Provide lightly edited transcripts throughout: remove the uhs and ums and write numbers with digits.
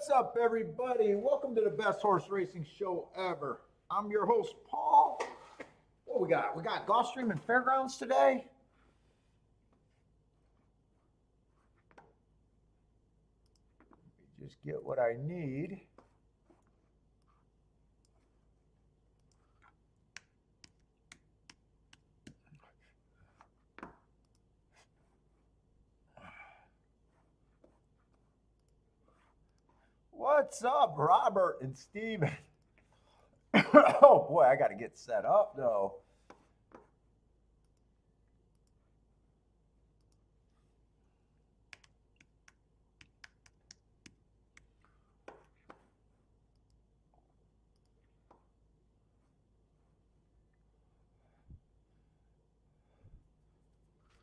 What's up, everybody? Welcome to the best horse racing show ever. I'm your host, Paul. What we got? We got Gulfstream and Fairgrounds today. Let me just get what I need. What's up, Robert and Steven? Oh boy, I got to get set up though.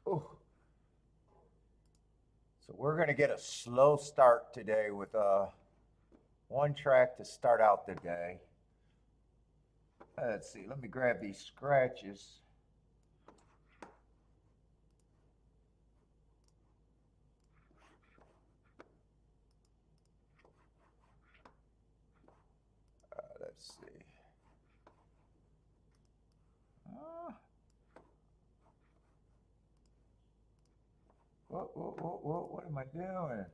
Ooh. So we're going to get a slow start today with one track to start out the day. Let's see, let me grab these scratches. Let's see. What am I doing?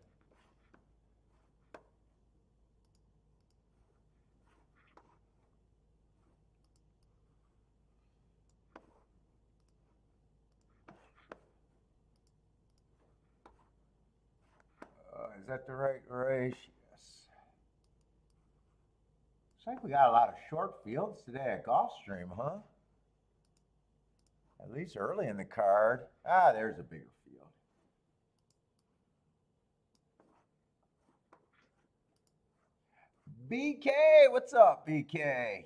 Is that the right race? Yes. Looks like we got a lot of short fields today at Gulfstream, huh? At least early in the card. Ah, there's a bigger field. BK, what's up, BK?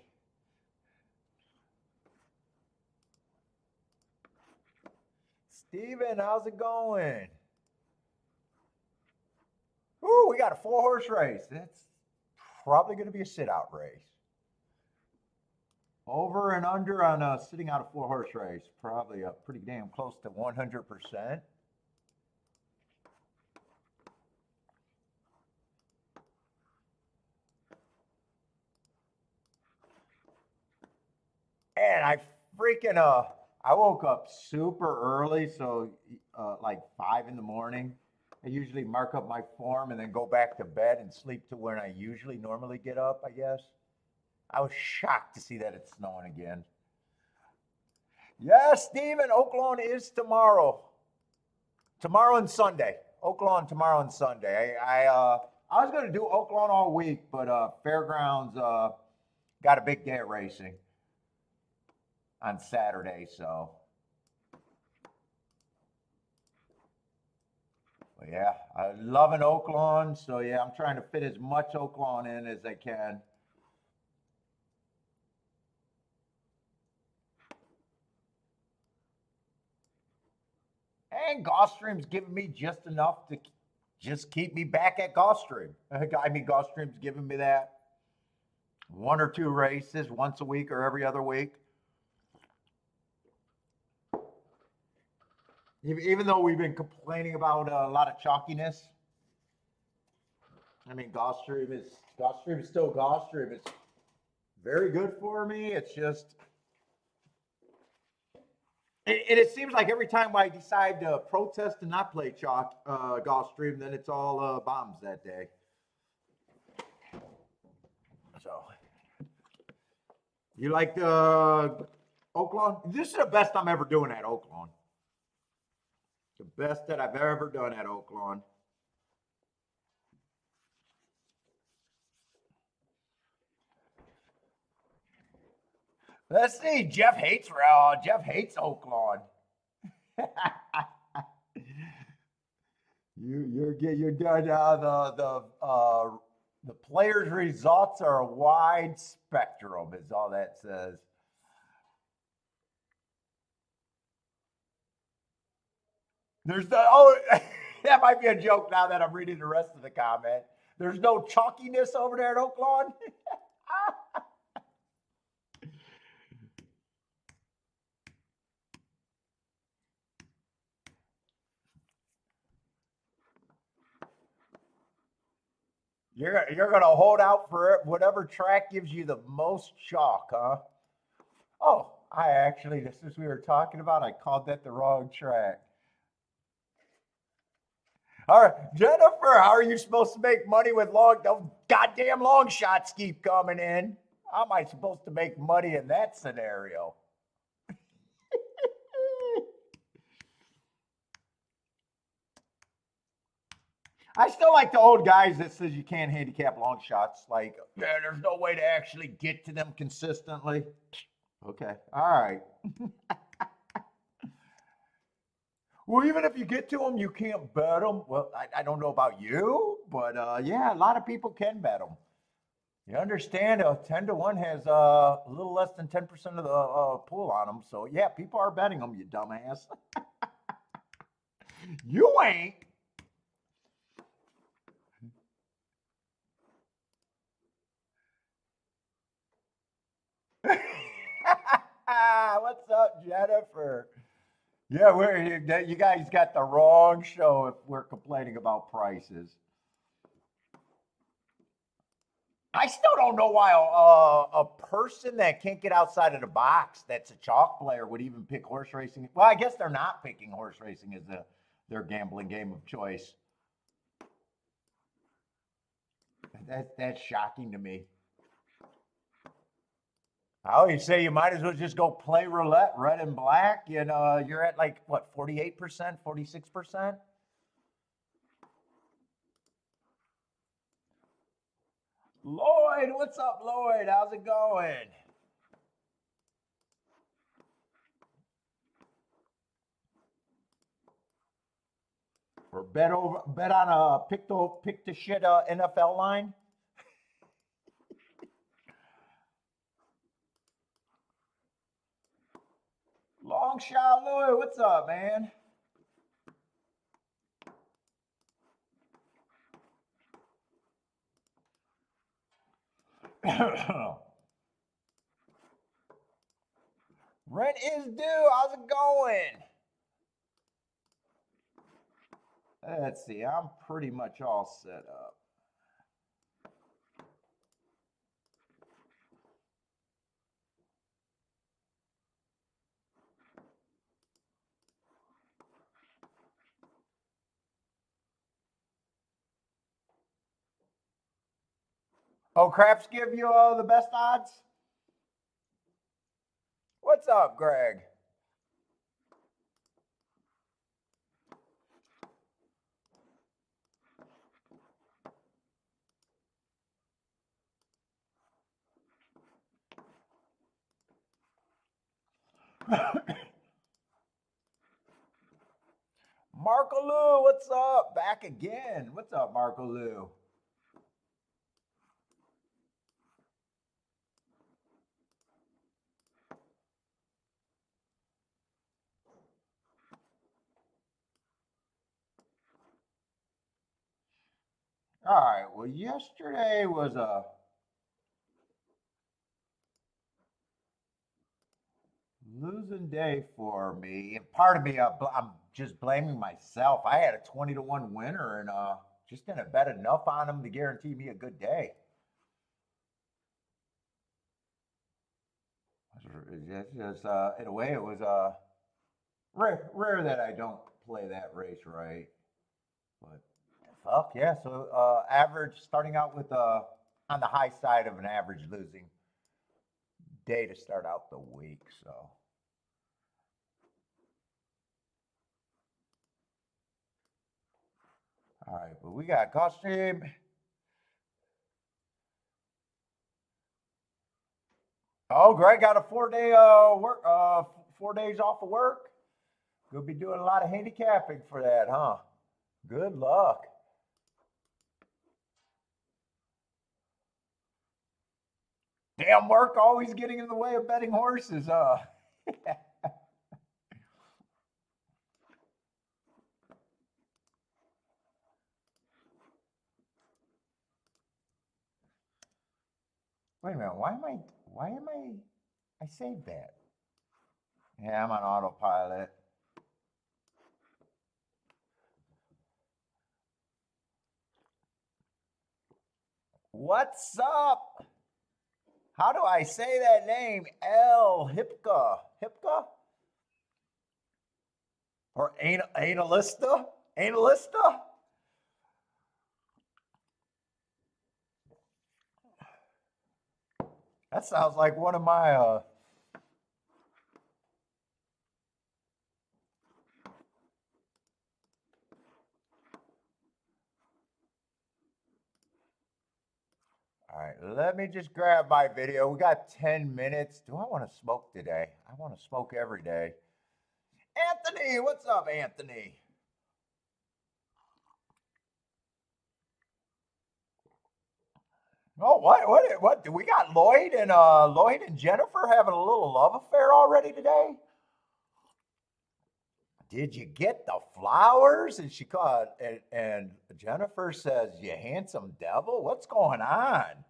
Steven, how's it going? Ooh, we got a 4-horse race. That's probably going to be a sit-out race. Over and under on sitting out a 4-horse race. Probably pretty damn close to 100%. And I woke up super early, so like 5 in the morning. I usually mark up my form and then go back to bed and sleep to when I usually normally get up, I guess. I was shocked to see that it's snowing again. Yes, Steven, Oaklawn is tomorrow. Tomorrow and Sunday. Oaklawn tomorrow and Sunday. I was going to do Oaklawn all week, but Fairgrounds got a big day of racing on Saturday, so. But yeah, I love an Oaklawn, so yeah, I'm trying to fit as much Oaklawn in as I can. And Gulfstream's giving me just enough to just keep me back at Gulfstream. I mean, Gulfstream's giving me that 1 or 2 races once a week or every other week. Even though we've been complaining about a lot of chalkiness, I mean, Gulfstream is still Gulfstream. It's very good for me. It's just, it seems like every time I decide to protest and not play Gulfstream, then it's all bombs that day. So, you like Oaklawn? This is the best I'm ever doing at Oaklawn. The best that I've ever done at Oaklawn. Let's see. Jeff hates Oaklawn. You're done. The players' results are a wide spectrum, is all that says. There's no, that might be a joke now that I'm reading the rest of the comment. There's no chalkiness over there at Oaklawn. You're gonna hold out for whatever track gives you the most chalk, huh? Oh, I actually, just as we were talking about, I called that the wrong track. All right, Jennifer, how are you supposed to make money with those goddamn long shots keep coming in? How am I supposed to make money in that scenario? I still like the old guys that says you can't handicap long shots. Like, yeah, there's no way to actually get to them consistently. Okay, all right. Well, even if you get to them, you can't bet them. Well, I don't know about you, but yeah, a lot of people can bet them. You understand? 10 to 1 has a little less than 10% of the pool on them. So yeah, people are betting them. You dumbass. You ain't. What's up, Jennifer? Yeah, you guys got the wrong show if we're complaining about prices. I still don't know why a person that can't get outside of the box that's a chalk player would even pick horse racing. Well, I guess they're not picking horse racing as their gambling game of choice. That's shocking to me. I always say you might as well just go play roulette, red and black. You know, you're at like what, 48%, 46%? Lloyd, what's up, Lloyd? How's it going? Or bet on a pick the shit NFL line. Long shot, Lloyd. What's up, man? Rent is due. How's it going? Let's see. I'm pretty much all set up. Oh, Craps give you the best odds? What's up, Greg? Marco Lou, what's up? Back again. What's up, Marco Lou? All right. Well, yesterday was a losing day for me. And part of me, I'm just blaming myself. I had a 20 to 1 winner and just didn't bet enough on him to guarantee me a good day. It's just, in a way, it was rare that I don't play that race right. But fuck yeah. So average starting out with on the high side of an average losing day to start out the week. So all right, but we got Gulfstream. Oh, Greg got a 4 day work 4 days off of work. Gonna be doing a lot of handicapping for that, huh? Good luck. Damn work always getting in the way of betting horses, huh? Wait a minute. I saved that. Yeah, I'm on autopilot. What's up? How do I say that name? El Hipka. Hipka? Or Analista? Analista? That sounds like one of my All right, let me just grab my video. We got 10 minutes. Do I want to smoke today? I want to smoke every day. Anthony, what's up, Anthony? Oh, what? Do we got Lloyd and Jennifer having a little love affair already today? Did you get the flowers? And she called, and Jennifer says, "You handsome devil." What's going on?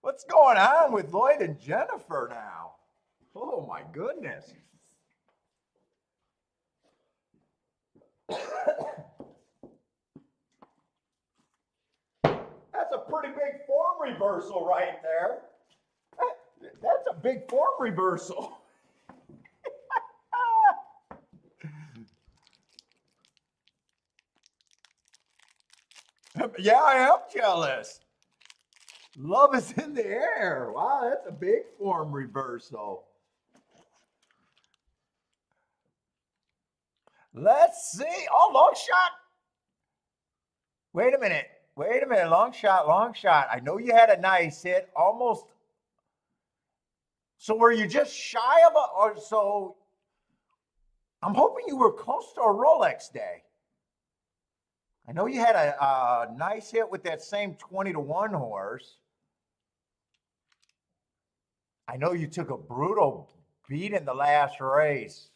What's going on with Lloyd and Jennifer now? Oh my goodness. That's a pretty big form reversal right there. That's a big form reversal. Yeah, I am jealous. Love is in the air. Wow, that's a big form reversal. Let's see. Oh, long shot. Wait a minute. Wait a minute. Long shot, long shot. I know you had a nice hit. Almost. So were you just shy of a, or so? I'm hoping you were close to a Rolex day. I know you had a nice hit with that same 20-1 horse. I know you took a brutal beat in the last race.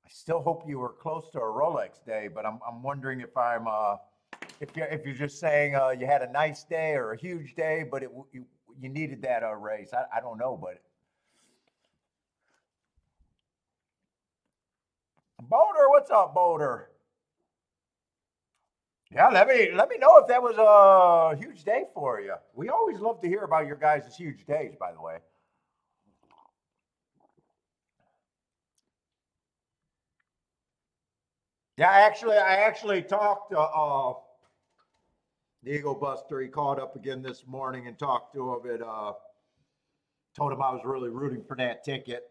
I still hope you were close to a Rolex day, but I'm wondering if I'm if you're just saying you had a nice day or a huge day, but you needed that race. I don't know, but Boulder, what's up, Boulder? Yeah, let me know if that was a huge day for you. We always love to hear about your guys' huge days, by the way. Yeah, I actually talked to the Eagle Buster. He called up again this morning and talked to him and told him I was really rooting for that ticket.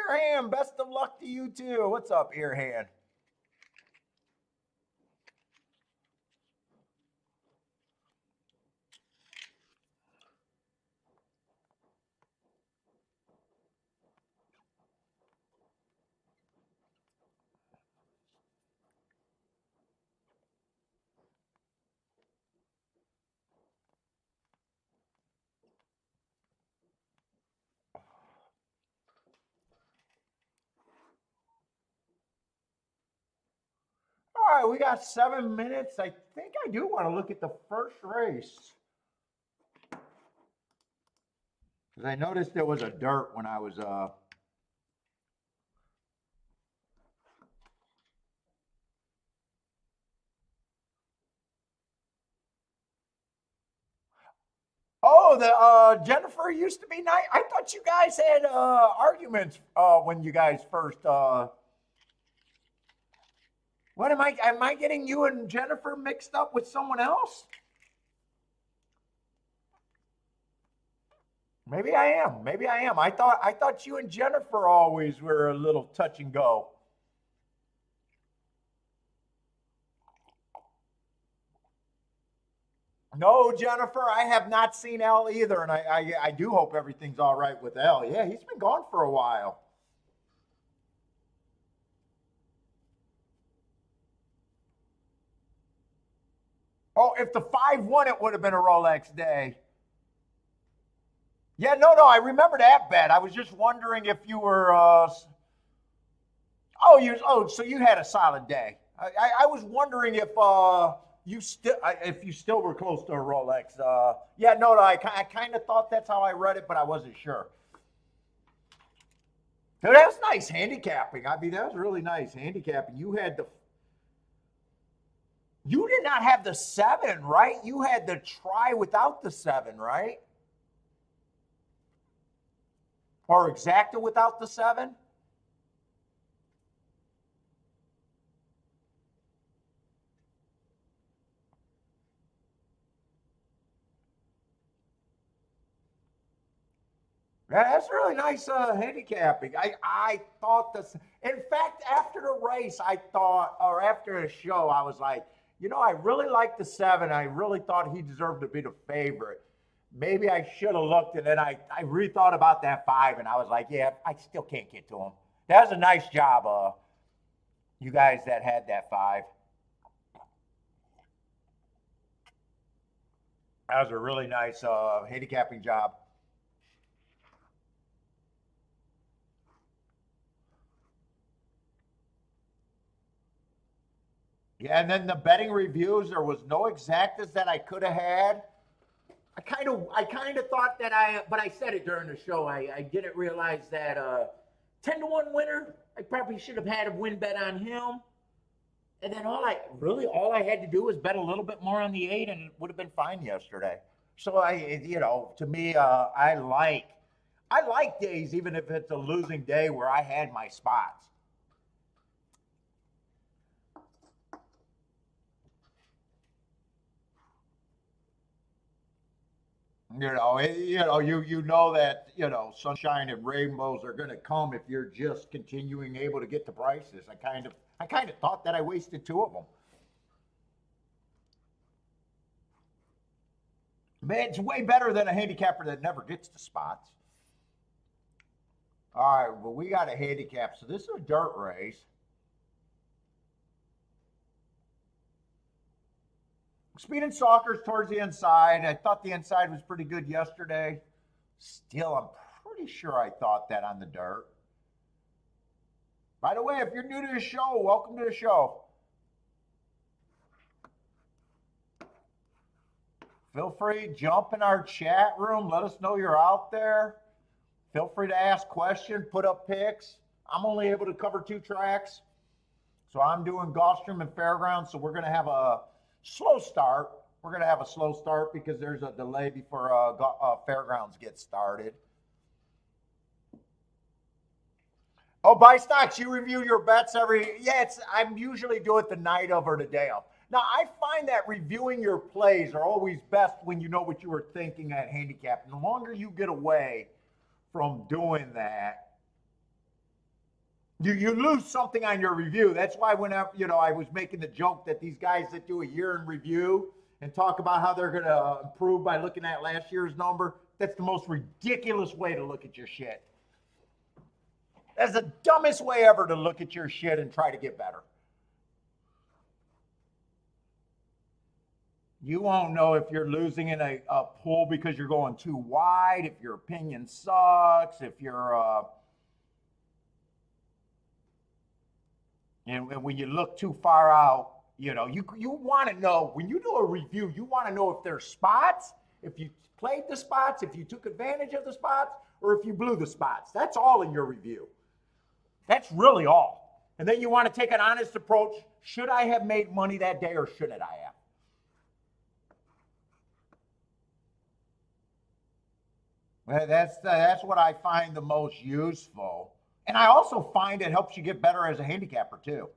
Earham, best of luck to you too. What's up, Earham? All right, we got 7 minutes. I think I do want to look at the first race. Because I noticed there was a dirt when I was Oh, the Jennifer used to be nice. I thought you guys had arguments when you guys first. What am I? Am I getting you and Jennifer mixed up with someone else? Maybe I am. Maybe I am. I thought you and Jennifer always were a little touch and go. No, Jennifer, I have not seen Elle either, and I do hope everything's all right with Elle. Yeah, he's been gone for a while. Oh, if the 5 won, it would have been a Rolex day. Yeah, no, I remember that bet. I was just wondering if you were. So you had a solid day. I was wondering if you still were close to a Rolex. Yeah, no, I kind of thought that's how I read it, but I wasn't sure. Dude, that was nice handicapping. I mean, that was really nice handicapping. You did not have the 7, right? You had the try without the 7, right? Or exacta without the 7? Yeah, that's really nice handicapping. I thought this. In fact, after the race, I thought, or after the show, I was like, I really liked the 7. I really thought he deserved to be the favorite. Maybe I should have looked, and then I rethought about that 5, and I was like, yeah, I still can't get to him. That was a nice job, you guys that had that 5. That was a really nice handicapping job. Yeah, and then the betting reviews, there was no exactas that I could have had. I kind of thought that but I said it during the show. I didn't realize that 10-1 winner. I probably should have had a win bet on him. And then all I had to do was bet a little bit more on the 8, and it would have been fine yesterday. So to me, I like days, even if it's a losing day, where I had my spots. You know that sunshine and rainbows are going to come if you're just continuing able to get the prices. I kind of thought that I wasted 2 of them. Man, it's way better than a handicapper that never gets the spots. All right, well, we got a handicap. So this is a dirt race. Speed and Stalkers towards the inside. I thought the inside was pretty good yesterday. Still, I'm pretty sure I thought that on the dirt. By the way, if you're new to the show, welcome to the show. Feel free, jump in our chat room. Let us know you're out there. Feel free to ask questions, put up picks. I'm only able to cover 2 tracks. So I'm doing Gulfstream and Fairgrounds. So we're going to have a slow start. We're going to have a slow start because there's a delay before Fairgrounds gets started. Oh, buy stocks. You review your bets I'm usually do it the night of or the day of. Now, I find that reviewing your plays are always best when you know what you were thinking at handicap. And the longer you get away from doing that, you lose something on your review. That's why whenever, I was making the joke that these guys that do a year in review and talk about how they're going to improve by looking at last year's number, that's the most ridiculous way to look at your shit. That's the dumbest way ever to look at your shit and try to get better. You won't know if you're losing in a pool because you're going too wide, if your opinion sucks, if you're and when you look too far out, you want to know when you do a review, you want to know if there's spots, if you played the spots, if you took advantage of the spots, or if you blew the spots. That's all in your review. That's really all. And then you want to take an honest approach. Should I have made money that day or shouldn't I have? That's what I find the most useful. And I also find it helps you get better as a handicapper too.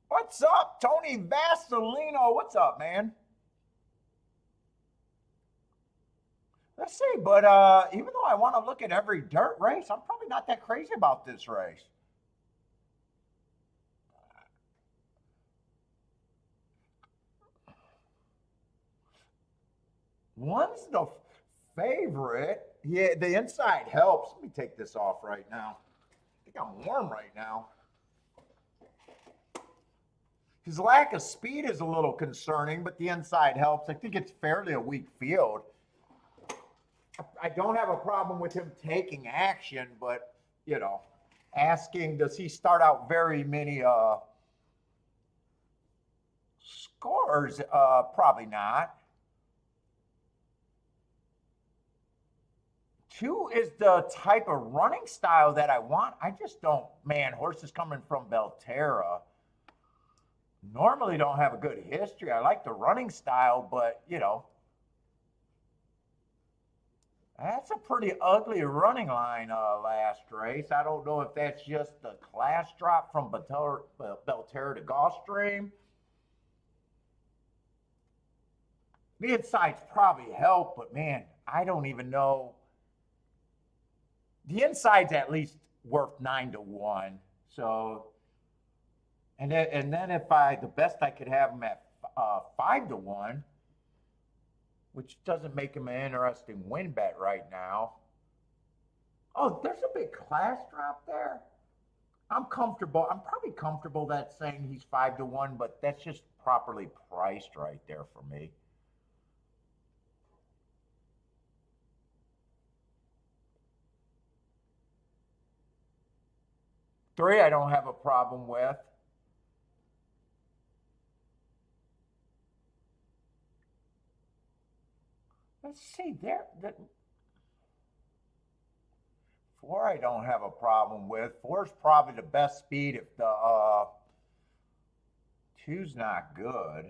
What's up, Tony Vasilino? What's up, man? Let's see, but even though I want to look at every dirt race, I'm probably not that crazy about this race. One's the favorite. Yeah, the inside helps. Let me take this off right now. I think I'm warm right now. His lack of speed is a little concerning, but the inside helps. I think it's fairly a weak field. I don't have a problem with him taking action, but asking, does he start out very many scores? Probably not. 2 is the type of running style that I want. I just don't, man, horses coming from Belterra normally don't have a good history. I like the running style, but you know, that's a pretty ugly running line last race. I don't know if that's just the class drop from Belterra to Gulfstream. The insides probably help, but man, I don't even know. The inside's at least worth 9-1. So, and then if the best I could have them at 5-1, which doesn't make him an interesting win bet right now. Oh, there's a big class drop there. I'm comfortable. I'm probably comfortable that saying he's 5-1, but that's just properly priced right there for me. 3, I don't have a problem with. Let's see there. 4, I don't have a problem with. 4 is probably the best speed if the 2's not good.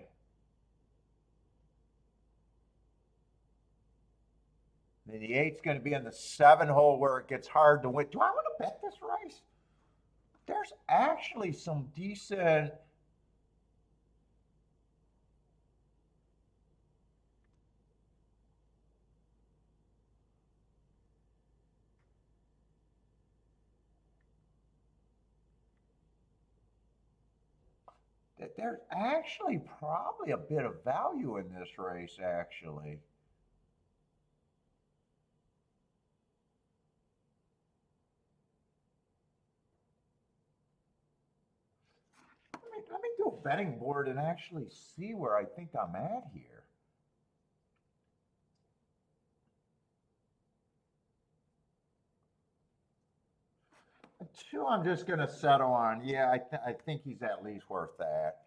Then the 8's going to be in the 7 hole where it gets hard to win. Do I want to bet this race? There's actually some decent. There's actually probably a bit of value in this race, actually. Let me do a betting board and actually see where I think I'm at here. 2, I'm just going to settle on. Yeah, I think he's at least worth that.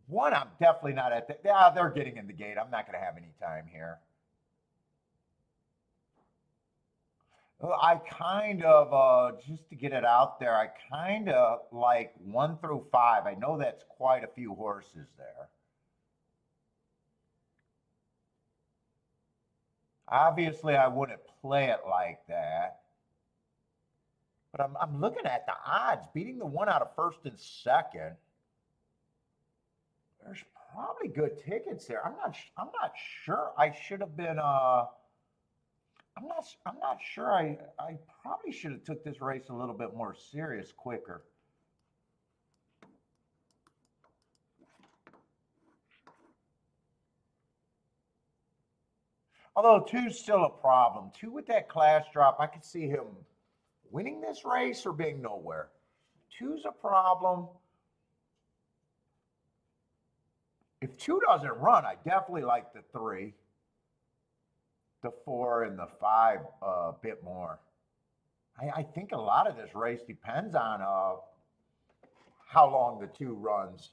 One, I'm definitely not at the. Yeah, they're getting in the gate. I'm not going to have any time here. I kind of, just to get it out there, I kind of like 1 through 5. I know that's quite a few horses there. Obviously, I wouldn't play it like that. But I'm looking at the odds, beating the 1 out of 1st and 2nd. There's probably good tickets there. I'm not sure. I should have been. I'm not sure. I probably should have took this race a little bit more serious quicker. Although 2's still a problem. 2 with that class drop, I could see him winning this race or being nowhere. 2's a problem. If 2 doesn't run, I definitely like the 3, the 4, and the 5 a bit more. I think a lot of this race depends on how long the 2 runs.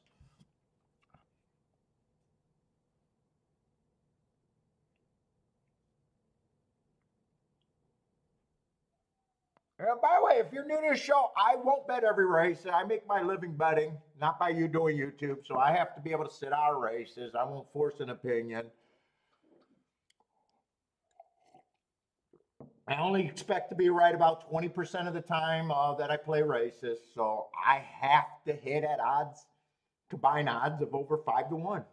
By the way, if you're new to the show, I won't bet every race. I make my living betting, not by you doing YouTube. So I have to be able to sit out of races. I won't force an opinion. I only expect to be right about 20% of the time that I play races. So I have to hit at odds, combined odds of over 5-1.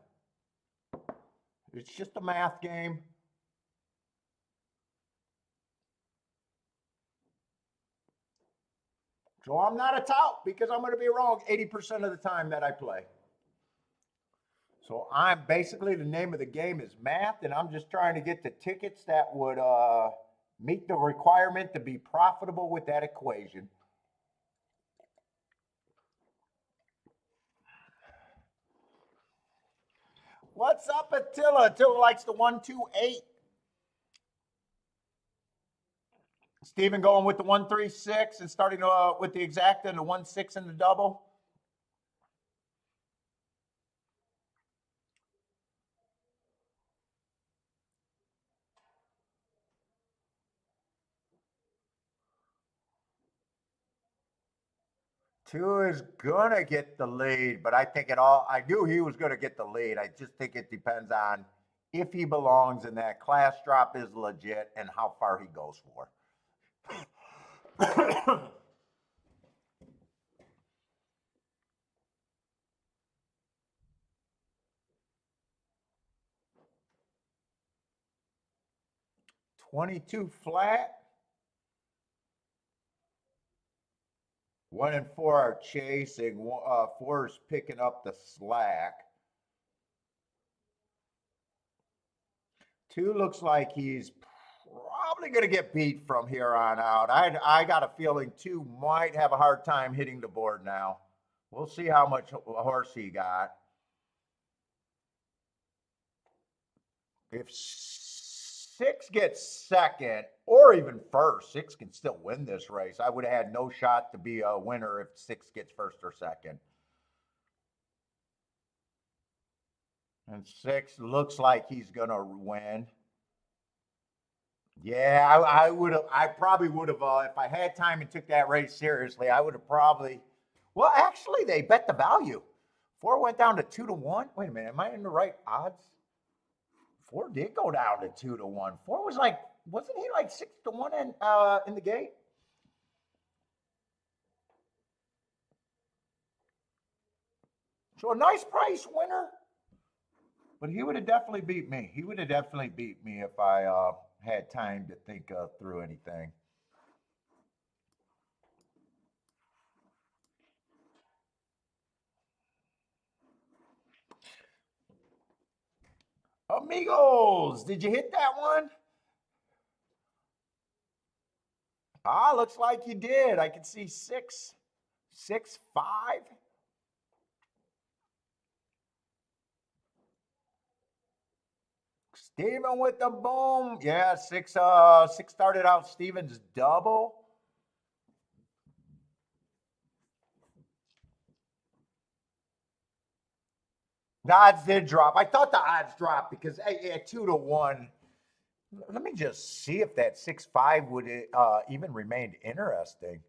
It's just a math game. So I'm not a tout because I'm going to be wrong 80% of the time that I play. So I'm basically, the name of the game is math, and I'm just trying to get the tickets that would meet the requirement to be profitable with that equation. What's up, Attila? Attila likes the 128. Stephen going with the 136 and starting with the exacta and the 1-6 in the double. Two is gonna get the lead, but I think it all. I knew he was gonna get the lead. I just think it depends on if he belongs in that class drop is legit and how far he goes for. 22 flat. 1 and 4 are chasing. 4 is picking up the slack. 2 looks like he's probably going to get beat from here on out. I got a feeling 2 might have a hard time hitting the board now. We'll see how much horse he got. If 6 gets second or even first, 6 can still win this race. I would have had no shot to be a winner if 6 gets first or second. And 6 looks like he's going to win. Yeah, I would have. I probably would have. If I had time and took that race seriously, I would have probably. Well, actually, they bet the value. 4 went down to 2-1. Wait a minute, am I in the right odds? 4 did go down to 2-1. 4 was like, wasn't he like 6-1 in the gate? So a nice price winner. But he would have definitely beat me. He would have definitely beat me if I had time to think through anything. Amigos, did you hit that one? Ah, looks like you did. I can see 6, 6, 5. Steven with the boom. Yeah, 6 started out Steven's double. The odds did drop. I thought the odds dropped because at 2-1. Let me just see if that 6-5 would even remained interesting.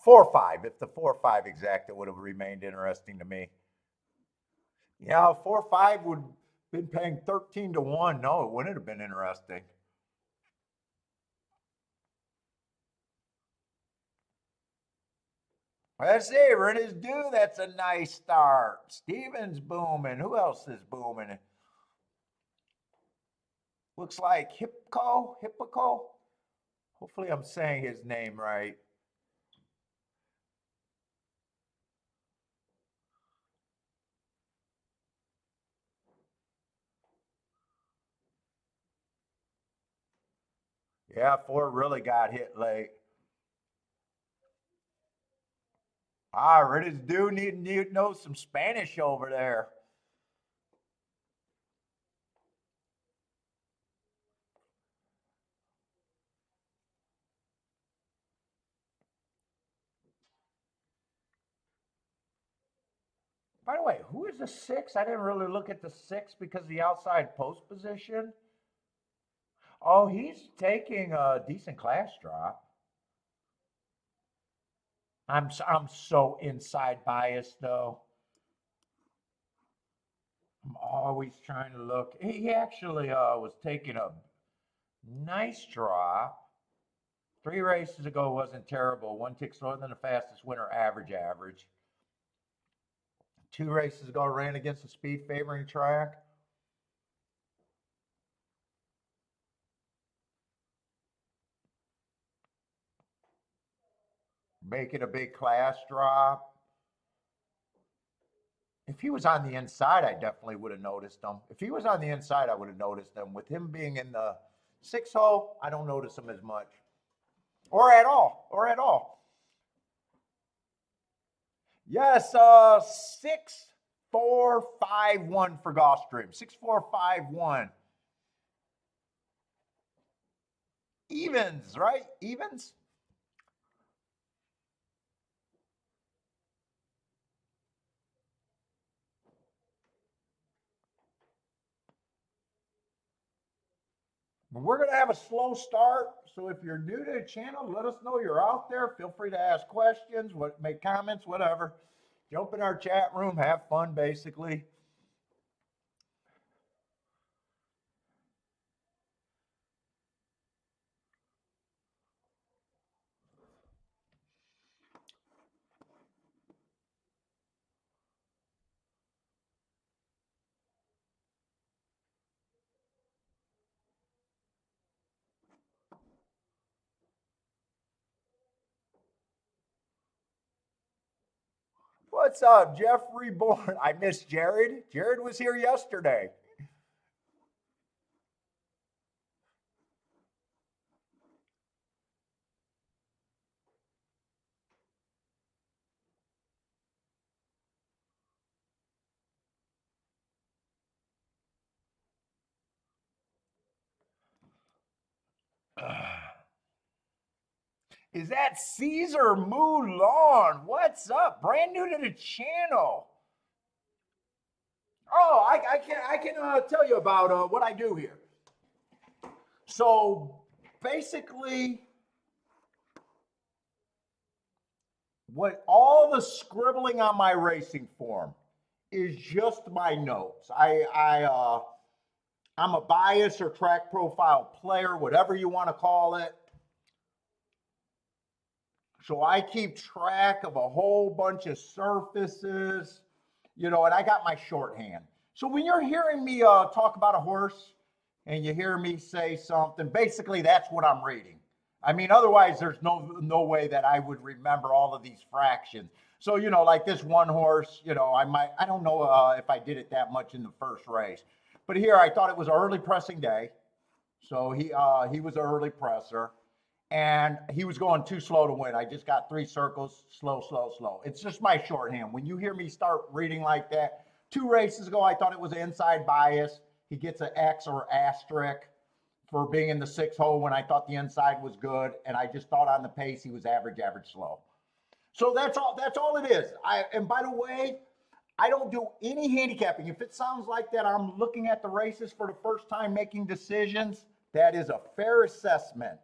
4-5. If the 4-5 exact, it would have remained interesting to me. Yeah, 4-5 would have been paying 13-1. No, it wouldn't have been interesting. Let's see, Renner's due. That's a nice start. Steven's booming. Who else is booming? Looks like Hippico. Hopefully, I'm saying his name right. Yeah, 4 really got hit late. Ah, Renner's due need to know some Spanish over there. By the way, who is the 6? I didn't really look at the 6 because of the outside post position. Oh, he's taking a decent class drop. I'm so inside biased though. I'm always trying to look. He actually was taking a nice drop. 3 races ago wasn't terrible. 1 tick slower than the fastest winner average. 2 races ago ran against the speed favoring track. Making a big class drop. If he was on the inside, I definitely would have noticed him. If he was on the inside, I would have noticed him. With him being in the 6 hole, I don't notice him as much. Or at all. Or at all. Yes, 6-4-5-1 for Gulfstream. 6-4-5-1. Evens, right? Evens? We're going to have a slow start. So if you're new to the channel, let us know you're out there. Feel free to ask questions, make comments, whatever. Jump in our chat room, have fun, basically. What's up, Jeffrey Bourne? I miss Jared. Jared was here yesterday. Is that Caesar Moulon? What's up? Brand new to the channel. Oh, I can tell you about what I do here. So basically, what all the scribbling on my racing form is just my notes. I'm a bias or track profile player, whatever you want to call it. So I keep track of a whole bunch of surfaces, and I got my shorthand. So when you're hearing me talk about a horse and you hear me say something, basically that's what I'm reading. I mean, otherwise there's no way that I would remember all of these fractions. So, like this one horse, I don't know if I did it that much in the first race, but here I thought it was an early pressing day. So he was an early presser. And he was going too slow to win. I just got 3 circles, slow, slow, slow. It's just my shorthand. When you hear me start reading like that, 2 races ago, I thought it was an inside bias. He gets an X or asterisk for being in the 6 hole when I thought the inside was good. And I just thought on the pace, he was average, slow. So that's all it is. And by the way, I don't do any handicapping. If it sounds like that I'm looking at the races for the first time making decisions, that is a fair assessment.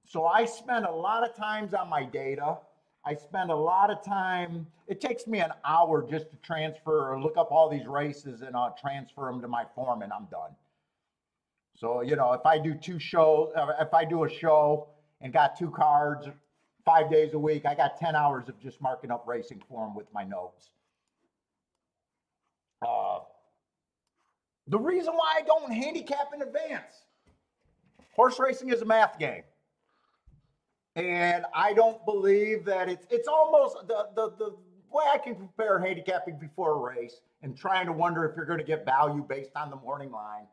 So I spend a lot of times on my data. I spend a lot of time. It takes me an hour just to transfer or look up all these races and transfer them to my form, and I'm done. So, if I do 2 shows, if I do a show and got 2 cards 5 days a week, I got 10 hours of just marking up racing form with my notes. The reason why I don't handicap in advance, horse racing is a math game. And I don't believe that it's almost the way I can compare handicapping before a race and trying to wonder if you're going to get value based on the morning line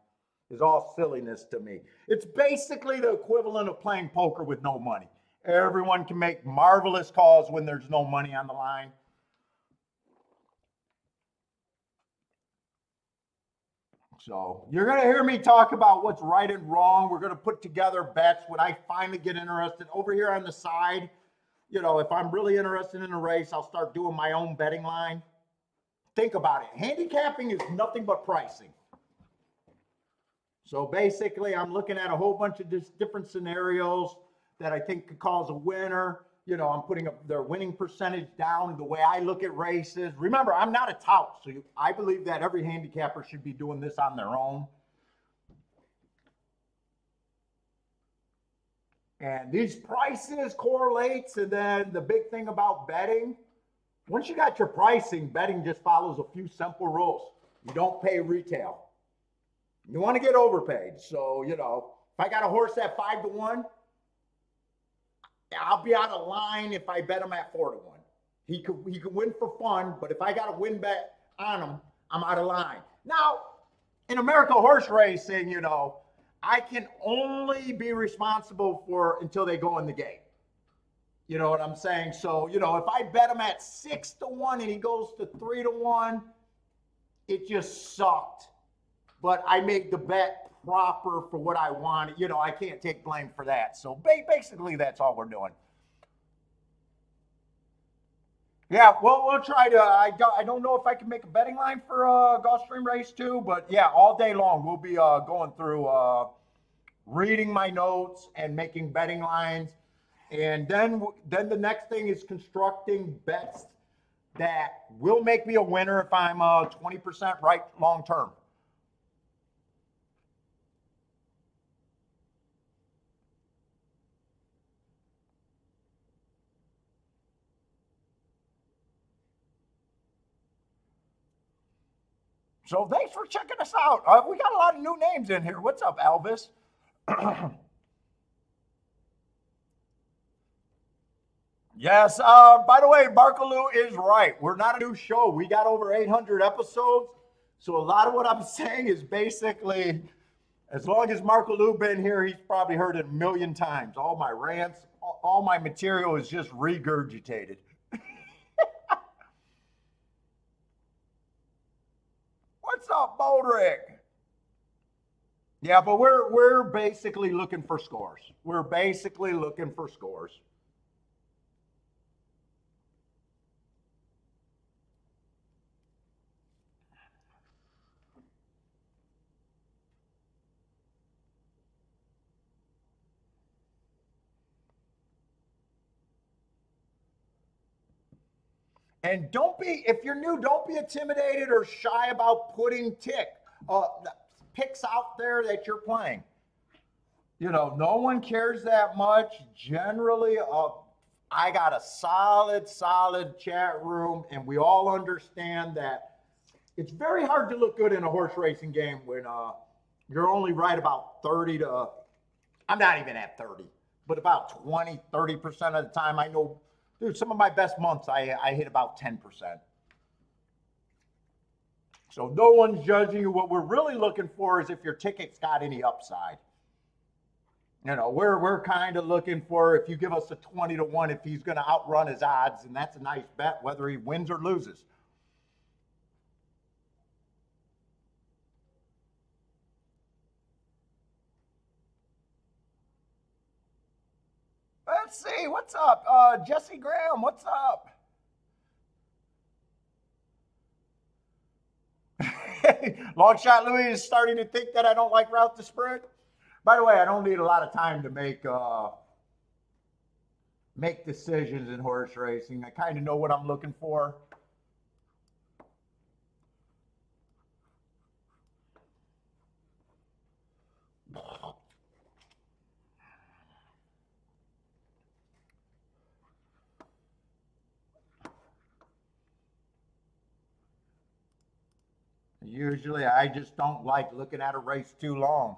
is all silliness to me. It's basically the equivalent of playing poker with no money. Everyone can make marvelous calls when there's no money on the line. So you're going to hear me talk about what's right and wrong. We're going to put together bets when I finally get interested. Over here on the side, if I'm really interested in a race, I'll start doing my own betting line. Think about it. Handicapping is nothing but pricing. So basically, I'm looking at a whole bunch of different scenarios that I think could cause a winner. I'm putting up their winning percentage down the way I look at races. Remember, I'm not a tout, so I believe that every handicapper should be doing this on their own. And these prices correlates, and then the big thing about betting, once you got your pricing, betting just follows a few simple rules. You don't pay retail. You want to get overpaid. So, if I got a horse at 5-1, I'll be out of line if I bet him at 4-1. He could win for fun, but if I got a win bet on him, I'm out of line. Now, in American horse racing, I can only be responsible for until they go in the gate. You know what I'm saying? So, if I bet him at 6-1 and he goes to 3-1, it just sucked. But I made the bet proper for what I wanted. I can't take blame for that. So basically, that's all we're doing. Yeah, well, we'll try to. I don't know if I can make a betting line for Gulfstream Race 2, but yeah, all day long we'll be going through, reading my notes and making betting lines, and then the next thing is constructing bets that will make me a winner if I'm 20% right long term. So thanks for checking us out. We got a lot of new names in here. What's up, Elvis? Yes. By the way, Markaloo is right. We're not a new show. We got over 800 episodes. So a lot of what I'm saying is basically, as long as Markaloo been here, he's probably heard it a million times. All my rants, all my material is just regurgitated. What's up, Bodrick? Yeah, but we're basically looking for scores. We're basically looking for scores. And don't be, if you're new, don't be intimidated or shy about putting uh, picks out there that you're playing. You know, no one cares that much. Generally, I got a solid chat room, and we all understand that it's very hard to look good in a horse racing game when you're only right about 30 to, I'm not even at 30, but about 20, 30% of the time. I know, dude, some of my best months, I hit about 10%. So no one's judging you. What we're really looking for is if your ticket's got any upside. You know, we're kind of looking for if you give us a 20 to 1, if he's going to outrun his odds, and that's a nice bet, whether he wins or loses. Let's see, what's up? Jesse Graham, what's up? Long shot Louis is starting to think that I don't like route to sprint. By the way, I don't need a lot of time to make decisions in horse racing. I kind of know what I'm looking for. Usually, I just don't like looking at a race too long.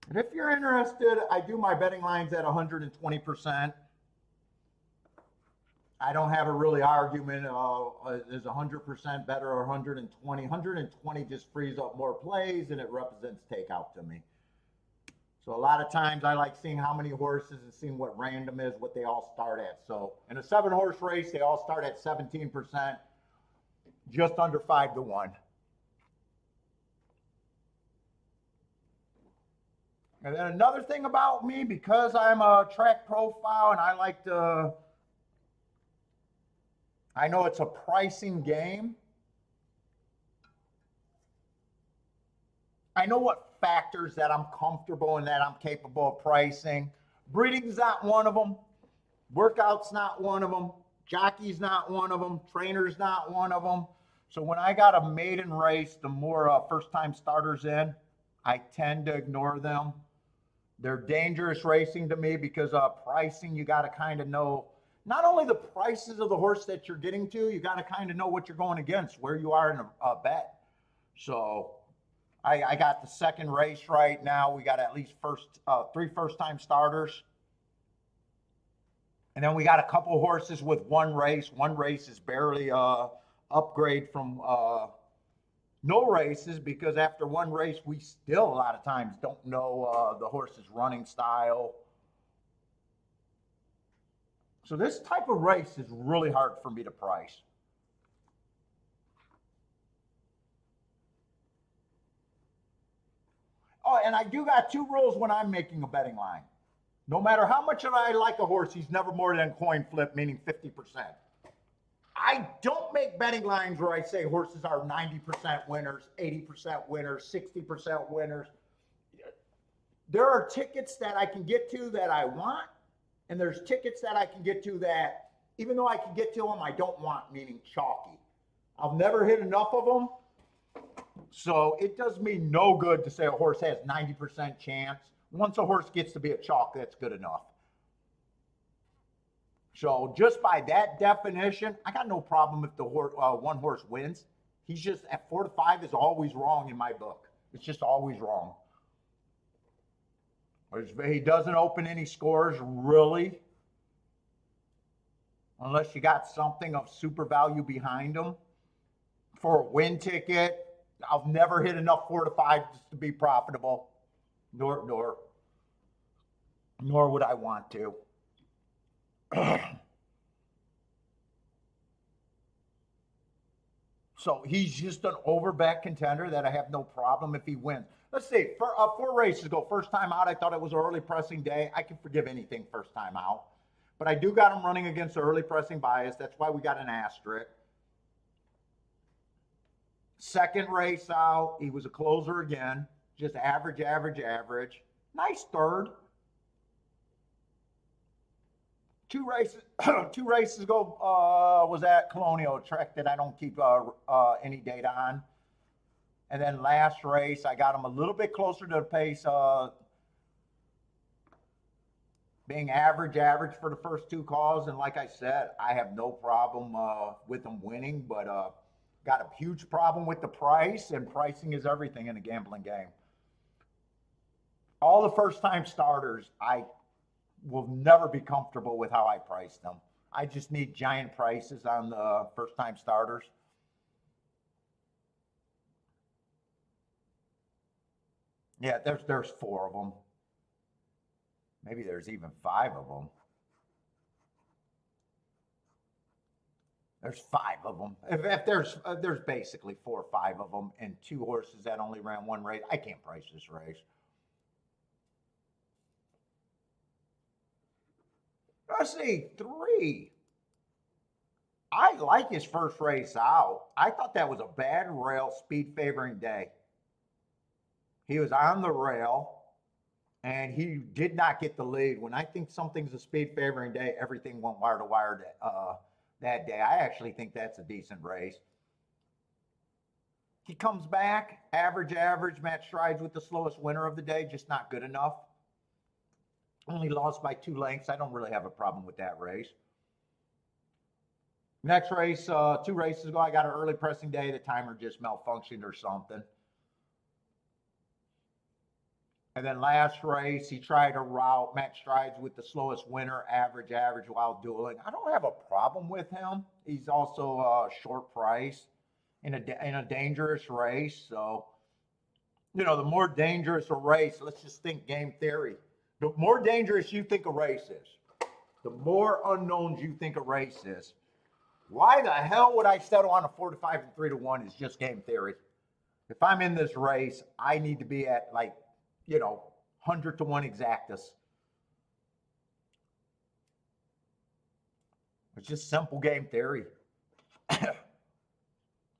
And if you're interested, I do my betting lines at 120%. I don't have a really argument is 100% better or 120. 120 just frees up more plays and it represents takeout to me. So a lot of times I like seeing how many horses and seeing what random is, what they all start at. So in a 7-horse race, they all start at 17%, just under 5 to 1. And then another thing about me, because I'm a track profile and I like to, I know it's a pricing game. I know what factors that I'm comfortable and that I'm capable of pricing. Breeding's not one of them. Workout's not one of them. Jockey's not one of them. Trainer's not one of them. So when I got a maiden race, the more first-time starters in, I tend to ignore them. They're dangerous racing to me because pricing, you got to kind of know not only the prices of the horse that you're getting to, you got to kind of know what you're going against, where you are in a bet. So I got the second race right now. We got at least three first-time starters. And then we got a couple horses with one race. One race is barely upgrade from no races because after one race, we still a lot of times don't know the horse's running style. So this type of race is really hard for me to price. Oh, and I do got two rules when I'm making a betting line. No matter how much I like a horse, he's never more than coin flip, meaning 50%. I don't make betting lines where I say horses are 90% winners, 80% winners, 60% winners. There are tickets that I can get to that I want, and there's tickets that I can get to that, even though I can get to them, I don't want, meaning chalky. I've never hit enough of them, so it does me no good to say a horse has 90% chance. Once a horse gets to be a chalk, that's good enough. So just by that definition, I got no problem if the one horse wins. He's just at 4 to 5 is always wrong in my book. It's just always wrong. He doesn't open any scores really, unless you got something of super value behind him. For a win ticket, I've never hit enough 4 to 5 to be profitable, nor would I want to. So he's just an overbet contender that I have no problem if he wins. Let's see, 4 races ago, first time out, I thought it was an early pressing day. I can forgive anything first time out. But I do got him running against early pressing bias. That's why we got an asterisk. Second race out, he was a closer again. Just average, average, average. Nice third. 2 races ago was at Colonial, track that I don't keep any data on. And then last race, I got him a little bit closer to the pace, being average, average for the first 2 calls. And like I said, I have no problem with him winning, but got a huge problem with the price, and pricing is everything in a gambling game. All the first-time starters, I will never be comfortable with how I price them. I just need giant prices on the first-time starters. Yeah, there's 4 of them. Maybe there's even 5 of them. There's 5 of them. If there's basically 4 or 5 of them, and 2 horses that only ran 1 race, I can't price this race. Let's see, 3. I like his first race out. I thought that was a bad rail speed favoring day. He was on the rail, and he did not get the lead. When I think something's a speed favoring day, everything went wire to wire that day. I actually think that's a decent race. He comes back, average, average. Matt strides with the slowest winner of the day, just not good enough. Only lost by 2 lengths. I don't really have a problem with that race. Next race, 2 races ago, I got an early pressing day. The timer just malfunctioned or something. And then last race, he tried a route. Matt strides with the slowest winner, average, average while dueling. I don't have a problem with him. He's also a short price in a dangerous race. So, the more dangerous a race, let's just think game theory. The more dangerous you think a race is, the more unknowns you think a race is. Why the hell would I settle on a 4 to 5 and 3 to 1 is just game theory. If I'm in this race, I need to be at 100 to 1 exactus. It's just simple game theory. 5,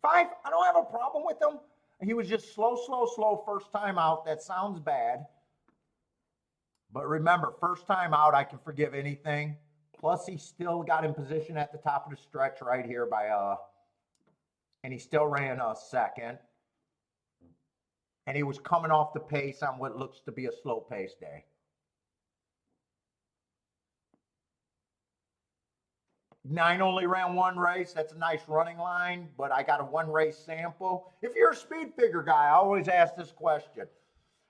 I don't have a problem with him. He was just slow first time out. That sounds bad. But remember, first time out, I can forgive anything. Plus, he still got in position at the top of the stretch right here and he still ran a second. And he was coming off the pace on what looks to be a slow pace day. 9 only ran 1 race. That's a nice running line, but I got a 1 race sample. If you're a speed figure guy, I always ask this question.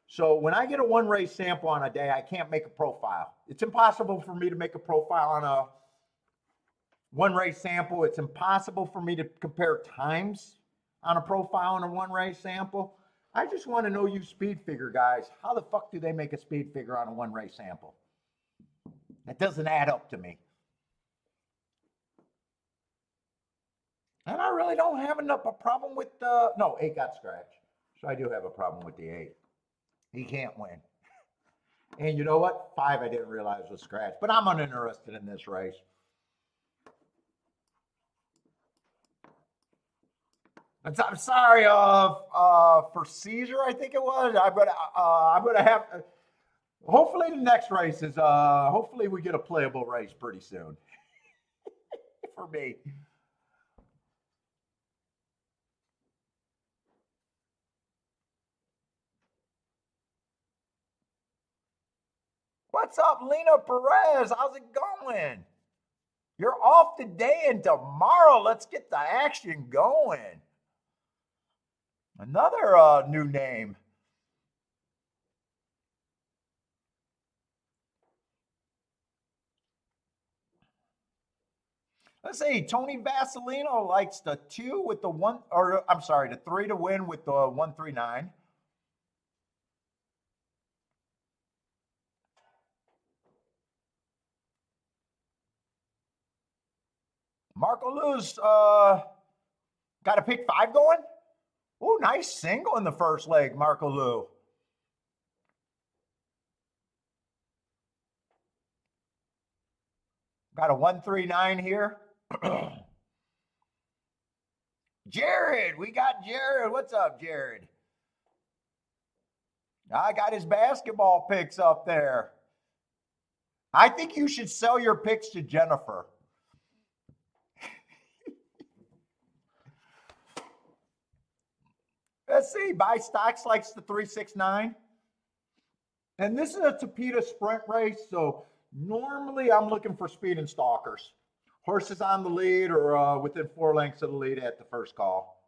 So when I get a 1 race sample on a day, I can't make a profile. It's impossible for me to make a profile on a 1 race sample. It's impossible for me to compare times on a profile on a 1 race sample. I just want to know, you speed figure guys, how the fuck do they make a speed figure on a 1 race sample? That doesn't add up to me. And I really don't have a problem with no, 8 got scratched. So I do have a problem with the 8. He can't win. And you know what? 5 I didn't realize was scratch, but I'm uninterested in this race. I'm sorry, for Caesar, I think it was. I'm gonna have. Hopefully, the next race is. Hopefully, we get a playable race pretty soon for me. What's up, Lena Perez? How's it going? You're off today and tomorrow. Let's get the action going. Another new name. Let's see. Tony Vasilino likes the 2 with the 1, or I'm sorry, the 3 to win with the 139. Marco Luz got a pick 5 going. Oh, nice single in the first leg, Marco Lou. Got a 139 here. Jared, we got Jared. What's up, Jared? I got his basketball picks up there. I think you should sell your picks to Jennifer. Let's see. Buy stocks likes the 369. And this is a Tapeta sprint race, so normally I'm looking for speed and stalkers. Horses on the lead or within 4 lengths of the lead at the first call.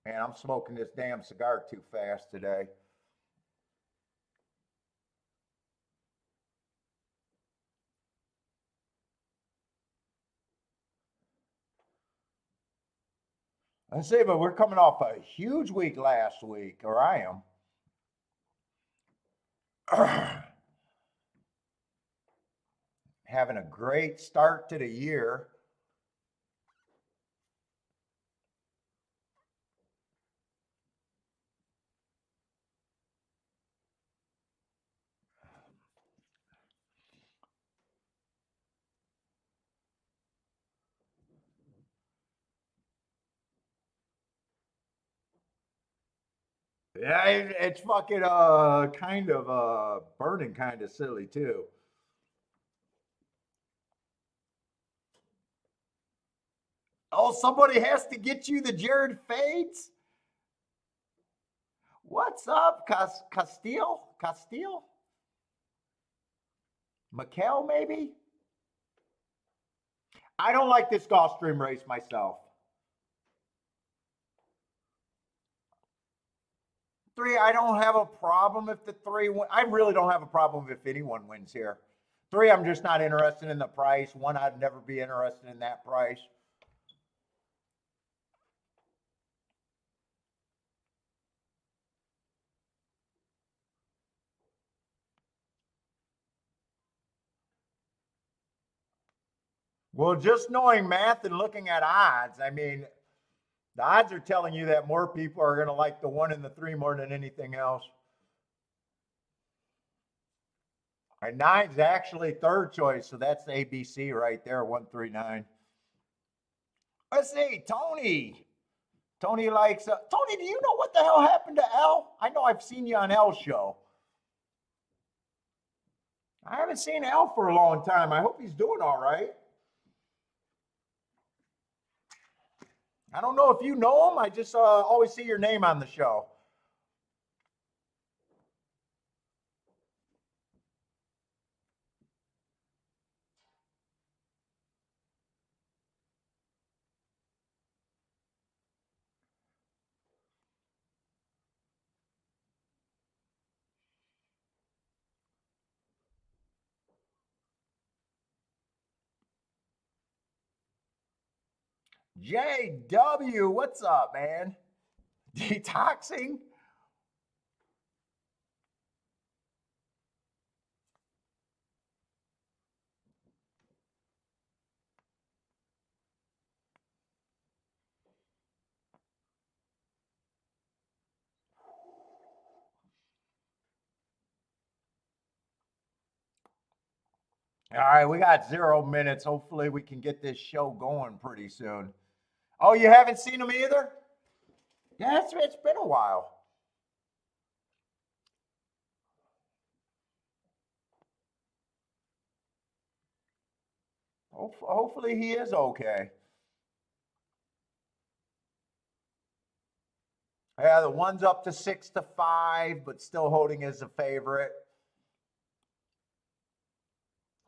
Man, I'm smoking this damn cigar too fast today. Let's see, but we're coming off a huge week last week, or I am. Having a great start to the year. Yeah, it's fucking kind of burning kind of silly too. Oh, somebody has to get you the Jared Fades. What's up, Castile? Castile? Mikhail, maybe? I don't like this Gulfstream race myself. 3, I don't have a problem if the 3 I really don't have a problem if anyone wins here. 3, I'm just not interested in the price. 1, I'd never be interested in that price. Well, just knowing math and looking at odds, I mean, the odds are telling you that more people are going to like the 1 and the 3 more than anything else. And 9's actually third choice, so that's the ABC right there, 139. Let's see, Tony. Tony likes. Tony, do you know what the hell happened to L? I know I've seen you on L's show. I haven't seen L for a long time. I hope he's doing all right. I don't know if you know him. I just always see your name on the show. JW, what's up, man? Detoxing? All right, we got 0 minutes. Hopefully, we can get this show going pretty soon. Oh, you haven't seen him either? Yeah, it's been a while. Hopefully, he is okay. Yeah, the one's up to 6-5, but still holding as a favorite.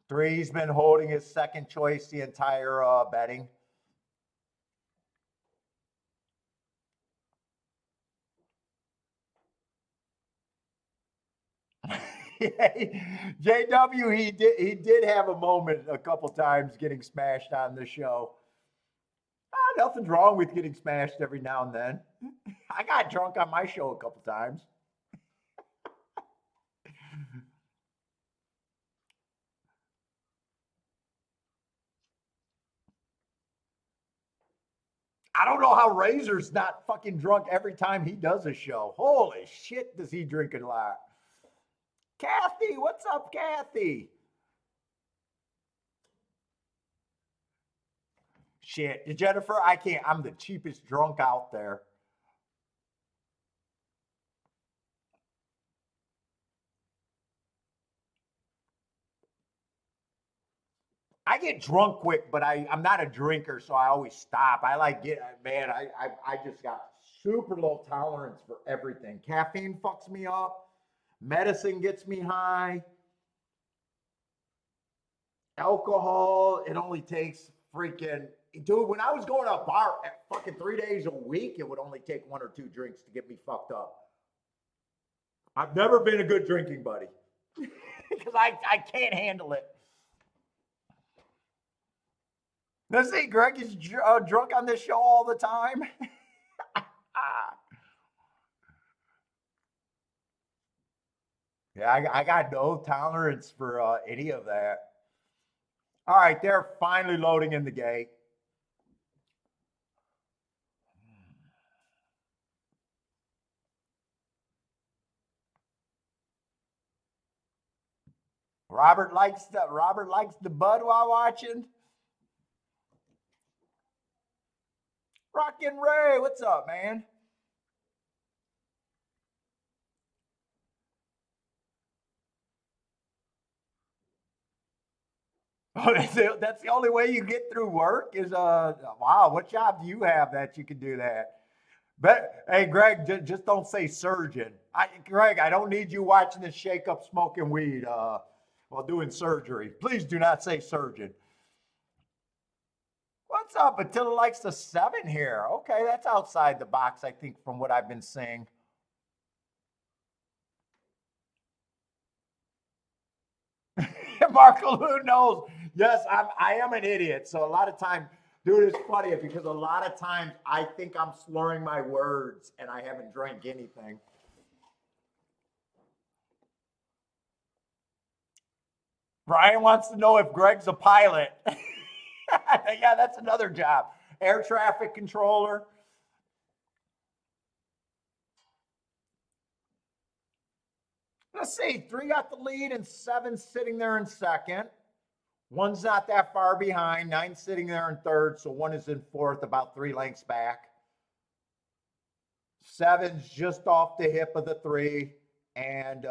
Three's been holding his second choice the entire betting. JW, he did have a moment a couple times getting smashed on the show. Nothing's wrong with getting smashed every now and then. I got drunk on my show a couple times. I don't know how Razor's not fucking drunk every time he does a show. Holy shit, does he drink a lot? Kathy, what's up, Kathy? Shit, Jennifer, I can't. I'm the cheapest drunk out there. I get drunk quick, but I'm not a drinker, so I always stop. I like get man. I just got super low tolerance for everything. Caffeine fucks me up. Medicine gets me high. Alcohol, it only takes freaking dude. When I was going to a bar at fucking 3 days a week, it would only take one or two drinks to get me fucked up. I've never been a good drinking buddy because I can't handle it. Let's see, Greg is drunk on this show all the time. Yeah, I got no tolerance for any of that. All right, they're finally loading in the gate. Robert likes the bud while watching. Rockin' Ray, what's up, man? Oh, that's the only way you get through work is wow. What job do you have that you can do that? But hey, Greg, just don't say surgeon. Greg, I don't need you watching this shake up smoking weed while doing surgery. Please do not say surgeon. What's up? Attila likes the seven here. Okay, that's outside the box, I think, from what I've been seeing. Marco Lou knows. Yes, I am an idiot. So a lot of times, dude, it's funny because a lot of times I think I'm slurring my words and I haven't drank anything. Brian wants to know if Greg's a pilot. Yeah, that's another job. Air traffic controller. Let's see. Three got the lead and seven sitting there in second. One's not that far behind. Nine sitting there in third. So one is in fourth, about 3 lengths back. Seven's just off the hip of the three. And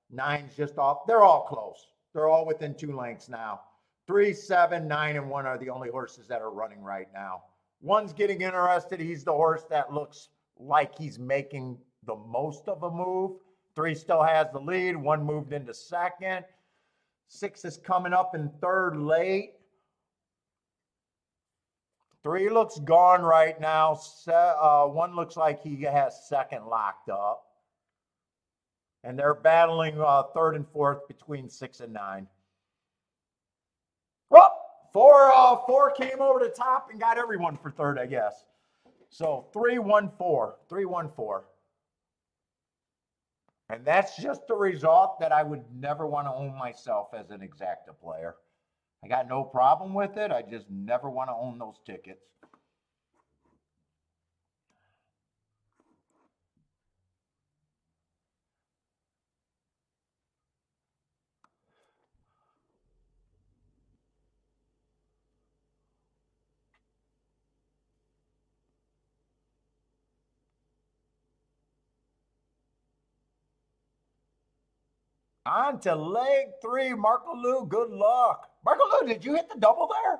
nine's just off. They're all close. They're all within 2 lengths now. Three, seven, nine, and one are the only horses that are running right now. One's getting interested. He's the horse that looks like he's making the most of a move. Three still has the lead. One moved into second. Six is coming up in third late. Three looks gone right now. One looks like he has second locked up. And they're battling third and fourth between six and nine. Well, four came over the top and got everyone for third, I guess. So 3-1-4, 3-1-4. And that's just a result that I would never want to own myself as an exacta player. I got no problem with it. I just never want to own those tickets. On to leg three, Marco Lou. Good luck. Marco Lou, did you hit the double there?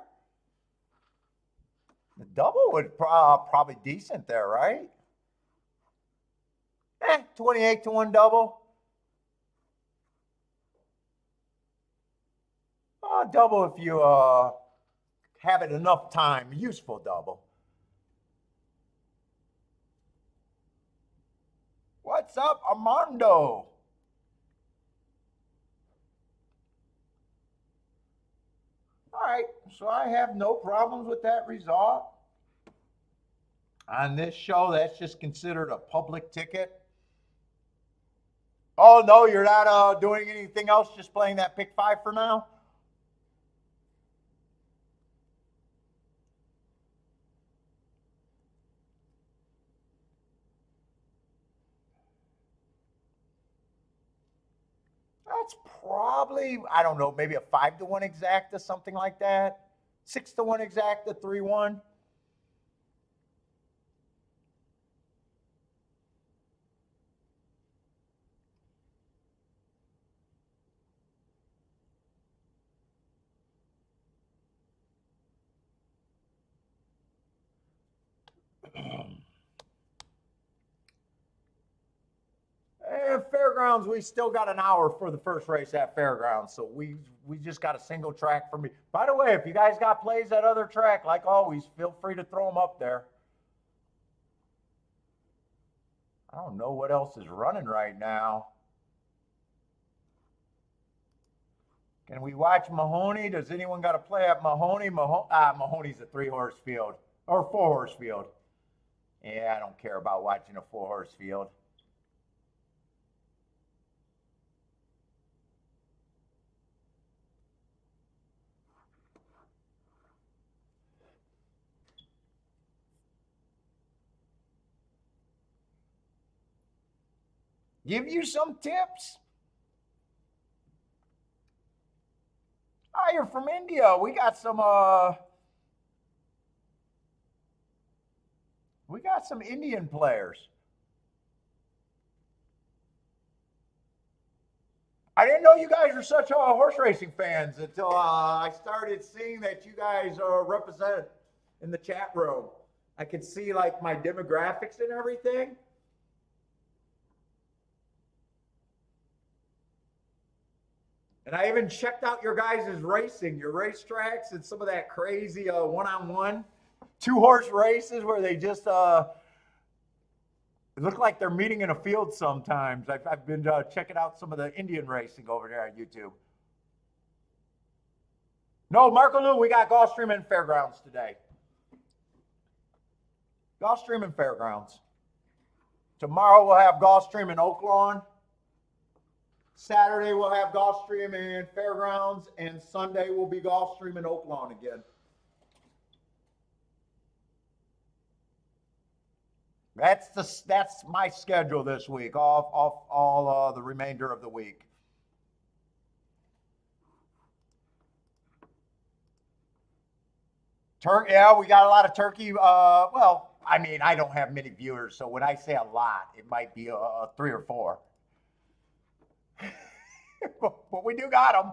The double was probably decent there, right? 28 to 1 double. Double if you have it enough time. Useful double. What's up, Armando? All right, so I have no problems with that result. On this show, that's just considered a public ticket. Oh, no, you're not doing anything else, just playing that pick five for now? That's probably, I don't know, maybe a 5 to 1 exacta, something like that. 6 to 1 exacta, 3-1. Fairgrounds, we still got an hour for the first race at Fairgrounds, so we just got a single track for me. By the way, if you guys got plays at other track, like always, feel free to throw them up there. I don't know what else is running right now. Can we watch Mahoney? Does anyone got to play at Mahoney? Mahoney's a 3-horse field or 4-horse field. Yeah, I don't care about watching a 4-horse field. Give you some tips. Oh, you're from India. We got some Indian players. I didn't know you guys were such horse racing fans until I started seeing that you guys are represented in the chat room. I could see like my demographics and everything. And I even checked out your guys' racing, your racetracks, and some of that crazy one-on-one 2-horse races where they just it look like they're meeting in a field sometimes. I've been checking out some of the Indian racing over there on YouTube. No, Marco Lou, we got Gulfstream and Fairgrounds today. Gulfstream and Fairgrounds. Tomorrow we'll have Gulfstream and Oaklawn. Saturday we'll have Gulfstream and Fairgrounds, and Sunday will be Gulfstream and Oaklawn again. That's my schedule this week, off all the remainder of the week. Yeah, we got a lot of turkey. Well, I mean, I don't have many viewers, so when I say a lot, it might be 3 or 4. But we do got them.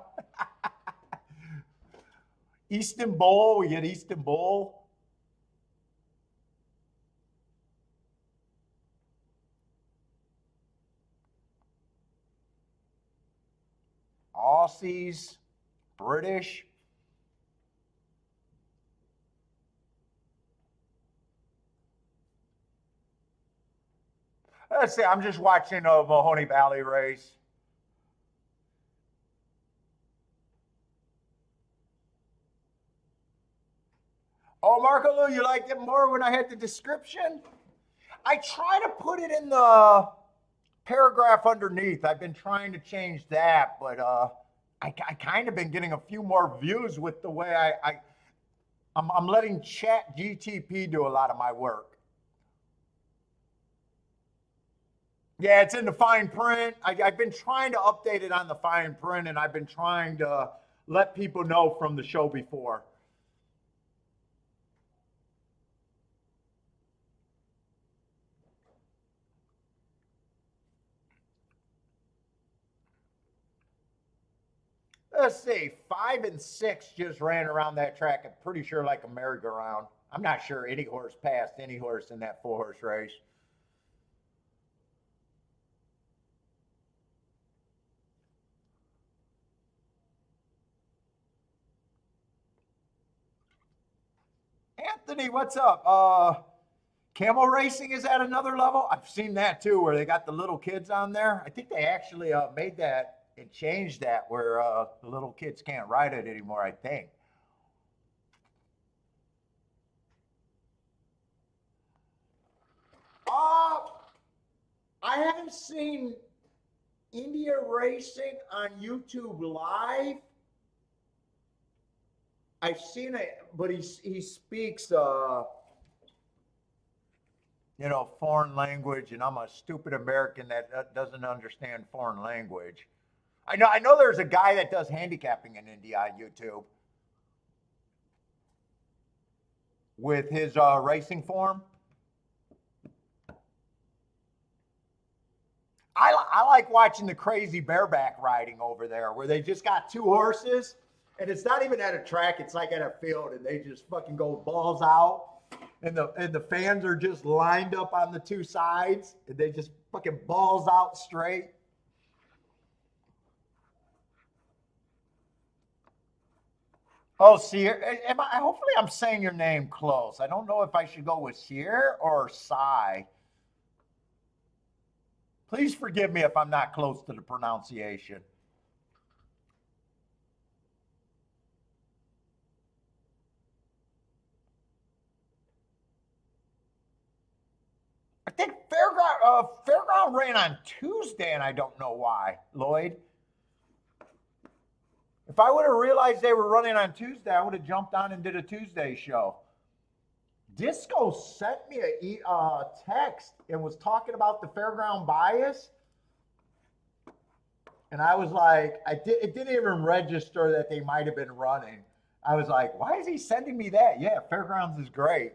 Istanbul, we get Istanbul. Aussies, British. Let's see, I'm just watching a Mahoney Valley race. Oh, Marco Lou, you liked it more when I had the description? I try to put it in the paragraph underneath. I've been trying to change that, but I kind of been getting a few more views with the way I'm letting Chat GTP do a lot of my work. Yeah, it's in the fine print. I've been trying to update it on the fine print, and I've been trying to let people know from the show before. Let's see, 5 and 6 just ran around that track. I'm pretty sure like a merry-go-round. I'm not sure any horse passed any horse in that 4 horse race. Anthony, what's up? Camel racing is at another level. I've seen that too, where they got the little kids on there. I think they actually made that and changed that where the little kids can't ride it anymore. I think. Uh, I haven't seen India racing on YouTube live. I've seen it, but he speaks foreign language, and I'm a stupid American that doesn't understand foreign language. I know there's a guy that does handicapping in India on YouTube with his racing form. I like watching the crazy bareback riding over there where they just got 2 horses and it's not even at a track, it's like at a field and they just fucking go balls out and the fans are just lined up on the 2 sides and they just fucking balls out straight. Oh, Sear, hopefully I'm saying your name close. I don't know if I should go with Sear or Sai. Please forgive me if I'm not close to the pronunciation. I think Fairground ran on Tuesday, and I don't know why, Lloyd. If I would have realized they were running on Tuesday, I would have jumped on and did a Tuesday show. Disco sent me a text and was talking about the Fairground bias, and I was like, it didn't even register that they might have been running. I was like, why is he sending me that? Yeah, Fairgrounds is great.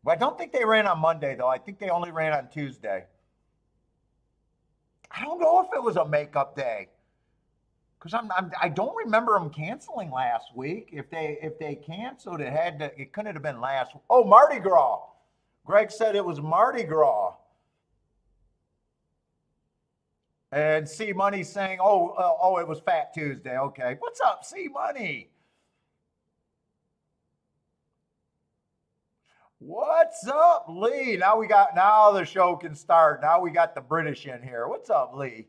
But I don't think they ran on Monday though. I think they only ran on Tuesday. I don't know if it was a makeup day because I don't remember them canceling last week. If they canceled, it couldn't have been last. Oh, Mardi Gras. Greg said it was Mardi Gras. And C Money saying, oh, it was Fat Tuesday. Okay, what's up, C Money? What's up, Lee? Now the show can start. Now we got the British in here. What's up, Lee?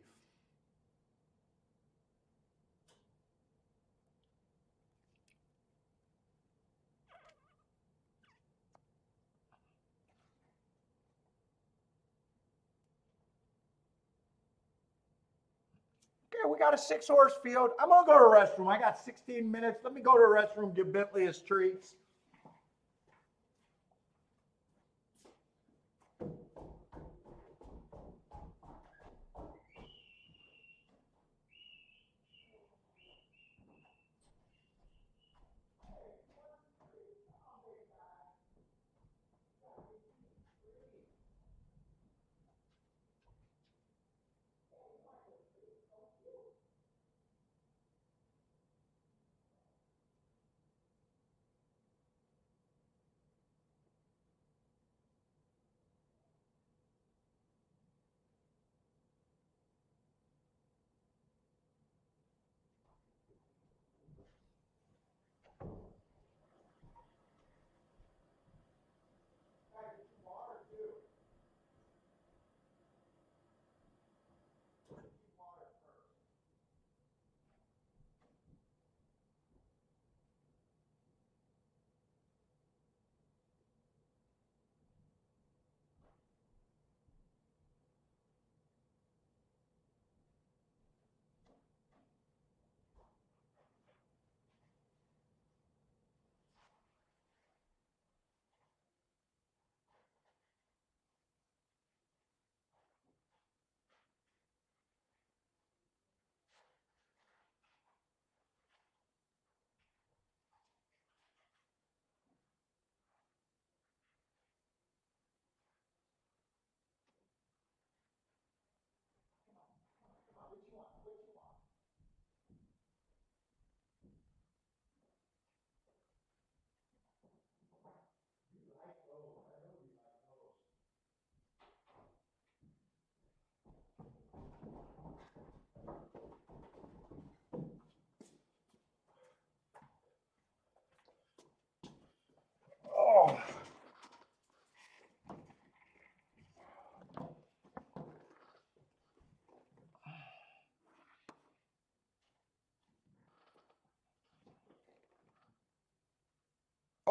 Okay, we got a 6 horse field. I'm gonna go to the restroom. I got 16 minutes. Let me go to the restroom, give Bentley his treats.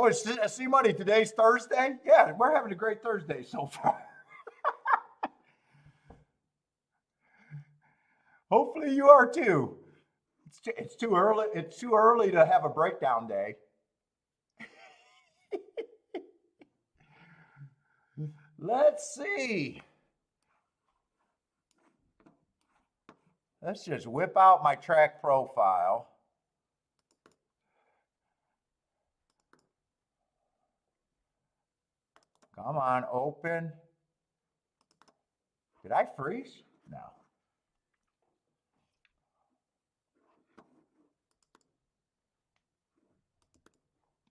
Oh, it's C Money. Today's Thursday? Yeah, we're having a great Thursday so far. Hopefully you are too. It's too early. It's too early to have a breakdown day. Let's see. Let's just whip out my track profile. Come on, open. Did I freeze? No.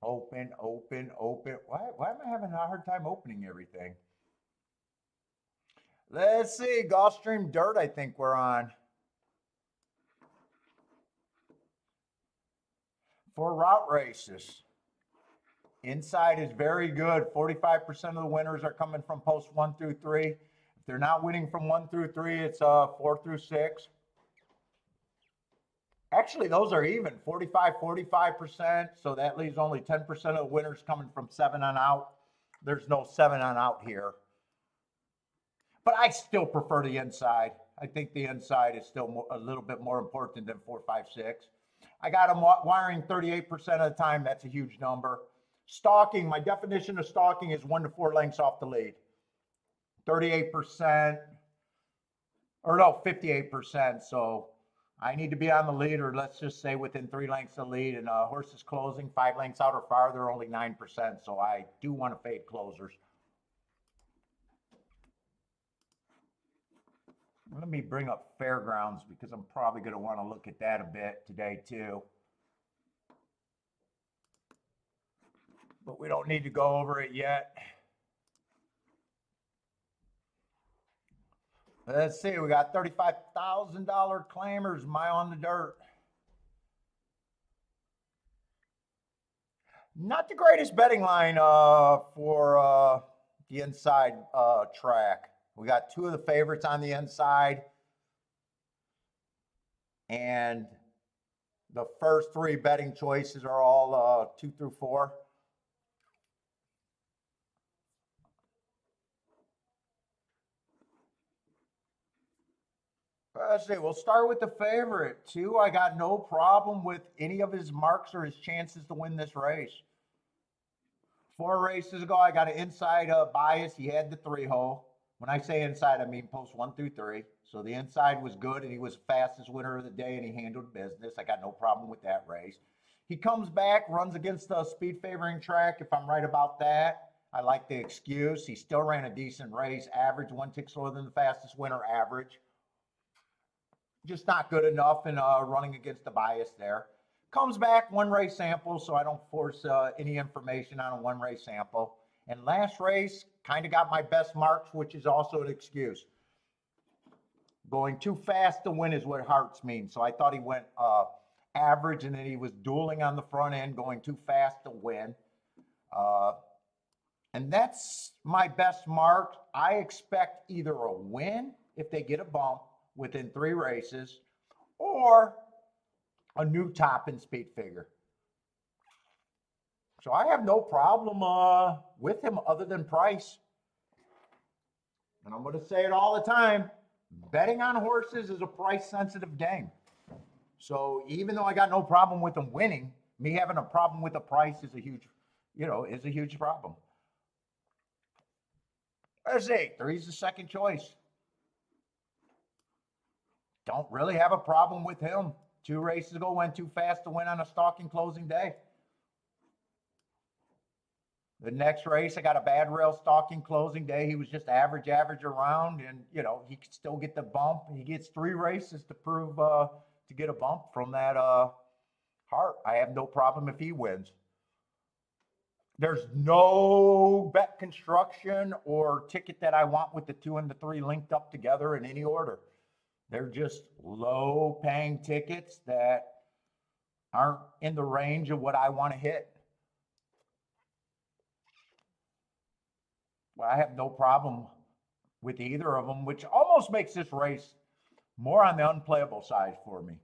Open, open, open. Why am I having a hard time opening everything? Let's see. Gulfstream Dirt, I think we're on. For route races. Inside is very good. 45% of the winners are coming from posts 1 through 3. If they're not winning from 1 through 3, it's 4 through 6. Actually, those are even, 45%. So that leaves only 10% of the winners coming from 7 on out. There's no 7 on out here. But I still prefer the inside. I think the inside is still a little bit more important than 4, 5, 6. I got them wiring 38% of the time. That's a huge number. Stalking, my definition of stalking is 1 to 4 lengths off the lead. 38%, or no, 58%. So I need to be on the lead, or let's just say within 3 lengths of lead, and horse is closing 5 lengths out or farther, only 9%. So I do want to fade closers. Let me bring up Fairgrounds because I'm probably going to want to look at that a bit today too. But we don't need to go over it yet. Let's see, we got $35,000 claimers, mile on the dirt. Not the greatest betting line for the inside track. We got 2 of the favorites on the inside. And the first 3 betting choices are all 2 through 4. Let's see, we'll start with the favorite. 2, I got no problem with any of his marks or his chances to win this race. 4 races ago, I got an inside bias. He had the 3-hole. When I say inside, I mean post 1 through 3. So the inside was good, and he was fastest winner of the day, and he handled business. I got no problem with that race. He comes back, runs against the speed favoring track. If I'm right about that, I like the excuse. He still ran a decent race. Average 1 tick slower than the fastest winner average. Just not good enough in running against the bias there. Comes back, 1 race sample, so I don't force any information on a 1 race sample. And last race, kind of got my best marks, which is also an excuse. Going too fast to win is what hearts mean. So I thought he went average, and then he was dueling on the front end, going too fast to win. And that's my best mark. I expect either a win if they get a bump within 3 races, or a new top in speed figure. So I have no problem with him other than price. And I'm going to say it all the time. Betting on horses is a price-sensitive game. So even though I got no problem with him winning, me having a problem with the price is a huge problem. There's 8. 3's the second choice. Don't really have a problem with him. 2 races ago, went too fast to win on a stalking closing day. The next race, I got a bad rail stalking closing day. He was just average around, and he could still get the bump. He gets 3 races to prove to get a bump from that heart. I have no problem if he wins. There's no bet construction or ticket that I want with the 2 and the 3 linked up together in any order. They're just low-paying tickets that aren't in the range of what I want to hit. Well, I have no problem with either of them, which almost makes this race more on the unplayable side for me.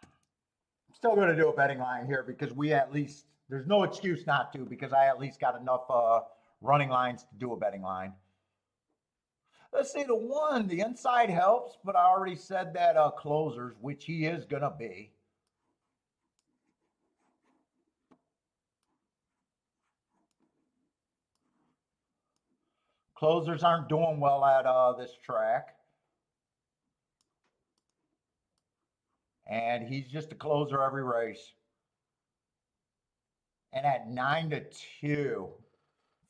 I'm still going to do a betting line here because we at least There's no excuse not to because I at least got enough running lines to do a betting line. Let's see, the one, the inside helps, but I already said that closers, which he is going to be. Closers aren't doing well at this track. And he's just a closer every race. And at 9-2,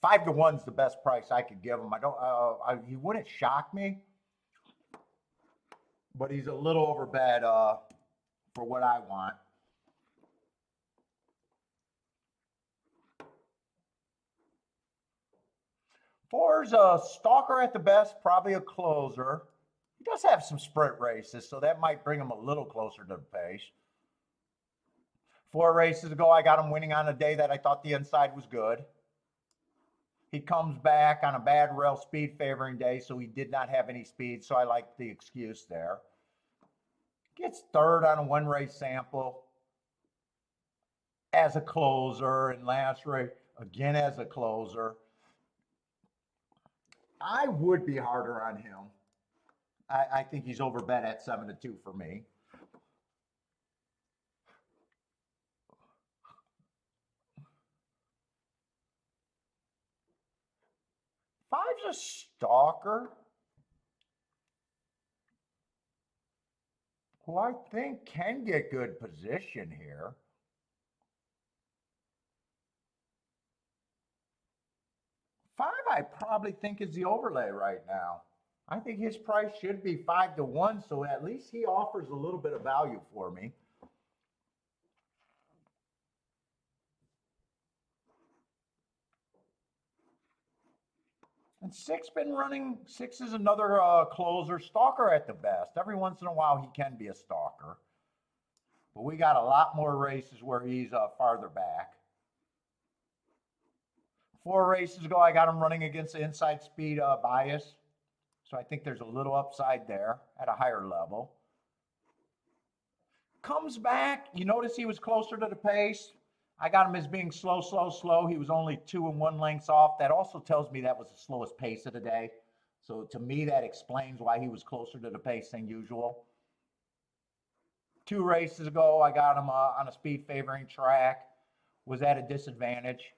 5-1's the best price I could give him. He wouldn't shock me, but he's a little overbet for what I want. Four's a stalker at the best, probably a closer. He does have some sprint races, so that might bring him a little closer to the pace. 4 races ago, I got him winning on a day that I thought the inside was good. He comes back on a bad rail speed favoring day, so he did not have any speed, so I like the excuse there. Gets third on a 1-race sample as a closer, and last race again as a closer. I would be harder on him. I think he's overbet at 7-2 for me. 5's a stalker who I think can get good position here. 5, I probably think is the overlay right now. I think his price should be 5-1, so at least he offers a little bit of value for me. And 6 been running. 6 is another closer, stalker at the best. Every once in a while he can be a stalker. But we got a lot more races where he's farther back. 4 races ago, I got him running against the inside speed bias. So I think there's a little upside there at a higher level. Comes back. You notice he was closer to the pace. I got him as being slow, slow, slow. He was only 2 1 lengths off. That also tells me that was the slowest pace of the day. So to me, that explains why he was closer to the pace than usual. 2 races ago, I got him on a speed favoring track. Was at a disadvantage.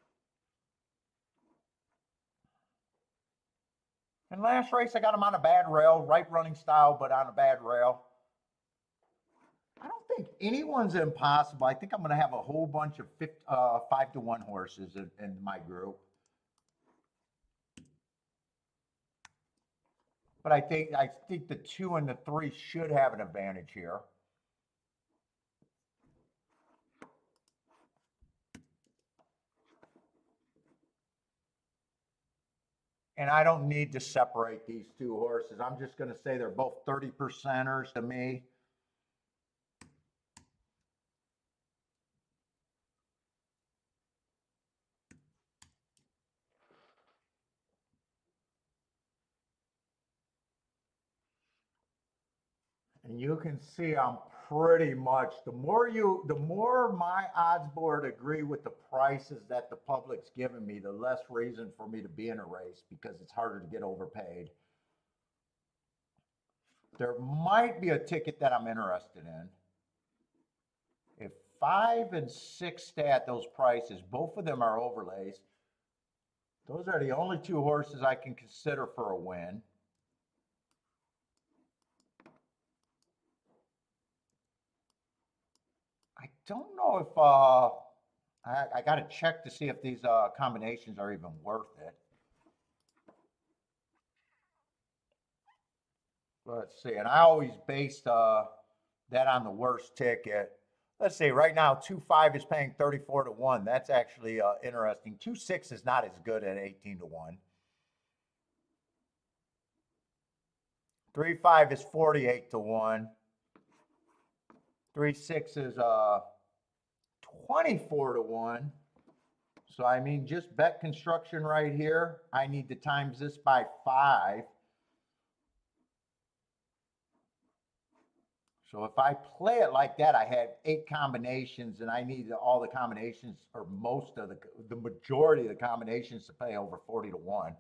And last race, I got him on a bad rail, right running style, but on a bad rail. I don't think anyone's impossible. I think I'm going to have a whole bunch of 5-1 horses in my group. But I think the 2 and the 3 should have an advantage here. And I don't need to separate these 2 horses. I'm just going to say they're both 30%ers to me. And you can see I'm pretty much, the more my odds board agree with the prices that the public's giving me, the less reason for me to be in a race because it's harder to get overpaid. There might be a ticket that I'm interested in. If 5 and 6 stay at those prices, both of them are overlays. Those are the only 2 horses I can consider for a win. I don't know if I got to check to see if these combinations are even worth it. Let's see, and I always based that on the worst ticket. Let's see, right now 2-5 is paying 34-1. That's actually interesting. 2-6 is not as good at 18-1. 3-5 is 48-1. 3-6 is 24-1. So I mean, just bet construction right here. I need to times this by 5. So if I play it like that, I had 8 combinations, and I need all the combinations, or most of the majority of the combinations, to pay over 40 to 1.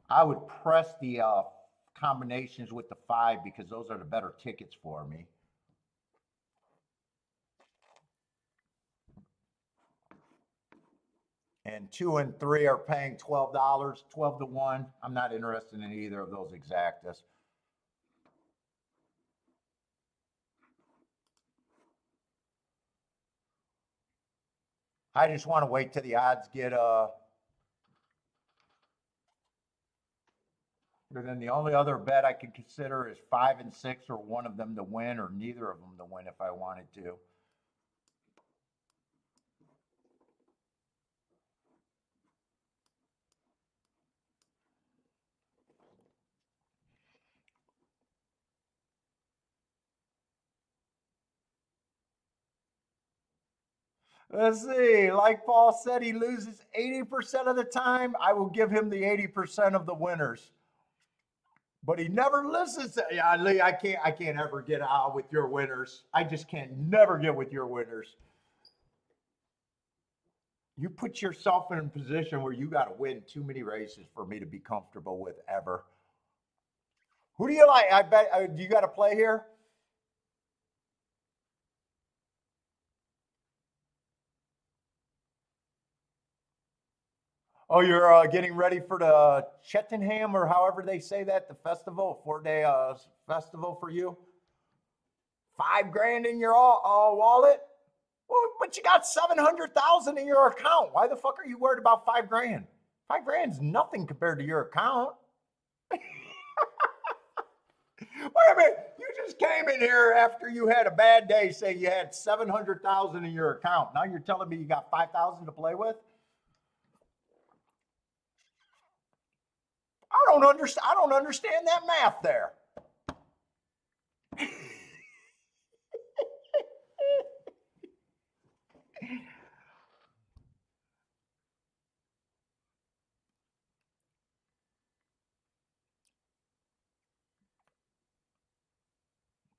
I would press the combinations with the 5 because those are the better tickets for me. And 2 and 3 are paying $12, 12 to 1. I'm not interested in either of those exactas. I just want to wait till the odds get and then the only other bet I could consider is 5 and 6, or one of them to win, or neither of them to win if I wanted to. Let's see. Like Paul said, he loses 80% of the time. I will give him the 80% of the winners. But he never listens to, yeah, Lee, I can't ever get out with your winners. I just can't never get with your winners. You put yourself in a position where you got to win too many races for me to be comfortable with ever. Who do you like? I bet you got to play here. Oh, you're getting ready for the Cheltenham, or however they say that, the festival, 4-day festival for you. 5 grand in your wallet. Well, but you got 700,000 in your account. Why the fuck are you worried about 5 grand? 5 grand's nothing compared to your account. Wait a minute. You just came in here after you had a bad day saying you had 700,000 in your account. Now you're telling me you got 5,000 to play with? I don't understand that math there.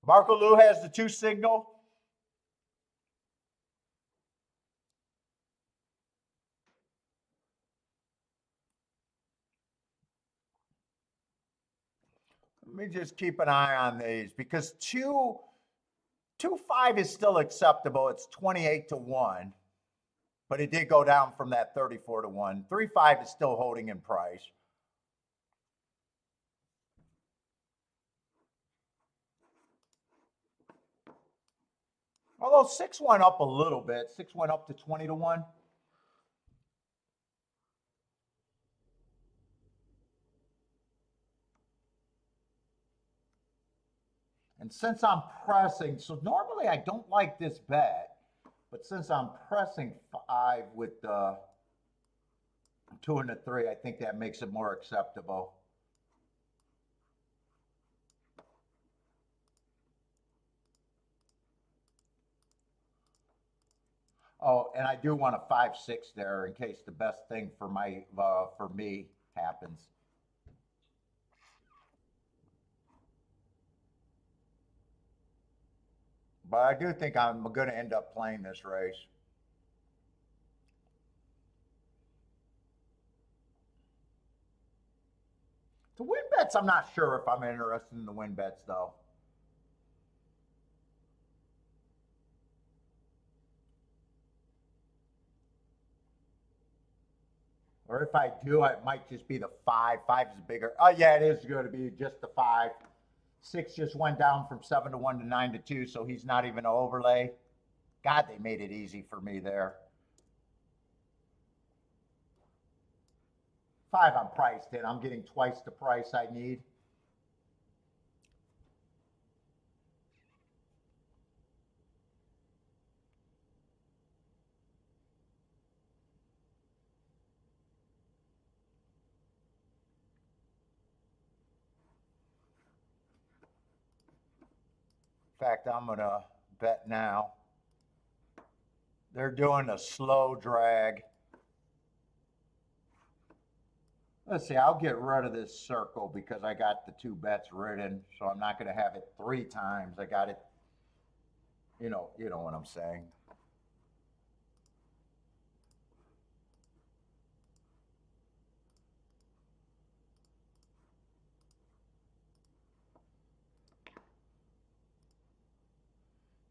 Marco Lou has the 2 signal. Let me just keep an eye on these, because 2-5 is still acceptable. It's 28 to 1, but it did go down from that 34 to 1. 3-5 is still holding in price. Although 6 went up a little bit. 6 went up to 20 to 1. And since I'm pressing, so normally I don't like this bet, but since I'm pressing 5 with the 2 and the 3, I think that makes it more acceptable. Oh, and I do want a 5-6 there in case the best thing for me happens. But I do think I'm going to end up playing this race. The win bets, I'm not sure if I'm interested in the win bets though. Or if I do, it might just be the 5. 5 is bigger. Oh yeah, it is going to be just the 5. 6 just went down from 7 to 1 to 9 to 2, so he's not even an overlay. God, they made it easy for me there. 5, I'm priced in. I'm getting twice the price I need. In fact, I'm going to bet now. They're doing a slow drag. Let's see, I'll get rid of this circle because I got the 2 bets written, so I'm not going to have it 3 times. I got it, you know what I'm saying.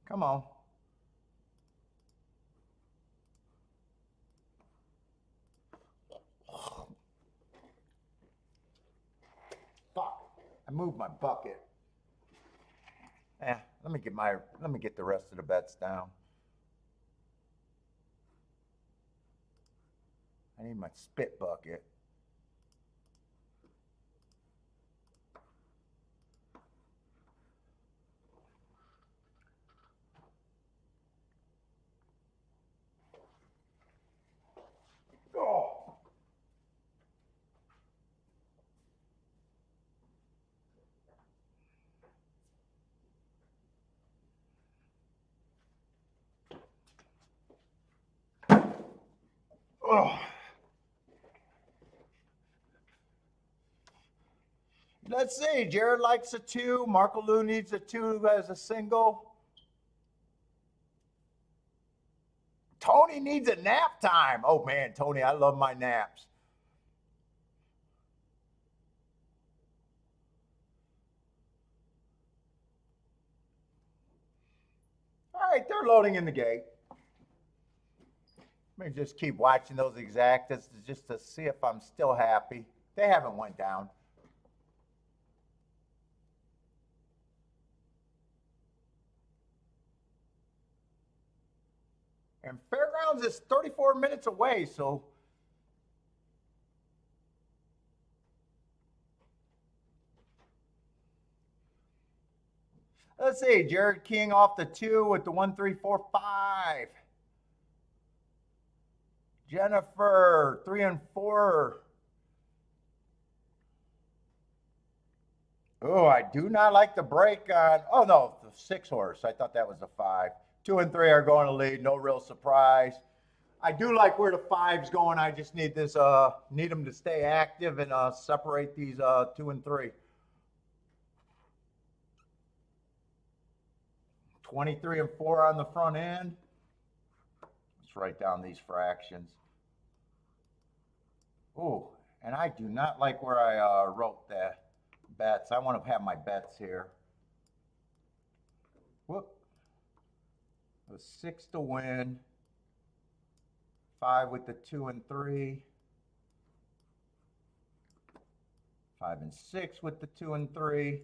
Come on. Fuck. I moved my bucket. Let me get the rest of the bets down. I need my spit bucket. Oh. Oh. Let's see. Jared likes a 2. Marco Lou needs a 2 as a single. Tony needs a nap time. Oh man, Tony, I love my naps. All right, they're loading in the gate. Let me just keep watching those exactas just to see if I'm still happy. They haven't went down. And Fairgrounds is 34 minutes away, so let's see. Jared King off the 2 with the 1, 3, 4, 5. Jennifer 3 and 4. Oh, I do not like the break on. Oh no, the 6 horse. I thought that was the 5. 2 and 3 are going to lead. No real surprise. I do like where the 5's going. I just need this. Need them to stay active and separate these 2 and 3. 23 and 4 on the front end. Let's write down these fractions. Oh, and I do not like where I wrote the bets. I want to have my bets here. Whoop. The 6 to win. 5 with the 2 and 3. 5 and 6 with the 2 and 3.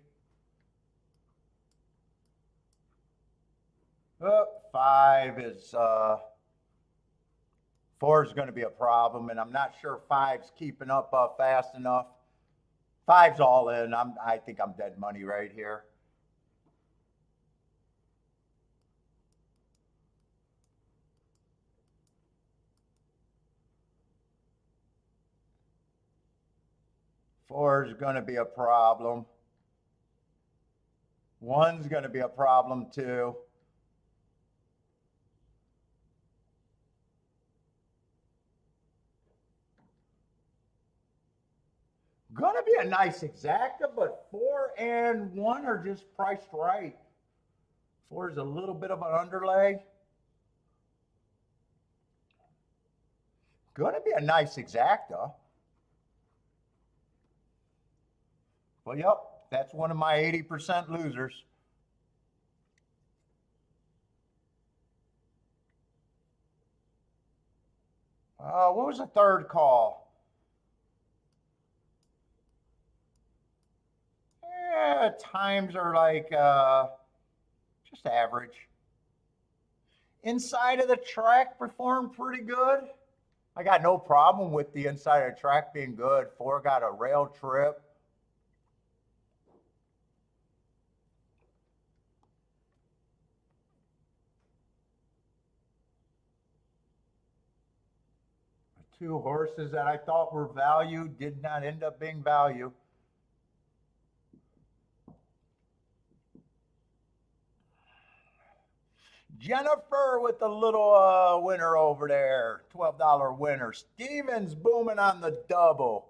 Oh, 5 is 4 is going to be a problem, and I'm not sure 5's keeping up fast enough. 5's all in. I think I'm dead money right here. Four is going to be a problem. 1's going to be a problem too. Gonna be a nice exacta, but 4 and 1 are just priced right. 4 is a little bit of an underlay. Gonna be a nice exacta. Well, yep, that's one of my 80% losers. What was the third call? Times are like just average. Inside of the track performed pretty good. I got no problem with the inside of the track being good. 4 got a rail trip. The 2 horses that I thought were value did not end up being value. Jennifer with the little winner over there, $12 winner. Stevens booming on the double.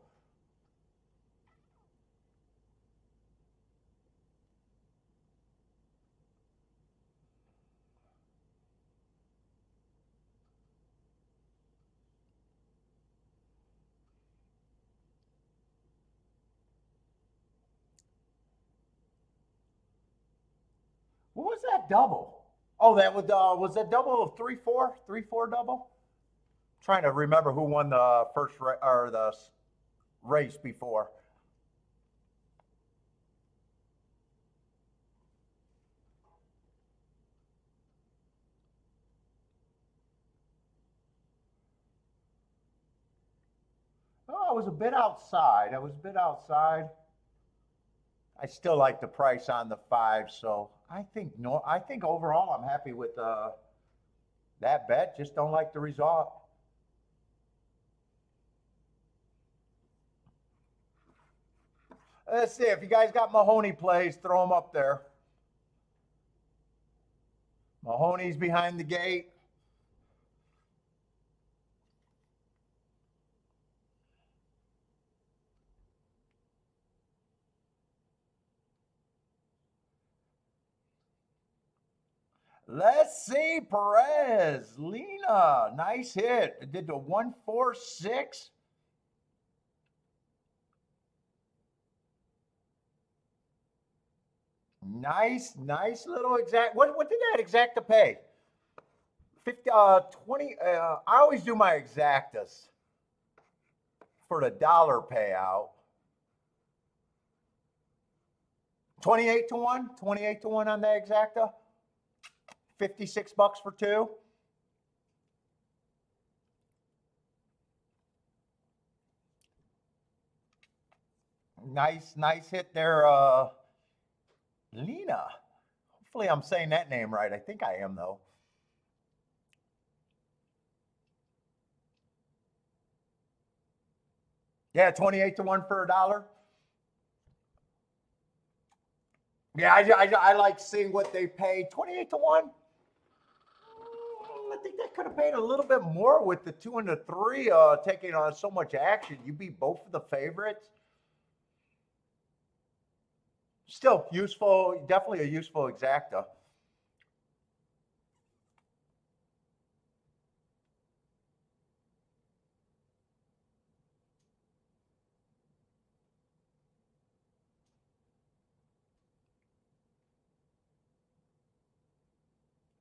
that double? Oh, that was that double of 3-4, 3-4 double? Trying to remember who won the first or the race before. Oh, I was a bit outside. I was a bit outside. I still like the price on the five, so I think no. I think overall I'm happy with that bet. Just don't like the result. Let's see if you guys got Mahoney plays. Throw them up there. Mahoney's behind the gate. Let's see, Perez, Lena, nice hit. It did the 146. Nice little exact. What did that exacta pay? 50, 20. I always do my exactas for the dollar payout. 28 to 1, 28 to 1 on the exacta. 56 bucks for two. Nice hit there, Lena. Hopefully I'm saying that name right. I think I am though. Yeah, 28 to 1 for a dollar. Yeah, I like seeing what they pay. 28 to 1. I think that could have paid a little bit more with the 2 and the 3 taking on so much action. You beat both of the favorites. Still useful, definitely a useful exacta.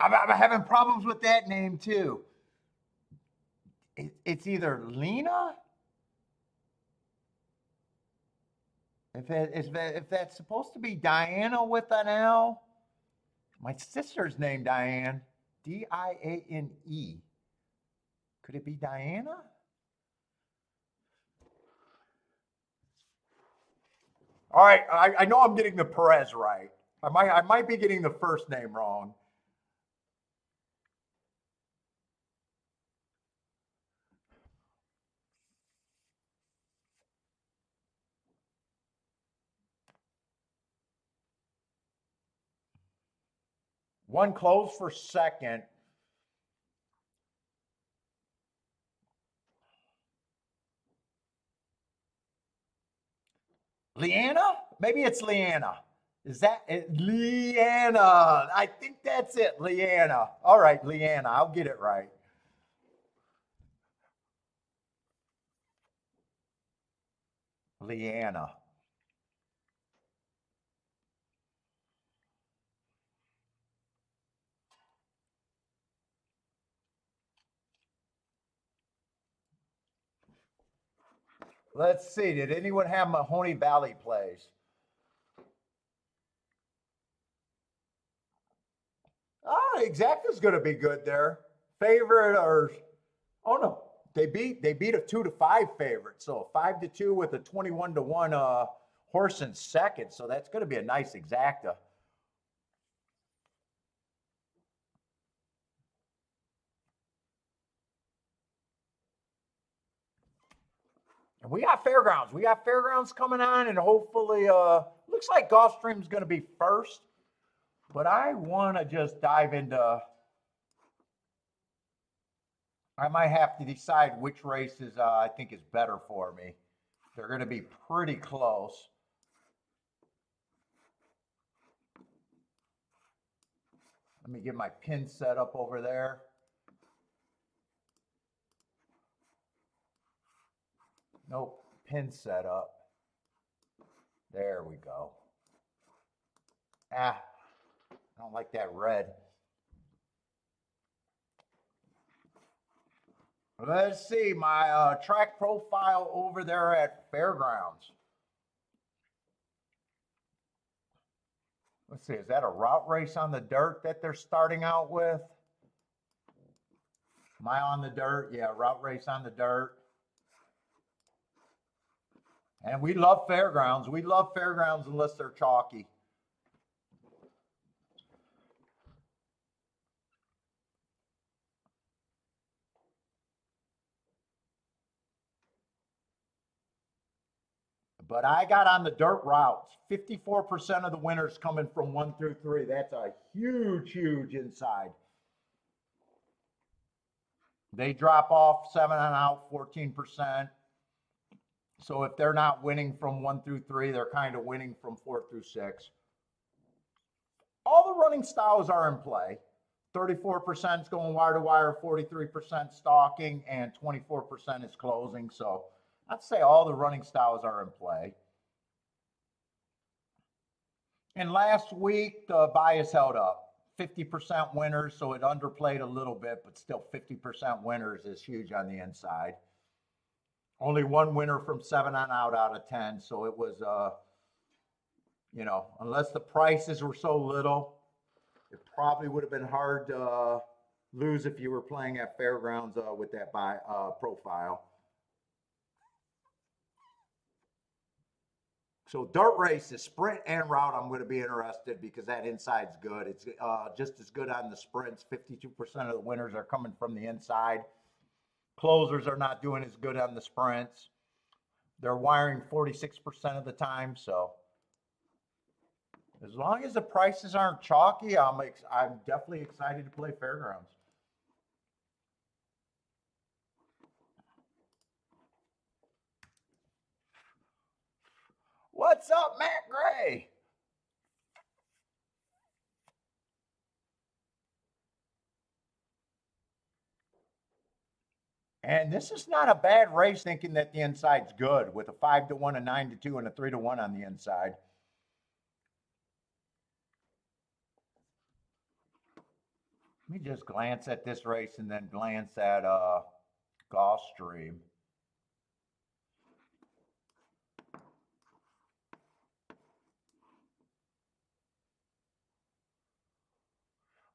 I'm having problems with that name too. It's either Lena. If that's supposed to be Diana with an L, my sister's name Diane, Diane. Could it be Diana? All right, I know I'm getting the Perez right. I might be getting the first name wrong. One close for second. Leanna? Maybe it's Leanna. Is that it? Leanna? I think that's it. Leanna. All right, Leanna. I'll get it right. Leanna. Let's see. Did anyone have Mahoney Valley plays? Oh, exacta's going to be good there. Favorite or oh no, they beat a 2-5 favorite, so 5-2 with a 21-1 horse in second. So that's going to be a nice exacta. And we got fairgrounds. We got fairgrounds coming on, and hopefully, looks like Gulfstream's going to be first. But I want to just dive into. I might have to decide which races I think is better for me. They're going to be pretty close. Let me get my pin set up over there. Nope, pin set up. There we go. Ah, I don't like that red. Let's see my track profile over there at Fairgrounds. Let's see, is that a route race on the dirt that they're starting out with? Am I on the dirt? Yeah, route race on the dirt. And we love Fairgrounds. We love Fairgrounds unless they're chalky. But I got on the dirt routes. 54% of the winners coming from 1 through 3. That's a huge, huge inside. They drop off 7 on out, 14%. So if they're not winning from 1 through 3, they're kind of winning from 4 through 6. All the running styles are in play. 34% is going wire to wire, 43% stalking, and 24% is closing. So I'd say all the running styles are in play. And last week, the bias held up. 50% winners, so it underplayed a little bit, but still 50% winners is huge on the inside. Only one winner from 7 on out of 10, so it was, you know, unless the prices were so little, it probably would have been hard to lose if you were playing at Fairgrounds with that profile. So dirt races, sprint and route, I'm going to be interested because that inside's good. It's just as good on the sprints. 52% of the winners are coming from the inside. Closers are not doing as good on the sprints. They're wiring 46% of the time. So as long as the prices aren't chalky, I'm definitely excited to play Fairgrounds. What's up, Matt Gray? And this is not a bad race thinking that the inside's good with a 5-1, a 9-2, and a 3-1 on the inside. Let me just glance at this race and then glance at Gulfstream.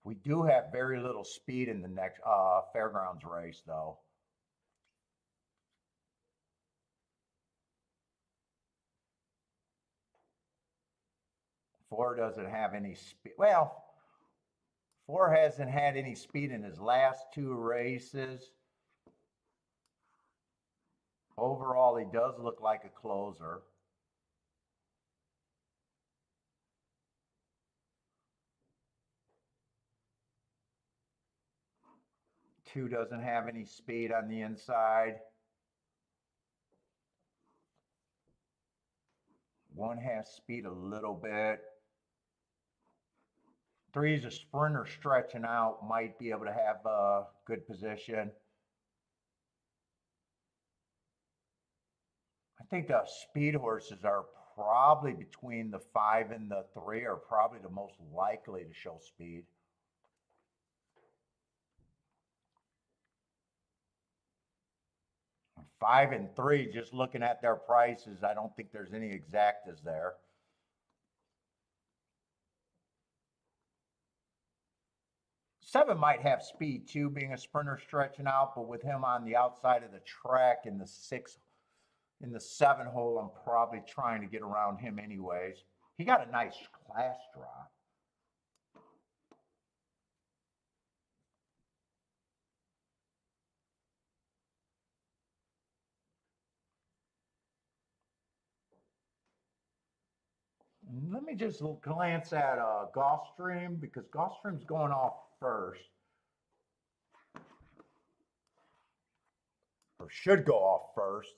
We do have very little speed in the next Fairgrounds race, though. Four doesn't have any speed. Well, Four hasn't had any speed in his last 2 races. Overall, he does look like a closer. Two doesn't have any speed on the inside. One has speed a little bit. 3 is a sprinter stretching out, might be able to have a good position. I think the speed horses are probably between the 5 and the 3 are probably the most likely to show speed. Five and 3, just looking at their prices, I don't think there's any exactas there. Seven might have speed too, being a sprinter stretching out, but with him on the outside of the track in the 7 hole, I'm probably trying to get around him anyways. He got a nice class drop. Let me just glance at Gulfstream because Gulfstream's going off first. Or should go off first.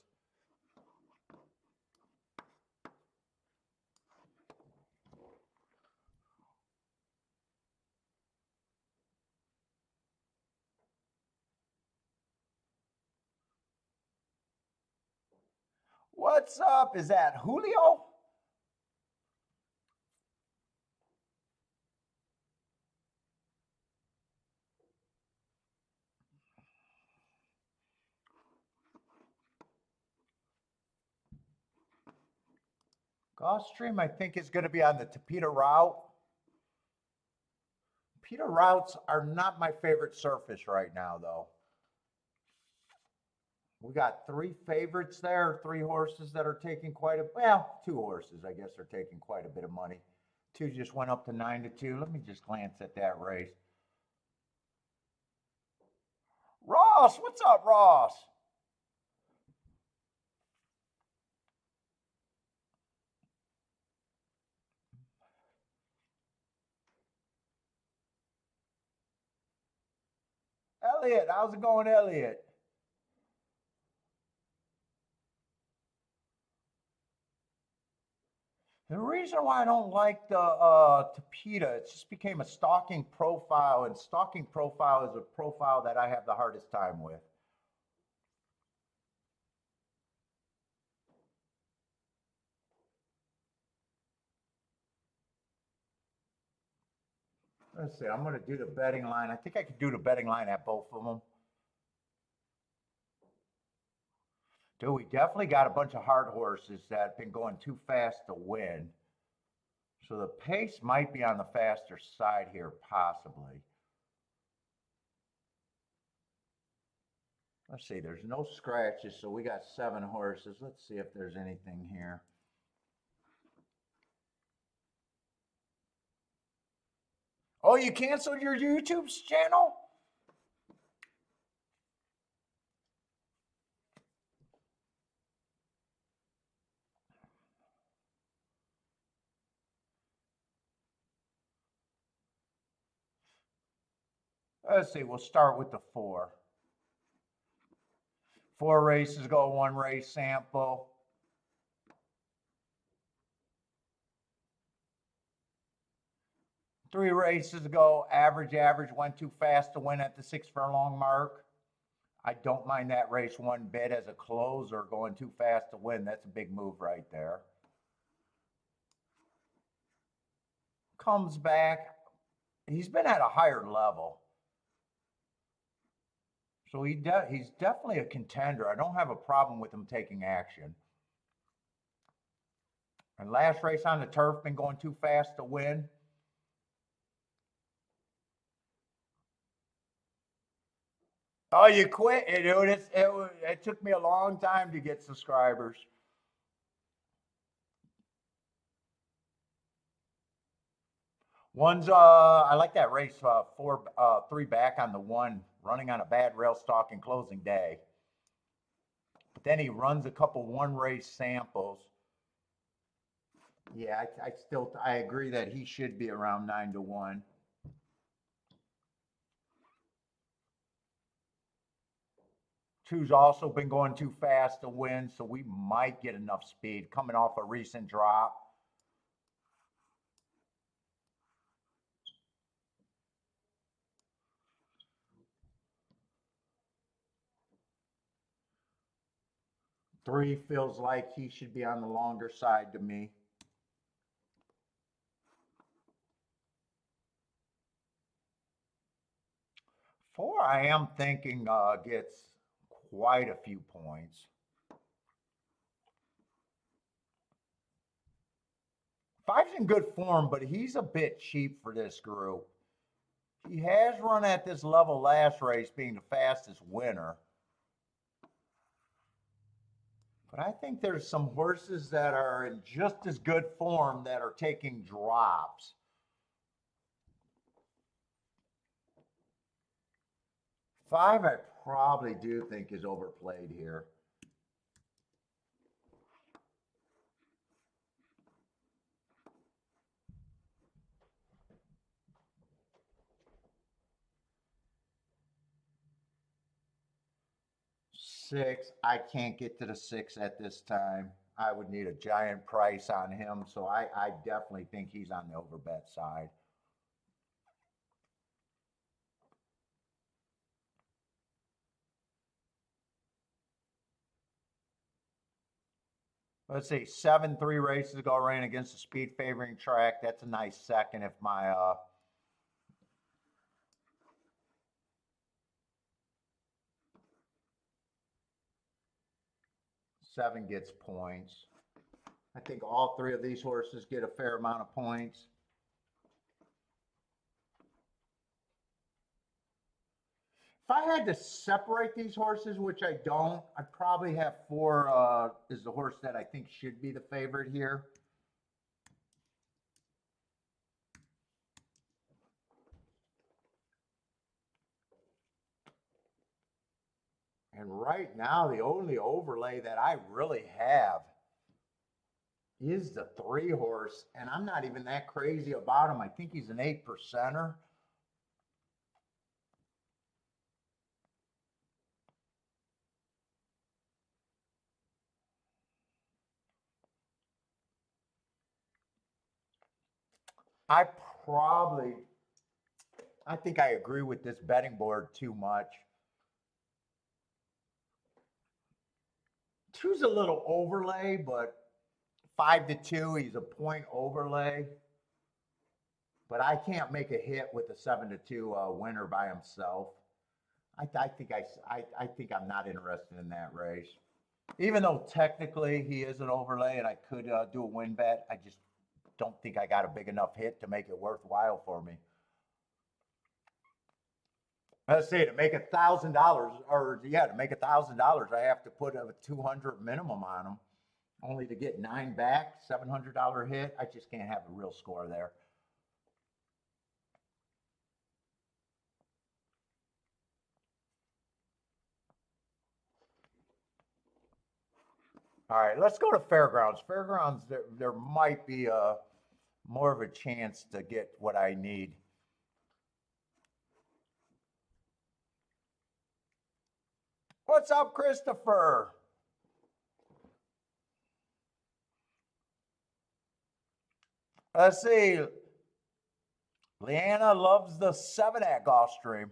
What's up? Is that Julio? Gulfstream, I think, is going to be on the Tapeta route. Tapeta routes are not my favorite surface right now, though. We got three favorites there, three horses that are taking quite a, well, two horses, I guess, are taking quite a bit of money. Two just went up to 9-2. Let me just glance at that race. Ross, what's up, Ross? Elliot, how's it going, Elliot? The reason why I don't like the Tapeta, it just became a stalking profile, and stalking profile is a profile that I have the hardest time with. Let's see, I'm going to do the betting line. I think I could do the betting line at both of them. Dude, we definitely got a bunch of hard horses that have been going too fast to win. So the pace might be on the faster side here, possibly. Let's see, there's no scratches, so we got 7 horses. Let's see if there's anything here. Oh, you canceled your YouTube channel? Let's see, we'll start with the 4. 4 races go, 1 race sample. Three races ago, average went too fast to win at the 6 furlong mark. I don't mind that race one bit as a closer going too fast to win. That's a big move right there. Comes back. He's been at a higher level. So he's definitely a contender. I don't have a problem with him taking action. And last race on the turf, been going too fast to win. Oh, you quit, dude. It took me a long time to get subscribers. One's I like that race, 3 back on the 1, running on a bad rail stock and closing day. But then he runs a couple 1 race samples. Yeah, I agree that he should be around 9-1. Two's also been going too fast to win, so we might get enough speed coming off a recent drop. Three feels like he should be on the longer side to me. Four, I am thinking gets quite a few points. Five's in good form, but he's a bit cheap for this group. He has run at this level last race, being the fastest winner. But I think there's some horses that are in just as good form that are taking drops. Five, I probably do think is overplayed here. Six, I can't get to the 6 at this time. I would need a giant price on him, so I definitely think he's on the overbet side. Let's see, 7 3 races ago ran against a speed favoring track. That's a nice second if my 7 gets points. I think all three of these horses get a fair amount of points. If I had to separate these horses, which I don't, I'd probably have 4 is the horse that I think should be the favorite here. And right now, the only overlay that I really have is the 3 horse, and I'm not even that crazy about him. I think he's an 8%er. I probably, I think I agree with this betting board too much. 2's a little overlay, but 5 to 2, he's a point overlay. But I can't make a hit with a 7 to 2 winner by himself. I think I'm not interested in that race. Even though technically he is an overlay and I could do a win bet, I just don't think I got a big enough hit to make it worthwhile for me. Let's see, to make $1,000, or yeah, to make $1,000, I have to put a 200 minimum on them, only to get 9 back, $700 hit. I just can't have a real score there. All right, let's go to Fairgrounds. Fairgrounds, there might be more of a chance to get what I need. What's up, Christopher? Let's see. Leanna loves the 7 at Gulfstream.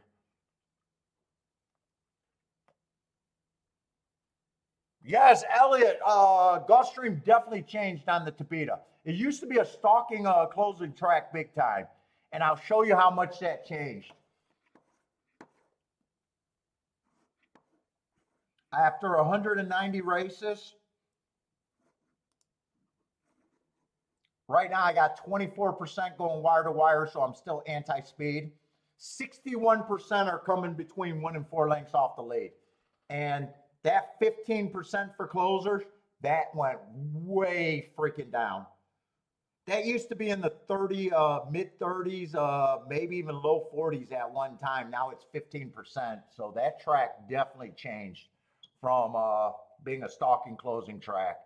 Yes, Elliot. Gulfstream definitely changed on the Tabita. It used to be a stalking closing track big time, and I'll show you how much that changed. After 190 races, right now I got 24% going wire to wire, so I'm still anti-speed. 61% are coming between 1 and 4 lengths off the lead. And that 15% for closers, that went way freaking down. That used to be in the mid 30s, maybe even low 40s at one time. Now it's 15%. So that track definitely changed from being a stalking closing track.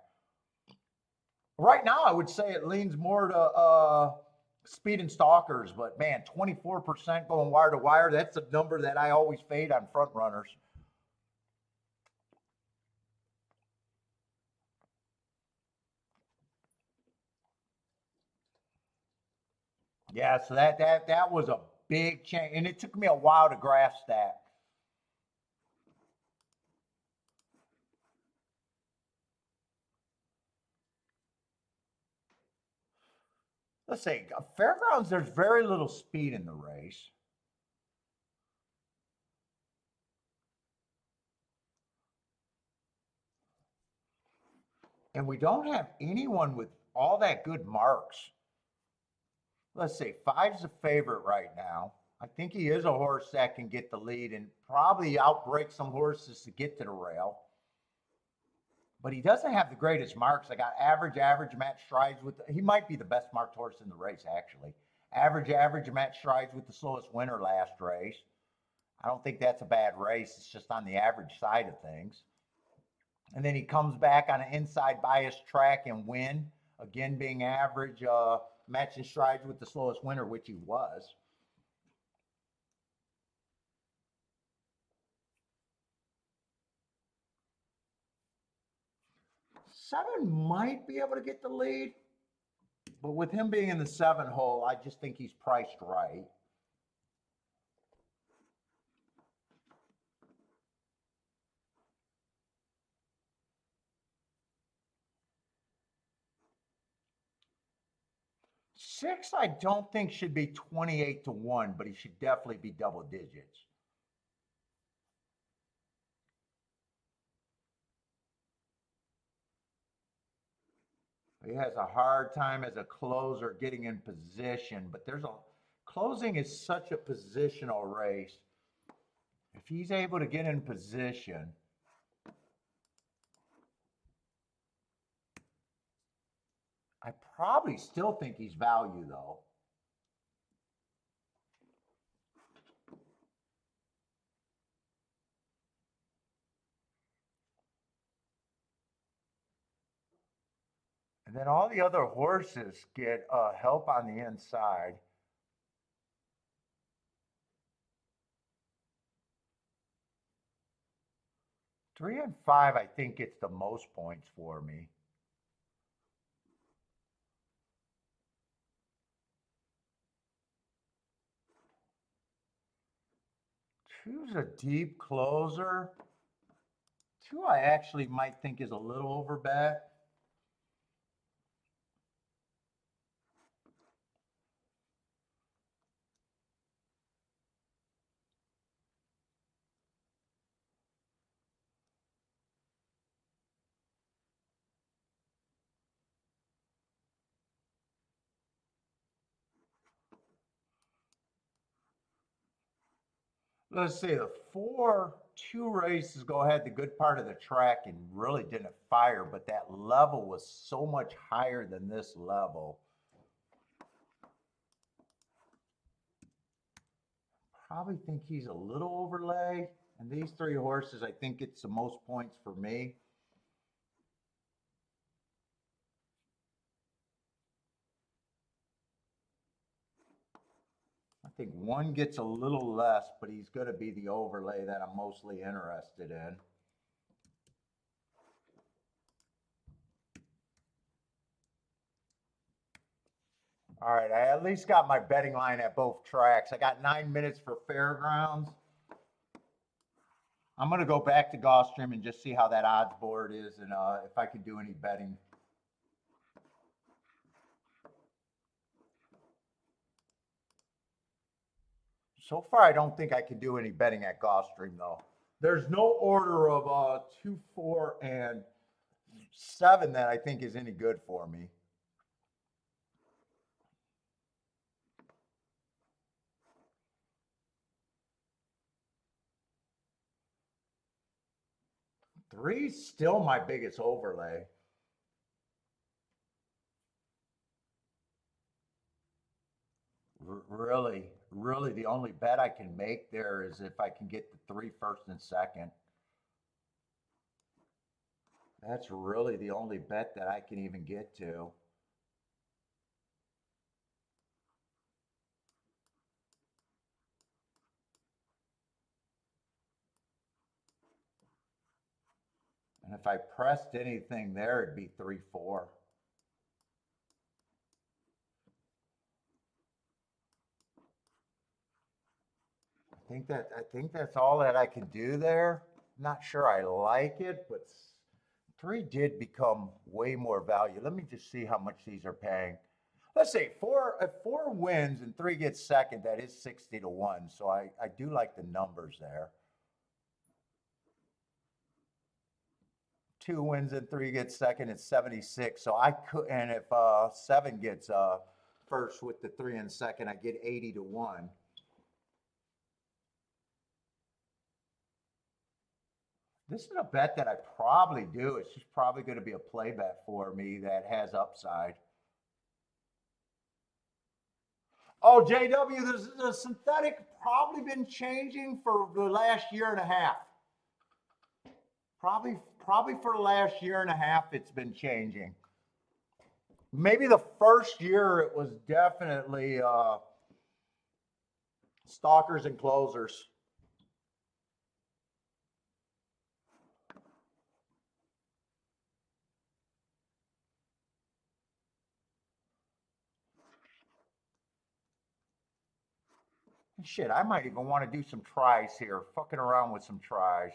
Right now, I would say it leans more to speed and stalkers, but man, 24% going wire to wire, that's a number that I always fade on front runners. Yeah, so that was a big change, and it took me a while to grasp that. Let's see, Fairgrounds, there's very little speed in the race. And we don't have anyone with all that good marks. Let's see, 5's the favorite right now. I think he is a horse that can get the lead and probably outbreak some horses to get to the rail. But he doesn't have the greatest marks. I got average match strides with, he might be the best marked horse in the race, actually. Average match strides with the slowest winner last race. I don't think that's a bad race. It's just on the average side of things. And then he comes back on an inside bias track and win, again being average, matching strides with the slowest winner, which he was. Seven might be able to get the lead, but with him being in the 7 hole, I just think he's priced right. Six, I don't think should be 28 to 1, but he should definitely be double digits. He has a hard time as a closer getting in position, but closing is such a positional race. If he's able to get in position, I probably still think he's value though. And then all the other horses get help on the inside. Three and five, I think, gets the most points for me. Two's a deep closer. Two, I actually might think is a little over bet. Let's see, the four, two races go ahead the good part of the track and really didn't fire, but that level was so much higher than this level. Probably think he's a little overlay. And these three horses, I think it's the most points for me. I think one gets a little less, but he's going to be the overlay that I'm mostly interested in. All right, I at least got my betting line at both tracks. I got 9 minutes for Fairgrounds. I'm going to go back to Gulfstream and just see how that odds board is and if I can do any betting. So far, I don't think I can do any betting at Gulfstream, though. There's no order of 2, 4, and 7 that I think is any good for me. Three's still my biggest overlay. Really, really, the only bet I can make there is if I can get the 3 first and second. That's really the only bet that I can even get to. And if I pressed anything there, it'd be 3, 4. I think that's all that I can do there. Not sure I like it, but 3 did become way more value. Let me just see how much these are paying. Let's see, if 4 wins and 3 gets second, that is 60 to 1. So I do like the numbers there. 2 wins and 3 gets second, it's 76. So I could, and if 7 gets first with the 3 and second, I get 80 to 1. This is a bet that I probably do. It's just probably going to be a play bet for me that has upside. Oh, JW, the synthetic probably been changing for the last year and a half. Probably for the last year and a half, it's been changing. Maybe the first year it was definitely stalkers and closers. Shit, I might even want to do some tries here. Fucking around with some tries.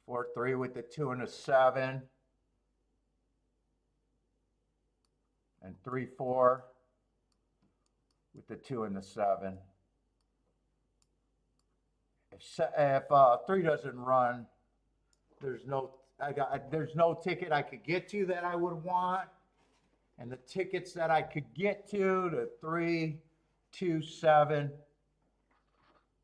4-3 with the 2 and a 7. And 3-4 with the 2 and the 7. If 3 doesn't run, there's no ticket I could get to that I would want, and the tickets that I could get to, the 3, 2, 7,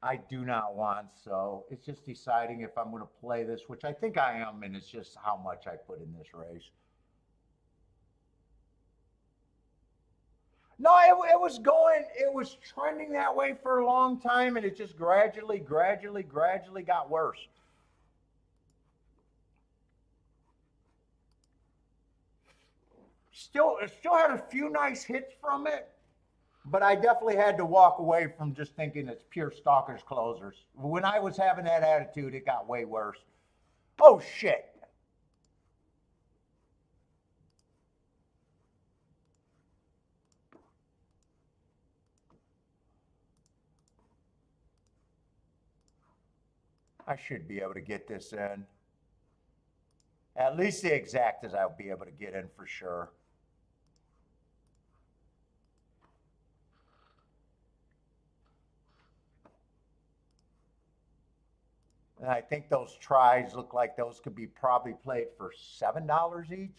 I do not want. So it's just deciding if I'm going to play this, which I think I am, and it's just how much I put in this race. No, it was trending that way for a long time, and it just gradually got worse. Still had a few nice hits from it, but I definitely had to walk away from just thinking it's pure stalkers closers. When I was having that attitude, it got way worse. Oh shit. I should be able to get this in. At least the exact as I'll be able to get in for sure. And I think those tries look like those could be probably played for $7 each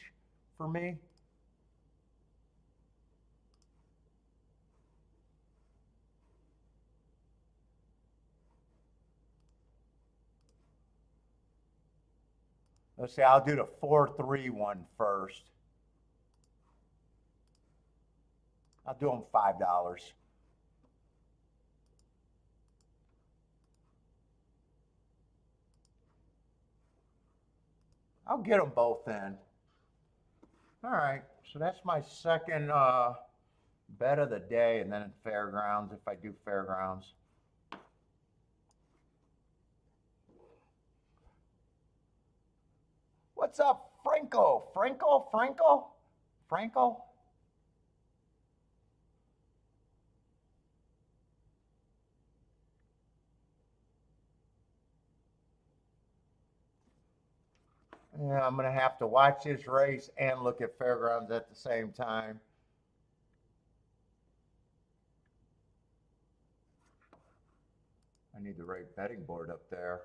for me. Let's see, I'll do the 4-3 one first. I'll do them $5. I'll get them both in. All right, so that's my second bet of the day, and then fairgrounds if I do fairgrounds. What's up, Franco? Franco? Yeah, I'm going to have to watch this race and look at fairgrounds at the same time. I need the right betting board up there.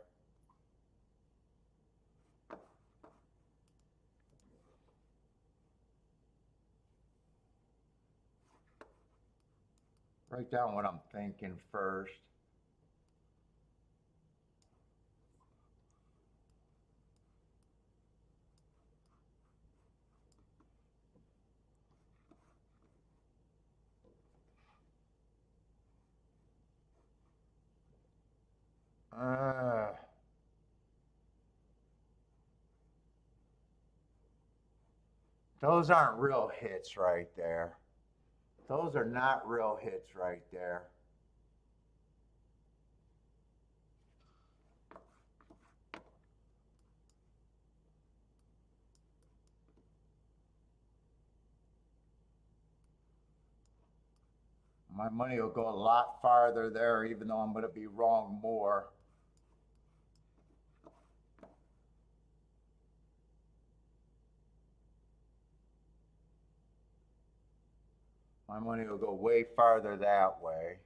Write down what I'm thinking first. Those aren't real hits right there. Those are not real hits right there. My money will go a lot farther there, even though I'm going to be wrong more. My money will go way farther that way.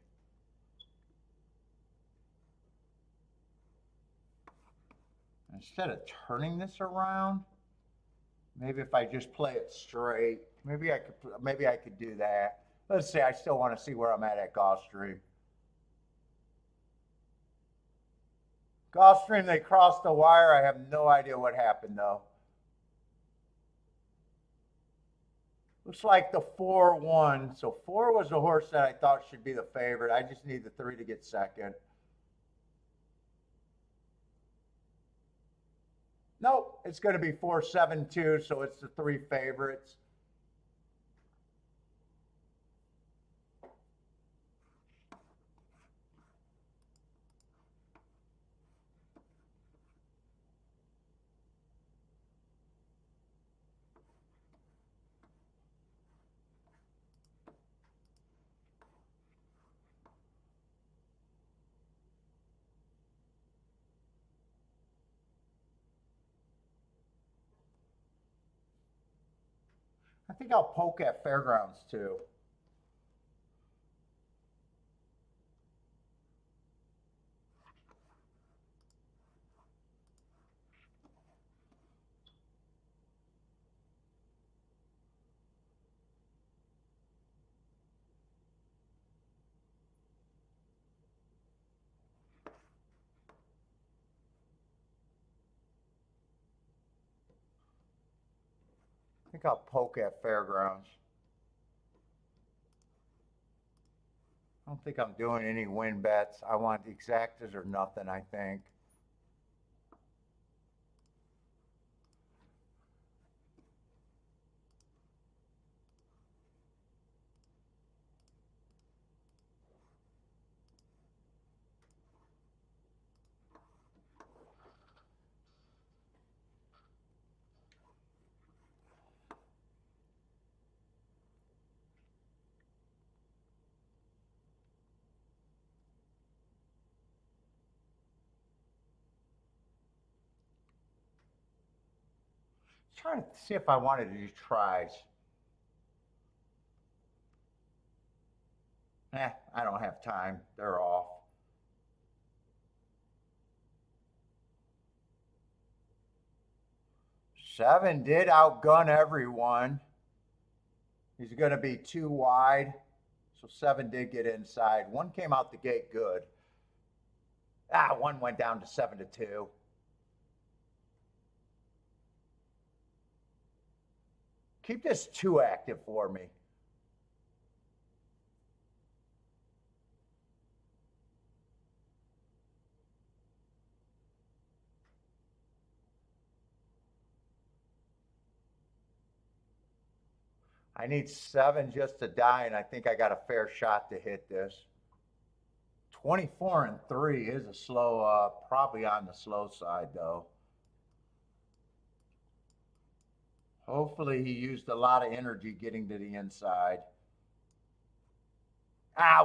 Instead of turning this around, maybe if I just play it straight, maybe I could do that. Let's see, I still want to see where I'm at Gulfstream. Gulfstream, they crossed the wire. I have no idea what happened though. Looks like the 4-1. So 4 was the horse that I thought should be the favorite. I just need the 3 to get second. Nope, it's going to be 4-7-2, so it's the 3 favorites. I think I'll poke at fairgrounds too. think I'll poke at Fairgrounds. I don't think I'm doing any win bets. I want exactas or nothing, I think. Trying to see if I wanted to do tries. I don't have time. They're off. Seven did outgun everyone. He's going to be too wide. So seven did get inside. One came out the gate good. One went down to 7-2. Keep this two active for me. I need seven just to die, and I think I got a fair shot to hit this. 24-3 is a slow, probably on the slow side, though. Hopefully he used a lot of energy getting to the inside.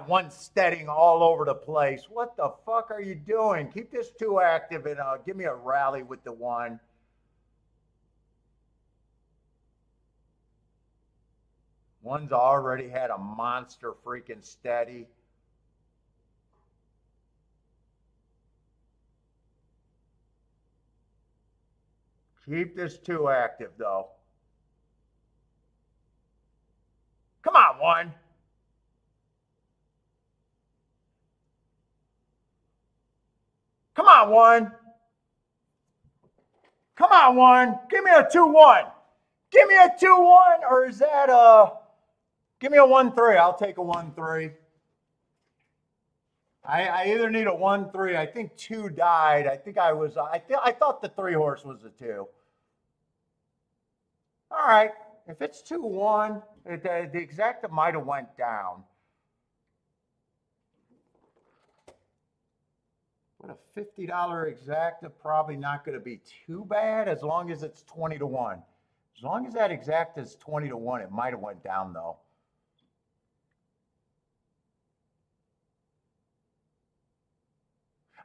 One steadying all over the place. What the fuck are you doing? Keep this two active and give me a rally with the one. One's already had a monster freaking steady. Keep this two active, though. Come on, one. Come on, one. Come on, one. Give me a 2-1. Give me a 2-1, or is that give me a 1-3. I'll take a 1-3. I either need a 1-3. I think two died. I think I thought the 3-horse was a 2. All right. If it's 2-1, the exacta might have went down. But a $50 exacta probably not going to be too bad as long as it's 20-1. As long as that exacta is 20-1, it might have went down though.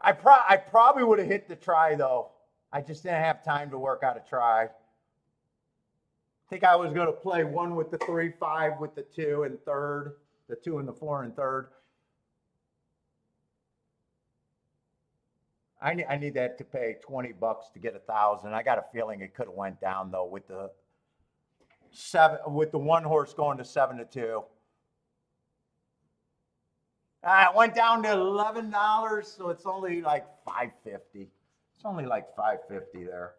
I probably would have hit the try though. I just didn't have time to work out a try. I think I was going to play one with the 3, 5 with the 2 and third, the 2 and the 4 and third. I need that to pay $20 to get 1,000. I got a feeling it could have went down though with the one horse going to 7-2. It went down to $11, so it's only like $5.50. It's only like $5.50 there.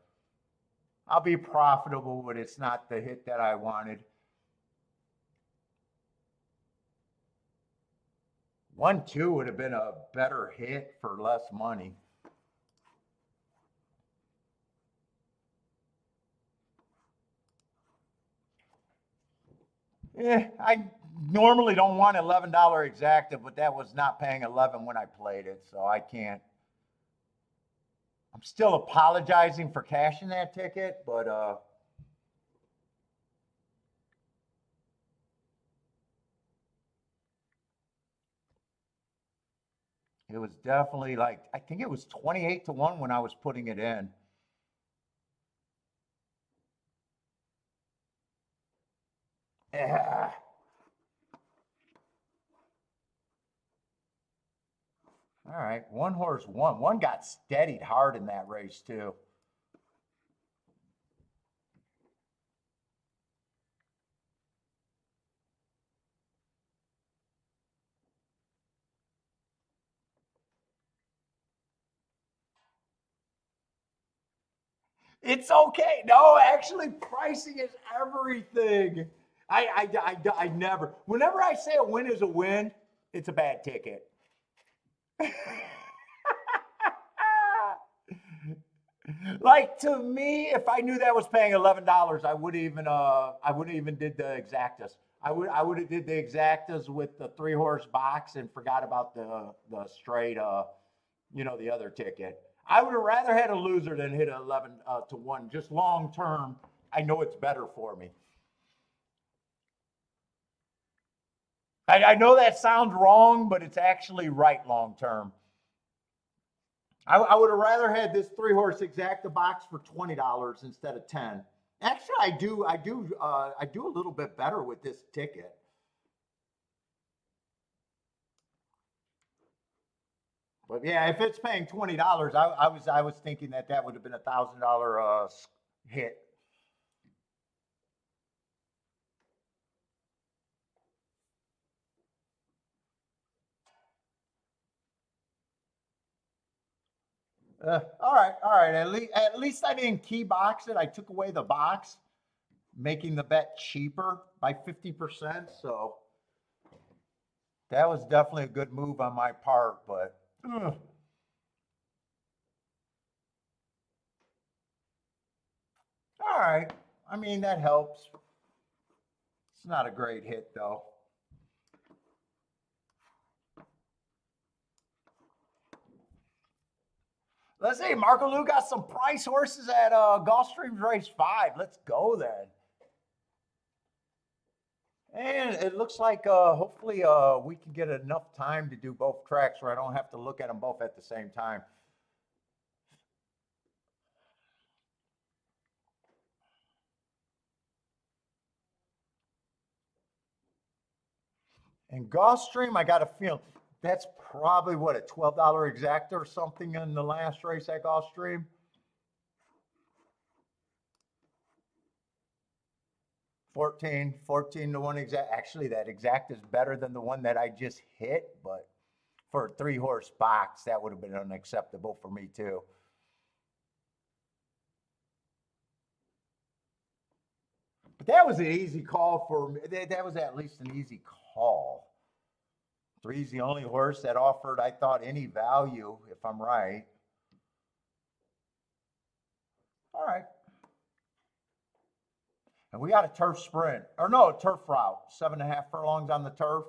I'll be profitable, but it's not the hit that I wanted. 1-2 would have been a better hit for less money. I normally don't want $11 exacta, but that was not paying 11 when I played it, so I can't. I'm still apologizing for cashing that ticket, but it was definitely like, I think it was 28-1 when I was putting it in. Yeah. All right, one horse won. One got steadied hard in that race too. It's okay. No, actually, pricing is everything. I never, whenever I say a win is a win, it's a bad ticket. Like to me, if I knew that was paying $11, I wouldn't even did the exactas. I would have did the exactas with the 3 horse box and forgot about the straight the other ticket. I would have rather had a loser than hit 11 to 1. Just long term, I know it's better for me. I know that sounds wrong, but it's actually right long term. I would have rather had this 3 horse exacta box for $20 instead of 10. Actually, I do a little bit better with this ticket. But yeah, if it's paying $20, I was thinking that would have been $1,000 hit. All right. At least I didn't key box it. I took away the box, making the bet cheaper by 50%. So that was definitely a good move on my part. But all right. I mean, that helps. It's not a great hit though. Let's see. Marco Lou got some price horses at Gulfstream's race 5. Let's go then. And it looks like hopefully we can get enough time to do both tracks where I don't have to look at them both at the same time. And Gulfstream, I got a feeling that's probably what, a $12 exacta or something in the last race at Gulfstream. 14 to 1 exact. Actually, that exact is better than the one that I just hit, but for a 3 horse box, that would have been unacceptable for me too. But that was an easy call for me. That was at least an easy call. Three's the only horse that offered, I thought, any value, if I'm right. All right. And we got a turf sprint, or no, a turf route, 7.5 furlongs on the turf.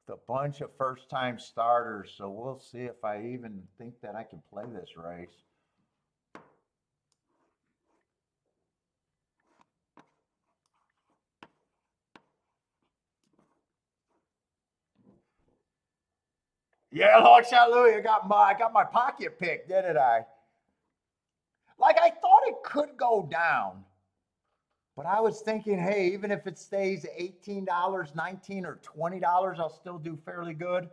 With a bunch of first time starters. So we'll see if I even think that I can play this race. Yeah, long shot Louis. I got my pocket pick, didn't I? Like I thought it could go down, but I was thinking, hey, even if it stays $18, 19 or $20, I'll still do fairly good.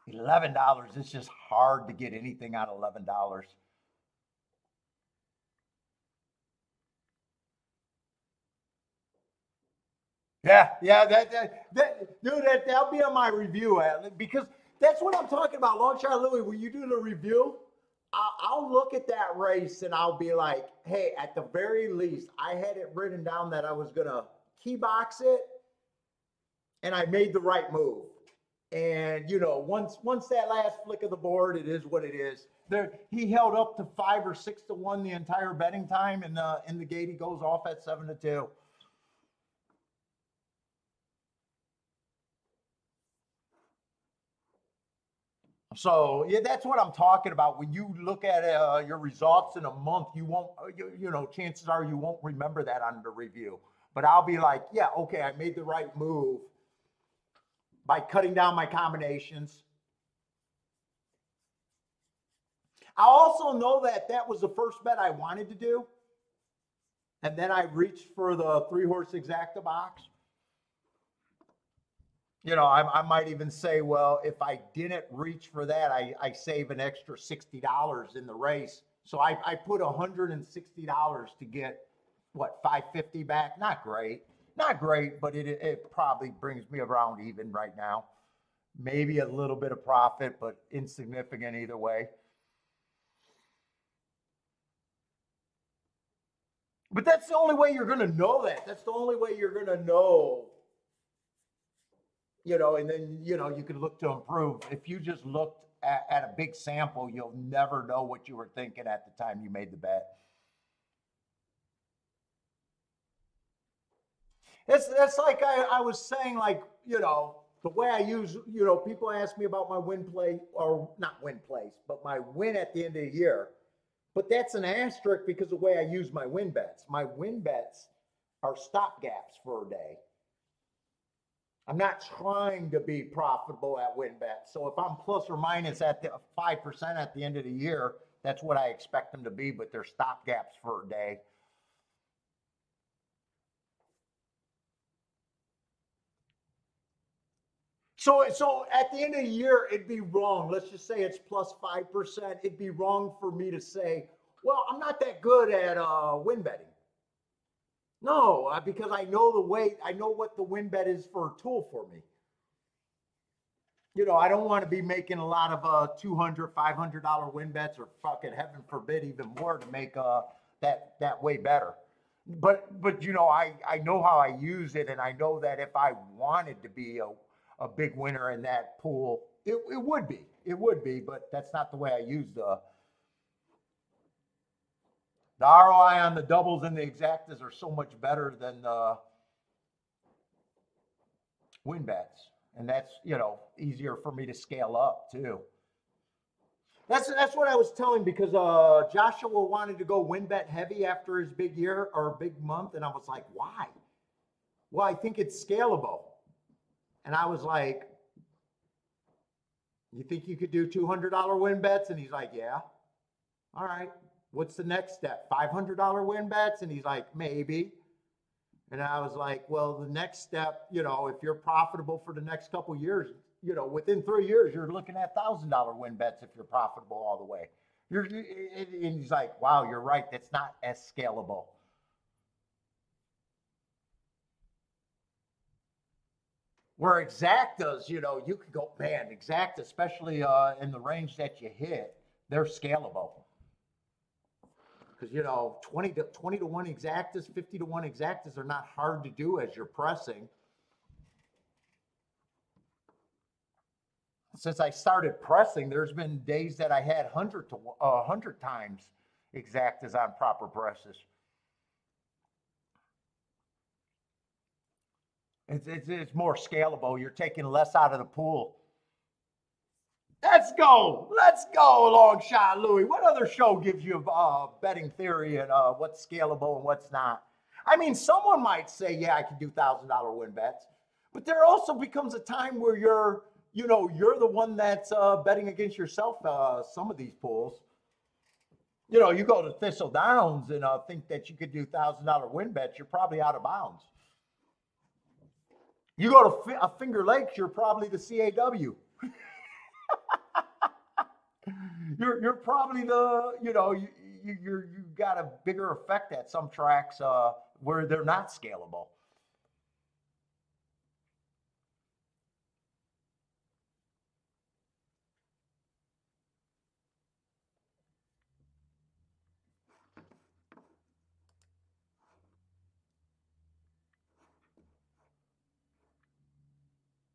$11. It's just hard to get anything out of $11. Yeah, dude, that'll be on my review, because that's what I'm talking about. Long shot Louis, when you do the review, I'll look at that race and I'll be like, hey, at the very least, I had it written down that I was gonna key box it, and I made the right move. And once that last flick of the board, it is what it is. There, he held up to 5 or 6 to 1 the entire betting time, and in the gate he goes off at 7 to 2. So yeah, that's what I'm talking about. When you look at your results in a month, you won't, chances are you won't remember that on the review. But I'll be like, yeah, okay, I made the right move by cutting down my combinations. I also know that that was the first bet I wanted to do, and then I reached for the 3 horse exacta box. I might even say, well, if I didn't reach for that, I save an extra $60 in the race. So I put $160 to get what, 550 back. Not great. Not great, but it probably brings me around even right now. Maybe a little bit of profit, but insignificant either way. But that's the only way you're going to know that. That's the only way you're going to know, and then, you can look to improve. If you just looked at a big sample, you'll never know what you were thinking at the time you made the bet. That's like I was saying, like, the way I use, people ask me about my win play, or not win place, but my win at the end of the year. But that's an asterisk because of the way I use my win bets. My win bets are stopgaps for a day. I'm not trying to be profitable at win bets. So if I'm plus or minus at the 5% at the end of the year, that's what I expect them to be, but they're stopgaps for a day. So at the end of the year, it'd be wrong. Let's just say it's plus 5%. It'd be wrong for me to say, well, I'm not that good at win betting. No, because I know the way, I know what the win bet is for a tool for me. I don't want to be making a lot of $200, $500 win bets, or fucking heaven forbid even more to make that way better. But I know how I use it, and I know that if I wanted to be a big winner in that pool, it would be. It would be, but that's not the way I use the ROI on the doubles and the exactas are so much better than the win bets. And that's, easier for me to scale up too. That's what I was telling, because Joshua wanted to go win bet heavy after his big year or big month. And I was like, why? Well, I think it's scalable. And I was like, you think you could do $200 win bets? And he's like, yeah. All right. What's the next step? $500 win bets? And he's like, maybe. And I was like, well, the next step, if you're profitable for the next couple of years, within 3 years, you're looking at $1,000 win bets if you're profitable all the way. And he's like, wow, you're right. That's not as scalable. Where exactas, you could go, man, exact, especially in the range that you hit, they're scalable. Because 20 to 1 exactas, 50 to 1 exactas are not hard to do as you're pressing. Since I started pressing, there's been days that I had 100 times exactas on proper presses. It's more scalable. You're taking less out of the pool. Let's go. Let's go, long shot Louie. What other show gives you betting theory and what's scalable and what's not? I mean, someone might say, yeah, I can do $1,000 win bets. But there also becomes a time where you're the one that's betting against yourself, some of these pools. You go to Thistle Downs and think that you could do $1,000 win bets, you're probably out of bounds. You go to Finger Lakes, you're probably the CAW. You're probably you got a bigger effect at some tracks where they're not scalable.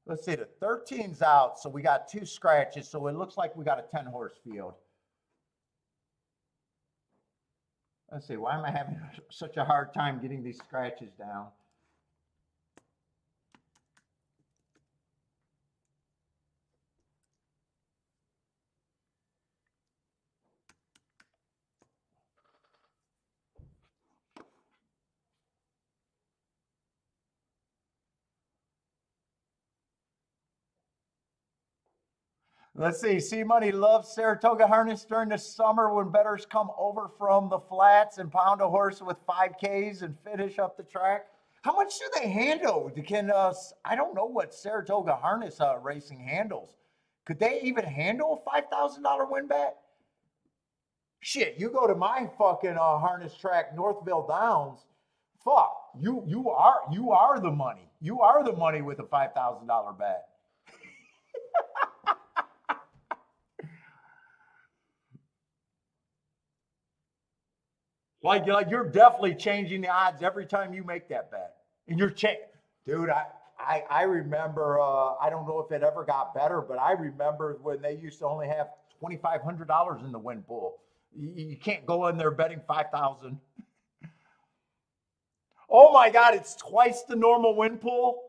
Let's see, the 13's out, so we got 2 scratches, so it looks like we got a 10-horse field. Let's see, why am I having such a hard time getting these scratches down? Let's see. C Money loves Saratoga harness during the summer when bettors come over from the flats and pound a horse with 5Ks and finish up the track. How much do they handle? I don't know what Saratoga harness racing handles. Could they even handle a $5,000 win bet? Shit, you go to my fucking harness track, Northville Downs, Fuck, you are the money. You are the money with a $5,000 bet. Like you're definitely changing the odds every time you make that bet. And you're dude. I remember. I don't know if it ever got better, but I remember when they used to only have $2,500 in the win pool. You can't go in there betting 5,000. Oh my God, it's twice the normal win pool.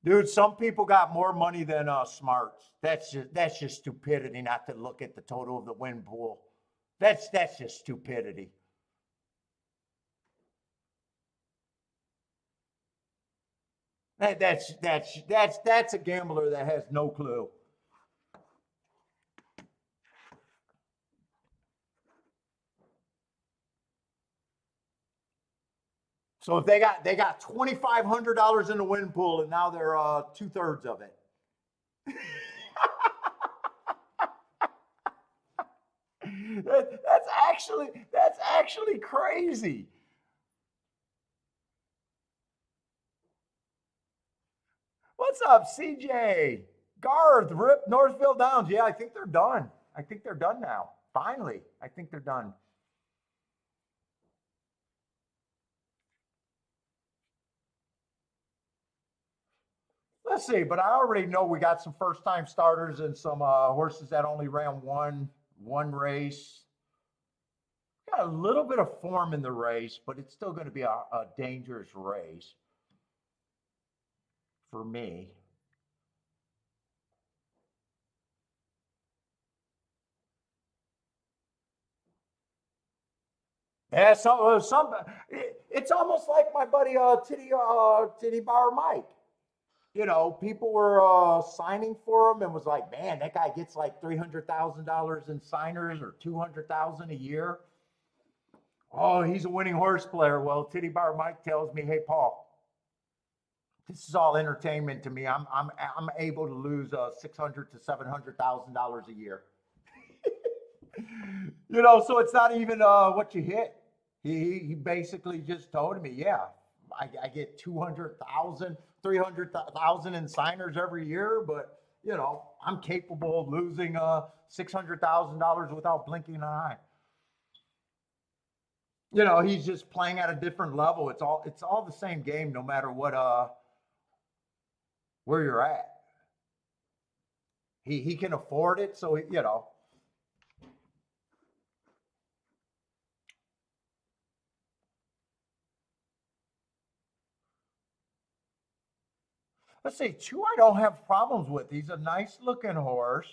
Dude, some people got more money than smarts. That's just stupidity not to look at the total of the win pool. That's just stupidity. That's a gambler that has no clue. So if they got $2,500 in the win pool and now they're 2/3 of it. That's actually crazy. What's up, CJ? Garth, Rip, Northville Downs. Yeah, I think they're done. I think they're done now. Finally, I think they're done. Let's see, but I already know we got some first time starters and some horses that only ran one race. Got a little bit of form in the race, but it's still going to be a dangerous race for me. Yeah, it's almost like my buddy Titty Bar Mike. People were signing for him and was like, man, that guy gets like $300,000 in signers or 200,000 a year. Oh, he's a winning horse player. Well, Titty Bar Mike tells me, hey, Paul, this is all entertainment to me. I'm able to lose $600 to $700,000 a year. So it's not even what you hit. He basically just told me, yeah, I get 200,000, 300,000 in signers every year, but I'm capable of losing $600,000 without blinking an eye. He's just playing at a different level. It's all the same game, no matter what where you're at. He can afford it, so let's see, two I don't have problems with. He's a nice looking horse.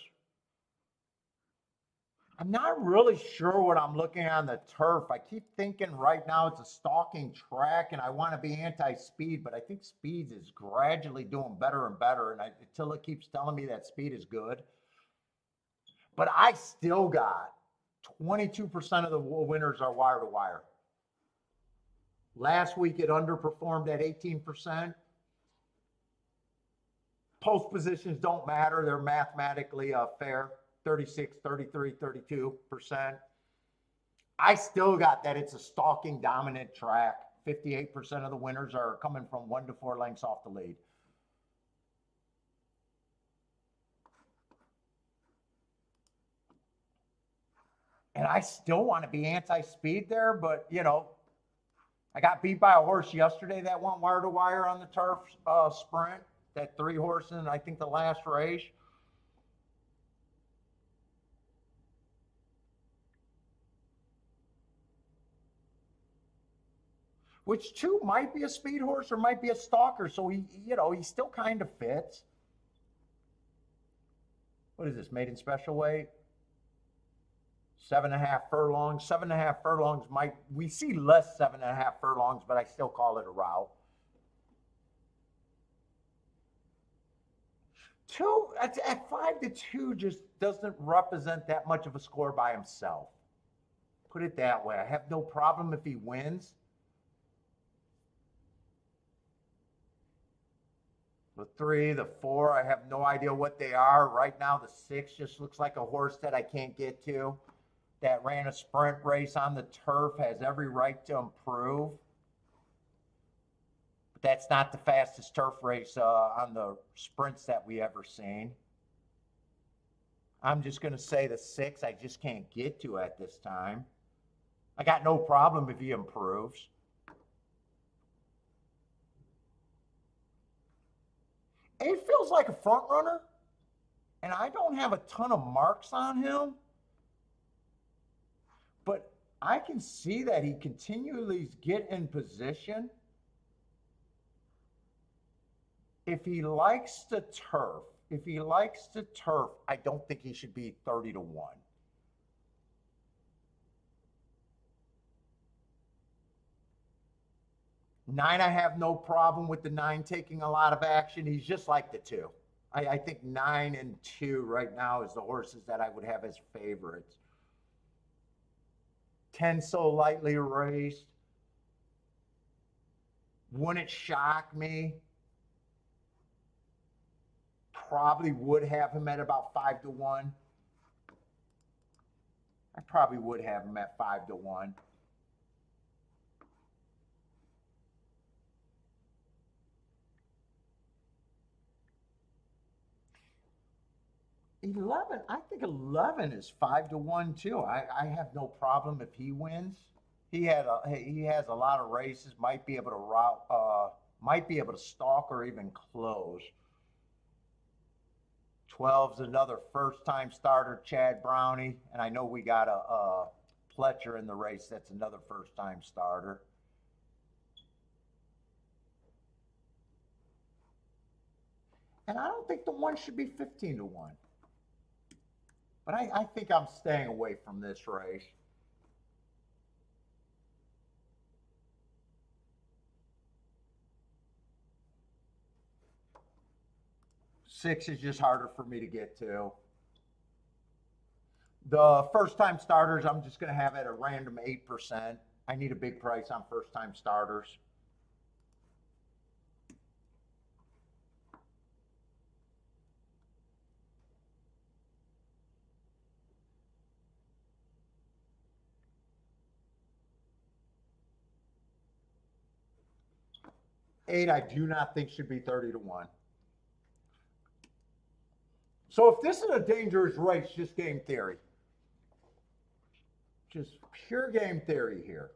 I'm not really sure what I'm looking at on the turf. I keep thinking right now it's a stalking track and I want to be anti-speed, but I think speed is gradually doing better and better. And until it keeps telling me that speed is good. But I still got 22% of the winners are wire to wire. Last week it underperformed at 18%. Post positions don't matter. They're mathematically fair. 36, 33, 32%. I still got that it's a stalking dominant track. 58% of the winners are coming from 1 to 4 lengths off the lead. And I still want to be anti-speed there, but I got beat by a horse yesterday that went wire to wire on the turf sprint. That 3 horse in, I think, the last race. Which too might be a speed horse or might be a stalker. So he still kind of fits. What is this? Maiden special weight? 7.5 furlongs. 7.5 furlongs we see less 7.5 furlongs, but I still call it a route. Two at 5-2 just doesn't represent that much of a score by himself. Put it that way. I have no problem if he wins. The 3, the 4, I have no idea what they are. Right now, the 6 just looks like a horse that I can't get to. That ran a sprint race on the turf, has every right to improve. that's not the fastest turf race on the sprints that we ever seen. I'm just going to say the 6 I just can't get to at this time. I got no problem if he improves. It feels like a front runner, and I don't have a ton of marks on him, but I can see that he continually get in position. If he likes the turf, I don't think he should be 30 to 1. Nine, I have no problem with the 9 taking a lot of action. He's just like the 2. I think 9 and 2 right now is the horses that I would have as favorites. 10 so lightly raced. Wouldn't shock me. Probably would have him at about 5 to 1. I probably would have him at 5 to 1. 11, I think 11 is 5 to 1 too. I have no problem if he wins. He has a lot of races. Might be able to might be able to stalk or even close. 12's another first-time starter, Chad Brownie, and I know we got a Pletcher in the race. That's another first-time starter. And I don't think the 1 should be 15 to 1. But I think I'm staying away from this race. Six is just harder for me to get to. The first-time starters, I'm just going to have at a random 8%. I need a big price on first-time starters. Eight, I do not think should be 30 to 1. So if this is a dangerous race, just game theory. Just pure game theory here.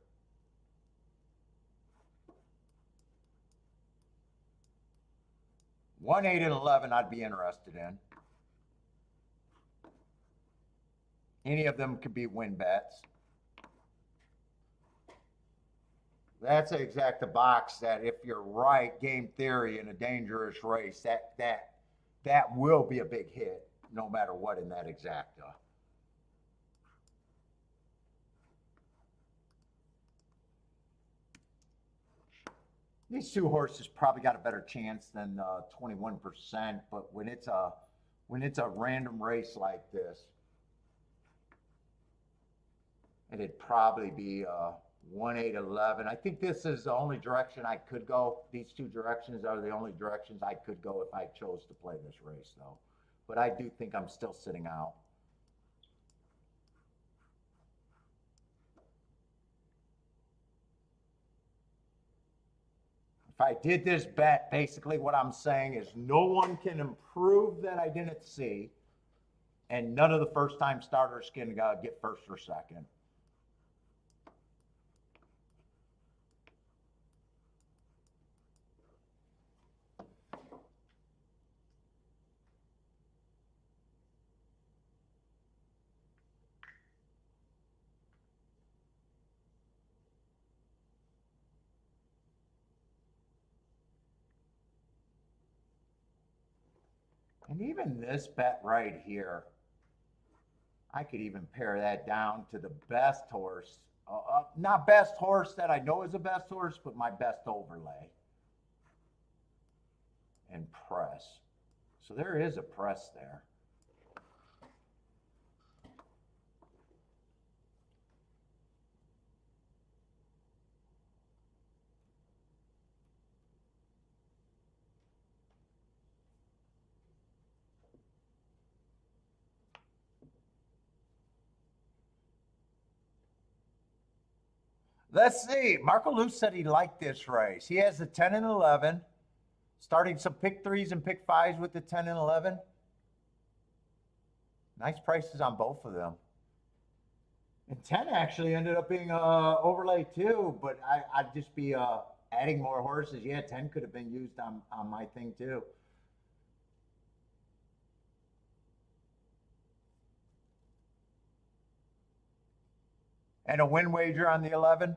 1, 8, and 11 I'd be interested in. Any of them could be win bets. That's an exacta box that if you're right, game theory in a dangerous race, that will be a big hit no matter what in that exacta. These 2 horses probably got a better chance than 21%, but when it's a random race like this, it'd probably be 1, 8, 11. I think this is the only direction I could go. These 2 directions are the only directions I could go if I chose to play this race, though. But I do think I'm still sitting out. If I did this bet, basically what I'm saying is no one can improve that I didn't see, and none of the first-time starters can get first or second. And even this bet right here, I could even pare that down to the best horse. Not best horse that I know is the best horse, but my best overlay. And press. So there is a press there. Let's see. Marco Luce said he liked this race. He has the 10 and 11, starting some pick threes and pick fives with the 10 and 11. Nice prices on both of them. And 10 actually ended up being overlay too, but I'd just be adding more horses. Yeah, 10 could have been used on my thing too. And a win wager on the 11.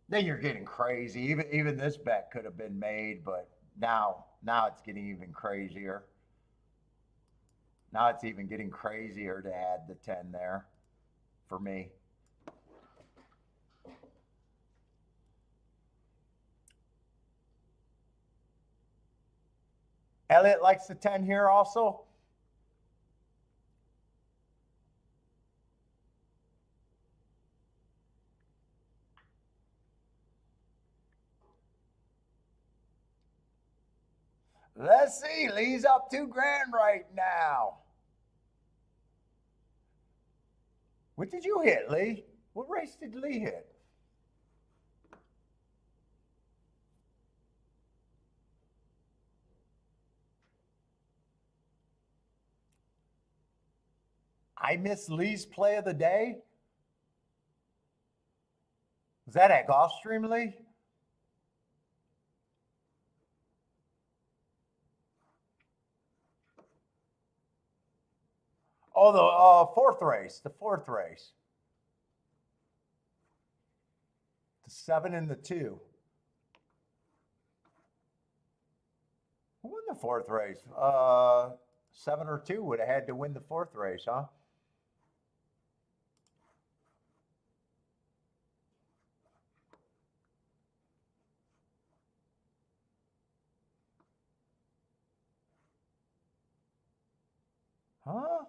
Then you're getting crazy. Even this bet could have been made, but now it's getting even crazier. Now it's even getting crazier to add the 10 there for me. Elliot likes the 10 here also. Let's see. Lee's up $2,000 right now. What did you hit, Lee? What race did Lee hit? I missed Lee's play of the day. Was that at Gulfstream, Lee? Oh, the fourth race. The fourth race. The 7 and the 2. Who won the fourth race? 7 or 2 would have had to win the fourth race, huh? Huh?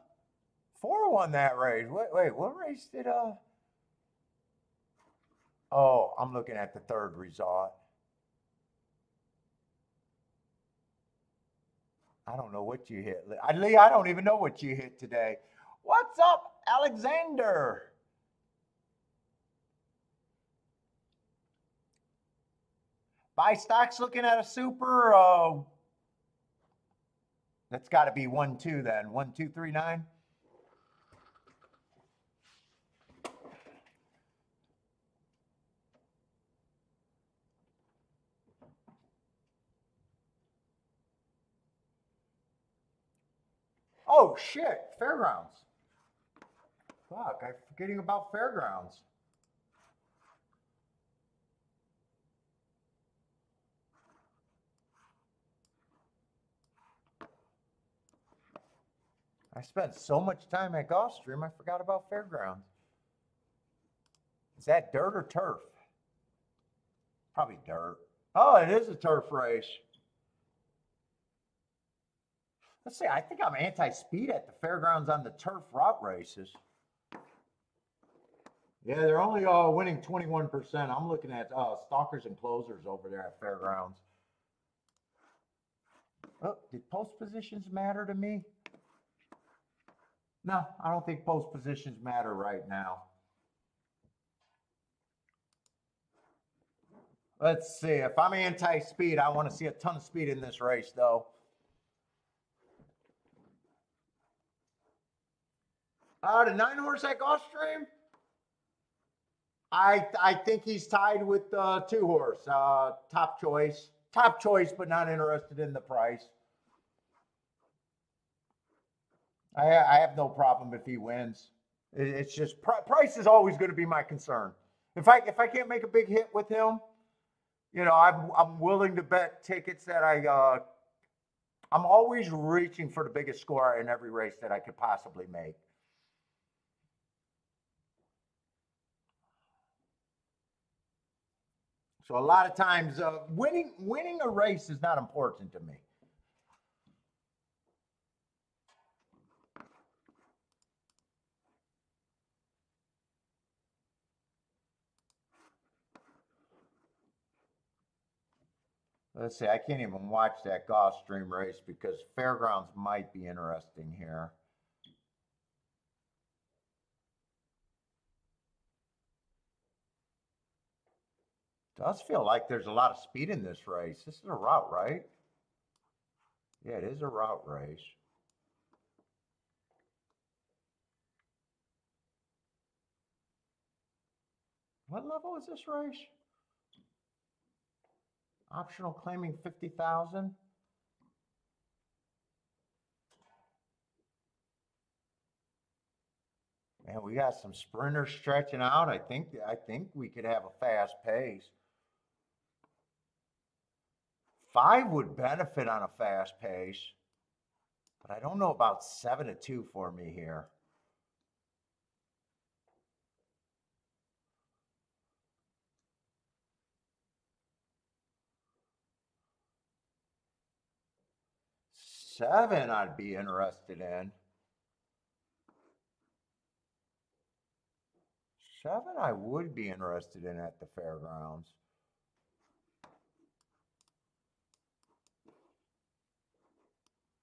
4 won that race. Wait, what race did Oh, I'm looking at the third result. I don't know what you hit. Lee, I don't even know what you hit today. What's up, Alexander? Buy stocks looking at a super. That's got to be 1-2 then. 1-2-3-9. Oh shit, Fairgrounds. Fuck, I'm forgetting about Fairgrounds. I spent so much time at Gulfstream, I forgot about Fairgrounds. Is that dirt or turf? Probably dirt. Oh, it is a turf race. Let's see, I think I'm anti-speed at the Fairgrounds on the turf route races. Yeah, they're only winning 21%. I'm looking at stalkers and closers over there at Fairgrounds. Oh, did post positions matter to me? No, I don't think post positions matter right now. Let's see. If I'm anti-speed, I want to see a ton of speed in this race, though. The 9-horse at Gulfstream? I think he's tied with 2-horse. Top choice. Top choice, but not interested in the price. I have no problem if he wins. It's just price is always going to be my concern. If I can't make a big hit with him, you know, I'm willing to bet tickets that I'm always reaching for the biggest score in every race that I could possibly make. So a lot of times, winning a race is not important to me. Let's see, I can't even watch that Gulfstream race because Fairgrounds might be interesting here. Does feel like there's a lot of speed in this race. This is a route, right? Yeah, it is a route race. What level is this race? Optional claiming 50,000. Man, we got some sprinters stretching out. I think we could have a fast pace. 5 would benefit on a fast pace, but I don't know about 7-2 for me here. Seven I'd be interested in. 7 I would be interested in at the fairgrounds.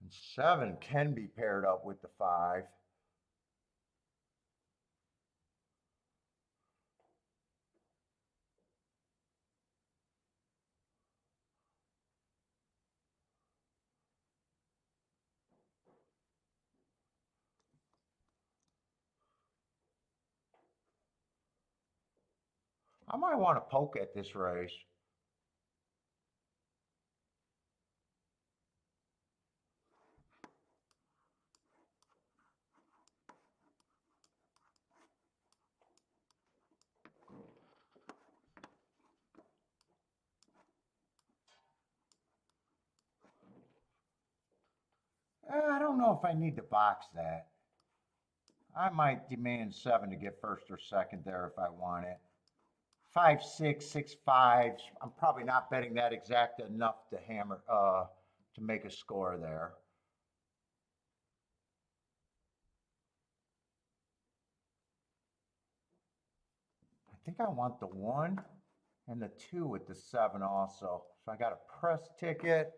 And 7 can be paired up with the 5. I might want to poke at this race. I don't know if I need to box that. I might demand 7 to get first or second there if I want it. 5, 6, 6, 5. I'm probably not betting that exact enough to hammer to make a score there. I think I want the 1 and the 2 with the 7 also. So I got a press ticket.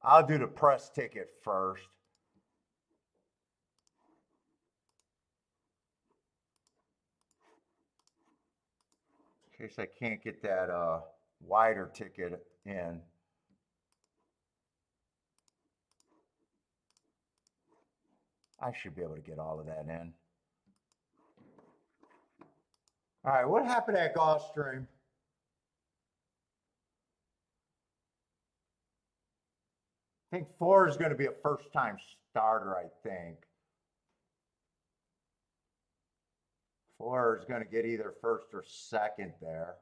I'll do the press ticket first. In case I can't get that wider ticket in. I should be able to get all of that in. All right, what happened at Gulfstream? I think 4 is going to be a first-time starter, I think. 4 is going to get either first or second there.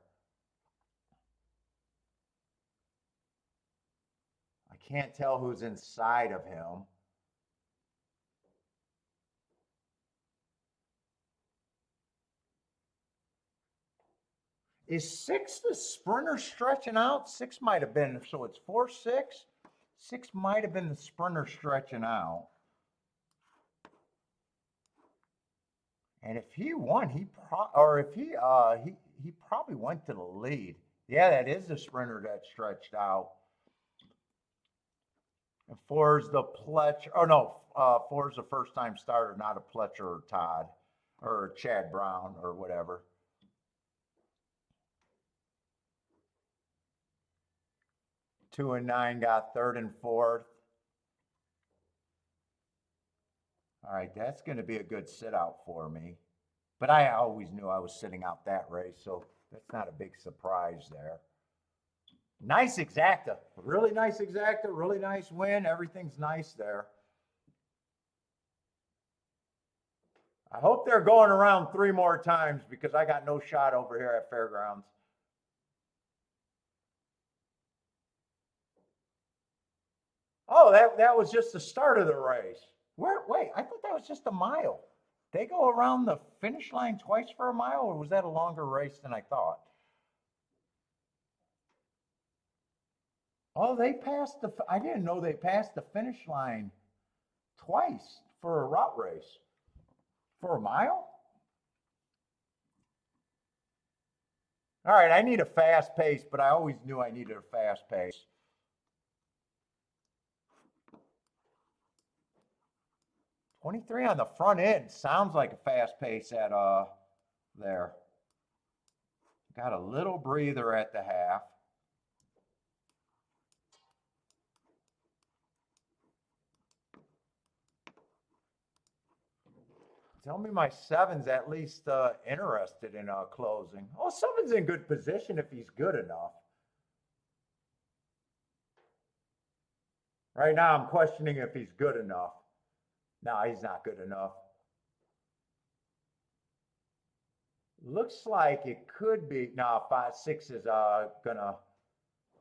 I can't tell who's inside of him. Is 6 the sprinter stretching out? 6 might have been, so it's 4, 6. 6 might have been the sprinter stretching out. And if he won, he probably went to the lead. Yeah, that is the sprinter that stretched out. And 4 is the Pletcher. Oh no, 4 is the first-time starter, not a Pletcher or Todd or Chad Brown or whatever. 2 and 9 got third and fourth. All right, that's going to be a good sit out for me. But I always knew I was sitting out that race, so that's not a big surprise there. Nice exacta, really nice exacta, really nice win. Everything's nice there. I hope they're going around 3 more times because I got no shot over here at Fairgrounds. Oh, that was just the start of the race. Wait, I thought that was just a mile. They go around the finish line twice for a mile, or was that a longer race than I thought? Oh, I didn't know they passed the finish line twice for a route race. For a mile? All right, I need a fast pace, but I always knew I needed a fast pace. 23 on the front end. Sounds like a fast pace at there. Got a little breather at the half. Tell me my seven's at least interested in closing. Oh, seven's in good position if he's good enough. Right now, I'm questioning if he's good enough. No, he's not good enough. Looks like it could be. No, 5-6 is gonna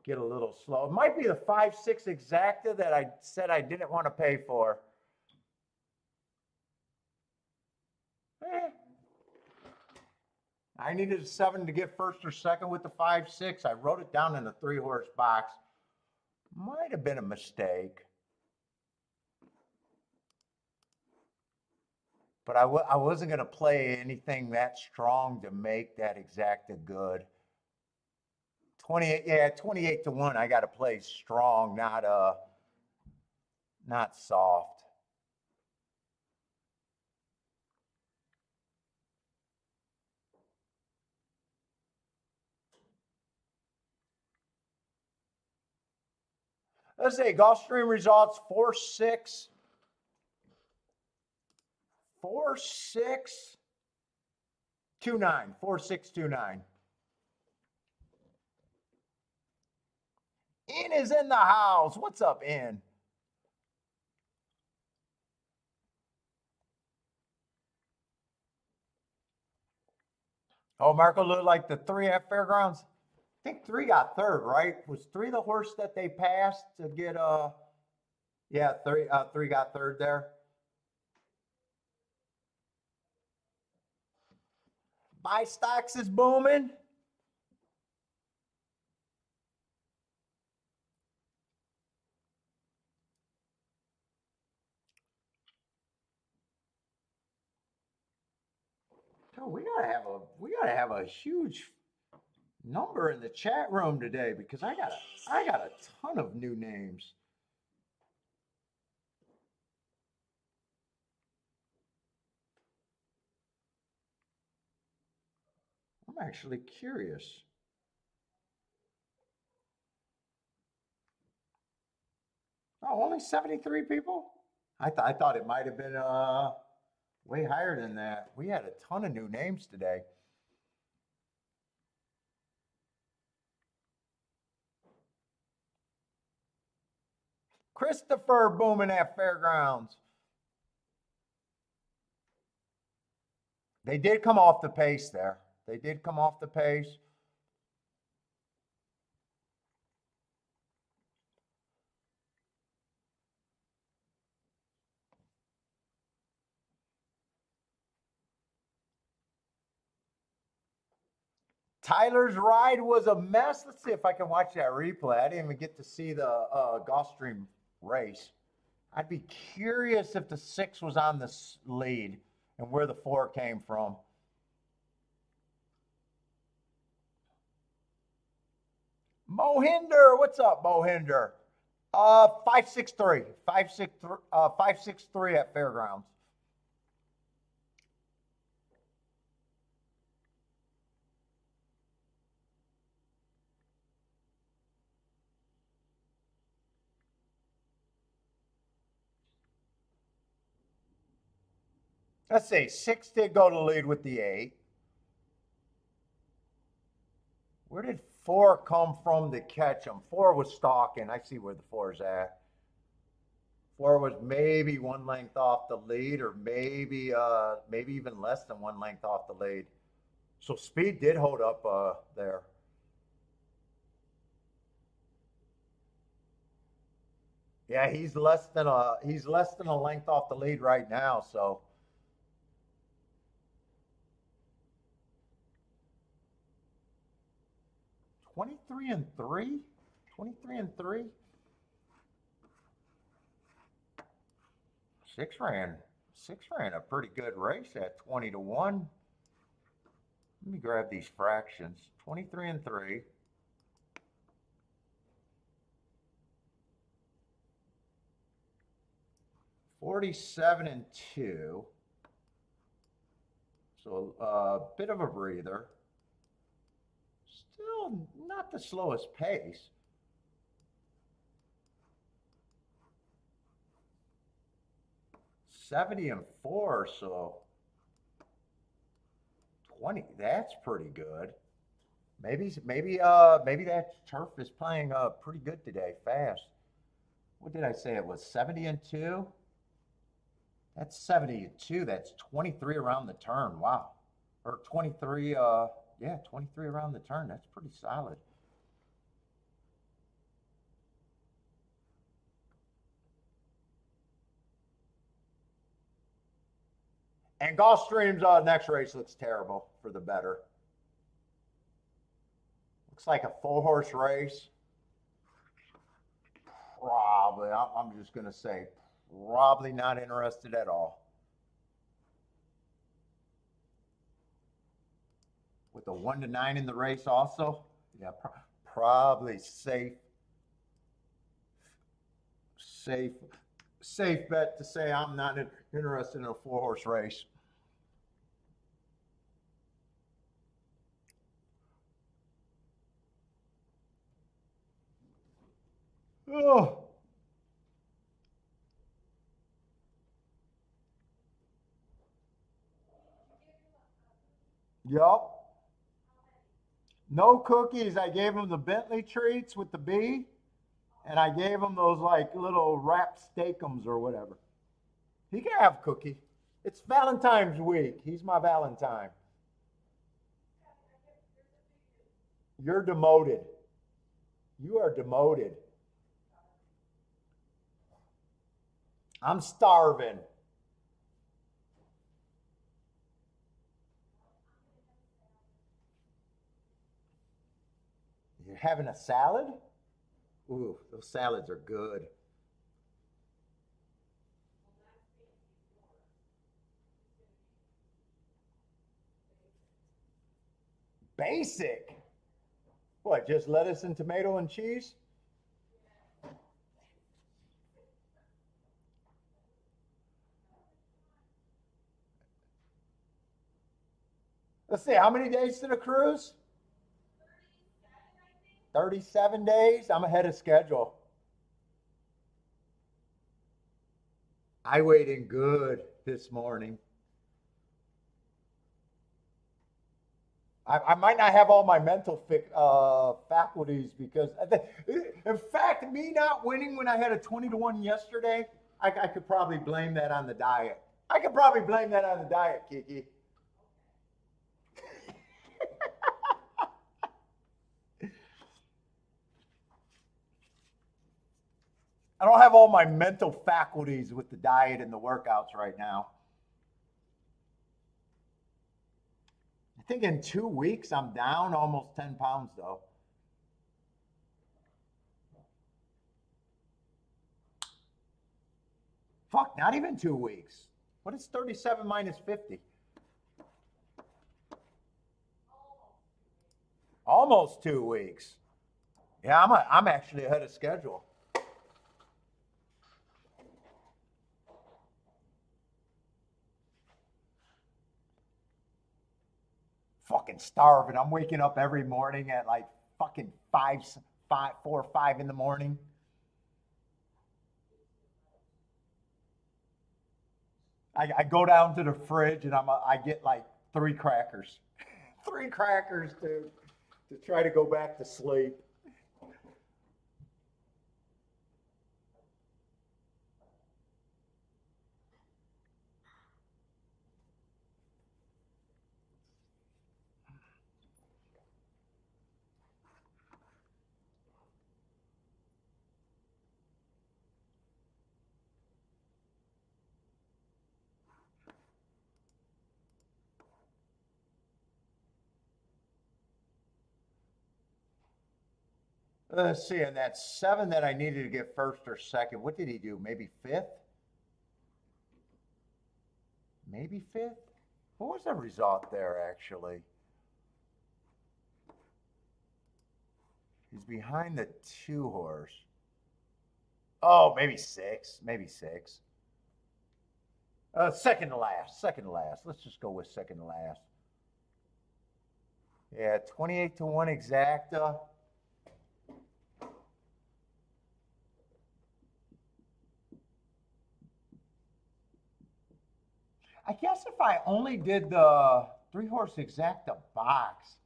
get a little slow. It might be the 5-6 exacta that I said I didn't want to pay for. I needed a 7 to get first or second with the 5-6. I wrote it down in the 3-horse box. Might have been a mistake. But I wasn't going to play anything that strong to make that exacta good. 28, yeah, 28 to 1. I got to play strong, not soft. Let's say Gulfstream results 4-6. 4-6. 2-9. 4-6-2-9. In is in the house. What's up, In? Oh, Marco looked like the 3 at Fairgrounds. I think 3 got third, right? Was 3 the horse that they passed to get yeah, 3 got third there. Buy stocks is booming. Oh, we gotta have a huge number in the chat room today because I got a ton of new names. I'm actually curious. Oh, only 73 people? I thought it might have been way higher than that. We had a ton of new names today. Christopher booming at Fairgrounds. They did come off the pace there. They did come off the pace. Tyler's ride was a mess. Let's see if I can watch that replay. I didn't even get to see the Gulfstream race. I'd be curious if the 6 was on the lead and where the 4 came from. Mohinder, what's up, Mohinder? 563, 563 at Fairgrounds. Let's see, 6 did go to lead with the 8. Where did 4 come from to catch him? 4 was stalking. I see where the 4 is at. 4 was maybe 1 length off the lead, or maybe even less than 1 length off the lead. So speed did hold up there. Yeah, he's less than a length off the lead right now. So 23-3, 23-3. 6 ran a pretty good race at 20 to 1. Let me grab these fractions. 23-3. 47-2. So a bit of a breather. Still not the slowest pace. $70-4, so 20. That's pretty good. Maybe that turf is playing pretty good today, fast. What did I say? It was 70-2. That's 72. That's 23 around the turn. Wow. Or 23, yeah, 23 around the turn. That's pretty solid. And Gulfstream's next race looks terrible for the bettor. Looks like a 4-horse race. Probably, I'm just going to say, probably not interested at all. With a 1-9 in the race also, yeah, probably safe bet to say I'm not interested in a 4-horse race. Oh. Yep. No cookies. I gave him the Bentley treats with the bee, and I gave him those like little wrapped steakums or whatever. He can have a cookie. It's Valentine's week. He's my Valentine. You're demoted. You are demoted. I'm starving. You're having a salad? Ooh, those salads are good. Basic. What, just lettuce and tomato and cheese? Let's see, how many days to the cruise? 37 days. I'm ahead of schedule. I weighed in good this morning. I might not have all my mental faculties because, in fact, me not winning when I had a 20-1 yesterday, I could probably blame that on the diet. I could probably blame that on the diet, Kiki. I don't have all my mental faculties with the diet and the workouts right now. I think in 2 weeks, I'm down almost 10 pounds, though. Fuck, not even 2 weeks. What is 37 minus 50? Almost 2 weeks. Yeah, I'm actually ahead of schedule. Fucking starving. I'm waking up every morning at like fucking 4 or 5 in the morning. I go down to the fridge and I get like 3 crackers, 3 crackers to try to go back to sleep. Let's see, and that 7 that I needed to get first or second, what did he do? Maybe fifth? Maybe fifth? What was the result there, actually? He's behind the 2-horse. Oh, maybe 6. Maybe 6. Second to last. Second to last. Let's just go with second to last. Yeah, 28 to 1 exacta. I guess if I only did the 3-horse exacta box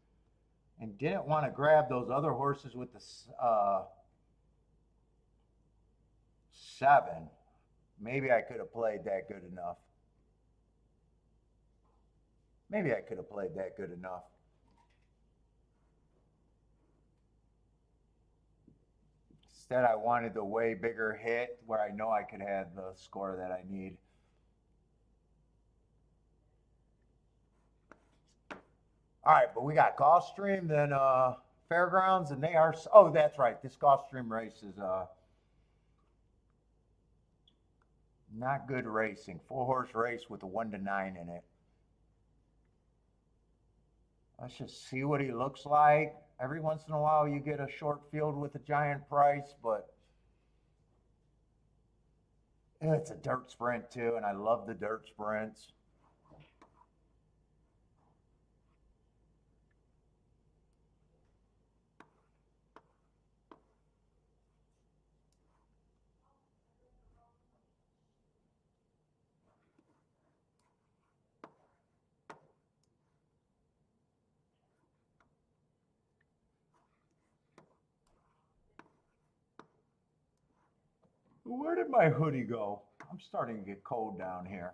and didn't want to grab those other horses with the 7, maybe I could have played that good enough. Maybe I could have played that good enough. Instead, I wanted the way bigger hit where I know I could have the score that I need. All right, but we got Gulfstream, then Fairgrounds, and they are. Oh, that's right. This Gulfstream race is not good racing. 4-horse race with a 1 to 9 in it. Let's just see what he looks like. Every once in a while, you get a short field with a giant price, but it's a dirt sprint too, and I love the dirt sprints. Where did my hoodie go? I'm starting to get cold down here.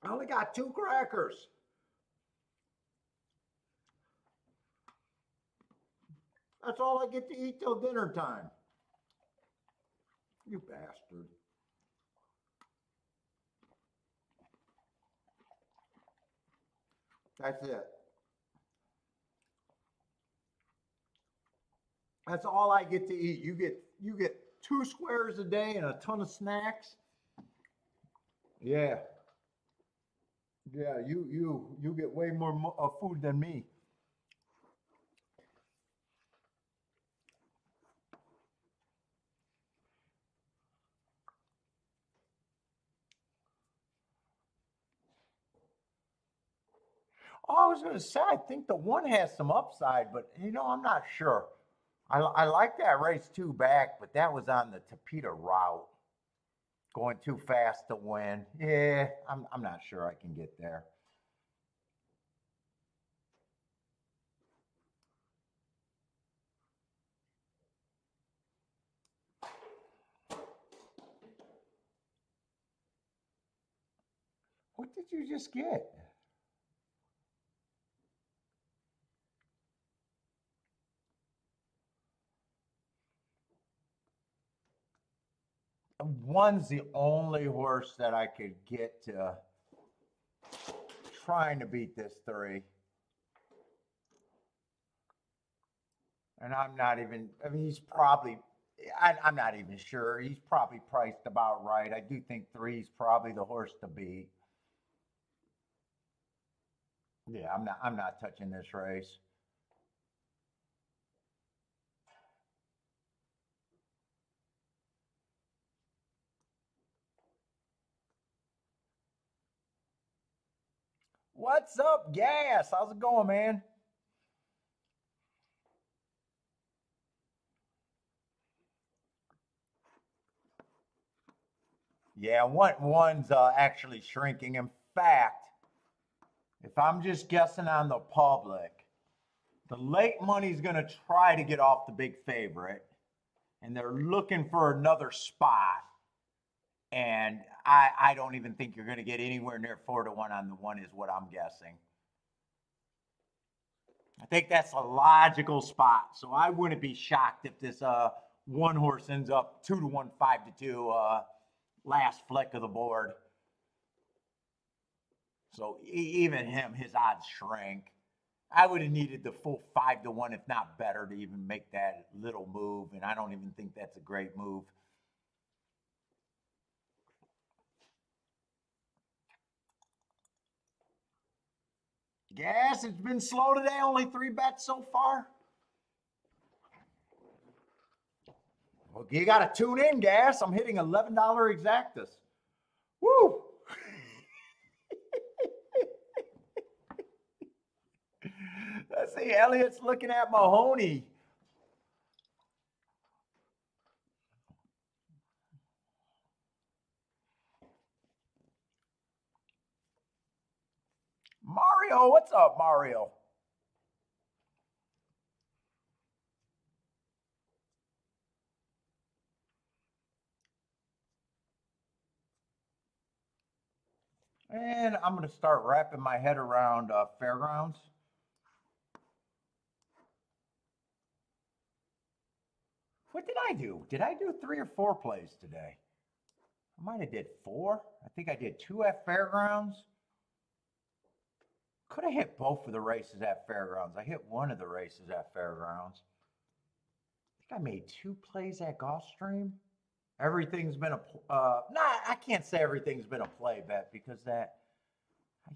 I only got 2 crackers. That's all I get to eat till dinner time. You bastard. That's it. That's all I get to eat. You get 2 squares a day and a ton of snacks. Yeah. Yeah, you get way more food than me. Oh, I was going to say, I think the one has some upside, but I'm not sure. I like that race 2 back, but that was on the Tapeta route, going too fast to win. Yeah, I'm not sure I can get there. What did you just get? One's the only horse that I could get to trying to beat this 3. And I'm not even, I mean, he's probably, I'm not even sure. He's probably priced about right. I do think three's probably the horse to beat. Yeah, I'm not touching this race. What's up, Gas? How's it going, man? Yeah, one's actually shrinking. In fact, if I'm just guessing on the public, the late money's going to try to get off the big favorite, and they're looking for another spot. And I don't even think you're going to get anywhere near 4-1 on the one, is what I'm guessing. I think that's a logical spot. So I wouldn't be shocked if this one horse ends up 2-1, 5-2, last flick of the board. So even him, his odds shrink. I would have needed the full 5-1, if not better, to even make that little move. And I don't even think that's a great move. Gas, it's been slow today. Only 3 bets so far. Well, you got to tune in, Gas. I'm hitting $11 exactus. Woo! Let's see. Elliot's looking at Mahoney. Mario, what's up, Mario? And I'm going to start wrapping my head around fairgrounds. What did I do? Did I do 3 or 4 plays today? I might have did 4. I think I did 2 at fairgrounds. Could have hit both of the races at fairgrounds. I hit one of the races at fairgrounds. I think I made 2 plays at Gulfstream. Everything's been a nah, I can't say everything's been a play bet, because that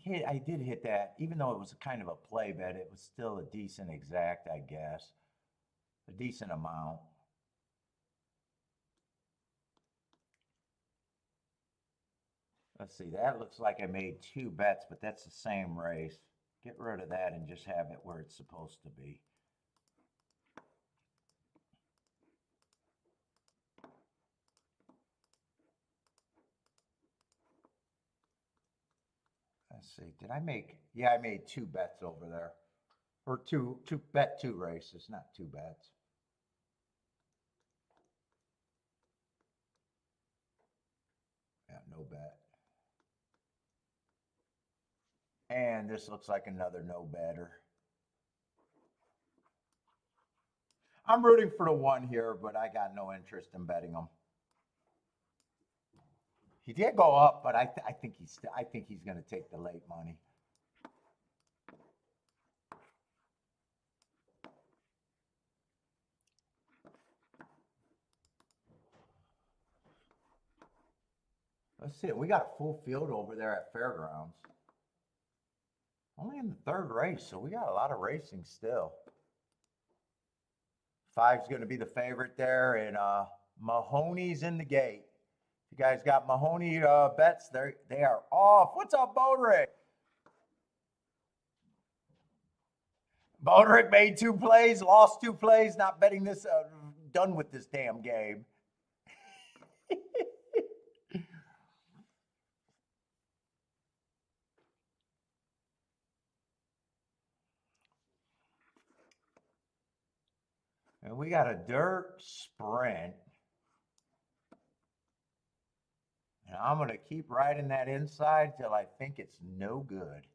I did hit that. Even though it was kind of a play bet, it was still a decent exact, I guess. A decent amount. Let's see, that looks like I made 2 bets, but that's the same race. Get rid of that and just have it where it's supposed to be. Let's see, did I make, yeah, I made 2 bets over there. Or bet 2 races, not 2 bets. Yeah, no bet. And this looks like another no better. I'm rooting for the one here, but I got no interest in betting him. He did go up, but I think he's going to take the late money. Let's see. We got a full field over there at Fairgrounds. Only in the 3rd race, so we got a lot of racing still. 5's going to be the favorite there, and Mahoney's in the gate. If you guys got Mahoney bets, they are off. What's up, Bodrick? Bodrick made 2 plays, lost 2 plays, not betting this, done with this damn game. And we got a dirt sprint. And I'm going to keep riding that inside till I think it's no good.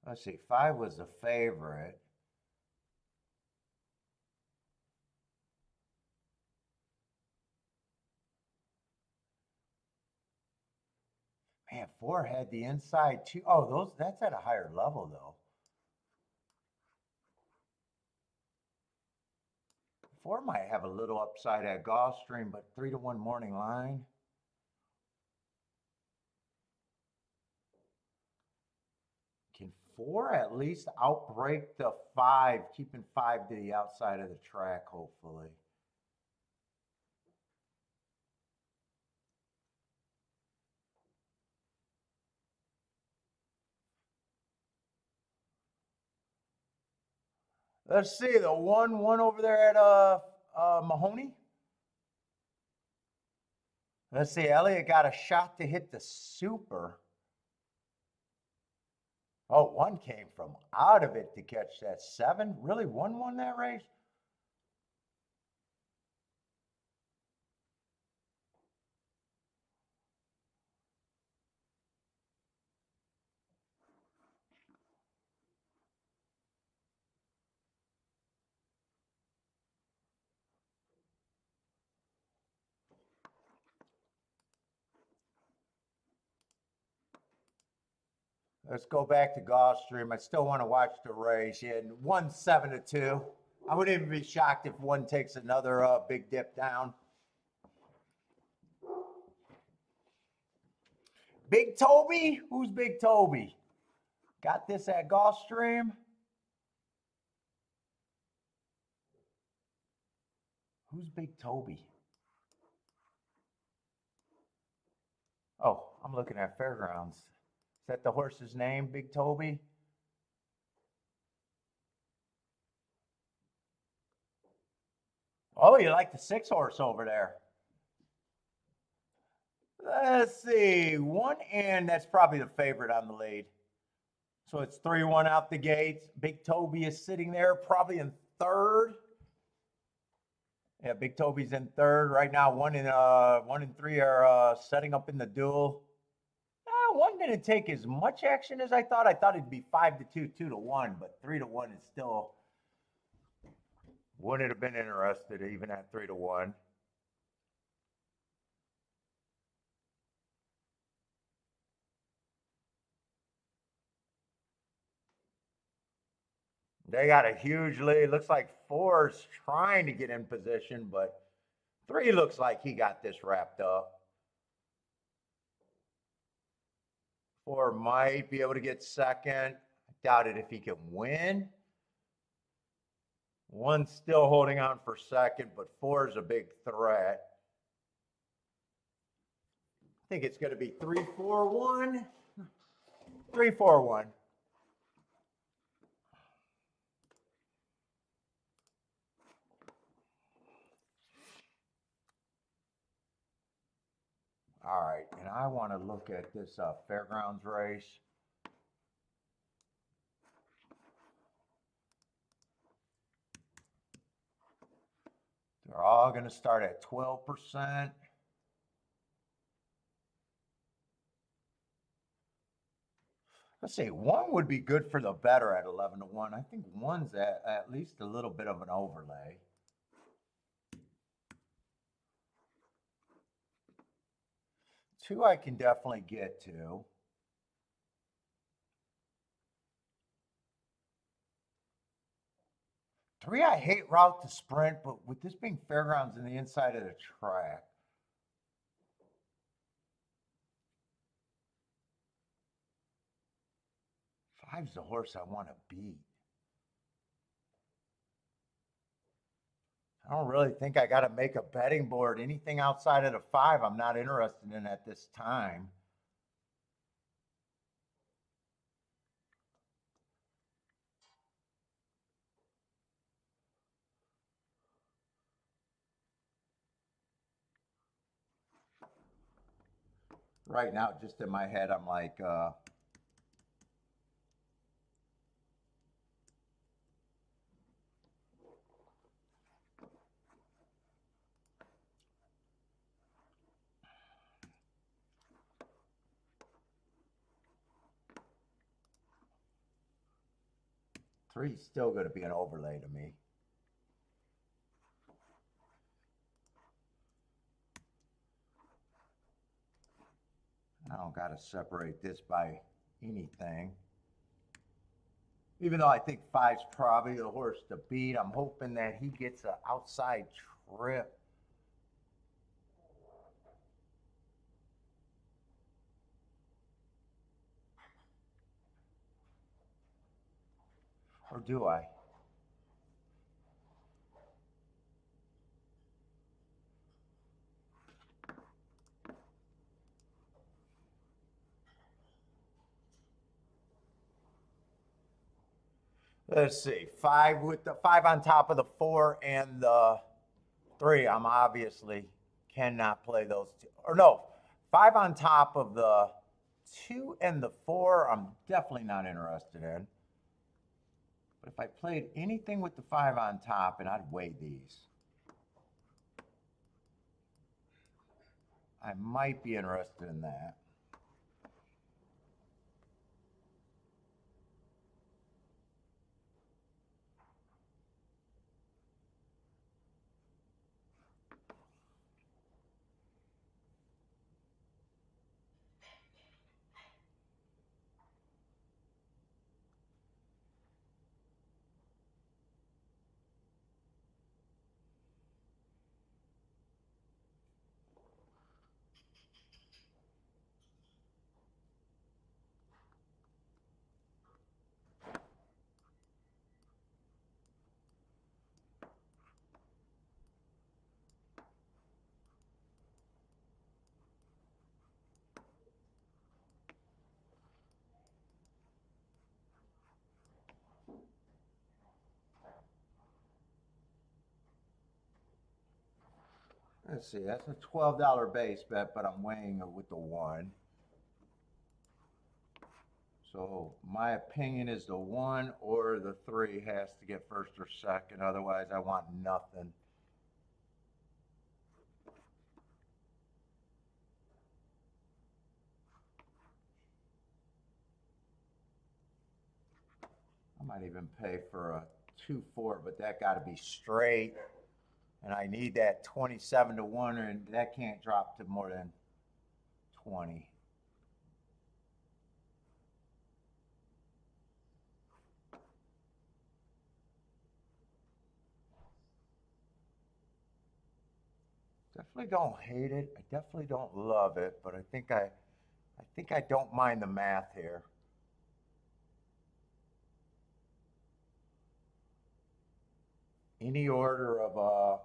Let's see, 5 was the favorite. Man, 4 had the inside too. Oh, that's at a higher level though. Four might have a little upside at Gulfstream, but 3-1 morning line. Can four at least outbreak the five, keeping five to the outside of the track, hopefully? Let's see the 1-1 over there at Mahoney. Let's see, Elliott got a shot to hit the super. Oh, one came from out of it to catch that 7. Really, 1-1 that race? Let's go back to Gulfstream. I still want to watch the race. You had won 7-2. I wouldn't even be shocked if one takes another big dip down. Big Toby? Who's Big Toby? Got this at Gulfstream? Who's Big Toby? Oh, I'm looking at Fairgrounds. Is that the horse's name, Big Toby? Oh, you like the 6 horse over there. Let's see. One and that's probably the favorite on the lead. So it's 3-1 out the gates. Big Toby is sitting there probably in third. Yeah, Big Toby's in third right now. 1 and 3 are setting up in the duel. One didn't take as much action as I thought. I thought it'd be 5-2, 2-1, but 3-1 is still. Wouldn't have been interested even at 3-1. They got a huge lead. Looks like 4's trying to get in position, but 3 looks like he got this wrapped up. 4 might be able to get second. I doubt it if he can win. 1's still holding on for second, but 4 is a big threat. I think it's going to be 3-4-1. 3-4-1. All right, and I want to look at this Fairgrounds race. They're all going to start at 12%. Let's see, 1 would be good for the bettor at 11-1. I think 1's at least a little bit of an overlay. 2 I can definitely get to. 3 I hate route to sprint, but with this being Fairgrounds in the inside of the track. 5's the horse I want to beat. I don't really think I got to make a betting board. Anything outside of the 5, I'm not interested in at this time. Right now, just in my head, I'm like, 3's still going to be an overlay to me. I don't got to separate this by anything. Even though I think five's probably the horse to beat, I'm hoping that he gets an outside trip. Or do I? Let's see. Five with the five on top of the four and the three. I'm obviously cannot play those two. Or no, five on top of the two and the four, I'm definitely not interested in. But if I played anything with the five on top, and I'd weigh these, I might be interested in that. Let's see, that's a $12 base bet, but I'm weighing it with the one. So my opinion is the one or the three has to get first or second. Otherwise, I want nothing. I might even pay for a 2-4, but that got to be straight. And I need that 27 to 1, and that can't drop to more than 20. Definitely don't hate it. I definitely don't love it, but I think I don't mind the math here. Any order of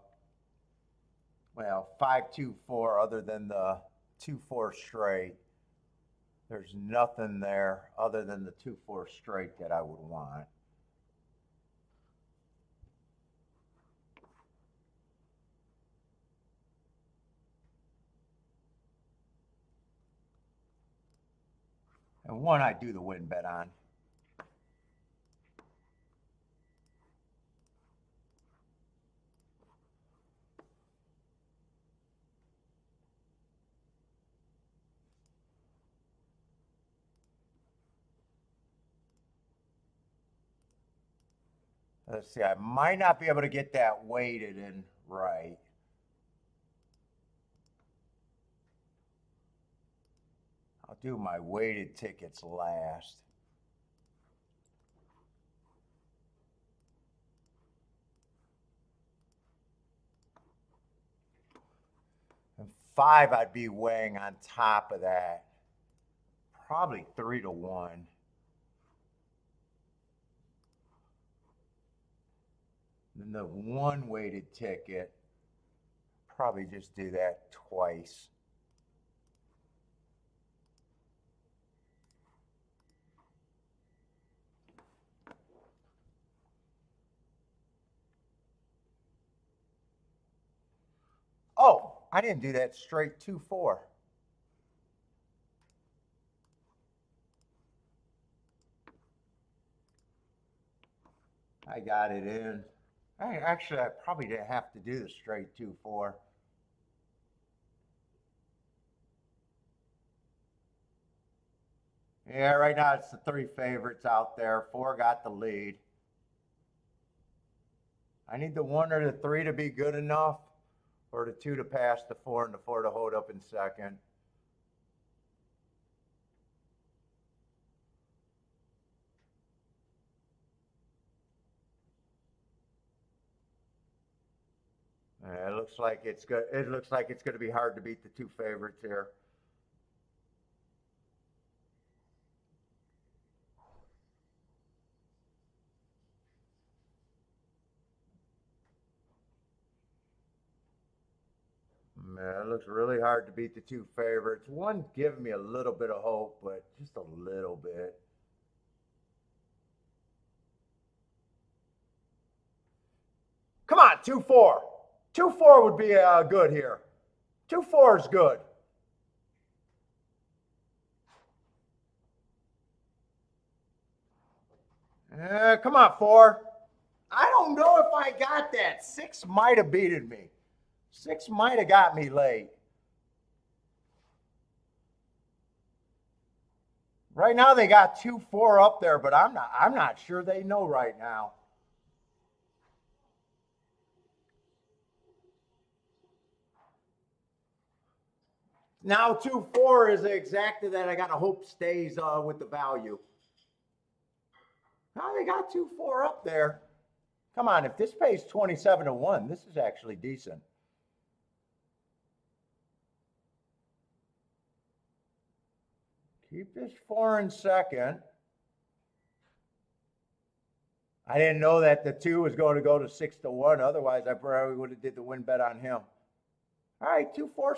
well, 5-2-4 other than the 2-4 straight. There's nothing there other than the 2-4 straight that I would want. And one I do the win bet on. Let's see, I might not be able to get that weighted in right. I'll do my weighted tickets last. And five, I'd be weighing on top of that. Probably 3 to 1. Then the one weighted ticket, probably just do that twice. Oh, I didn't do that straight 2-4. I got it in. I probably didn't have to do the straight 2-4. Yeah, right now it's the three favorites out there. Four got the lead. I need the one or the three to be good enough, or the two to pass the four and the four to hold up in second. It looks like it's good. It looks like it's going to be hard to beat the two favorites here. Man, it looks really hard to beat the two favorites. One giving me a little bit of hope, but just a little bit. Come on, 2-4. 2-4 would be good here. 2-4 is good. Come on, 4. I don't know if I got that. 6 might have beaten me. 6 might have got me late. Right now they got 2-4 up there, but I'm not sure they know right now. Now 2-4 is exactly that. I got to hope stays with the value. Now they got 2-4 up there. Come on, if this pays 27-1, this is actually decent. Keep this 4 in second. I didn't know that the 2 was going to go to 6-1. Otherwise, I probably would have did the win bet on him. All right, 2-4-6.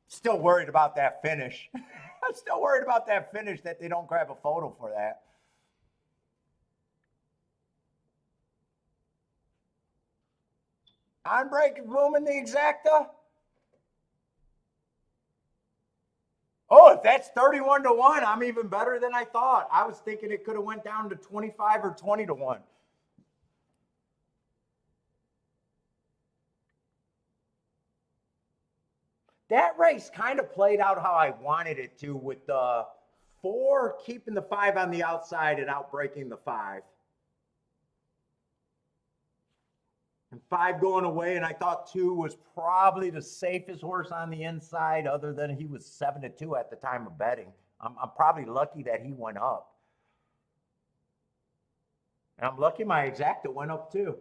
Still worried about that finish. I'm still worried about that finish that they don't grab a photo for that. On break boom in the exacta. Oh, if that's 31-1, I'm even better than I thought. I was thinking it could have went down to 25 or 20-1. That race kind of played out how I wanted it to, with the 4 keeping the 5 on the outside and outbreaking the 5. And 5 going away, and I thought 2 was probably the safest horse on the inside, other than he was 7-2 at the time of betting. I'm probably lucky that he went up. And I'm lucky my exacta went up too.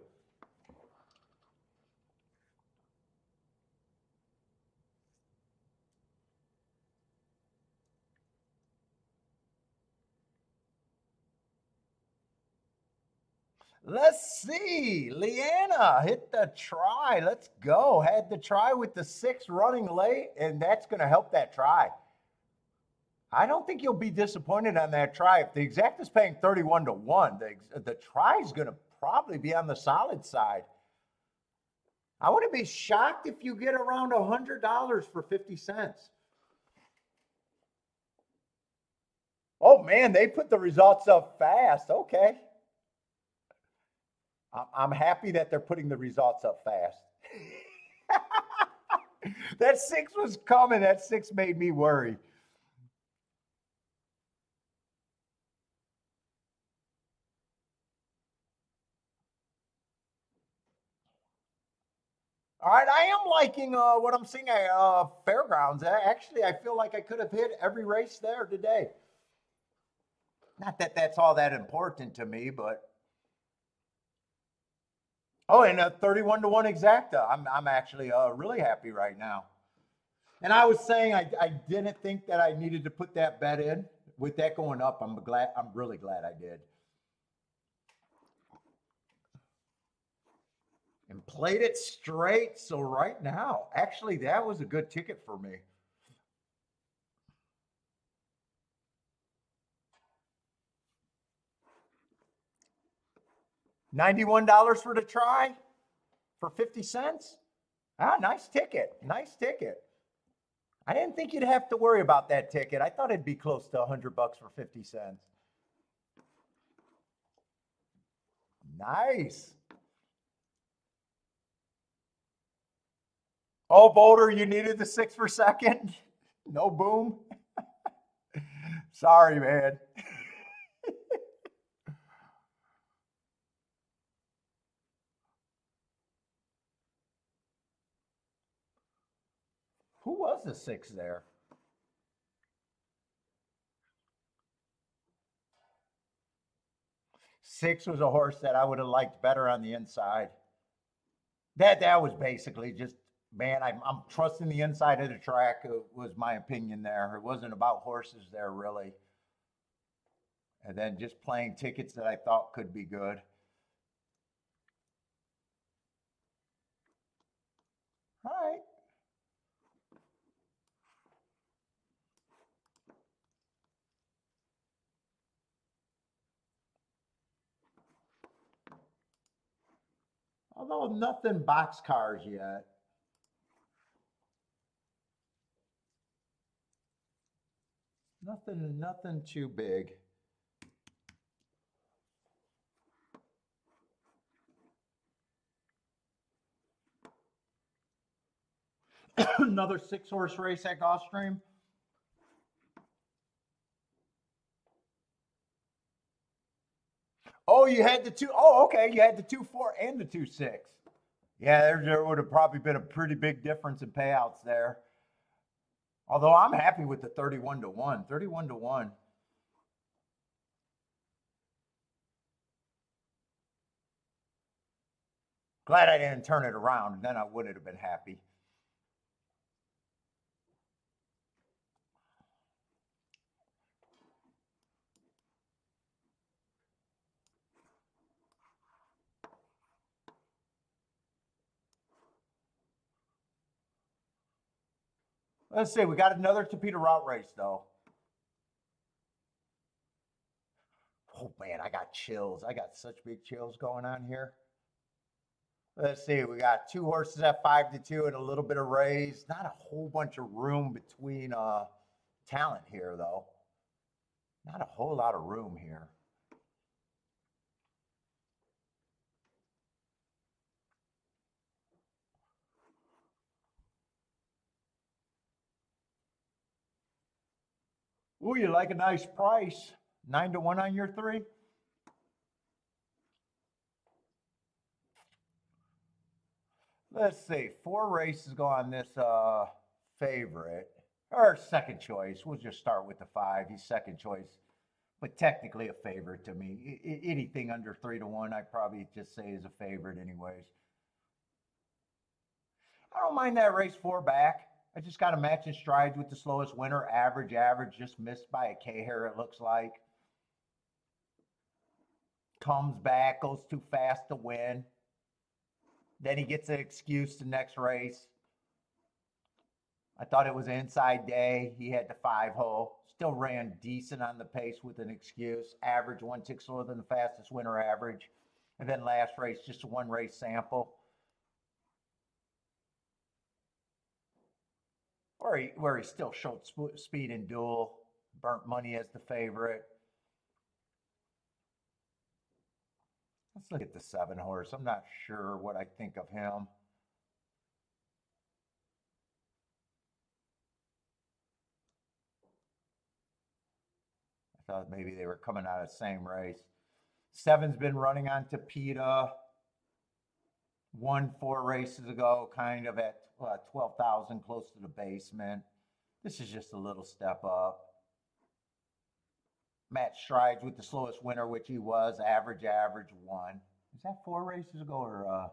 Let's see. Leanna hit the try. Let's go. Had the try with the 6 running late, and that's going to help that try. I don't think you'll be disappointed on that try. If the exact is paying 31-1, the try is going to probably be on the solid side. I wouldn't be shocked if you get around $100 for 50 cents. Oh, man, they put the results up fast. Okay. I'm happy that they're putting the results up fast. That 6 was coming. That 6 made me worry. All right, I am liking what I'm seeing at Fairgrounds. Actually, I feel like I could have hit every race there today. Not that that's all that important to me, but oh, and a 31-1 exacta. I'm actually really happy right now. And I was saying I didn't think that I needed to put that bet in. With that going up, I'm really glad I did. And played it straight. So right now, actually, that was a good ticket for me. $91 for the try for 50 cents. Ah, nice ticket. Nice ticket. I didn't think you'd have to worry about that ticket. I thought it'd be close to $100 for 50 cents. Nice. Oh, Boulder, you needed the 6 for second? No boom? Sorry, man. Who was the 6 there? Six was a horse that I would have liked better on the inside. That was basically just, man, I'm trusting the inside of the track, was my opinion there. It wasn't about horses there really. And then just playing tickets that I thought could be good. All right. Although nothing box cars yet. Nothing too big. Another 6-horse race at Gulfstream. Oh, you had the two. Oh, okay. You had the 2-4 and the 2-6. Yeah, there would have probably been a pretty big difference in payouts there. Although I'm happy with the 31 to 1. 31 to 1. Glad I didn't turn it around. Then I would have been happy. Let's see. We got another Torpedo Route race, though. Oh, man, I got chills. I got such big chills going on here. Let's see. We got 2 horses at 5 to 2 and a little bit of raise. Not a whole bunch of room between talent here, though. Not a whole lot of room here. Ooh, you like a nice price. 9 to 1 on your 3? Let's see. 4 races go on this favorite. Or second choice. We'll just start with the 5. He's second choice, but technically a favorite to me. Anything under 3 to 1, I'd probably just say is a favorite, anyways. I don't mind that race 4 back. I just got to match his strides with the slowest winner. Average, just missed by a K hair, it looks like. Comes back, goes too fast to win. Then he gets an excuse the next race. I thought it was an inside day. He had the 5 hole. Still ran decent on the pace with an excuse. Average 1 tick slower than the fastest winner average. And then last race, just a 1 race sample. Where he still showed speed in duel. Burnt money as the favorite. Let's look at the 7 horse. I'm not sure what I think of him. I thought maybe they were coming out of the same race. 7's been running on Tapeta. Won 4 races ago, kind of at 12,000, close to the basement. This is just a little step up. Match strides with the slowest winner, which he was. Average 1. Is that 4 races ago or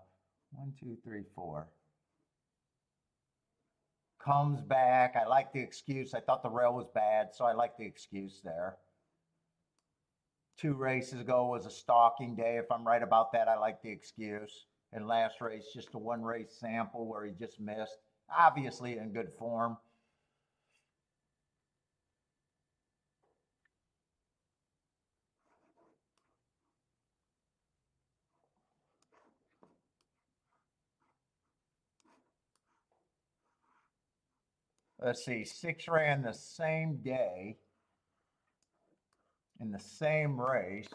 1, 2, 3, 4? Comes back. I like the excuse. I thought the rail was bad, so I like the excuse there. 2 races ago was a stalking day. If I'm right about that, I like the excuse. And last race, just a 1 race sample where he just missed. Obviously in good form. Let's see, 6 ran the same day in the same race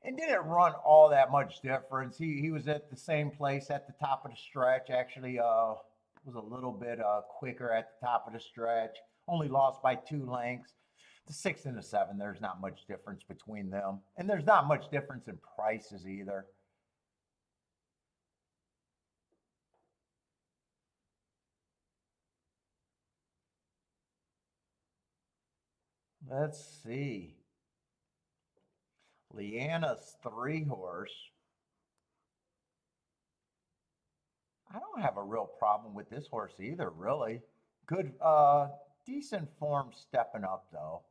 and didn't run all that much difference. He was at the same place at the top of the stretch. Actually, was a little bit quicker at the top of the stretch. Only lost by 2 lengths. The 6 and the 7, there's not much difference between them, and there's not much difference in prices either. Let's see. Leanna's 3 horse. I don't have a real problem with this horse either, really. Good, decent form stepping up though.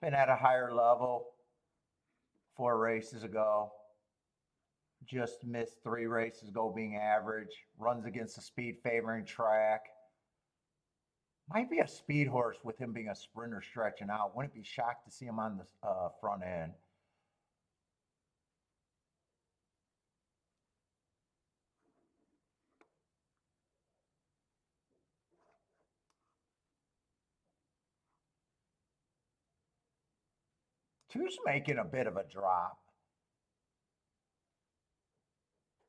Been at a higher level 4 races ago. Just missed 3 races ago being average. Runs against the speed favoring track. Might be a speed horse with him being a sprinter stretching out. Wouldn't be shocked to see him on the front end. Two's making a bit of a drop.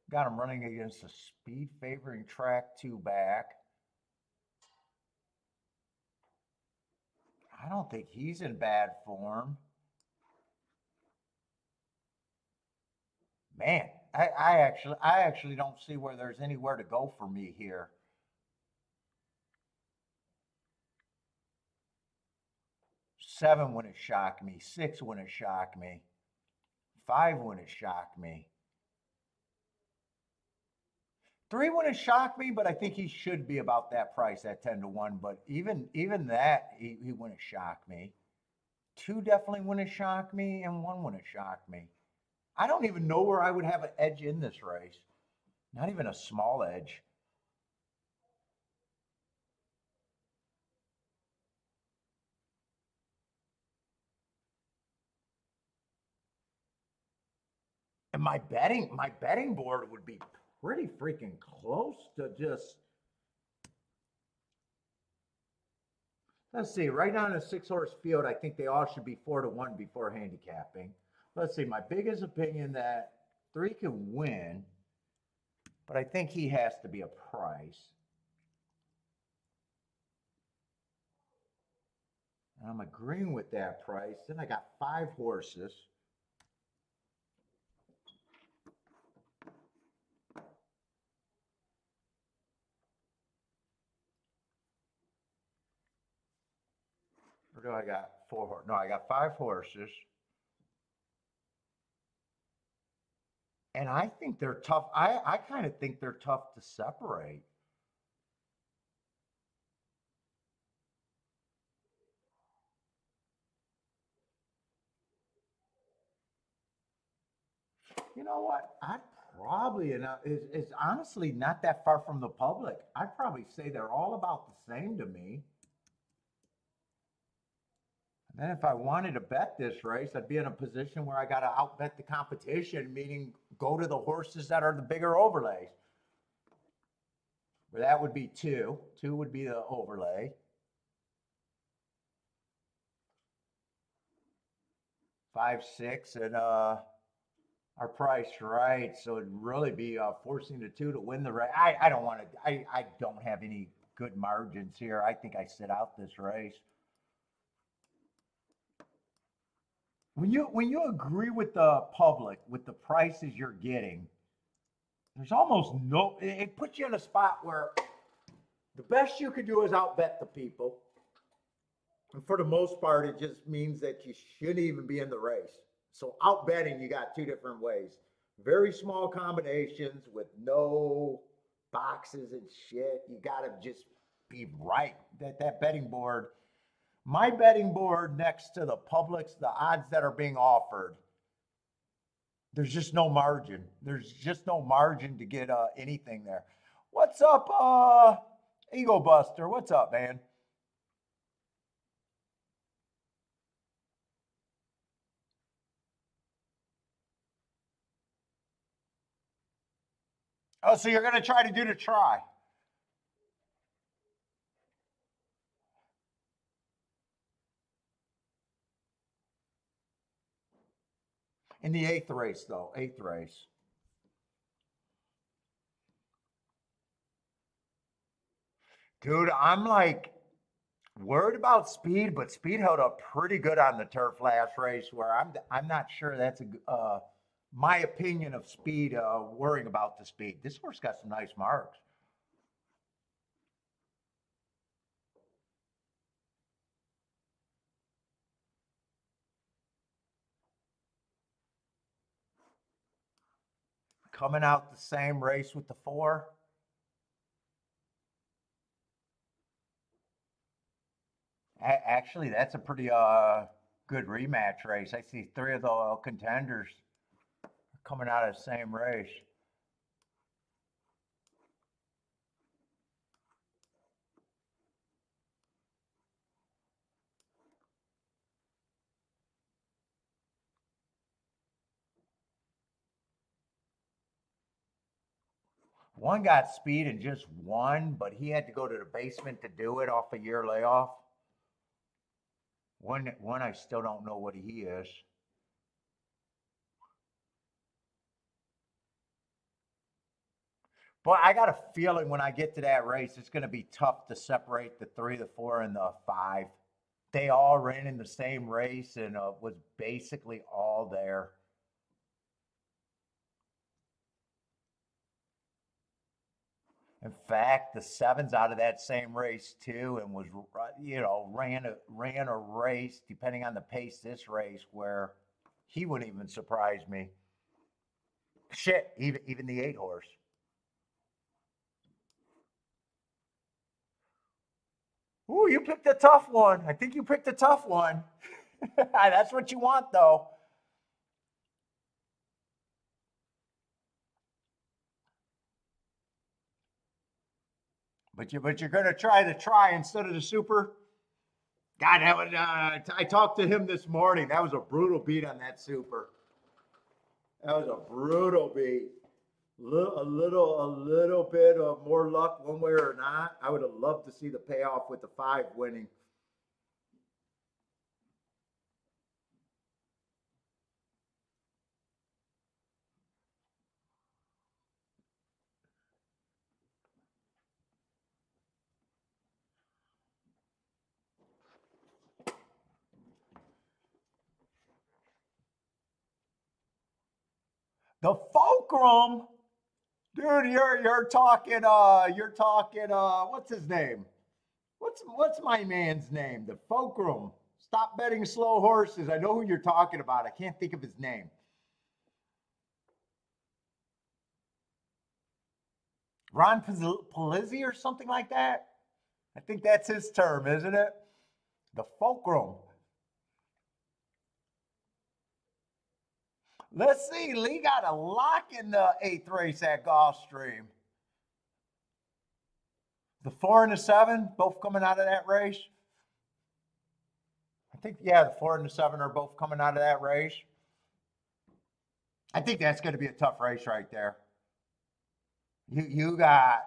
Got him running against a speed favoring track 2 back. I don't think he's in bad form. Man, I actually don't see where there's anywhere to go for me here. 7 wouldn't shock me. 6 wouldn't shock me. 5 wouldn't shock me. 3 wouldn't shock me, but I think he should be about that price at 10 to 1. But even that, he wouldn't shock me. 2 definitely wouldn't shock me, and 1 wouldn't shock me. I don't even know where I would have an edge in this race. Not even a small edge. And my betting board would be pretty freaking close to just, let's see, right now in a 6 horse field, I think they all should be 4 to 1 before handicapping. Let's see, my biggest opinion that 3 can win, but I think he has to be a price. And I'm agreeing with that price. Then I got 5 horses. Or do I got 4 horses? No, I got 5 horses. And I think they're tough. I kind of think they're tough to separate. You know what? I'd probably, and it's honestly not that far from the public. I'd probably say they're all about the same to me. And then if I wanted to bet this race, I'd be in a position where I got to outbet the competition, meaning go to the horses that are the bigger overlays. Where that would be 2. 2 would be the overlay. 5, 6, and our price right. So it'd really be forcing the 2 to win the race. I don't want to. I don't have any good margins here. I think I sit out this race. When you agree with the public with the prices you're getting, there's almost no. It puts you in a spot where the best you could do is outbet the people, and for the most part, it just means that you shouldn't even be in the race. So outbetting, you got 2 different ways. Very small combinations with no boxes and shit. You got to just be right. That betting board, my betting board next to the public's, the odds that are being offered, there's just no margin. There's just no margin to get anything there. What's up, Ego Buster? What's up, man? Oh, so you're gonna try to do the try in the eighth race, though. Eighth race, dude. I'm like worried about speed, but speed held up pretty good on the turf last race. Where I'm not sure that's my opinion of speed. Worrying about the speed. This horse got some nice marks. coming out the same race with the 4. Actually, that's a pretty good rematch race. I see 3 of the contenders coming out of the same race. One got speed and just won, but he had to go to the basement to do it off a year layoff. One I still don't know what he is. But I got a feeling when I get to that race, it's going to be tough to separate the 3, the 4, and the 5. They all ran in the same race and was basically all there. In fact, the 7's out of that same race too, and was ran a race depending on the pace this race where he wouldn't even surprise me. Shit, even the 8 horse. Ooh, you picked a tough one. I think you picked a tough one. That's what you want, though. But you're gonna try the try instead of the super. God, that was. I talked to him this morning. That was a brutal beat on that super. That was a brutal beat. A little bit of more luck one way or not. I would have loved to see the payoff with the 5 winning. The fulcrum, dude. You're talking. What's his name? What's my man's name? The fulcrum. Stop betting slow horses. I know who you're talking about. I can't think of his name. Ron Palizzi or something like that. I think that's his term, isn't it? The fulcrum. Let's see. Lee got a lock in the 8th race at Gulfstream. The 4 and the 7, both coming out of that race. I think, yeah, the 4 and the 7 are both coming out of that race. I think that's going to be a tough race right there. You got,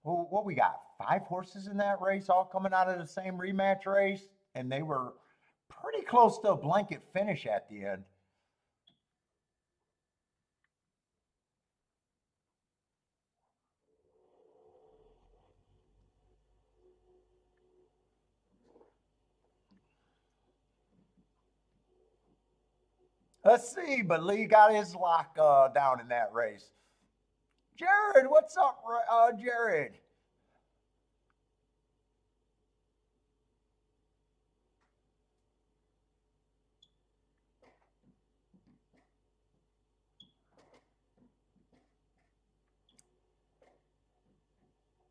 what we got? 5 horses in that race, all coming out of the same rematch race, and they were pretty close to a blanket finish at the end. Let's see, but Lee got his lock down in that race. Jared, what's up, Jared?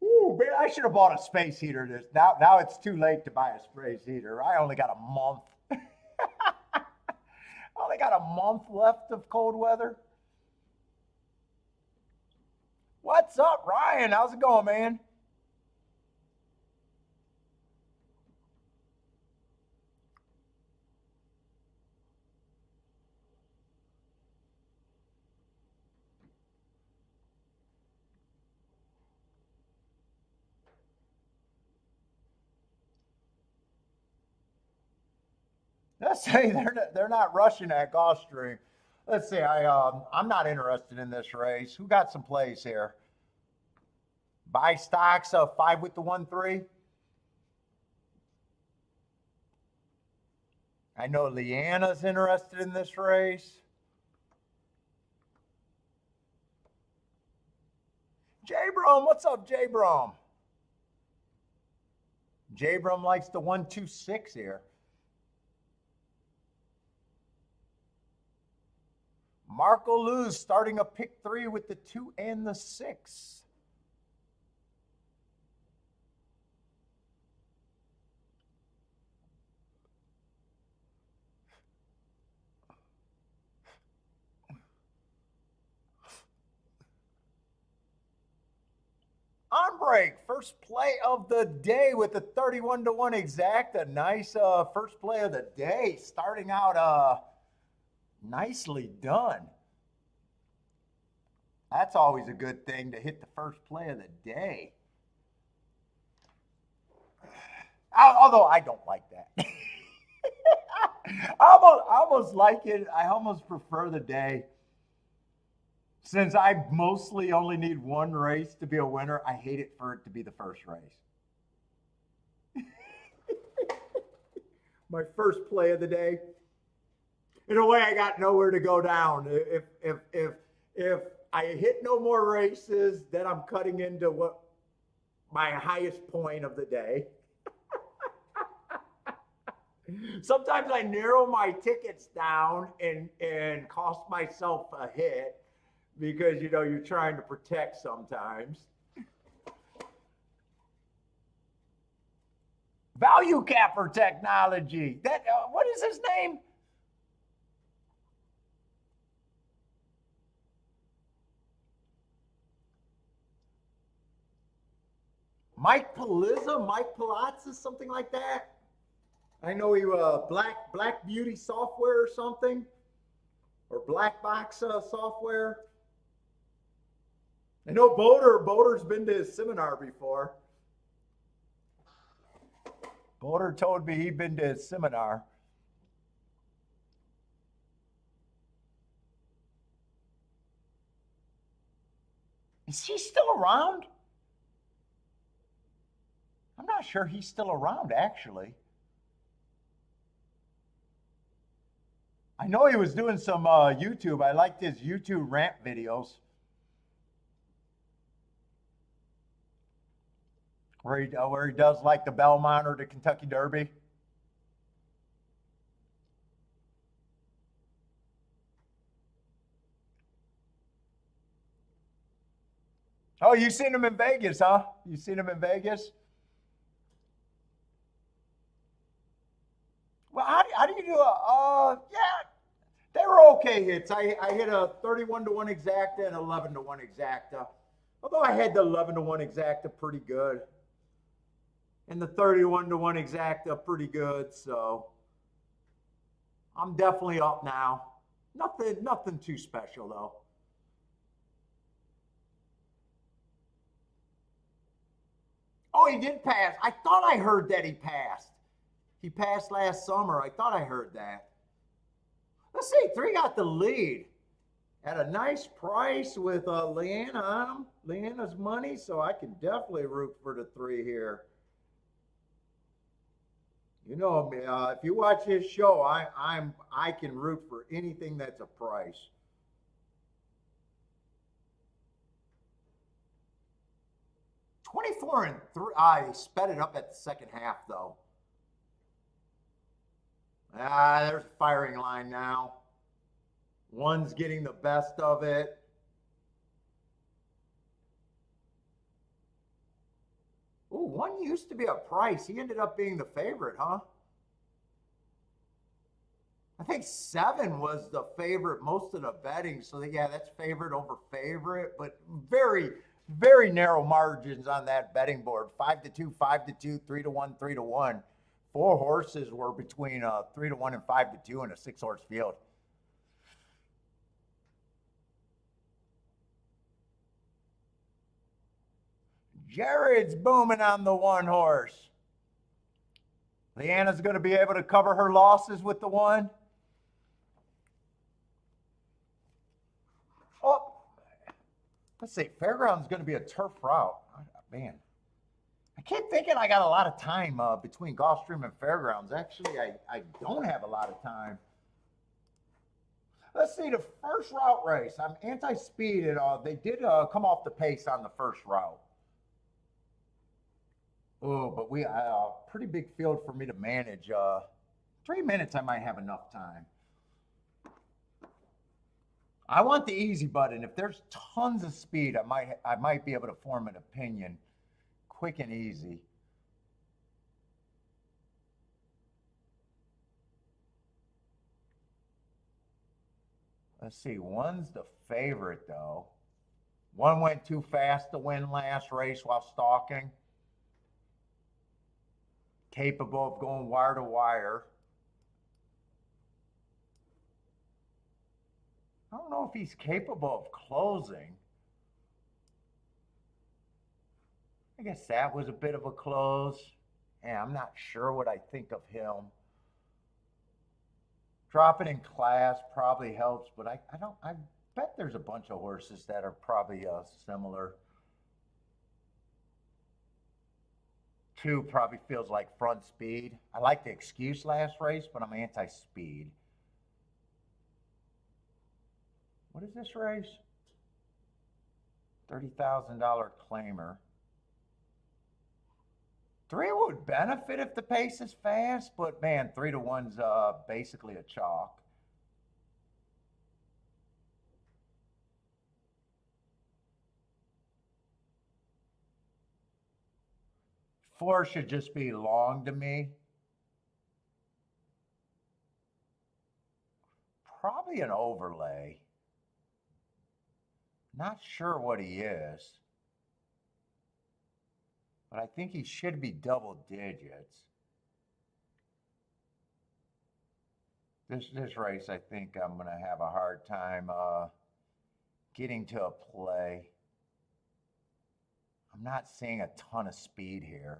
Ooh, man, I should have bought a space heater. Now it's too late to buy a space heater. I only got a month. I only got a month left of cold weather. What's up, Ryan? How's it going, man? Let's say they're not rushing at Gulfstream. Let's see. I'm not interested in this race. Who got some plays here? Buy stocks of 5 with the 1-3. I know Leanna's interested in this race. J Brom, what's up, J Brom? J Brom likes the 1-2-6 here. Marco Luz starting a pick 3 with the 2 and the 6. On break, first play of the day with the 31-1 exact. A nice first play of the day, starting out nicely done. That's always a good thing to hit the first play of the day. Although I don't like that. I almost like it. I almost prefer the day. Since I mostly only need one race to be a winner, I hate it for it to be the first race. My first play of the day. In a way, I got nowhere to go down. If I hit no more races, then I'm cutting into what my highest point of the day. Sometimes I narrow my tickets down and cost myself a hit because, you know, you're trying to protect sometimes. Value capper technology. That what is his name? Mike Palazzo, something like that. I know he Black Beauty software or something, or Black Box software. I know Boater's been to his seminar before. Boater told me he'd been to his seminar. Is he still around? I'm not sure he's still around, actually. I know he was doing some YouTube. I liked his YouTube rant videos. Where he does like the Belmont or the Kentucky Derby. Oh, you seen him in Vegas, huh? You seen him in Vegas? Well, how do you do yeah, they were okay hits. I hit a 31-1 exacta and 11-1 exacta. Although I had the 11-1 exacta pretty good. And the 31-1 exacta pretty good, so I'm definitely up now. Nothing too special though. Oh, he did pass. I thought I heard that he passed. He passed last summer. I thought I heard that. Let's see, 3 got the lead at a nice price with Leanna on him. Leanna's money, so I can definitely root for the 3 here. You know, if you watch his show, I can root for anything that's a price. $24-3. I sped it up at the second half though. There's a firing line now. One's getting the best of it. Ooh, 1 used to be a price. He ended up being the favorite, huh? I think 7 was the favorite most of the betting. So yeah, that's favorite over favorite, but very, very narrow margins on that betting board. 5-2, 5-2, 3-1, 3-1. 4 horses were between 3-1 and 5-2 in a 6-horse field. Jared's booming on the 1 horse. Leanna's going to be able to cover her losses with the 1. Oh, let's see. Fairground's going to be a turf route. Man, I keep thinking I got a lot of time between Gulfstream and Fairgrounds. Actually, I don't have a lot of time. Let's see, the first route race. I'm anti-speed, and they did come off the pace on the first route. Oh, but we pretty big field for me to manage. 3 minutes, I might have enough time. I want the easy button. If there's tons of speed, I might be able to form an opinion quick and easy. Let's see, one's the favorite though. One went too fast to win last race while stalking. Capable of going wire to wire. I don't know if he's capable of closing. I guess that was a bit of a close. Yeah, I'm not sure what I think of him. Dropping in class probably helps, but I bet there's a bunch of horses that are probably similar. Two probably feels like front speed. I like the excuse last race, but I'm anti-speed. What is this race? $30,000 claimer. Three would benefit if the pace is fast, but man, 3-1's basically a chalk. Four should just be long to me. Probably an overlay. Not sure what he is, but I think he should be double digits. This race, I think I'm going to have a hard time getting to a play. I'm not seeing a ton of speed here.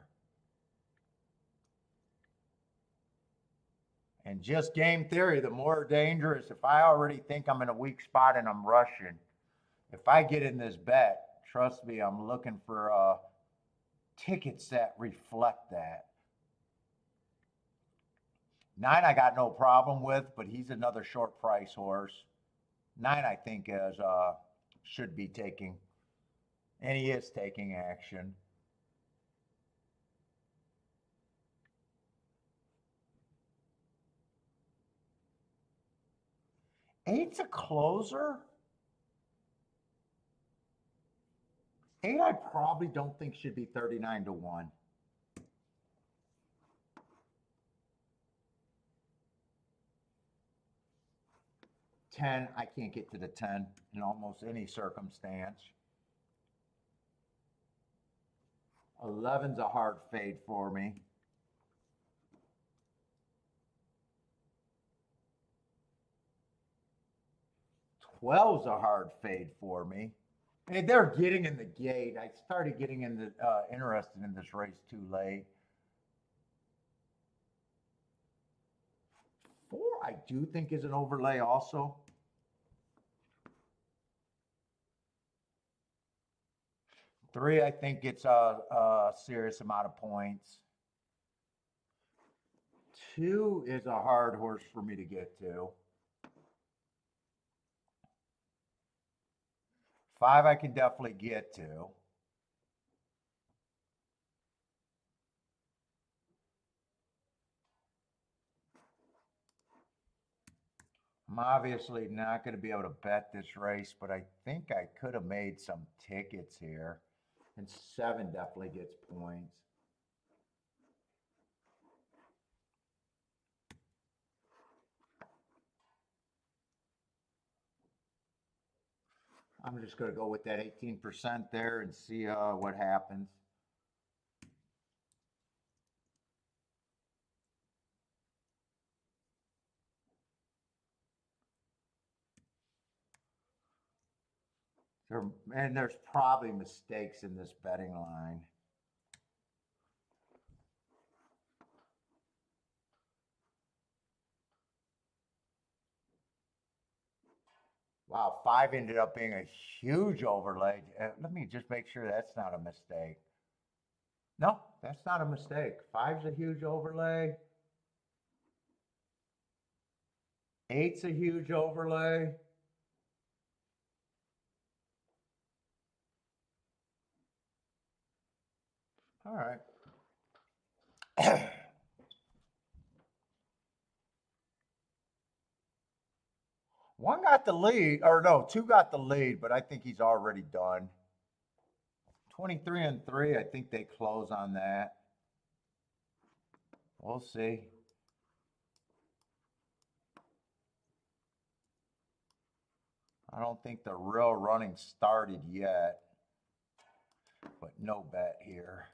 And just game theory, the more dangerous, if I already think I'm in a weak spot and I'm rushing, if I get in this bet, trust me, I'm looking for tickets that reflect that. 9 I got no problem with, but he's another short price horse. 9 I think is should be taking, and he is taking action. Eight's a closer. 8 I probably don't think should be 39-1. 10, I can't get to the 10 in almost any circumstance. 11's a hard fade for me. 12's a hard fade for me. And they're getting in the gate. I started getting interested in this race too late. 4, I do think is an overlay also. 3, I think it's a serious amount of points. 2 is a hard horse for me to get to. 5, I can definitely get to. I'm obviously not going to be able to bet this race, but I think I could have made some tickets here. And 7 definitely gets points. I'm just going to go with that 18% there and see what happens. And there's probably mistakes in this betting line. Wow, 5 ended up being a huge overlay. Let me just make sure that's not a mistake. No, that's not a mistake. 5's a huge overlay. 8's a huge overlay. All right. One got the lead, or no, two got the lead, but I think he's already done. 23-3, I think they close on that. We'll see. I don't think the real running started yet, but no bet here.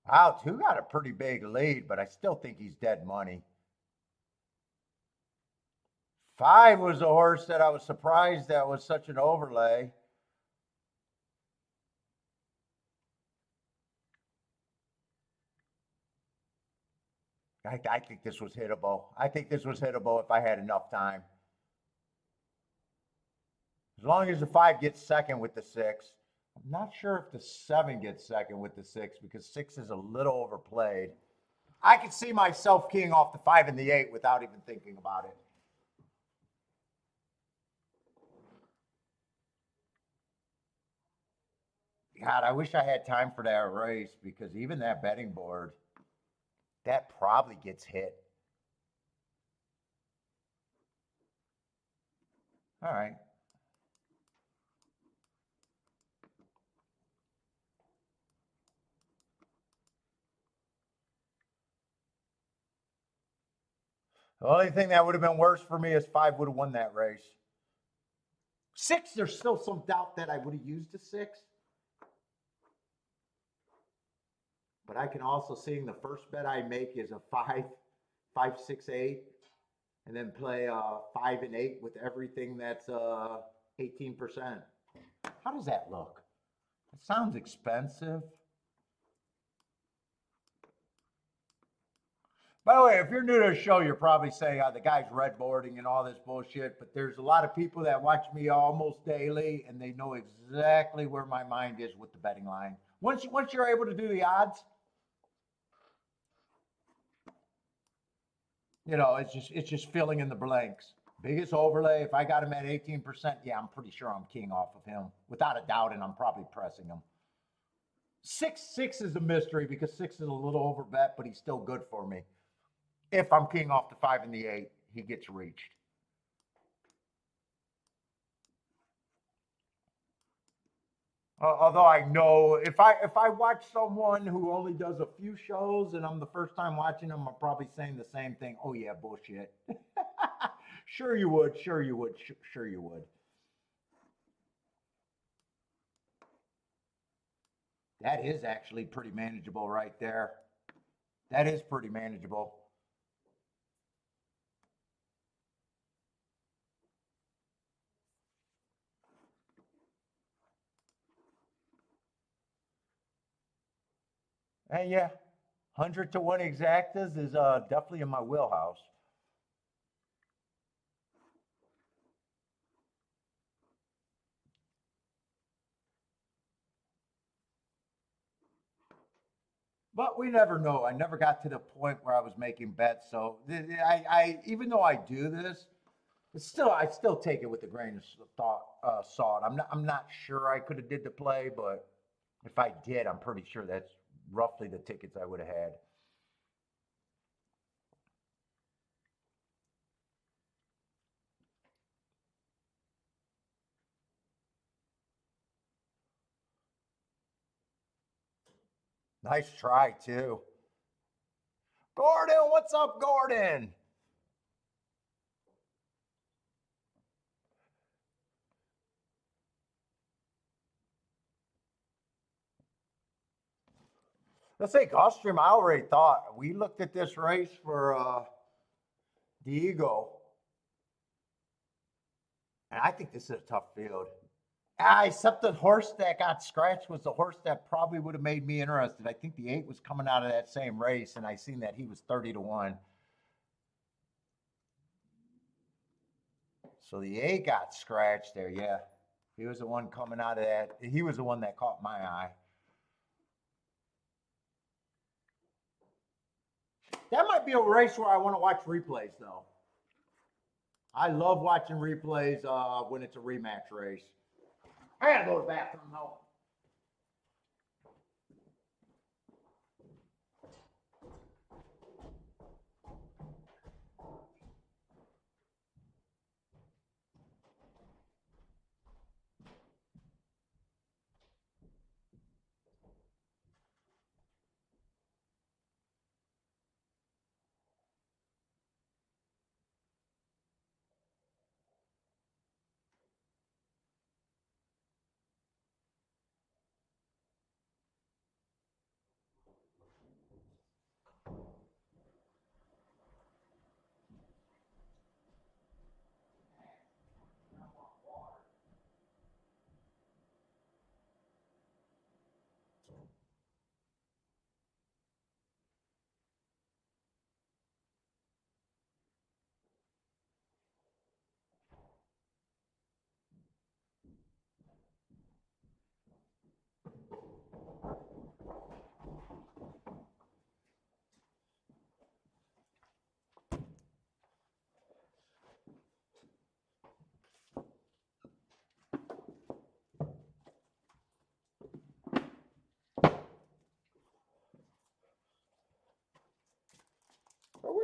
Wow, two got a pretty big lead, but I still think he's dead money. 5 was a horse that I was surprised that was such an overlay. I think this was hittable. I think this was hittable if I had enough time. As long as the 5 gets second with the 6. I'm not sure if the 7 gets second with the 6 because 6 is a little overplayed. I could see myself keying off the 5 and the 8 without even thinking about it. God, I wish I had time for that race because even that betting board, that probably gets hit. All right. The only thing that would have been worse for me is 5 would have won that race. 6, there's still some doubt that I would have used a 6. But I can also see the first bet I make is a 5, 5, 6, 8, and then play 5 and 8 with everything that's 18%. How does that look? It sounds expensive. By the way, if you're new to the show, you're probably saying the guy's redboarding and all this bullshit, but there's a lot of people that watch me almost daily, and they know exactly where my mind is with the betting line. Once you're able to do the odds, you know, it's just filling in the blanks. Biggest overlay, if I got him at 18%, yeah, I'm pretty sure I'm keying off of him without a doubt, and I'm probably pressing him. 6 is a mystery because 6 is a little over bet, but he's still good for me. If I'm keying off the 5 and the 8, he gets reached. Although I know if I watch someone who only does a few shows and I'm the first time watching them, I'm probably saying the same thing. Oh yeah, bullshit. Sure you would. Sure you would. Sure you would. That is actually pretty manageable right there. That is pretty manageable. And yeah, 100-1 exactas is definitely in my wheelhouse. But we never know. I never got to the point where I was making bets. So even though I do this, I still take it with a grain of salt. I'm not sure I could have did the play, but if I did, I'm pretty sure that's roughly the tickets I would have had. Nice try too, Gordon. What's up, Gordon? Let's say Gulfstream. I already thought we looked at this race for the Eagle, and I think this is a tough field. Except the horse that got scratched was the horse that probably would have made me interested. I think the 8 was coming out of that same race, and I seen that he was 30-1. So the 8 got scratched there. Yeah, he was the one coming out of that. He was the one that caught my eye. That might be a race where I want to watch replays, though. I love watching replays when it's a rematch race. I gotta go to the bathroom though.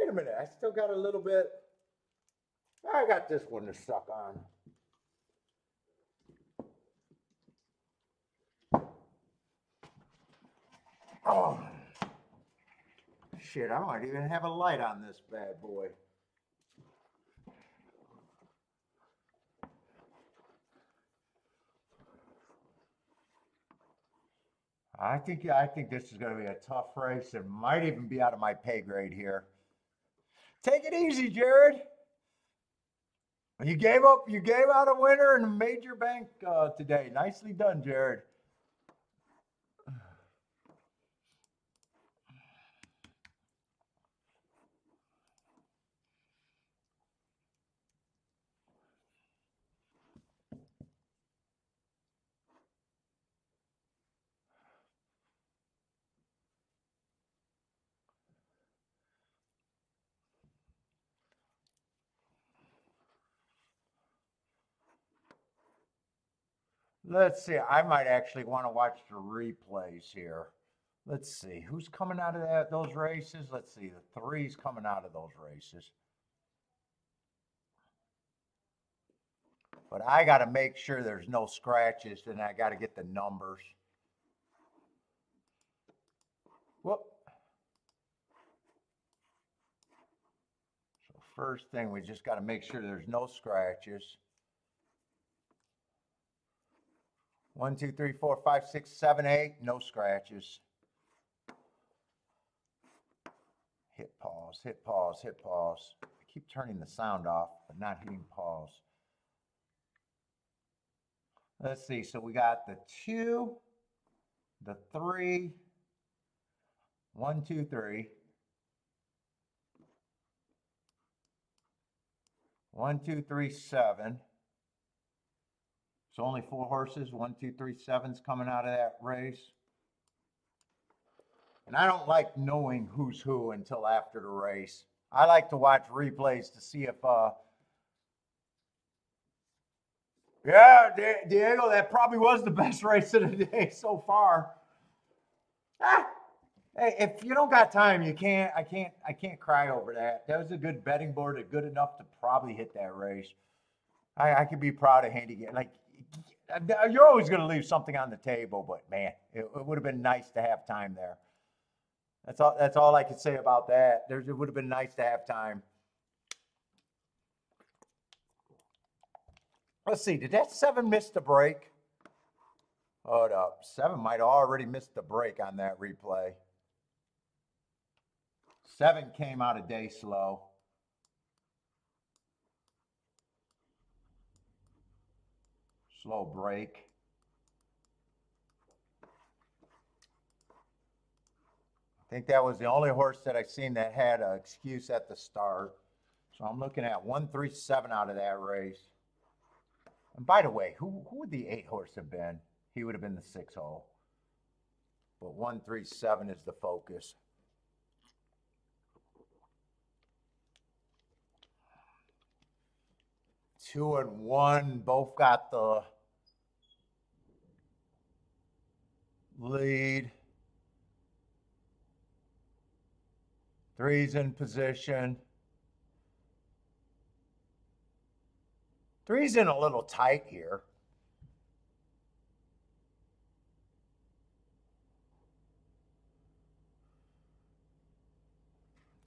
wait a minute. I still got a little bit. I got this one to suck on. Oh, shit. I might even have a light on this bad boy. I think this is going to be a tough race and might even be out of my pay grade here. Take it easy, Jared. You gave out a winner in a major bank today. Nicely done, Jared. Let's see. I might actually want to watch the replays here. Let's see. Who's coming out of those races? Let's see. The three's coming out of those races. But I got to make sure there's no scratches, and I got to get the numbers. Whoop. So first thing, we just got to make sure there's no scratches. 1, 2, 3, 4, 5, 6, 7, 8. No scratches. Hit pause, hit pause, hit pause. I keep turning the sound off, but not hitting pause. Let's see. So we got the 2, the 3, 1, 2, 3. 1, 2, 3, 7. So only 4 horses. 1, 2, 3, 7's coming out of that race. And I don't like knowing who's who until after the race. I like to watch replays to see if, yeah, Diego, that probably was the best race of the day so far. Hey, if you don't got time, I can't cry over that. That was a good betting board, good enough to probably hit that race. I could be proud of Handy. Like, you're always going to leave something on the table, but man, it would have been nice to have time there. That's all I could say about that. It would have been nice to have time. Let's see. Did that 7 miss the break? Hold up. 7 might have already missed the break on that replay. 7 came out a day slow. Slow break. I think that was the only horse that I seen that had an excuse at the start. So I'm looking at 137 out of that race. And by the way, who would the 8 horse have been? He would have been the 6 hole. But 137 is the focus. Two and 1 both got the lead. 3's in position. 3's in a little tight here.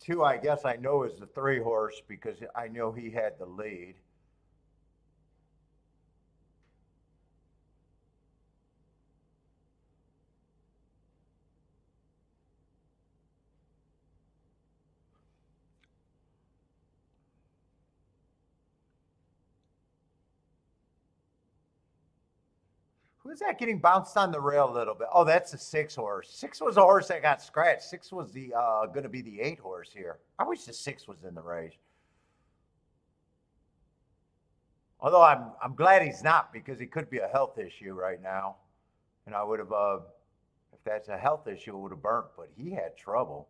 2, I guess I know, is the 3 horse because I know he had the lead. Who's that getting bounced on the rail a little bit? Oh, that's the 6 horse. 6 was a horse that got scratched. 6 was the going to be the 8 horse here. I wish the 6 was in the race. Although I'm glad he's not, because it could be a health issue right now. And I would have, if that's a health issue, it would have burnt. But he had trouble.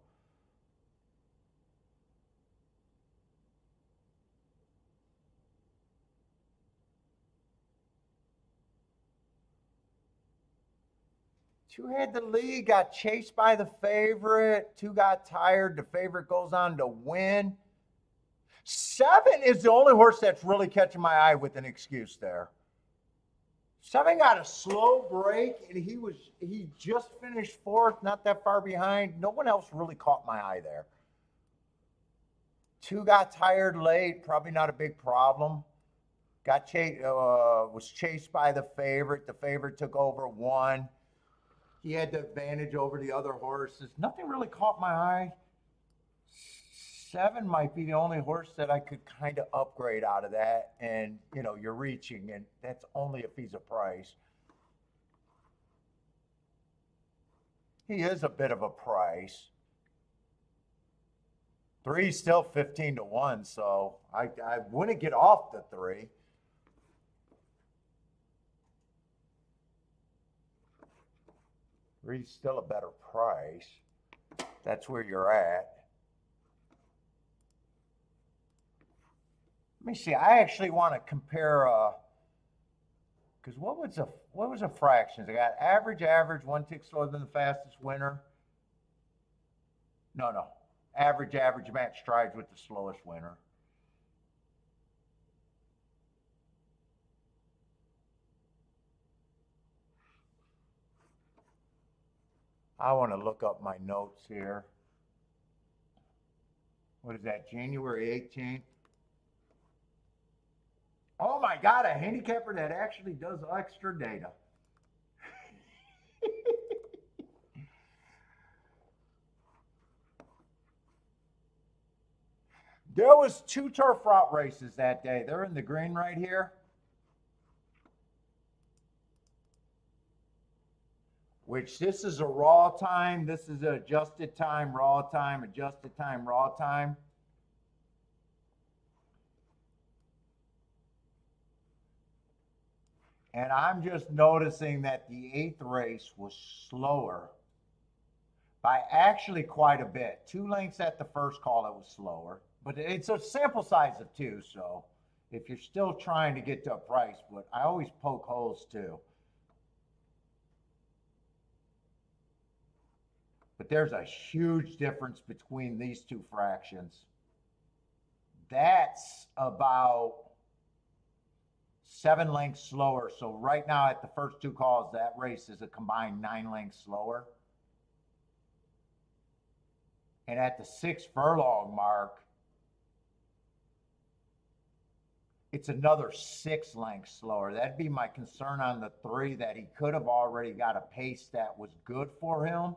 Two had the lead, got chased by the favorite. Two got tired. The favorite goes on to win. Seven is the only horse that's really catching my eye with an excuse there. Seven got a slow break, and he just finished fourth, not that far behind. No one else really caught my eye there. Two got tired late, probably not a big problem. Was chased by the favorite. The favorite took over one. He had the advantage over the other horses. Nothing really caught my eye. Seven might be the only horse that I could kind of upgrade out of that. And, you know, you're reaching, and that's only if he's a price. He is a bit of a price. Three's still 15 to 1, so I wouldn't get off the three. Three's still a better price. That's where you're at. Let me see. I actually want to compare because what was a fractions? I got average, one tick slower than the fastest winner. No. Average match strides with the slowest winner. I want to look up my notes here. What is that, January 18th? Oh my God, a handicapper that actually does extra data. There was 2 turf route races that day. They're in the green right here. Which this is a raw time. This is an adjusted time, raw time, adjusted time, raw time. And I'm just noticing that the 8th race was slower by actually quite a bit. 2 lengths at the first call, it was slower. But it's a sample size of 2, so if you're still trying to get to a price, but I always poke holes too. But there's a huge difference between these 2 fractions. That's about 7 lengths slower. So right now at the first 2 calls, that race is a combined 9 lengths slower. And at the 6 furlong mark, it's another 6 lengths slower. That'd be my concern on the 3, that he could have already got a pace that was good for him,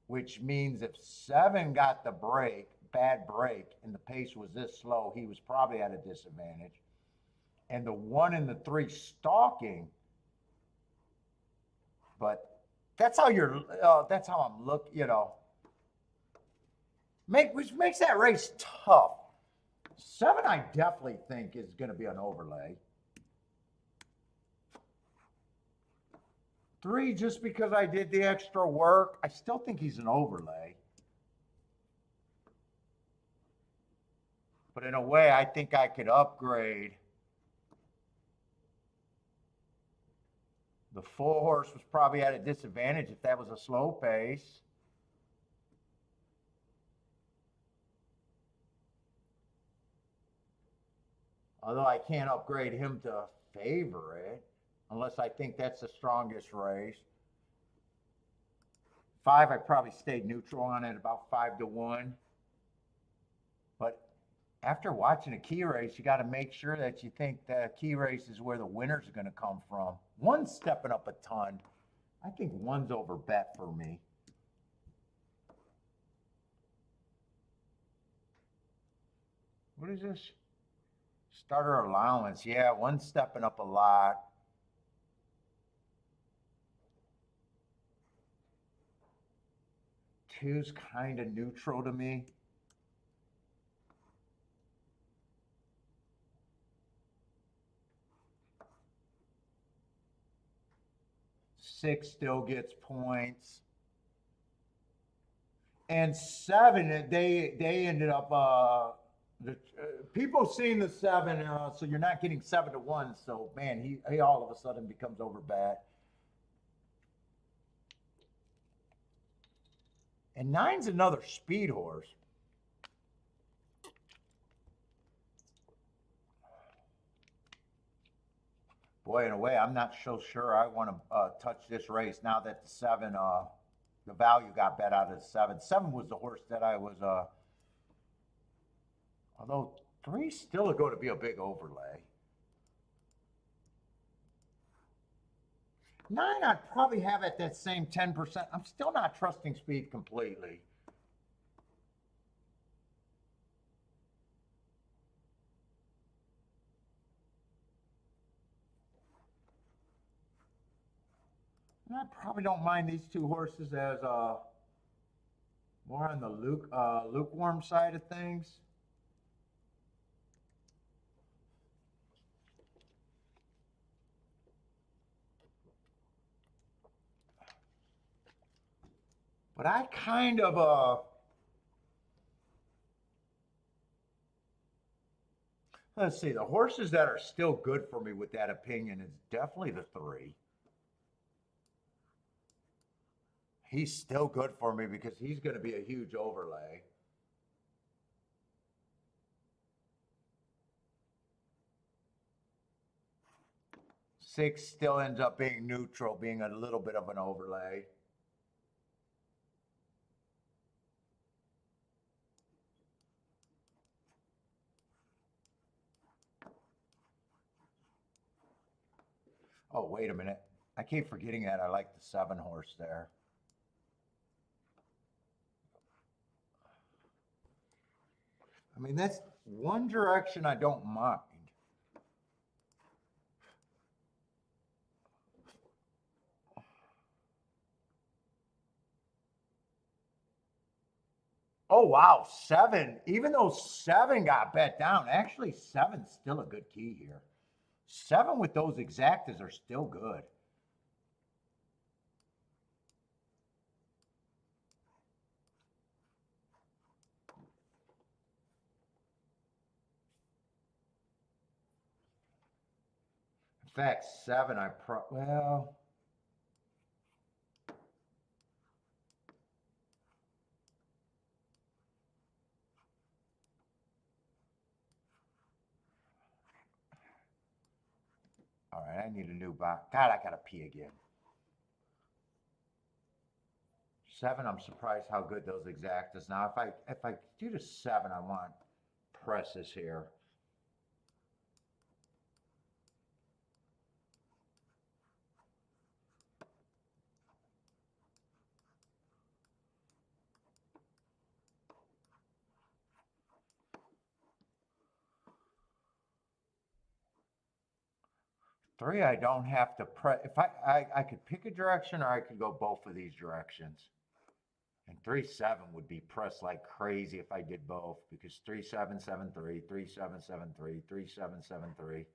which means if 7 got the bad break, and the pace was this slow, he was probably at a disadvantage. And the 1 and the 3 stalking, but that's how I'm looking, you know, which makes that race tough. 7, I definitely think is going to be an overlay. 3, just because I did the extra work, I still think he's an overlay. But in a way, I think I could upgrade. The 4 horse was probably at a disadvantage if that was a slow pace. Although I can't upgrade him to favorite unless I think that's the strongest race. 5, I probably stayed neutral on it, about 5 to 1. But after watching a key race, you got to make sure that you think the key race is where the winners are going to come from. 1's stepping up a ton. I think 1's over bet for me. What is this? Starter allowance. Yeah, 1's stepping up a lot. Two's kind of neutral to me. Six still gets points. And 7, they ended up people seeing the 7, so you're not getting 7 to 1. So man, he all of a sudden becomes over bet. And 9's another speed horse. Boy, in a way, I'm not so sure I want to touch this race now that the 7, the value got bet out of the 7. 7 was the horse that I was, although 3's still going to be a big overlay. 9, I'd probably have at that same 10%. I'm still not trusting speed completely. And I probably don't mind these two horses as more on the lukewarm side of things. But I kind of let's see, the horses that are still good for me with that opinion is definitely the 3. He's still good for me because he's going to be a huge overlay. Six still ends up being neutral, being a little bit of an overlay. Oh, wait a minute. I keep forgetting that I like the 7 horse there. I mean, that's one direction I don't mind. Oh, wow, 7. Even though 7 got bet down, actually 7's still a good key here. 7 with those exactas are still good. In fact, 7, well, all right, I need a new box. God, I gotta pee again. 7, I'm surprised how good those exactas. Now, if I do the 7, I want presses here. Three, I don't have to press. If I could pick a direction or I could go both of these directions. And 3-7 would be pressed like crazy if I did both because 3-7-7-3, 3-7-7-3, 3-7-7-3.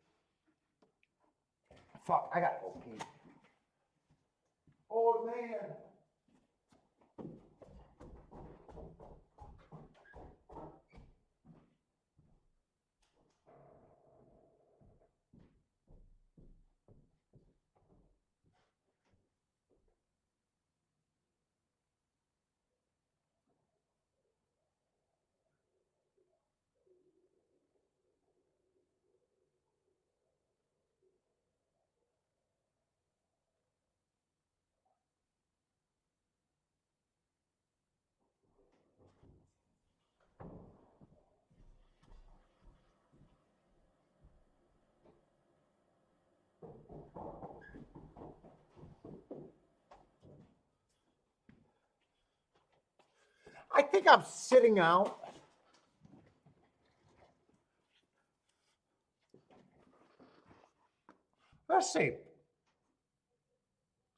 Fuck, I gotta go pee. Oh man. I think I'm sitting out. Let's see.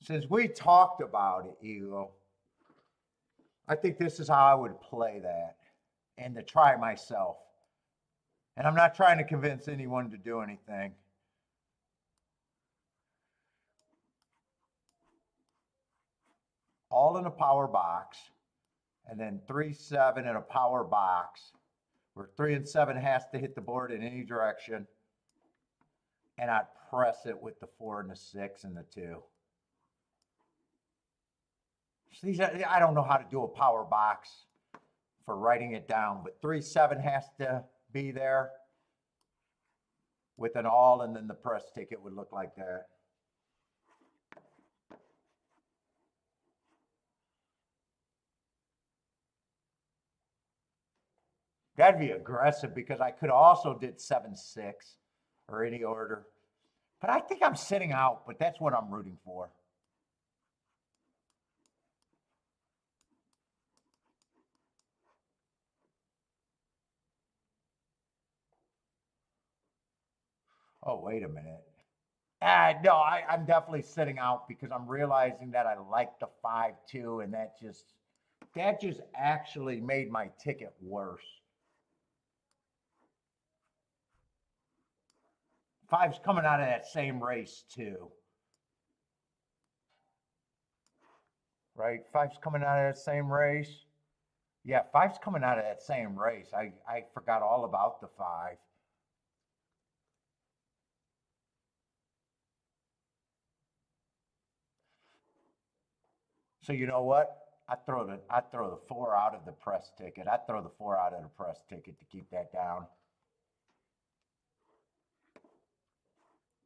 Since we talked about it, Eagle, I think this is how I would play that and to try myself. And I'm not trying to convince anyone to do anything. All in a power box, and then 3-7 in a power box, where 3 and 7 has to hit the board in any direction. And I'd press it with the 4 and the 6 and the 2. These I don't know how to do a power box for writing it down, but 3-7 has to be there with an all, and then the press ticket would look like that. That'd be aggressive because I could also did 7-6 or any order. But I think I'm sitting out, but that's what I'm rooting for. Oh, wait a minute. No, I'm definitely sitting out because I'm realizing that I like the 5-2, and that just actually made my ticket worse. Five's coming out of that same race too. Right? Five's coming out of that same race. Yeah, five's coming out of that same race. I forgot all about the 5. So you know what? I throw the 4 out of the press ticket. I throw the 4 out of the press ticket to keep that down.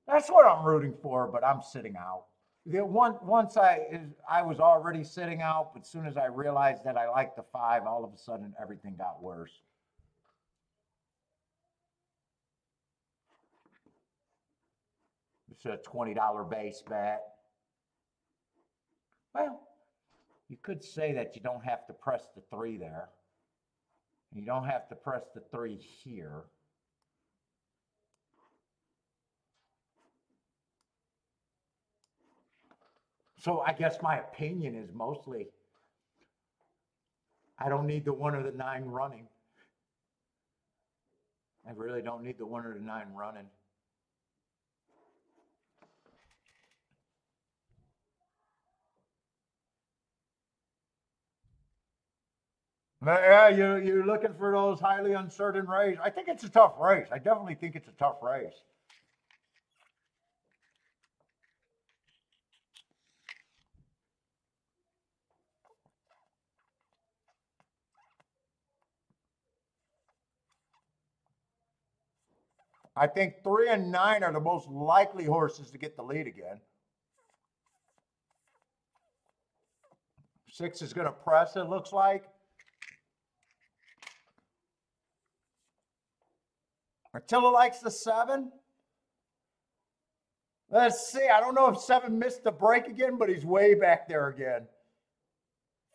That's what I'm rooting for, but I'm sitting out. Once I was already sitting out, but as soon as I realized that I liked the 5, all of a sudden everything got worse. It's a $20 base bet. Well, you could say that you don't have to press the 3 there. You don't have to press the 3 here. So I guess my opinion is mostly I don't need the 1 or the 9 running. I really don't need the 1 or the 9 running. Yeah, you're looking for those highly uncertain races. I think it's a tough race. I definitely think it's a tough race. I think 3 and 9 are the most likely horses to get the lead again. 6 is going to press, it looks like. Attila likes the 7. Let's see. I don't know if 7 missed the break again, but he's way back there again.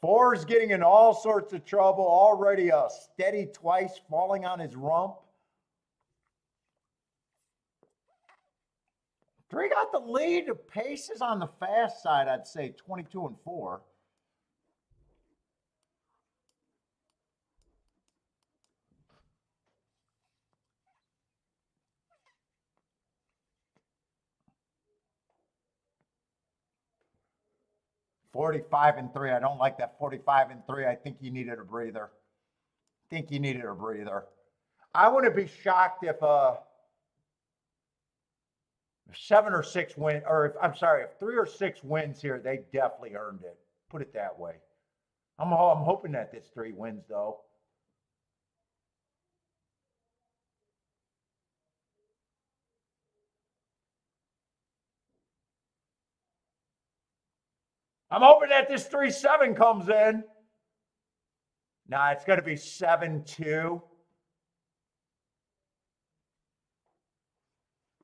4 is getting in all sorts of trouble. Already a steady twice falling on his rump. 3 got the lead. The pace is on the fast side, I'd say 22 and 4. $45 and 3. I don't like that 45 and 3. I think you needed a breather. I wouldn't be shocked if 7 or 6 win, or if 3 or 6 wins here, they definitely earned it. Put it that way. I'm hoping that this 3 wins though. I'm hoping that this 3-7 comes in. Nah, it's going to be 7-2.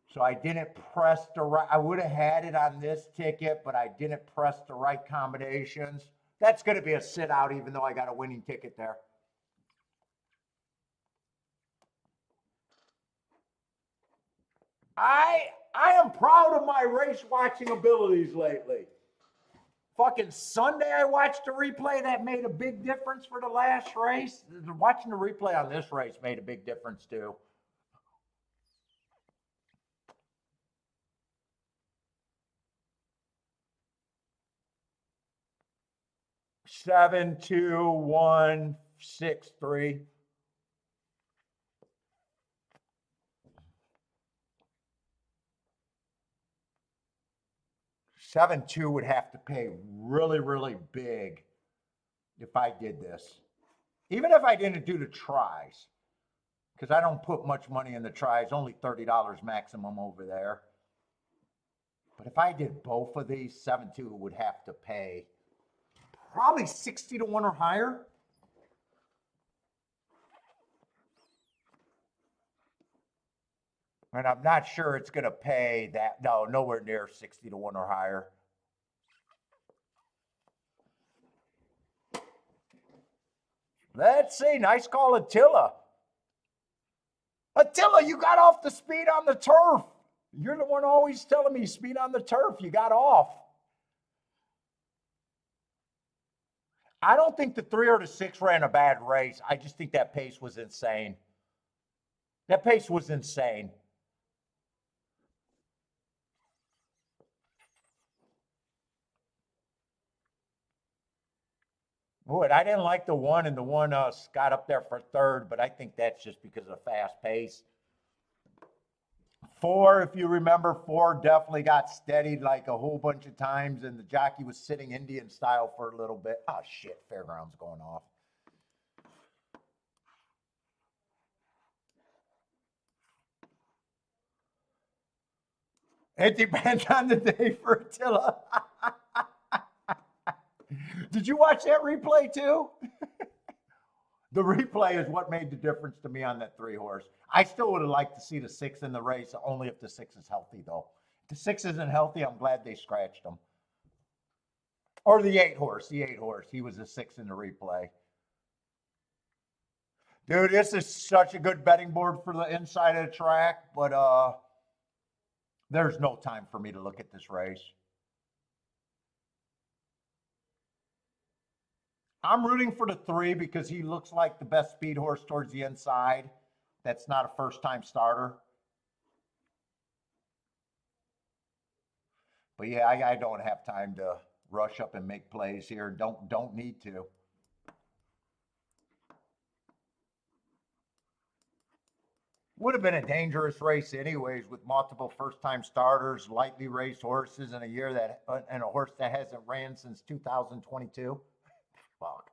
So I didn't press the right. I would have had it on this ticket, but I didn't press the right combinations. That's going to be a sit out, even though I got a winning ticket there. I am proud of my race watching abilities lately. Fucking Sunday, I watched a replay that made a big difference for the last race. Watching the replay on this race made a big difference too. Seven, 2, 1, 6, 3. 7-2 would have to pay really, really big if I did this. Even if I didn't do the tries, because I don't put much money in the tries, only $30 maximum over there. But if I did both of these, 7-2 would have to pay probably 60 to 1 or higher. And I'm not sure it's going to pay that. No, nowhere near 60 to 1 or higher. Let's see. Nice call, Attila. Attila, you got off the speed on the turf. You're the one always telling me speed on the turf. You got off. I don't think the 3 or the 6 ran a bad race. I just think that pace was insane. That pace was insane. Would. I didn't like the 1, and the 1 got up there for 3rd, but I think that's just because of fast pace. 4, if you remember, 4 definitely got steadied like a whole bunch of times, and the jockey was sitting Indian style for a little bit. Oh, shit, Fairground's going off. It depends on the day for Attila. Did you watch that replay too? The replay is what made the difference to me on that 3 horse. I still would have liked to see the 6 in the race, only if the 6 is healthy, though. If the 6 isn't healthy, I'm glad they scratched him. Or the 8 horse. The 8 horse. He was the 6 in the replay. Dude, this is such a good betting board for the inside of the track, but there's no time for me to look at this race. I'm rooting for the 3 because he looks like the best speed horse towards the inside. That's not a first-time starter. But yeah, I don't have time to rush up and make plays here. Don't need to. Would have been a dangerous race anyways with multiple first-time starters, lightly raced horses in a year that and a horse that hasn't ran since 2022. Fuck.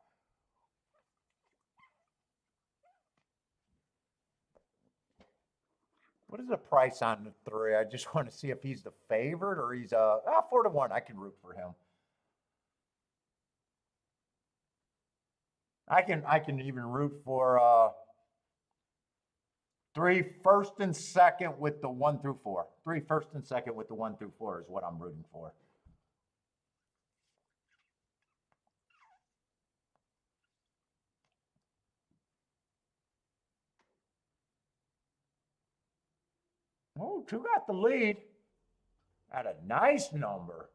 What is the price on the 3? I just want to see if he's the favorite or he's 4 to 1. I can root for him. I can even root for 3 first and second with the 1 through 4. 3 first and second with the 1 through 4 is what I'm rooting for. Oh, 2 got the lead at a nice number.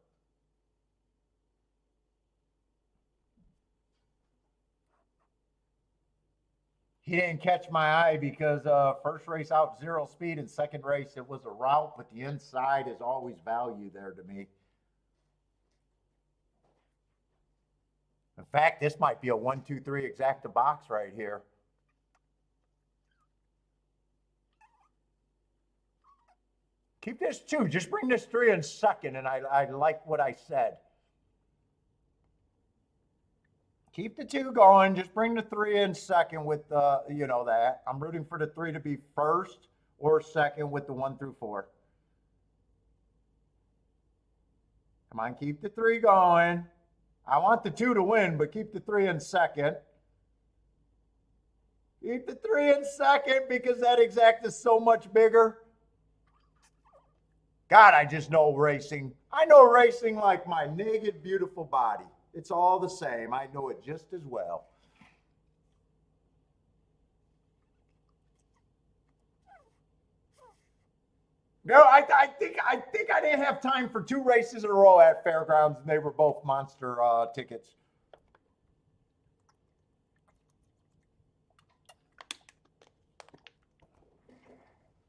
He didn't catch my eye because first race out 0 speed and second race it was a route, but the inside is always value there to me. In fact, this might be a 1, 2, 3 exacta box right here. Keep this 2. Just bring this 3 in second, and I like what I said. Keep the 2 going. Just bring the 3 in second with that. I'm rooting for the 3 to be first or second with the 1 through 4. Come on, keep the 3 going. I want the 2 to win, but keep the 3 in second. Keep the 3 in second because that exact is so much bigger. God, I just know racing. I know racing like my naked, beautiful body. It's all the same. I know it just as well. No, I think I didn't have time for 2 races in a row at Fairgrounds, and they were both monster tickets.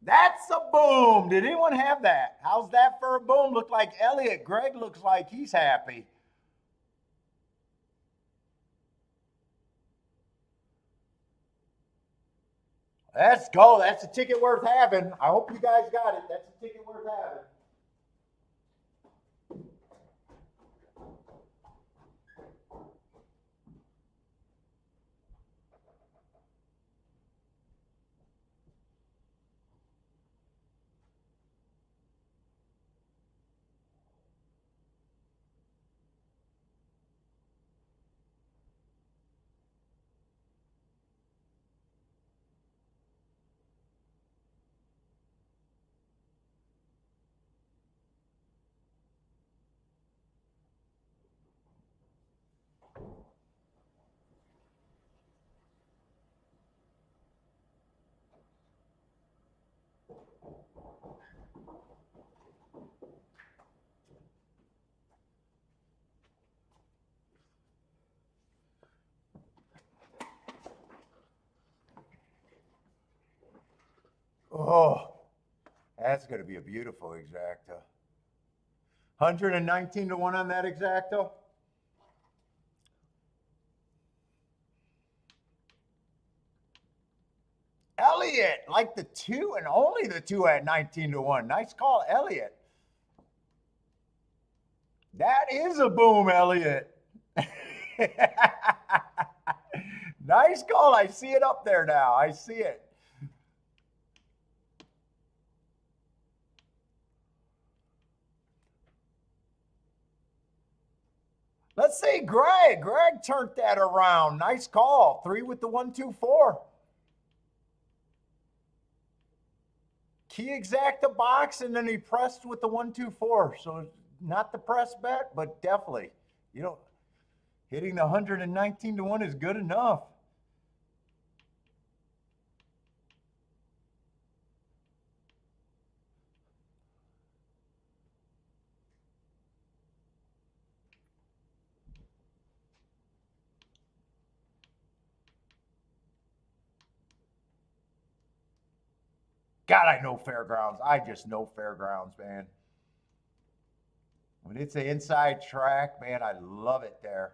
That's a boom. Did anyone have that? How's that for a boom? Look like Elliot. Greg looks like he's happy. Let's go. That's a ticket worth having. I hope you guys got it. That's a ticket worth having. Oh, that's going to be a beautiful exacta. 119 to 1 on that exacta. Elliot, like the 2 and only the 2 at 19 to 1. Nice call, Elliot. That is a boom, Elliot. Nice call. I see it up there now. I see it. Let's see, Greg. Greg turned that around. Nice call. 3 with the 1-2-4. Key exacta box, and then he pressed with the 1-2-4. So not the press bet, but definitely, you know, hitting the 119 to 1 is good enough. God, I know fairgrounds. I just know fairgrounds, man. When it's an inside track, man, I love it there.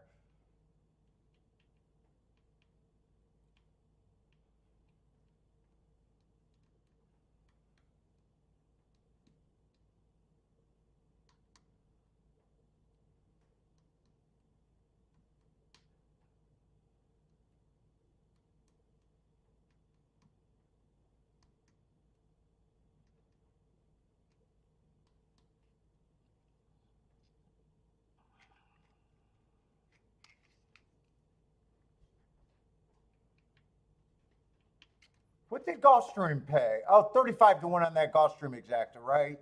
What did Gulfstream pay? Oh, 35 to 1 on that Gulfstream exacta, right?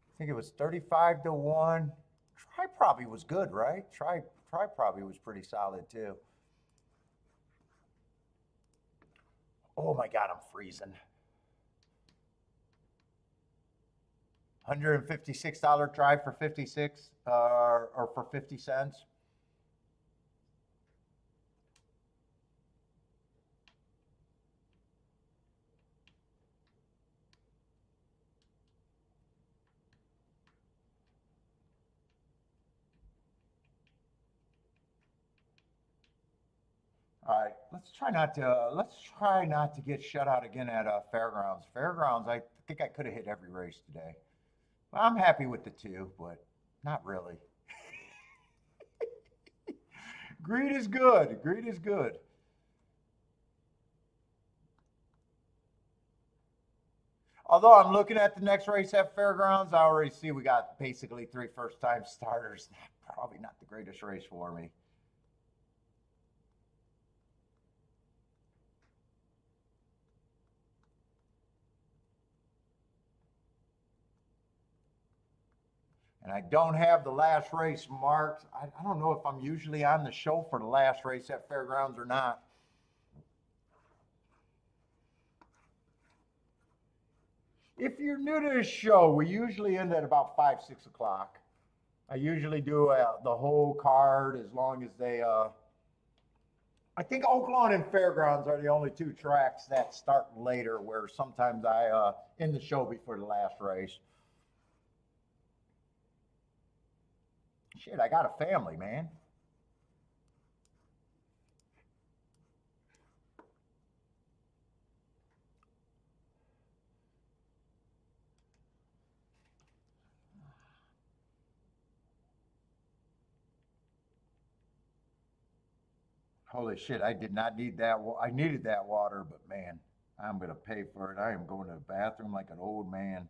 I think it was 35 to 1. Try probably was good, right? Try probably was pretty solid too. Oh my God, I'm freezing. $156 try for 56 or for 50 cents. All right, let's try not to get shut out again at Fairgrounds. Fairgrounds, I think I could have hit every race today. I'm happy with the 2, but not really. Greed is good. Greed is good. Although I'm looking at the next race at Fairgrounds, I already see we got basically 3 first-time starters. Probably not the greatest race for me. And I don't have the last race marked. I don't know if I'm usually on the show for the last race at Fairgrounds or not. If you're new to the show, we usually end at about 5, 6 o'clock. I usually do the whole card as long as they. I think Oaklawn and Fairgrounds are the only 2 tracks that start later, where sometimes I end the show before the last race. Shit, I got a family, man. Holy shit, I did not need that. I needed that water, but man, I'm going to pay for it. I am going to the bathroom like an old man.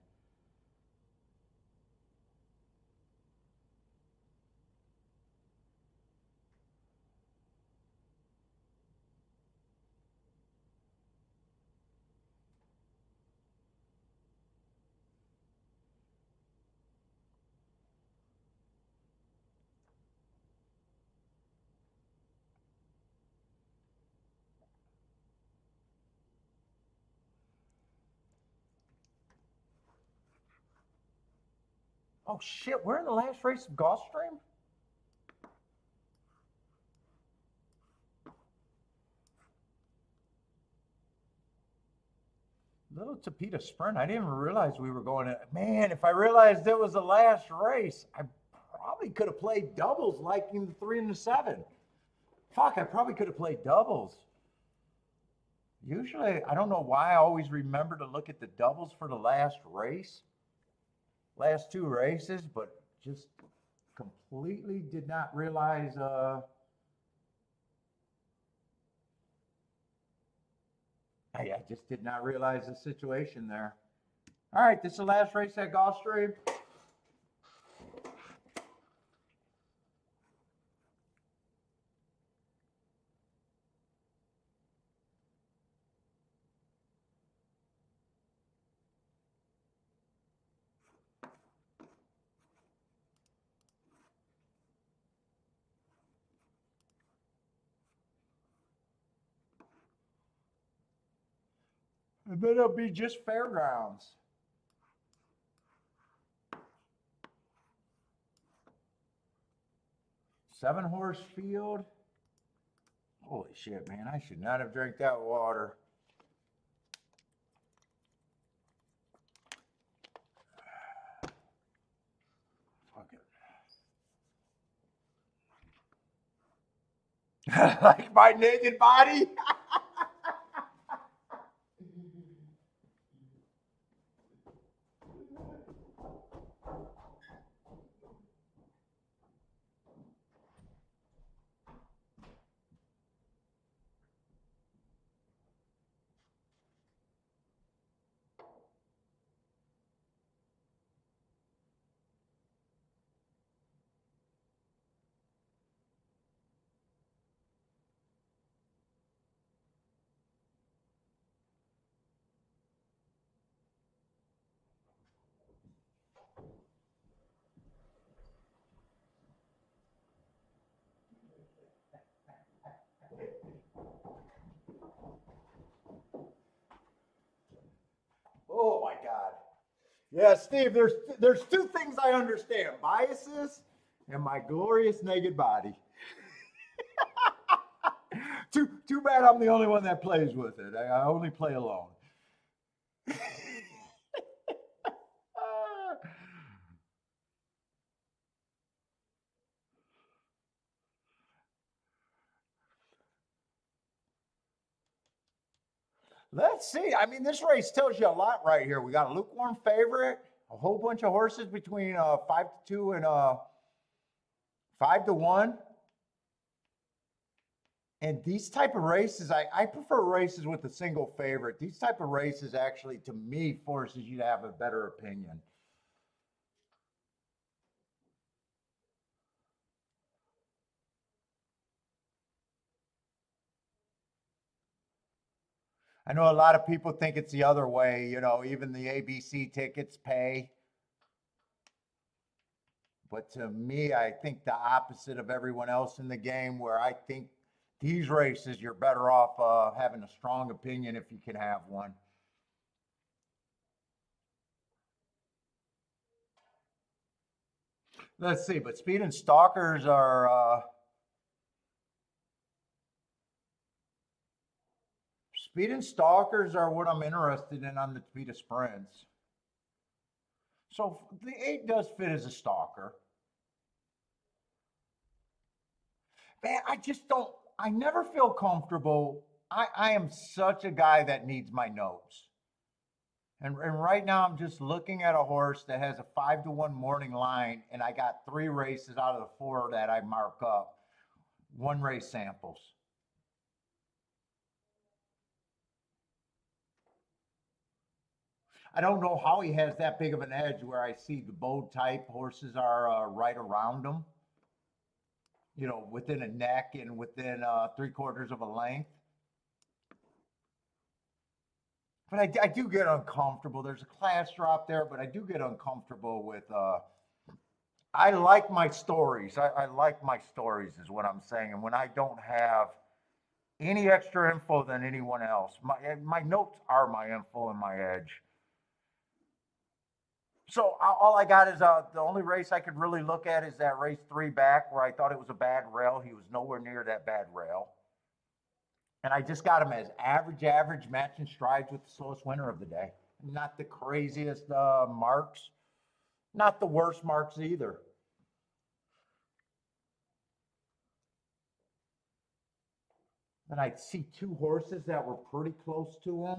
Oh shit, we're in the last race of Gulfstream? little Tapeta Sprint. I didn't even realize we were going to. Man, if I realized it was the last race, I probably could have played doubles like in the 3 and the 7. Fuck, I probably could have played doubles. Usually, I don't know why I always remember to look at the doubles for the last race, last 2 races, but just completely did not realize. I just did not realize the situation there. All right, this is the last race at Gulfstream. And then it'll be just fairgrounds. 7-horse field. Holy shit, man. I should not have drank that water. Fuck it. Like my naked body. Oh my God. Yeah, Steve, there's 2 things I understand. Biases and my glorious naked body. Too bad I'm the only one that plays with it. I only play alone. Let's see. I mean, this race tells you a lot right here. We got a lukewarm favorite, a whole bunch of horses between 5-2 and 5-1. And these type of races, I prefer races with a single favorite. These type of races actually, to me, forces you to have a better opinion. I know a lot of people think it's the other way. You know, even the ABC tickets pay. But to me, I think the opposite of everyone else in the game, where I think these races, you're better off having a strong opinion if you can have one. Let's see, but Speed and Stalkers are Speed and Stalkers are what I'm interested in on the Speed of Sprints. So the 8 does fit as a stalker. Man, I just don't. I never feel comfortable. I am such a guy that needs my notes. And right now I'm just looking at a horse that has a 5-1 morning line, and I got 3 races out of the 4 that I mark up. 1 race samples. I don't know how he has that big of an edge where I see the bow type horses are right around him, you know, within a neck and within 3/4 of a length. But I do get uncomfortable. There's a class drop there, but I do get uncomfortable with. I like my stories. I like my stories, is what I'm saying. And when I don't have any extra info than anyone else, my notes are my info and my edge. So all I got is the only race I could really look at is that race 3 back, where I thought it was a bad rail. He was nowhere near that bad rail. And I just got him as average, matching strides with the slowest winner of the day. Not the craziest marks, not the worst marks either. And I see two horses that were pretty close to him,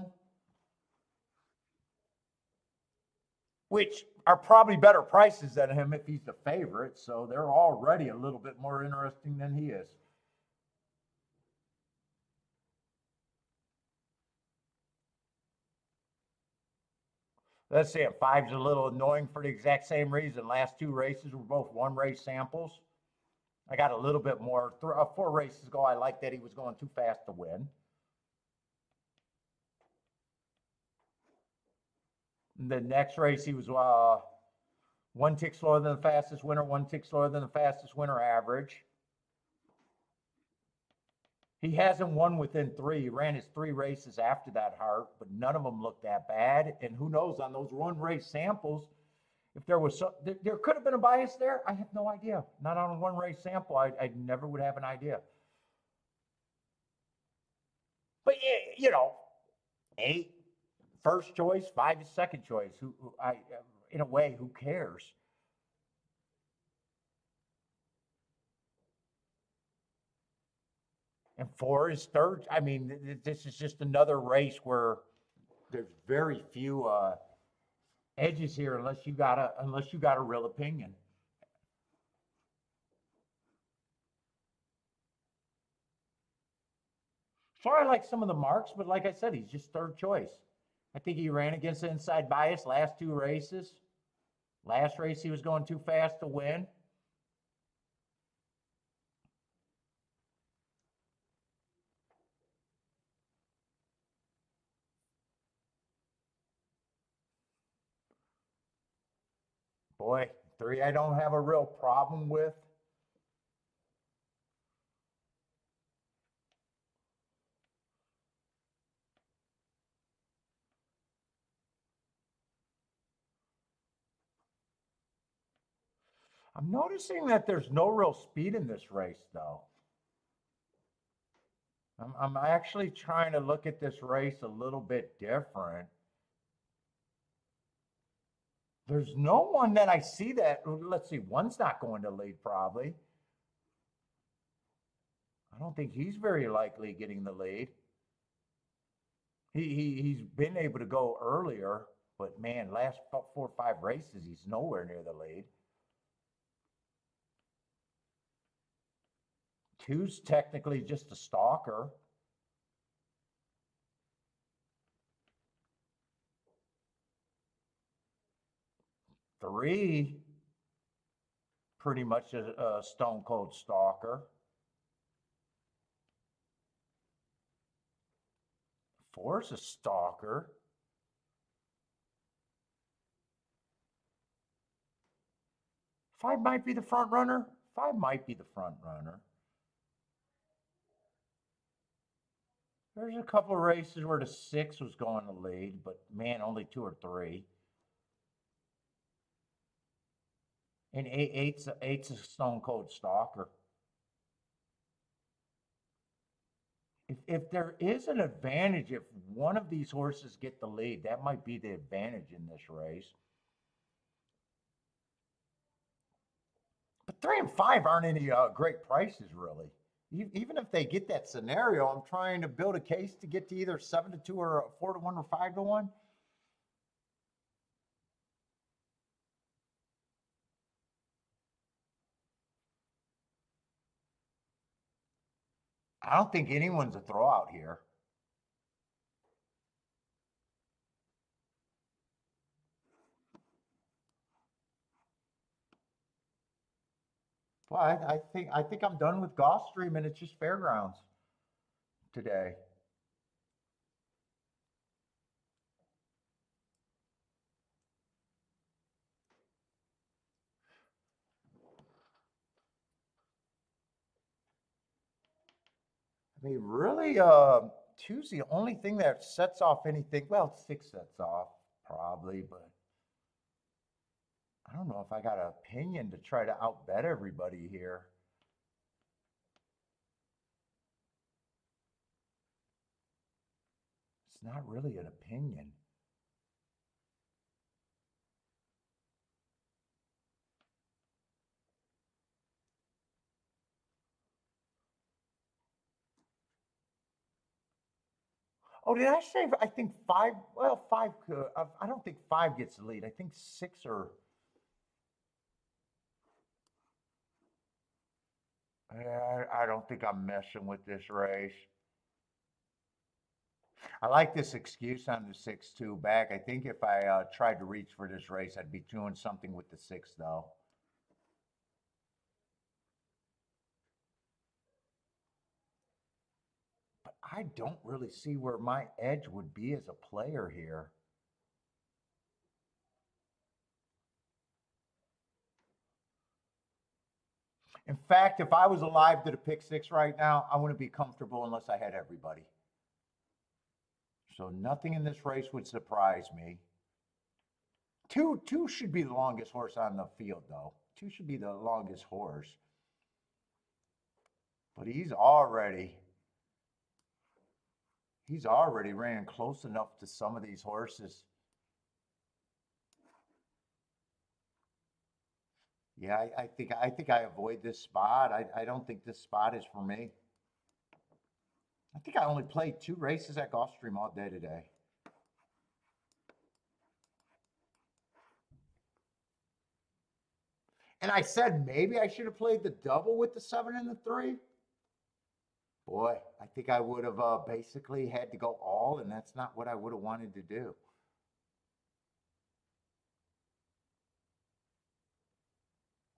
which are probably better prices than him if he's the favorite. So they're already a little bit more interesting than he is. Let's see, five's a little annoying for the exact same reason. Last two races were both one race samples. I got a little bit more. 4 races ago, I liked that he was going too fast to win. The next race, he was 1 tick slower than the fastest winner, 1 tick slower than the fastest winner average. He hasn't won within 3. He ran his 3 races after that Hart, but none of them looked that bad. And who knows, on those one race samples, if there was there could have been a bias there. I have no idea. Not on a one race sample. I never would have an idea. But you know, 8 first choice, 5 is second choice. In a way, who cares? And 4 is third. I mean, this is just another race where there's very few edges here unless you got a real opinion. Sure, I like some of the marks, but like I said, he's just third choice. I think he ran against the inside bias last 2 races. Last race, he was going too fast to win. Boy, 3 I don't have a real problem with. I'm noticing that there's no real speed in this race, though. I'm actually trying to look at this race a little bit different. There's no one that I see that, let's see, one's not going to lead probably. I don't think he's very likely getting the lead. He's been able to go earlier, but man, last 4 or 5 races, he's nowhere near the lead. 2's technically just a stalker. 3, pretty much a stone cold stalker. 4's a stalker. 5 might be the front runner. 5 might be the front runner. There's a couple of races where the 6 was going to lead, but man, only 2 or 3. And eight's a stone cold stalker. If there is an advantage, if one of these horses get the lead, that might be the advantage in this race. But 3 and 5 aren't any great prices, really. Even if they get that scenario, I'm trying to build a case to get to either 7-2 or 4-1 or 5-1. I don't think anyone's a throwout here. Well, I think I'm done with Gulfstream, and it's just fairgrounds today. I mean, really, two's the only thing that sets off anything. Well, 6 sets off probably, but I don't know if I got an opinion to try to outbet everybody here. It's not really an opinion. Oh, did I say? I think five. Well, five could. I don't think five gets the lead. I think six or. Yeah, I don't think I'm messing with this race. I like this excuse on the 6-2 back. I think if I tried to reach for this race, I'd be doing something with the six, though. But I don't really see where my edge would be as a player here. In fact, if I was alive to the pick six right now, I wouldn't be comfortable unless I had everybody. So nothing in this race would surprise me. Two should be the longest horse on the field, though. Two should be the longest horse. But he's already ran close enough to some of these horses. Yeah, I think I avoid this spot. I don't think this spot is for me. I think I only played 2 races at Gulfstream all day today. And I said maybe I should have played the double with the 7 and the 3. Boy, I think I would have basically had to go all, and that's not what I would have wanted to do.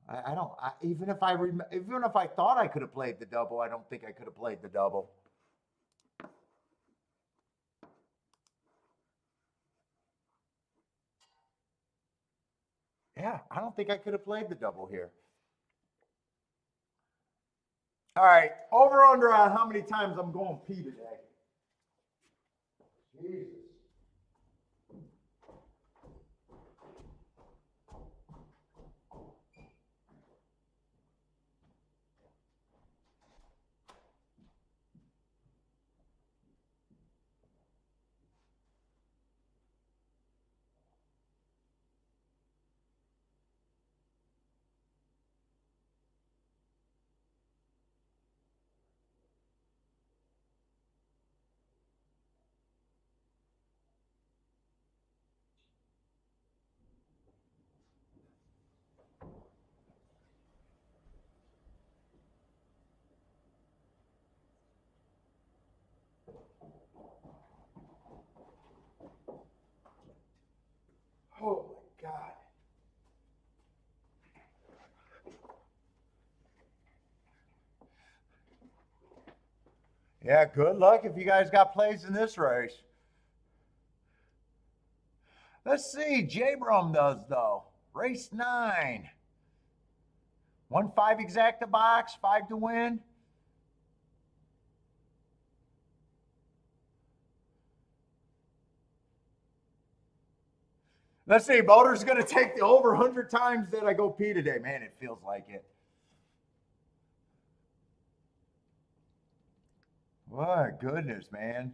I don't. Even if I thought I could have played the double, I don't think I could have played the double. Yeah, I don't think I could have played the double here. All right, over under on how many times I'm going pee today. Jesus. Oh my God. Yeah, good luck if you guys got plays in this race. Let's see, J-Brum does though. Race 9. 1-5 exacta box, 5 to win. Let's see, Boulder's going to take the over 100 times that I go pee today. Man, it feels like it. My goodness, man.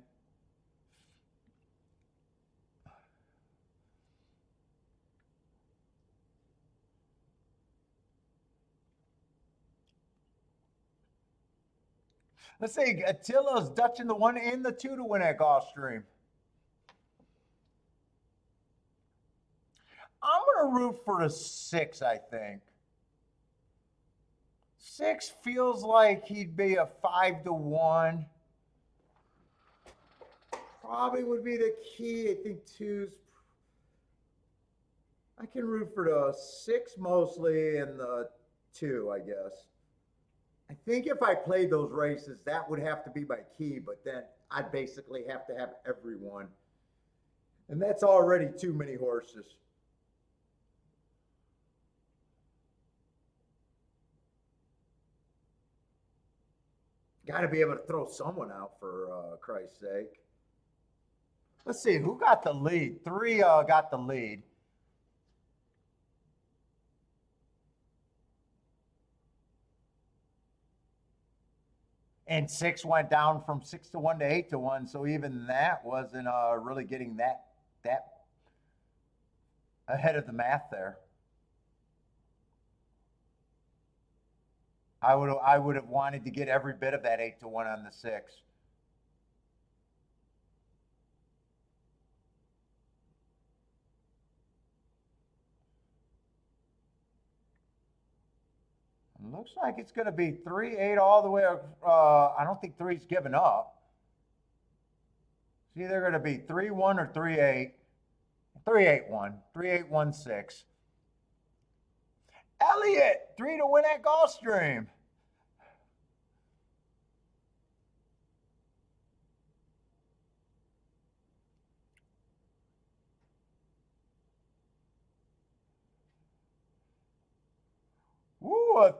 Let's see, Attila's dutching the 1 and the 2 to win at Gulfstream. I'm going to root for a 6, I think. 6 feels like he'd be a 5 to 1. Probably would be the key. I think 2's. I can root for the 6 mostly and the 2, I guess. I think if I played those races, that would have to be my key, but then I'd basically have to have everyone. And that's already too many horses. Got to be able to throw someone out for Christ's sake. Let's see, who got the lead? 3 got the lead. And 6 went down from 6-1 to 8-1. So even that wasn't really getting that ahead of the math there. I would have wanted to get every bit of that 8-1 on the 6. Looks like it's going to be 3-8 all the way. I don't think three's given up. It's either going to be 3-1 or 3-8. 3-8-1. 3-8-1-6. Elliott, 3 to win at Gulfstream. Woo,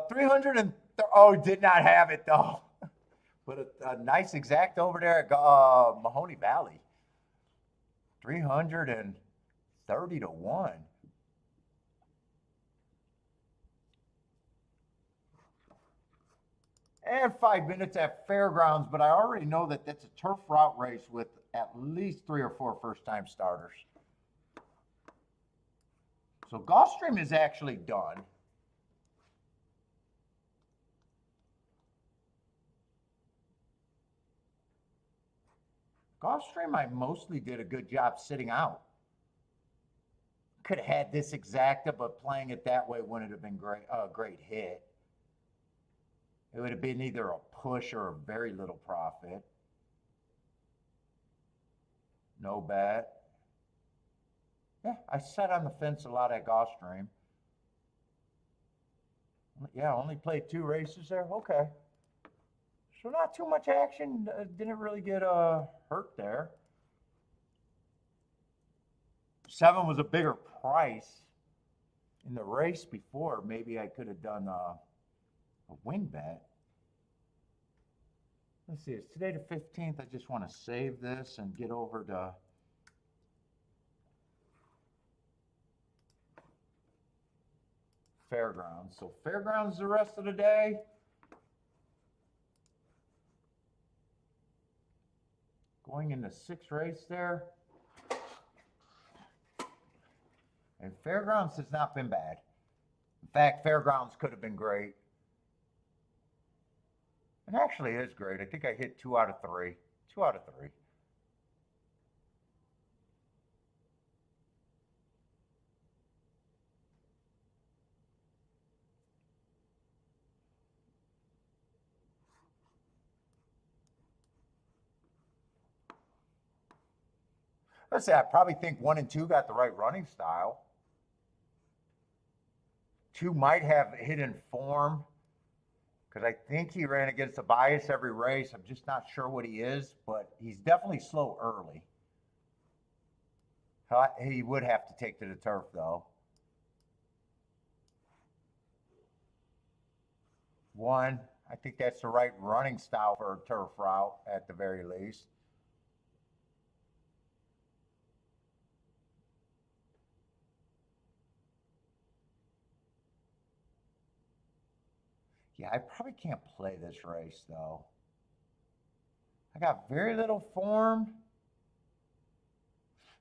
300 and oh, did not have it though. But a nice exact over there at Mahoney Valley. 330 to 1. And 5 minutes at Fairgrounds, but I already know that that's a turf route race with at least 3 or 4 first-time starters. So Gulfstream is actually done. Gulfstream, I mostly did a good job sitting out. Could have had this exacta, but playing it that way wouldn't have been great. A great hit. It would have been either a push or a very little profit. No bet. Yeah, I sat on the fence a lot at Gulfstream. Yeah, only played 2 races there. Okay. So not too much action. Didn't really get hurt there. 7 was a bigger price in the race before. Maybe I could have done a win bet. Let's see, it's today the 15th. I just want to save this and get over to Fairgrounds. So Fairgrounds the rest of the day. Going into 6th race there. And Fairgrounds has not been bad. In fact, Fairgrounds could have been great. It actually is great. I think I hit 2 out of 3. 2 out of 3. Let's say I probably think 1 and 2 got the right running style. 2 might have hidden form because I think he ran against a bias every race. I'm just not sure what he is, but he's definitely slow early. He would have to take to the turf though. 1, I think that's the right running style for a turf route at the very least. Yeah, I probably can't play this race though. I got very little form.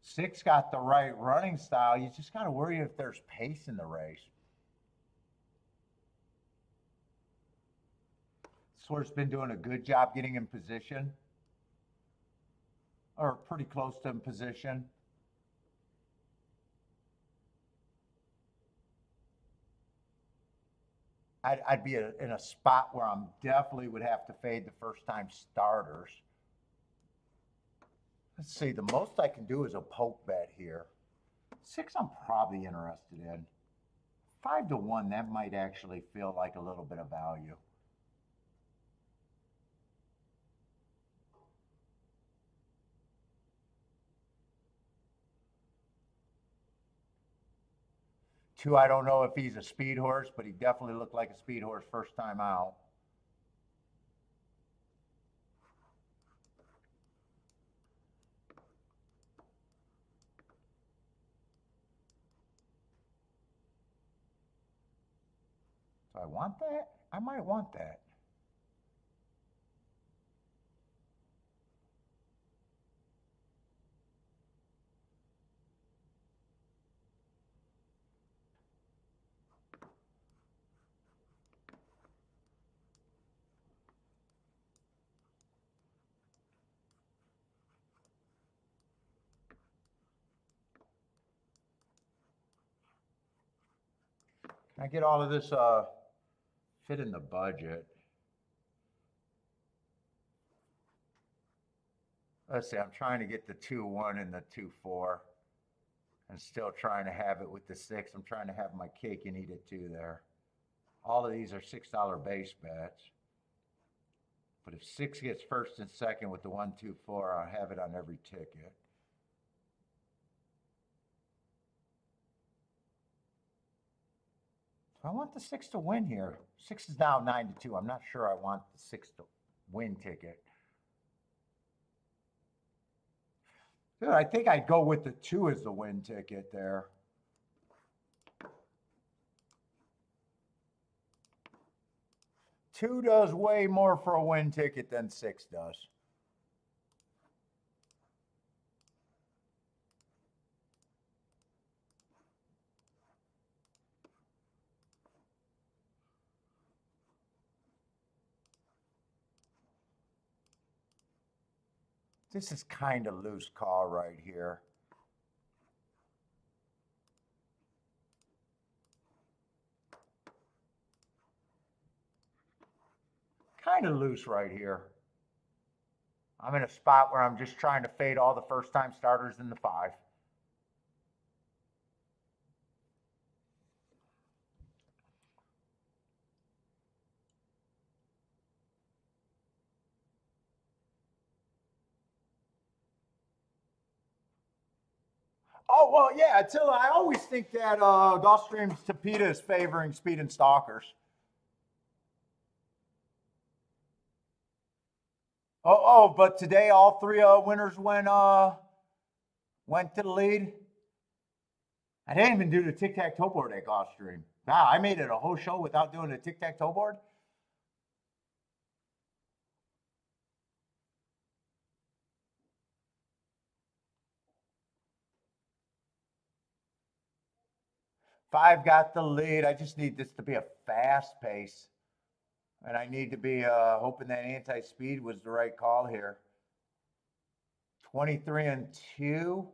6 got the right running style. You just got to worry if there's pace in the race. Swerve's been doing a good job getting in position, or pretty close to in position. I'd be in a spot where I'm definitely would have to fade the first time starters. Let's see, the most I can do is a poke bet here. 6 I'm probably interested in. 5 to 1, that might actually feel like a little bit of value. Two, I don't know if he's a speed horse, but he definitely looked like a speed horse first time out. Do I want that? I might want that. I get all of this fit in the budget. Let's see, I'm trying to get the 2-1 and the 2-4 and still trying to have it with the 6. I'm trying to have my cake and eat it too there. All of these are $6 base bets. But if 6 gets first and second with the 1-2-4, I'll have it on every ticket. I want the 6 to win here. 6 is now 9-2. I'm not sure I want the 6 to win ticket. Dude, I think I'd go with the 2 as the win ticket there. Two does way more for a win ticket than 6 does. This is kind of loose call right here. Kind of loose right here. I'm in a spot where I'm just trying to fade all the first-time starters in the 5. Oh, well, yeah, Attila, I always think that Gulfstream's Tapeta is favoring speed and stalkers. Oh, but today all 3 winners went to the lead. I didn't even do the tic-tac-toe board at Gulfstream. Wow, I made it a whole show without doing the tic-tac-toe board. Five got the lead. I just need this to be a fast pace. And I need to be hoping that anti-speed was the right call here. 23-2.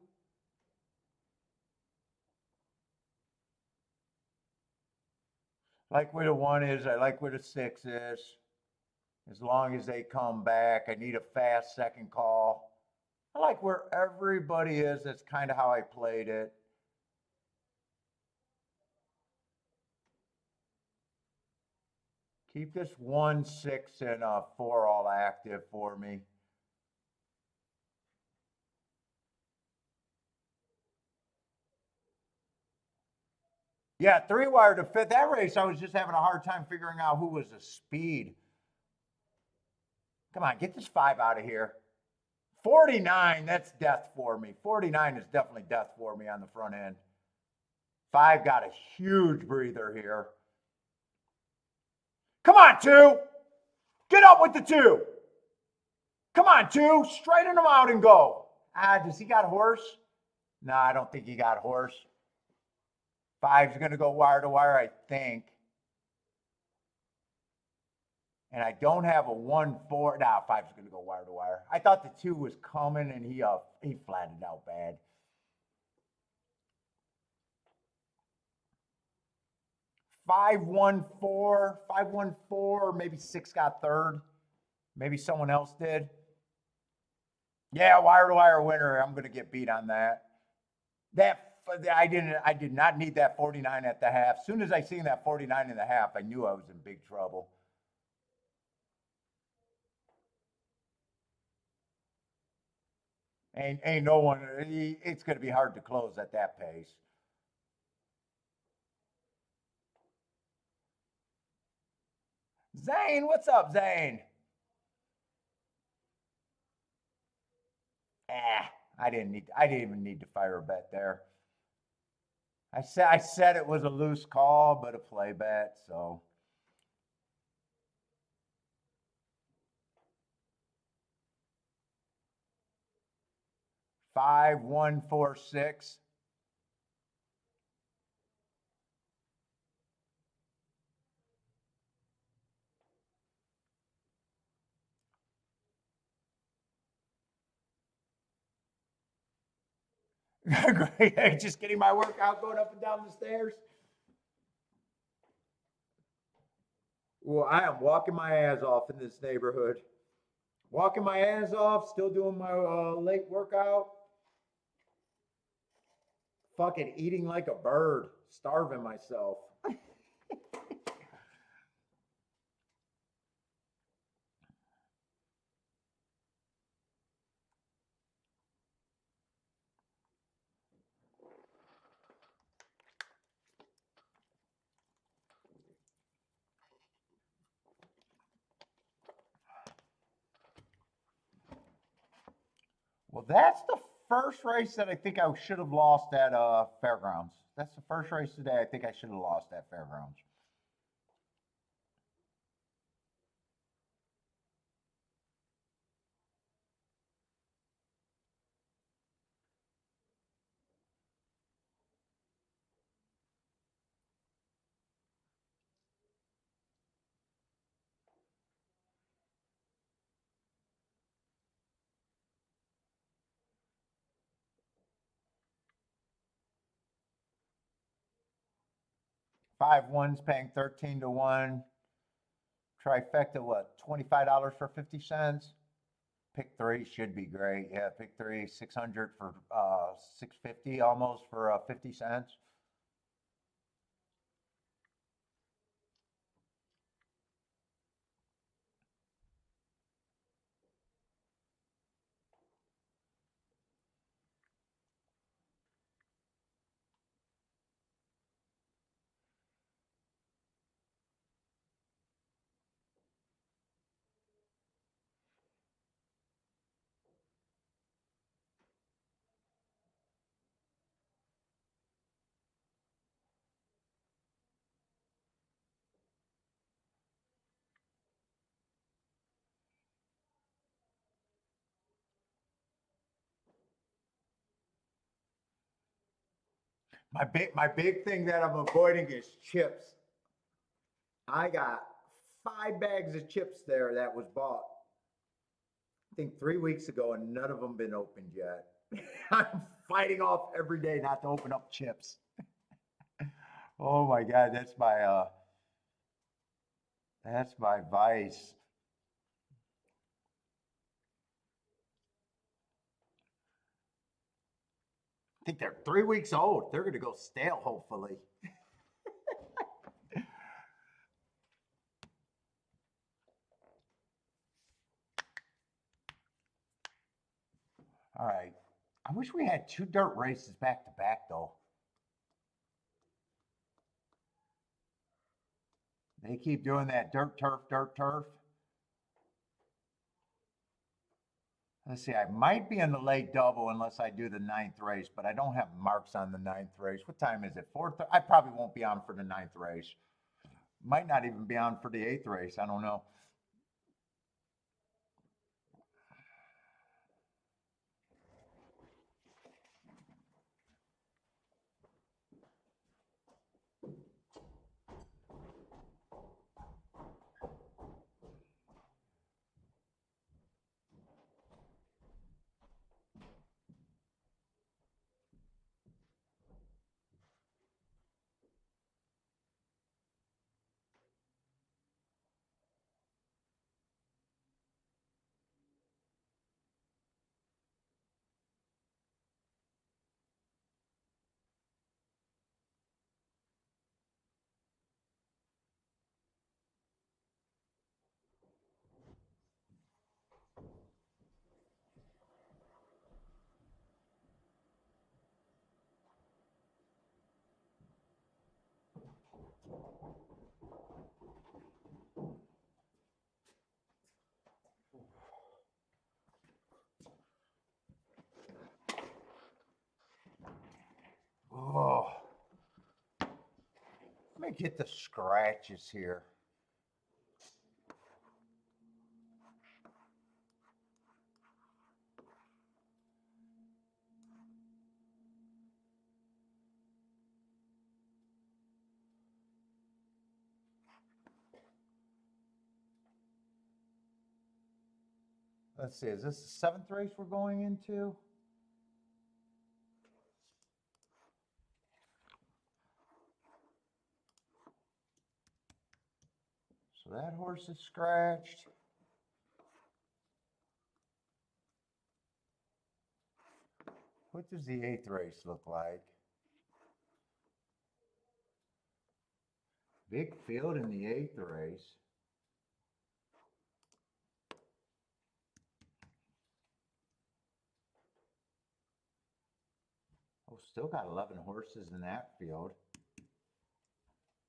Like where the 1 is. I like where the 6 is. As long as they come back, I need a fast second call. I like where everybody is. That's kind of how I played it. Keep this 1, 6, and 4 all active for me. Yeah, 3-wire to fit that race. I was just having a hard time figuring out who was the speed. Come on, get this 5 out of here. 49, that's death for me. 49 is definitely death for me on the front end. 5 got a huge breather here. Come on, 2. Get up with the 2. Come on, 2. Straighten them out and go. Does he got a horse? No, I don't think he got a horse. 5's going to go wire to wire, I think. And I don't have a 1-4. Nah, 5's going to go wire to wire. I thought the 2 was coming, and he flattened out bad. Five, 1, 4, 5, 1, 4. Maybe 6 got third. Maybe someone else did. Yeah, wire to wire winner. I'm going to get beat on that. I did not need that 49 at the half. As soon as I seen that 49 and a half, I knew I was in big trouble. Ain't no one. It's going to be hard to close at that pace. Zane, what's up, Zane? I didn't even need to fire a bet there. I said it was a loose call, but a play bet, so. Five, 1, 4, 6. Great. Just getting my workout going up and down the stairs. Well, I am walking my ass off in this neighborhood. Walking my ass off, still doing my late workout. Fucking eating like a bird, starving myself. Well, that's the first race that I think I should have lost at Fairgrounds. That's the first race today I think I should have lost at Fairgrounds. 5-1's paying 13 to 1. Trifecta, what, $25 for 50 cents? Pick three should be great. Yeah, pick three, 600 for 650 almost for 50 cents. My big thing that I'm avoiding is chips. I got 5 bags of chips there that was bought, I think 3 weeks ago, and none of them been opened yet. I'm fighting off every day not to open up chips. Oh my God, that's my vice. I think they're 3 weeks old. They're gonna go stale, hopefully. All right. I wish we had 2 dirt races back to back though. They keep doing that dirt turf, dirt turf. Let's see, I might be in the late double unless I do the ninth race, but I don't have marks on the ninth race. What time is it? 4:30. I probably won't be on for the ninth race. Might not even be on for the eighth race. I don't know. Oh, let me get the scratches here. Let's see, is this the seventh race we're going into? So that horse is scratched. What does the 8th race look like? Big field in the 8th race. Oh, still got 11 horses in that field.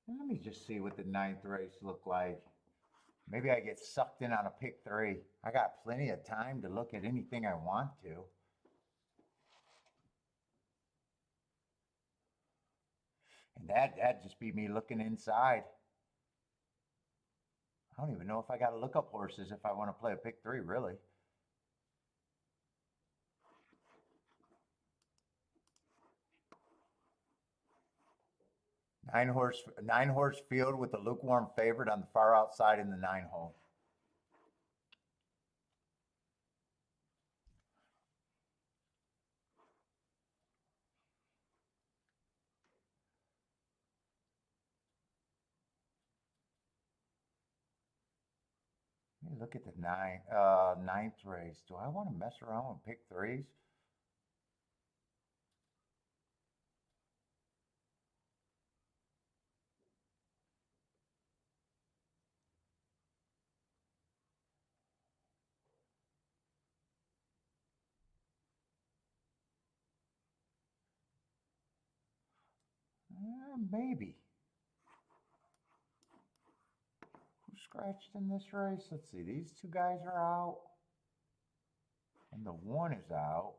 Let me just see what the 9th race looked like. Maybe I get sucked in on a pick 3. I got plenty of time to look at anything I want to. And that'd just be me looking inside. I don't even know if I got to look up horses if I want to play a pick 3, really. Nine horse field with a lukewarm favorite on the far outside in the 9 hole. Let me look at the 9th race. Do I want to mess around with pick 3s? Maybe. Who scratched in this race? Let's see. These 2 guys are out. And the 1 is out.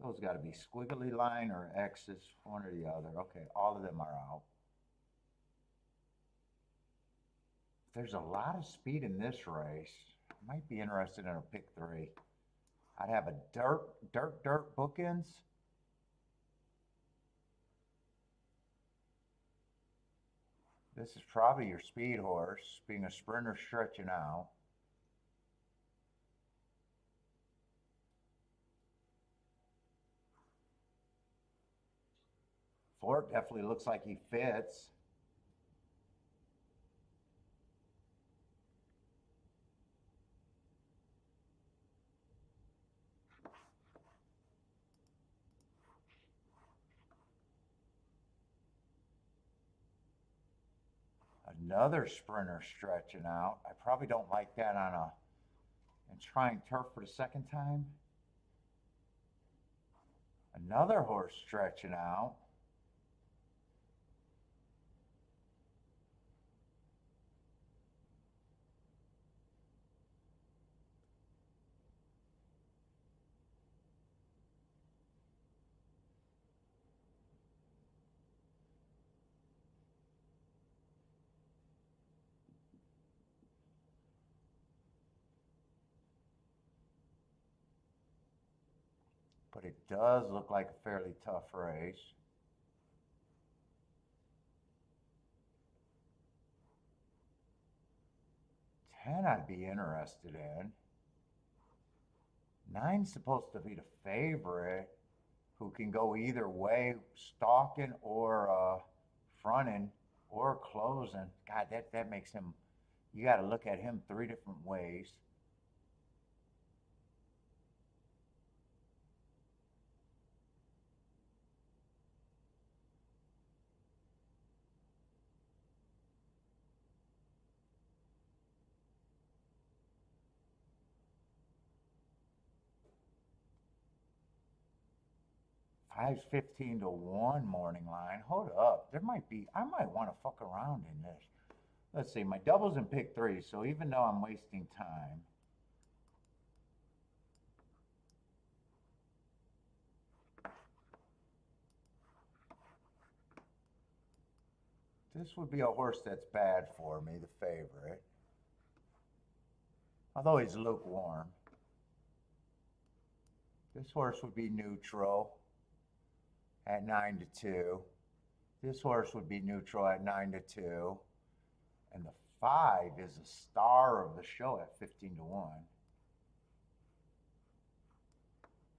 Those got to be squiggly line or X's, one or the other. Okay, all of them are out. There's a lot of speed in this race. I might be interested in a pick 3. I'd have a dirt bookends. This is probably your speed horse, being a sprinter stretching out. Fort definitely looks like he fits. Another sprinter stretching out. I probably don't like that and trying turf for the 2nd time. Another horse stretching out. But it does look like a fairly tough race. 10 I'd be interested in. 9's supposed to be the favorite, who can go either way, stalking or fronting or closing. God, that makes him, you got to look at him 3 different ways. Five's 15 to 1 morning line. Hold up. There might be, I might want to fuck around in this. Let's see, my double's in pick 3, so even though I'm wasting time, this would be a horse that's bad for me, the favorite. Although he's lukewarm. This horse would be neutral at 9 to 2. This horse would be neutral at 9 to 2. And the 5 is a star of the show at 15 to 1.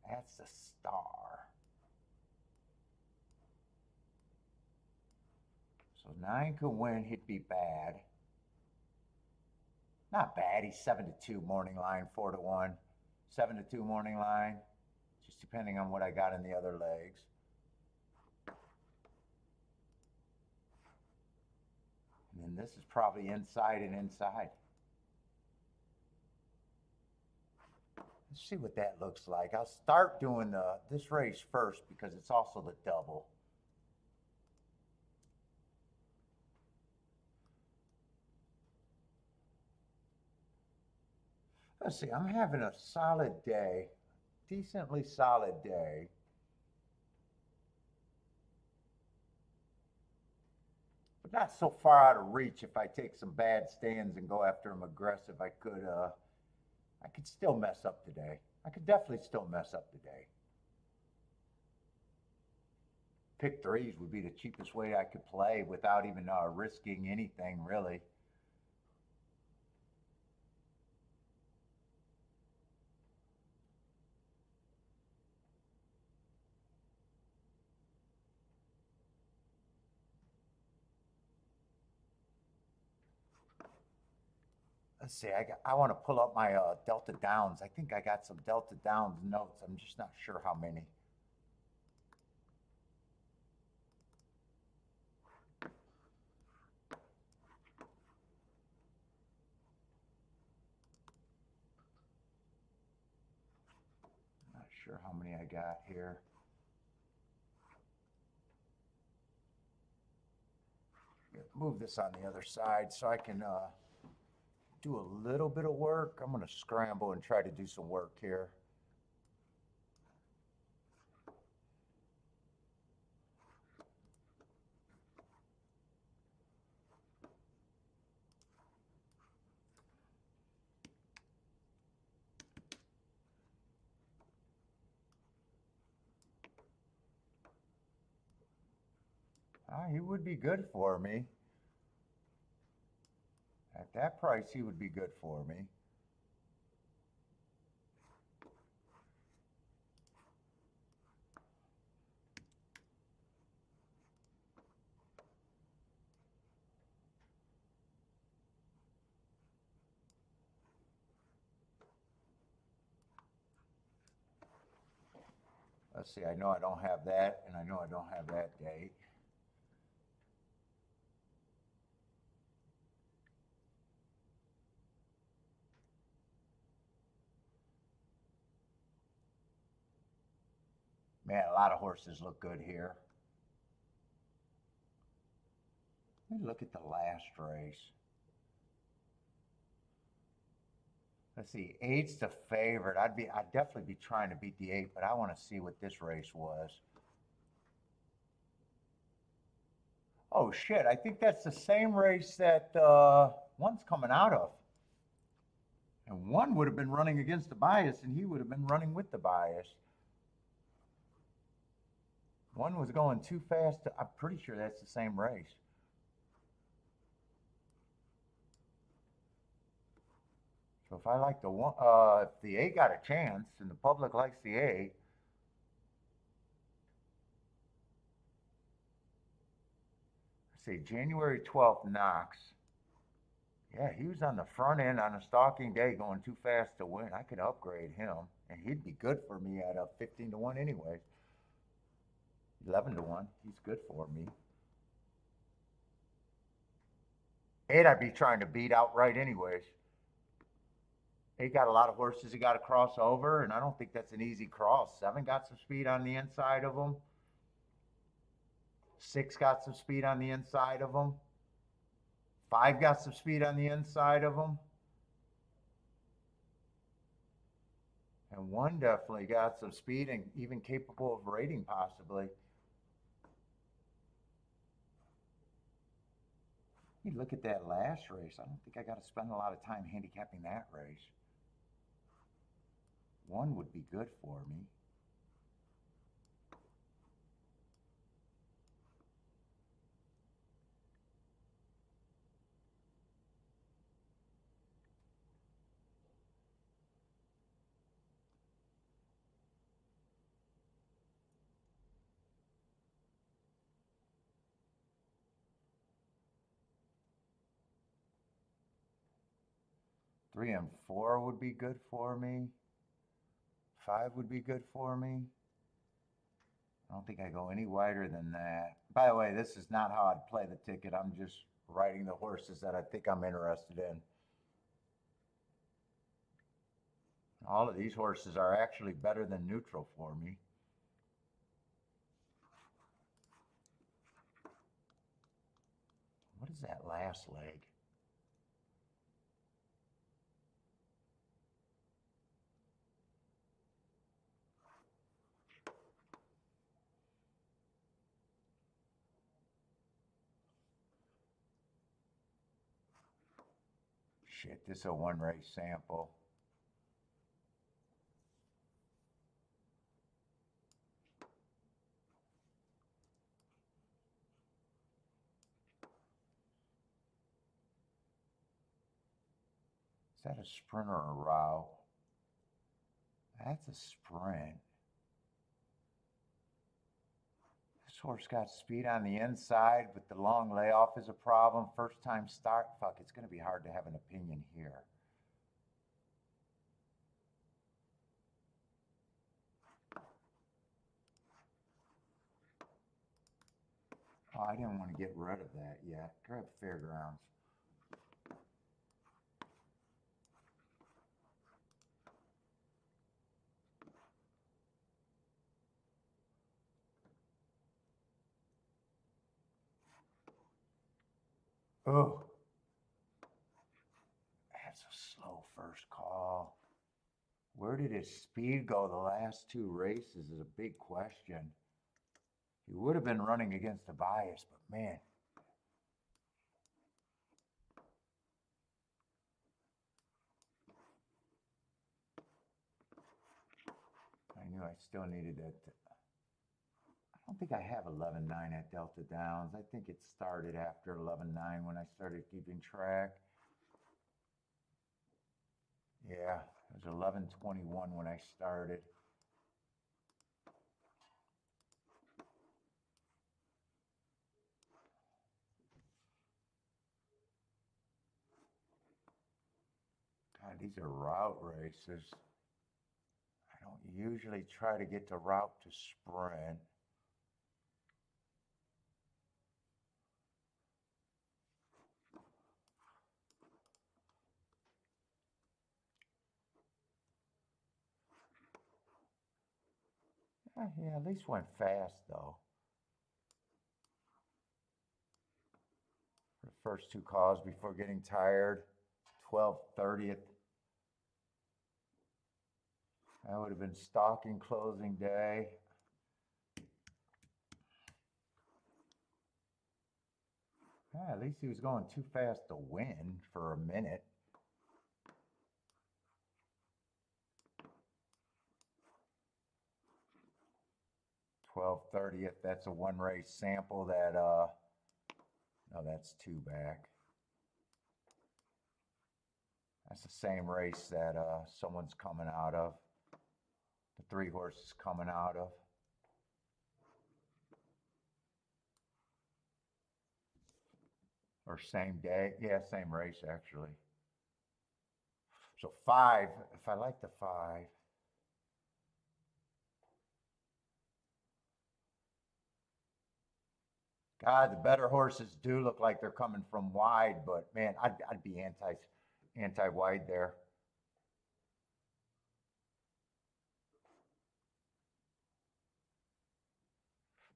That's the star. So 9 could win, he'd be bad. Not bad. He's 7-2 morning line, 4-1. 7-2 morning line, just depending on what I got in the other legs. And then this is probably inside and inside. Let's see what that looks like. I'll start doing this race first because it's also the double. Let's see, I'm having a solid day, decently solid day. But not so far out of reach. If I take some bad stands and go after him aggressive, I could still mess up today. I could definitely still mess up today. Pick threes would be the cheapest way I could play without even risking anything, really. Let's see, I want to pull up my Delta Downs. I think I got some Delta Downs notes. I'm just not sure how many. Not sure how many I got here. Move this on the other side so I can do a little bit of work. I'm going to scramble and try to do some work here. He would be good for me. At that price, he would be good for me. Let's see, I know I don't have that, and I know I don't have that date. Man, a lot of horses look good here. Let me look at the last race. Let's see, 8's the favorite. I'd definitely be trying to beat the 8, but I want to see what this race was. Oh shit, I think that's the same race that one's coming out of. And one would have been running against the bias, and he would have been running with the bias. One was going too fast. I'm pretty sure that's the same race. So if I like the one, if the 8 got a chance, and the public likes the 8, let's see, January 12th, Knox. Yeah, he was on the front end on a stalking day going too fast to win. I could upgrade him, and he'd be good for me at a 15-1 anyway. 11-1, he's good for me. 8, I'd be trying to beat outright anyways. 8 got a lot of horses he got to cross over, and I don't think that's an easy cross. 7 got some speed on the inside of him. 6 got some speed on the inside of him. 5 got some speed on the inside of him. And 1 definitely got some speed and even capable of rating possibly. You look at that last race. I don't think I got to spend a lot of time handicapping that race. 1 would be good for me. 3 and 4 would be good for me. 5 would be good for me. I don't think I go any wider than that. By the way, this is not how I'd play the ticket. I'm just writing the horses that I think I'm interested in. All of these horses are actually better than neutral for me. What is that last leg? Shit, this is a one race sample. Is that a sprint or a route? That's a sprint. This horse got speed on the inside, but the long layoff is a problem. First time start. Fuck, it's going to be hard to have an opinion here. Oh, I didn't want to get rid of that yet. Grab Fairgrounds. Oh, that's a slow first call. Where did his speed go the last two races is a big question. He would have been running against the bias, but man. I knew I still needed that. I don't think I have 11.9 at Delta Downs. I think it started after 11.9 when I started keeping track. Yeah, it was 11.21 when I started. God, these are route races. I don't usually try to get the route to sprint. Yeah, at least went fast though. For the first two calls before getting tired. 12/30th. That would have been stalking closing day. Yeah, at least he was going too fast to win for a minute. 12/30th. That's a one race sample that no, that's two back. That's the same race that someone's coming out of. The three horses coming out of. Or same day. Yeah, same race actually. So 5, if I like the 5. God, the better horses do look like they're coming from wide, but man, I'd be anti wide there.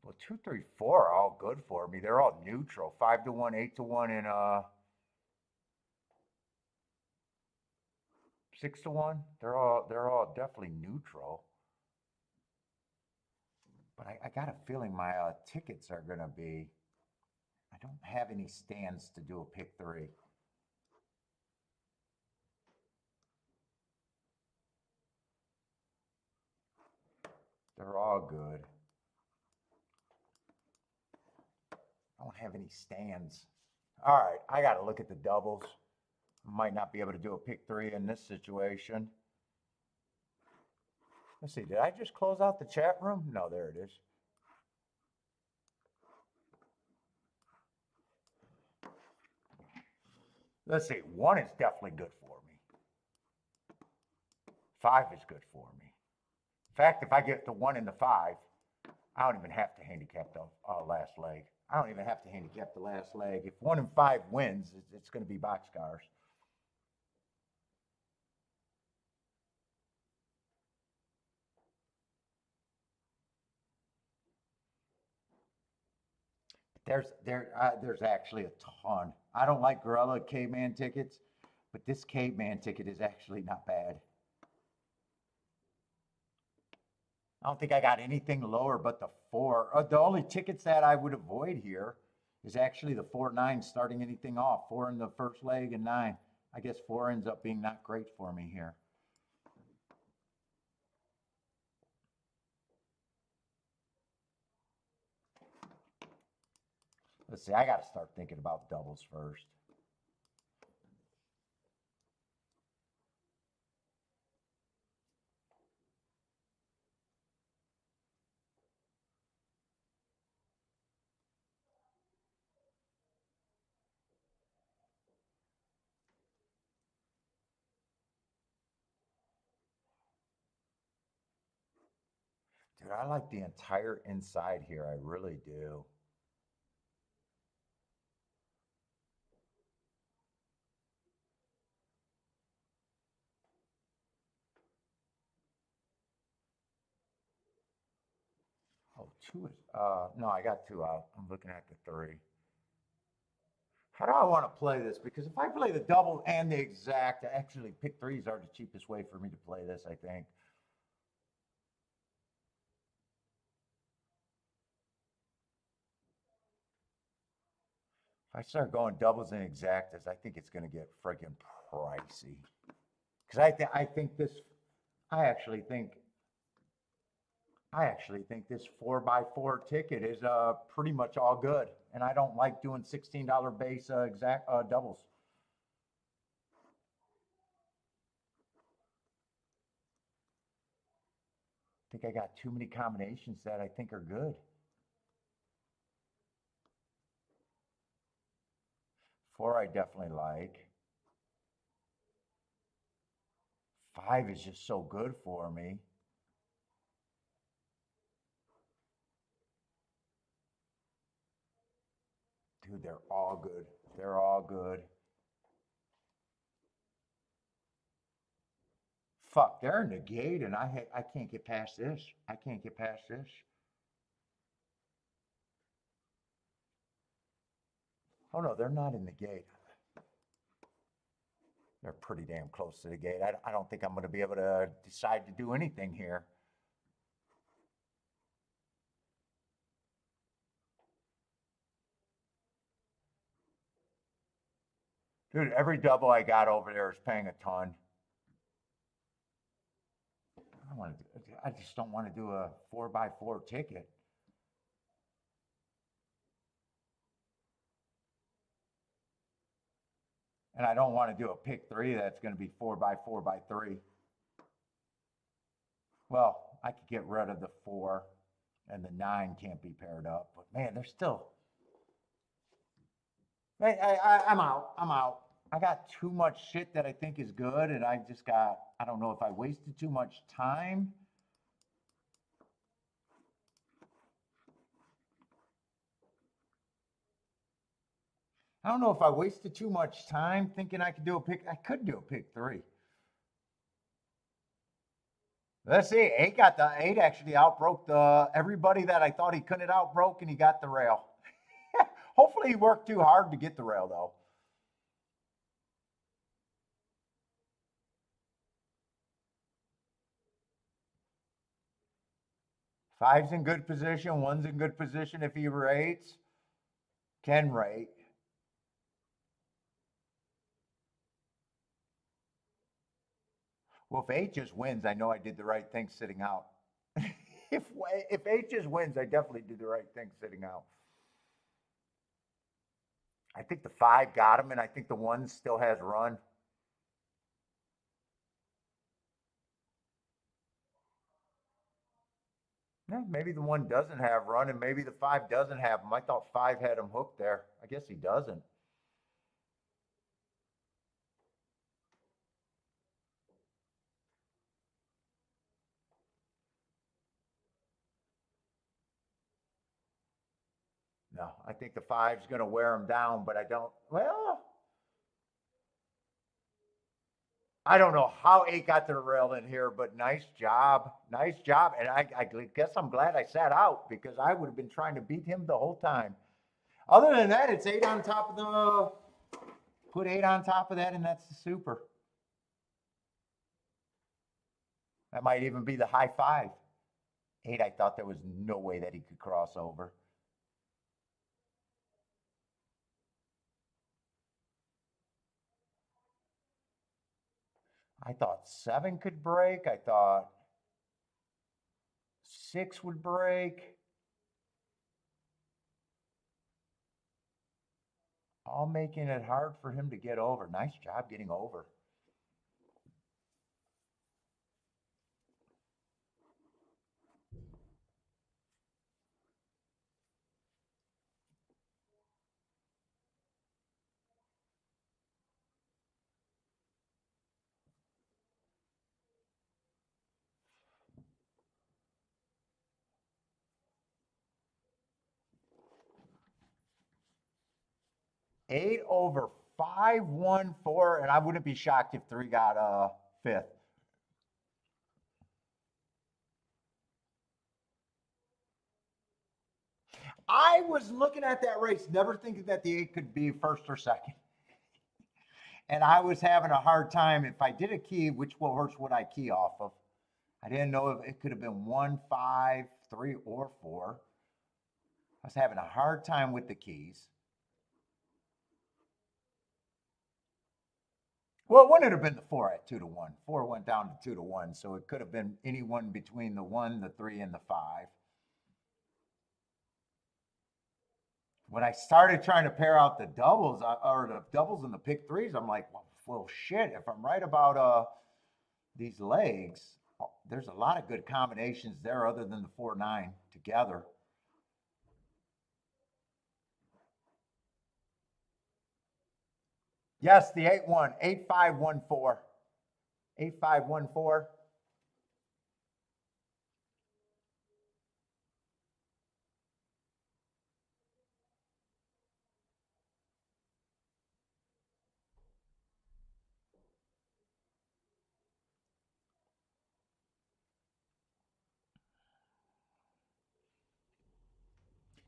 Well, 2, 3, 4 are all good for me. They're all neutral. 5-1, 8-1, and 6-1. They're all definitely neutral. But I got a feeling my tickets are gonna be. I don't have any stands to do a pick 3. They're all good. I don't have any stands. All right, I got to look at the doubles. Might not be able to do a pick 3 in this situation. Let's see, did I just close out the chat room? No, there it is. Let's see, 1 is definitely good for me. 5 is good for me. In fact, if I get the 1 and the 5, I don't even have to handicap the last leg. I don't even have to handicap the last leg. If 1 and 5 wins, it's going to be boxcars. There's actually a ton. I don't like Gorilla Caveman tickets, but this Caveman ticket is actually not bad. I don't think I got anything lower but the 4. The only tickets that I would avoid here is actually the 4-9 starting anything off. 4 in the first leg and 9. I guess 4 ends up being not great for me here. Let's see, I got to start thinking about doubles first. Dude, I like the entire inside here. I really do. Oh, 2 is, no, I got 2 out. I'm looking at the 3. How do I want to play this? Because if I play the double and the exact, actually pick 3s are the cheapest way for me to play this, I think. If I start going doubles and exactas, I think it's going to get friggin' pricey. Because I think this, I actually think, I actually think this 4x4 ticket is pretty much all good, and I don't like doing $16 base exact doubles. I think I got too many combinations that I think are good. 4 I definitely like. 5 is just so good for me. Dude, they're all good. They're all good. Fuck, they're in the gate, and I can't get past this. I can't get past this. Oh no, they're not in the gate. They're pretty damn close to the gate. I don't think I'm going to be able to decide to do anything here. Dude, every double I got over there is paying a ton. I just don't want to do a 4x4 ticket. And I don't want to do a pick 3 that's going to be 4x4x3. Well, I could get rid of the 4 and the 9 can't be paired up. But man, they're still. I'm out. I'm out. I got too much shit that I think is good, and I just got, I don't know if I wasted too much time. I don't know if I wasted too much time thinking I could do a pick. I could do a pick 3. Let's see. 8 actually outbroke the everybody that I thought he couldn't outbroke, and he got the rail. Hopefully he worked too hard to get the rail though. Five's in good position. 1's in good position if he rates. Can rate. Well, if 8 just wins, I know I did the right thing sitting out. if if 8 just wins, I definitely did the right thing sitting out. I think the 5 got him, and I think the 1 still has run. Yeah, maybe the 1 doesn't have run, and maybe the 5 doesn't have him. I thought 5 had him hooked there. I guess he doesn't. No, I think the five's going to wear him down, but I don't. Well, I don't know how eight got to the rail in here, but nice job. And I guess I'm glad I sat out because I would have been trying to beat him the whole time. Other than that, it's eight on top of the. Put eight on top of that, and that's the super. That might even be the high five. Eight, I thought there was no way that he could cross over. I thought seven could break. I thought six would break. All making it hard for him to get over. Nice job getting over. Eight over 5-1-4, and I wouldn't be shocked if three got fifth. I was looking at that race, never thinking that the eight could be first or second. And I was having a hard time. If I did a key, which horse would I key off of? I didn't know if it could have been 1, 5, 3, or 4. I was having a hard time with the keys. Well, it wouldn't have been the 4 at 2-1. 4 went down to 2-1, so it could have been anyone between the 1, the 3, and the 5. When I started trying to pair out the doubles or the doubles and the pick threes, I'm like, well, shit. If I'm right about these legs, there's a lot of good combinations there other than the 4-9 together. Yes, the 8-1, 8-5-1-4, 8-5-1-4.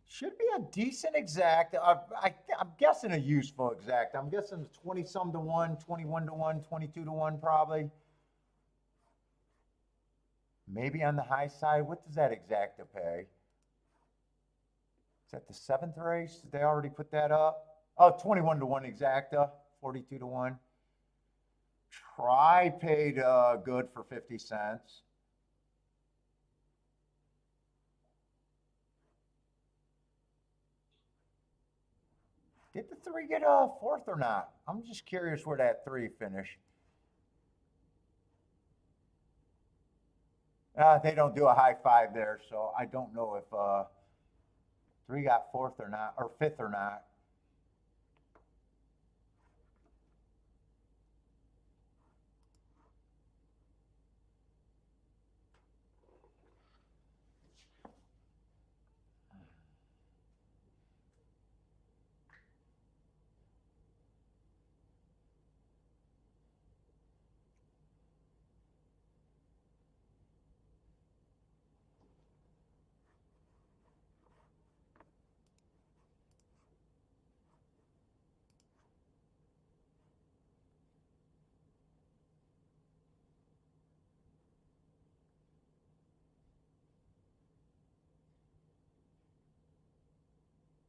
Should be a decent exact. I'm guessing a useful exact. I'm guessing 20 some to 1, 21 to 1, 22 to 1 probably. Maybe on the high side. What does that exacta pay? Is that the seventh race? Did they already put that up? Oh, 21 to 1 exacta, 42 to 1. Try paid good for 50 cents. Did the three get a fourth or not? I'm just curious where that three finished. They don't do a high five there, so I don't know if three got fourth or not, or fifth or not.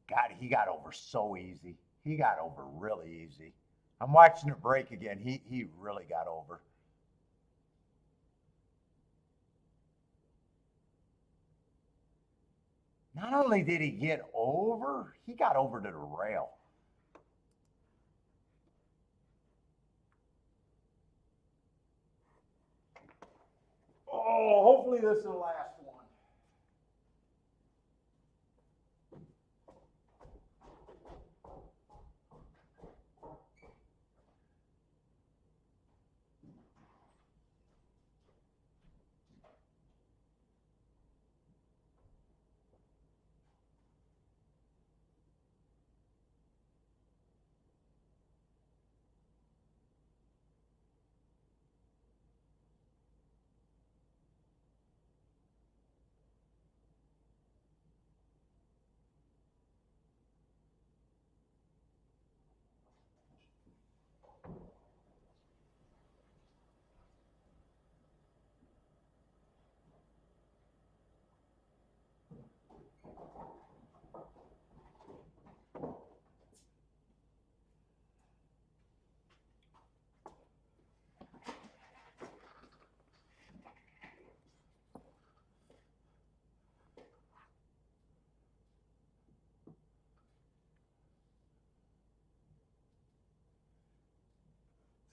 God, he got over so easy. He got over really easy. I'm watching it break again. He really got over. Not only did he get over, he got over to the rail. Oh, hopefully this is the last one.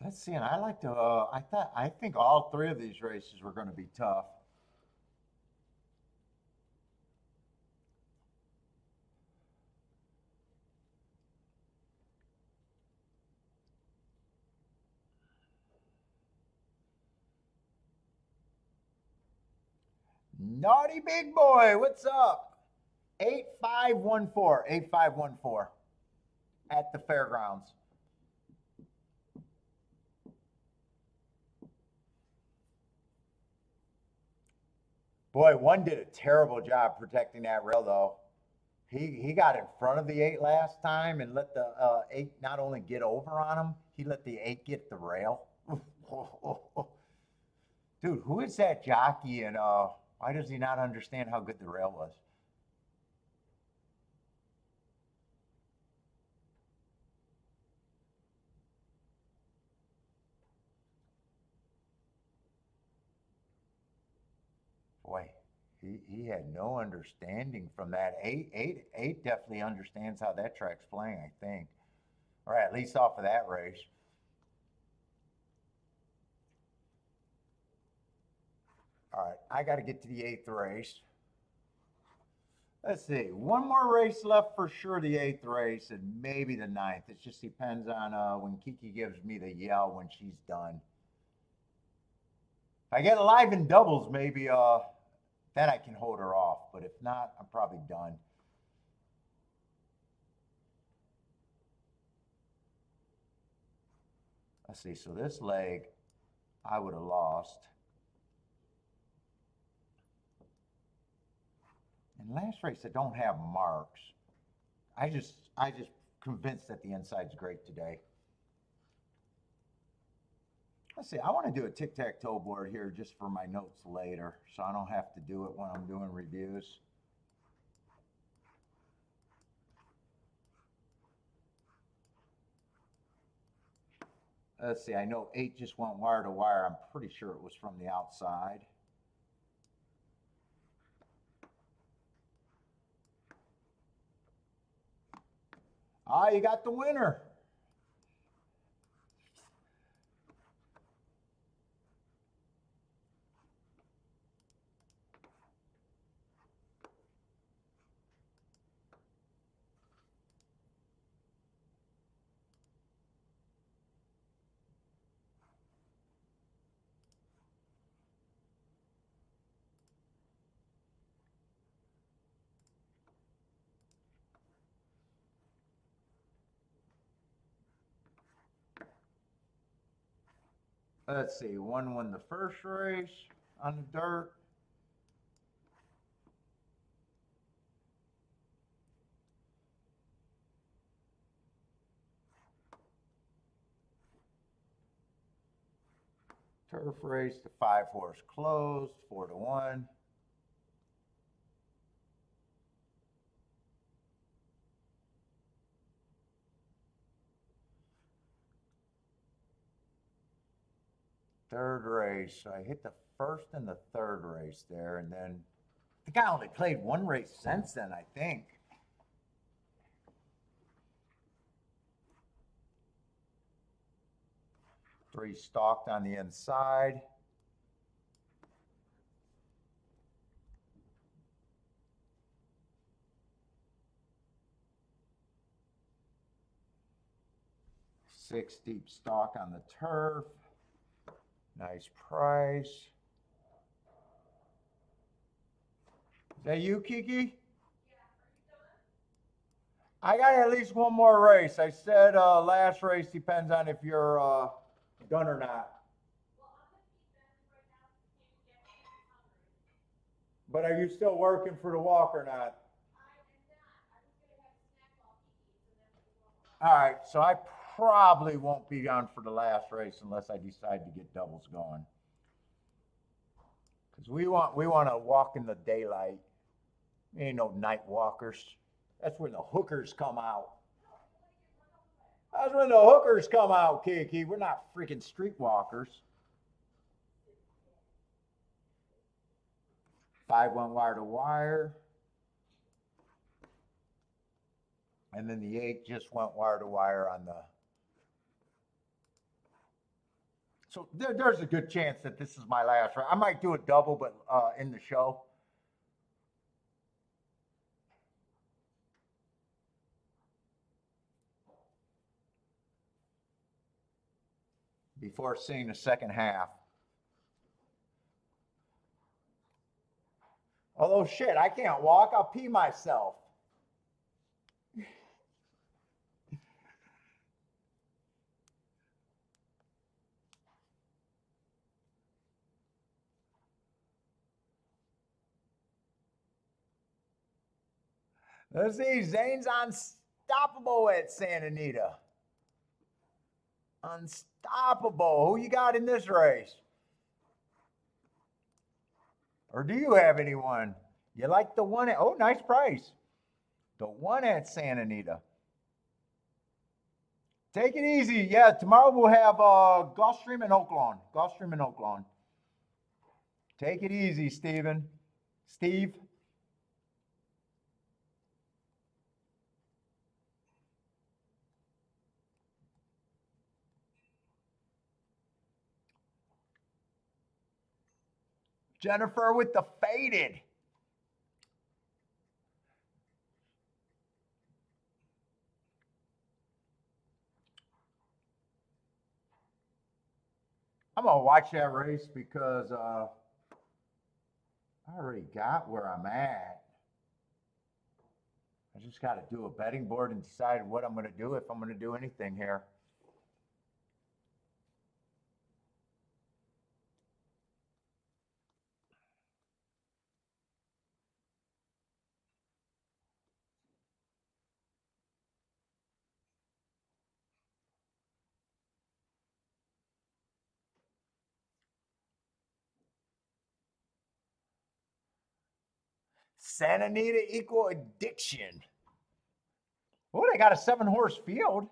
Let's see, and I like to. I think all three of these races were going to be tough. Naughty big boy, what's up? 8514, 8514 at the fairgrounds. Boy, one did a terrible job protecting that rail, though. He got in front of the 8 last time and let the 8 not only get over on him, he let the 8 get the rail. Dude, who is that jockey, and why does he not understand how good the rail was? Boy, he had no understanding from that. Eight definitely understands how that track's playing, I think. Or at least off of that race. All right, I got to get to the 8th race. Let's see, one more race left for sure, the 8th race, and maybe the 9th. It just depends on when Kiki gives me the yell when she's done. If I get alive in doubles, maybe then I can hold her off. But if not, I'm probably done. Let's see, so this leg, I would have lost. And last race, I don't have marks. I just convinced that the inside's great today. Let's see, I want to do a tic-tac-toe board here just for my notes later, so I don't have to do it when I'm doing reviews. Let's see, I know 8 just went wire to wire. I'm pretty sure it was from the outside. Ah, you got the winner. Let's see, one won the first race on the dirt. Turf race, the 5-horse closed, 4-1. Third race, so I hit the first and the third race there, and then I think I only played one race since then, I think. 3 stalked on the inside. Six deep stalk on the turf. Nice price. Is that you, Kiki? I got at least one more race. I said last race depends on if you're done or not. But are you still working for the walk or not? All right, so I probably won't be on for the last race unless I decide to get doubles going. Because we want to walk in the daylight. Ain't no night walkers. That's when the hookers come out. That's when the hookers come out, Kiki. We're not freaking street walkers. 5 went wire to wire. And then the 8 just went wire to wire on the So there's a good chance that this is my last race. I might do a double, but in the show. Before seeing the second half. Although shit, I can't walk. I'll pee myself. Let's see. Zane's unstoppable at Santa Anita. Unstoppable. Who you got in this race? Or do you have anyone? You like the one at, oh, nice price. The one at Santa Anita. Take it easy. Yeah, tomorrow we'll have Gulfstream and Oaklawn. Gulfstream and Oaklawn. Take it easy, Steven. Steve. Jennifer with the faded. I'm going to watch that race because I already got where I'm at. I just got to do a betting board and decide what I'm going to do, if I'm going to do anything here. Santa Anita equal addiction. Oh, they got a 7-horse field.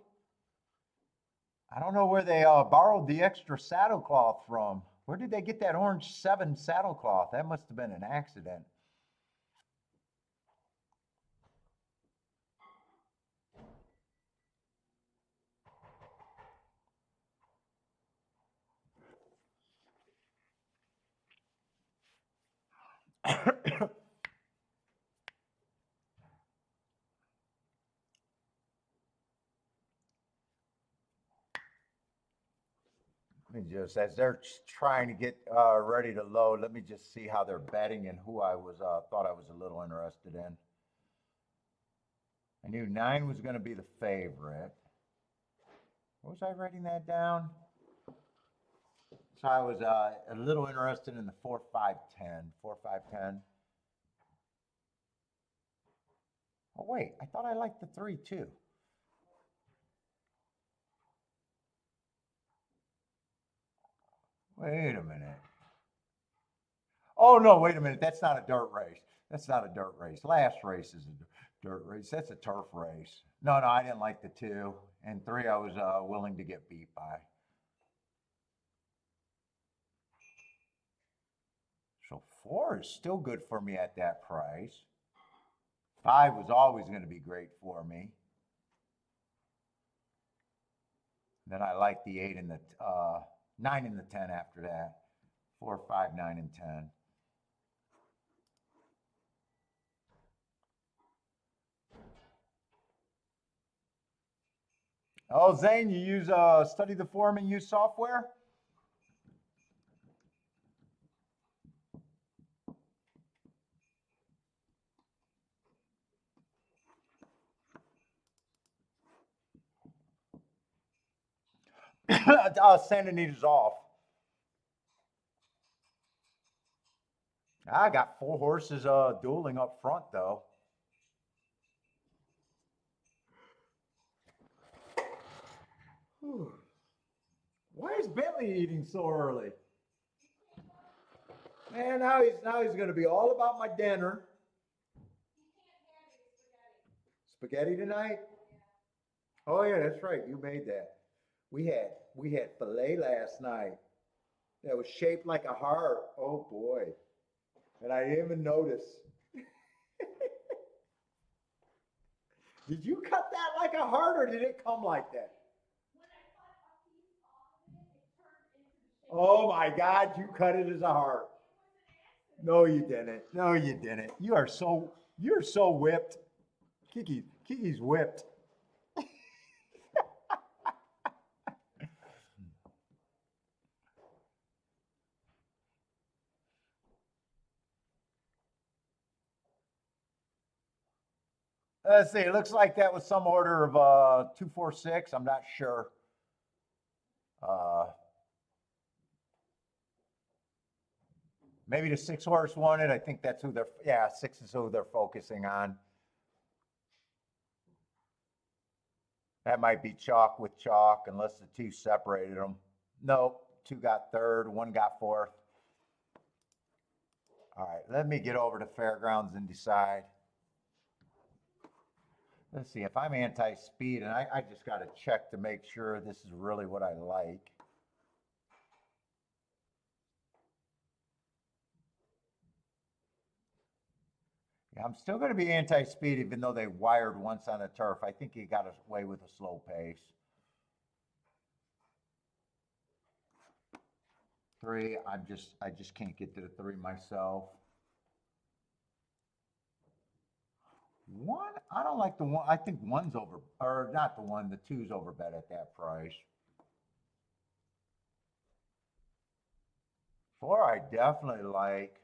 I don't know where they borrowed the extra saddle cloth from. Where did they get that orange 7 saddle cloth? That must have been an accident. Let me just, as they're trying to get ready to load, let me just see how they're betting and who I was thought I was a little interested in. I knew 9 was going to be the favorite. Was I writing that down? So I was a little interested in the 4, 5, 10. 4, 5, 10. Oh, wait, I thought I liked the 3 too. Wait a minute. Oh, no, wait a minute. That's not a dirt race. That's not a dirt race. Last race is a dirt race. That's a turf race. No, I didn't like the 2. And 3, I was willing to get beat by. So 4 is still good for me at that price. 5 was always going to be great for me. Then I like the 8 and the 9 and the 10 after that. 4, 5, 9, and 10. Oh, Zane, you use study the form and use software? Santa Anita's off. I got 4 horses dueling up front, though. Why is Bentley eating so early? Man, now he's going to be all about my dinner. Spaghetti tonight? Oh yeah, that's right. You made that. We had filet last night. That was shaped like a heart. Oh boy. And I didn't even notice. Did you cut that like a heart or did it come like that? Oh my God, you cut it as a heart. No, you didn't. No, you didn't. You're so whipped. Kiki's whipped. Let's see. It looks like that was some order of 246. I'm not sure. Uh, Maybe the 6 horse wanted. I think that's who they're. Yeah, 6 is who they're focusing on. That might be chalk with chalk, unless the two separated them. Nope. 2 got third. 1 got fourth. All right. Let me get over to fairgrounds and decide. Let's see, if I'm anti-speed, and I just got to check to make sure this is really what I like. Yeah, I'm still going to be anti-speed, even though they wired once on the turf. I think he got away with a slow pace. 3, I just can't get to the 3 myself. 1, I don't like the 1. I think 1's over, or not the 1, the 2's over bet at that price. 4, I definitely like,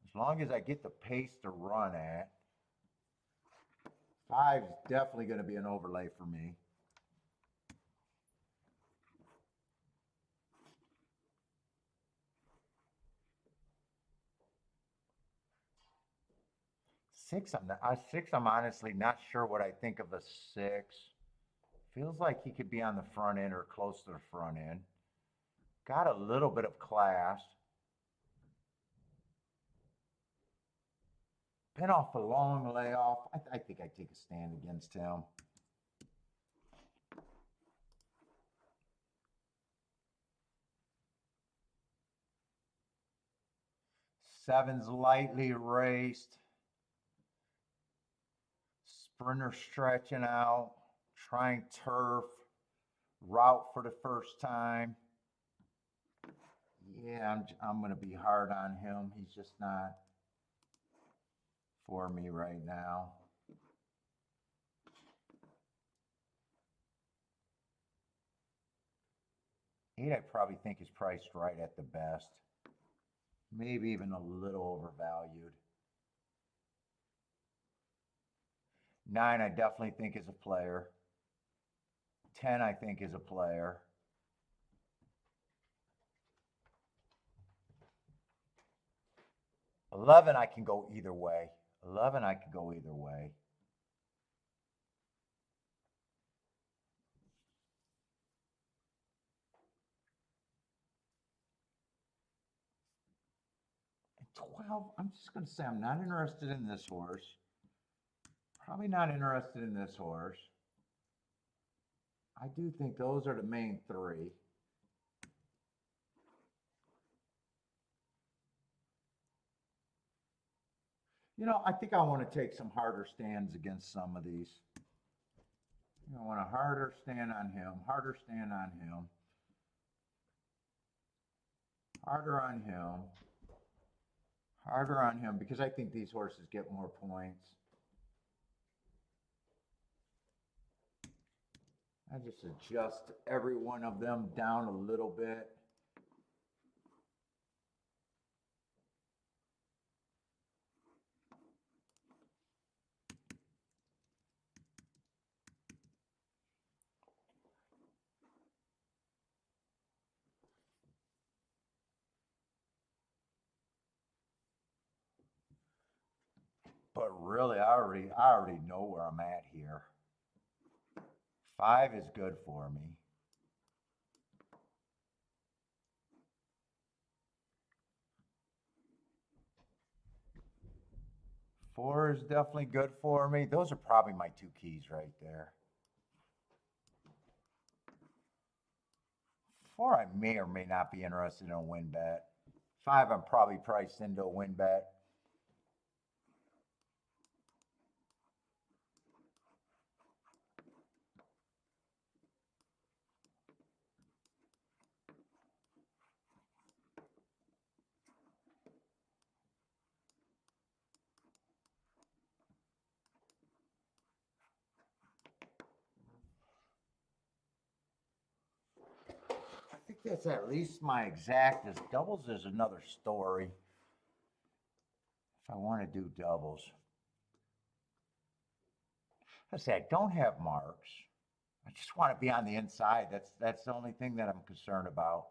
as long as I get the pace to run at. 5's definitely going to be an overlay for me. Six, I'm honestly not sure what I think of a 6. Feels like he could be on the front end or close to the front end. Got a little bit of class. Been off a long layoff. I think I take a stand against him. 7's lightly raced. Sprinter stretching out, trying turf, route for the first time. Yeah, I'm going to be hard on him. He's just not for me right now. 8, I probably think is priced right at the best. Maybe even a little overvalued. 9, I definitely think is a player. 10, I think is a player. 11, I can go either way. 11, I could go either way. And 12, I'm just going to say I'm not interested in this horse. Probably not interested in this horse. I do think those are the main 3. You know, I think I want to take some harder stands against some of these. I want a harder stand on him, harder stand on him, harder on him, harder on him, because I think these horses get more points. I just adjust every one of them down a little bit. But really, I already know where I'm at here. 5 is good for me. 4 is definitely good for me. Those are probably my 2 keys right there. 4, I may or may not be interested in a win bet. 5, I'm probably priced into a win bet. that's at least my exactas. Doubles is another story. If I want to do doubles, I say I don't have marks. I just want to be on the inside. That's the only thing that I'm concerned about.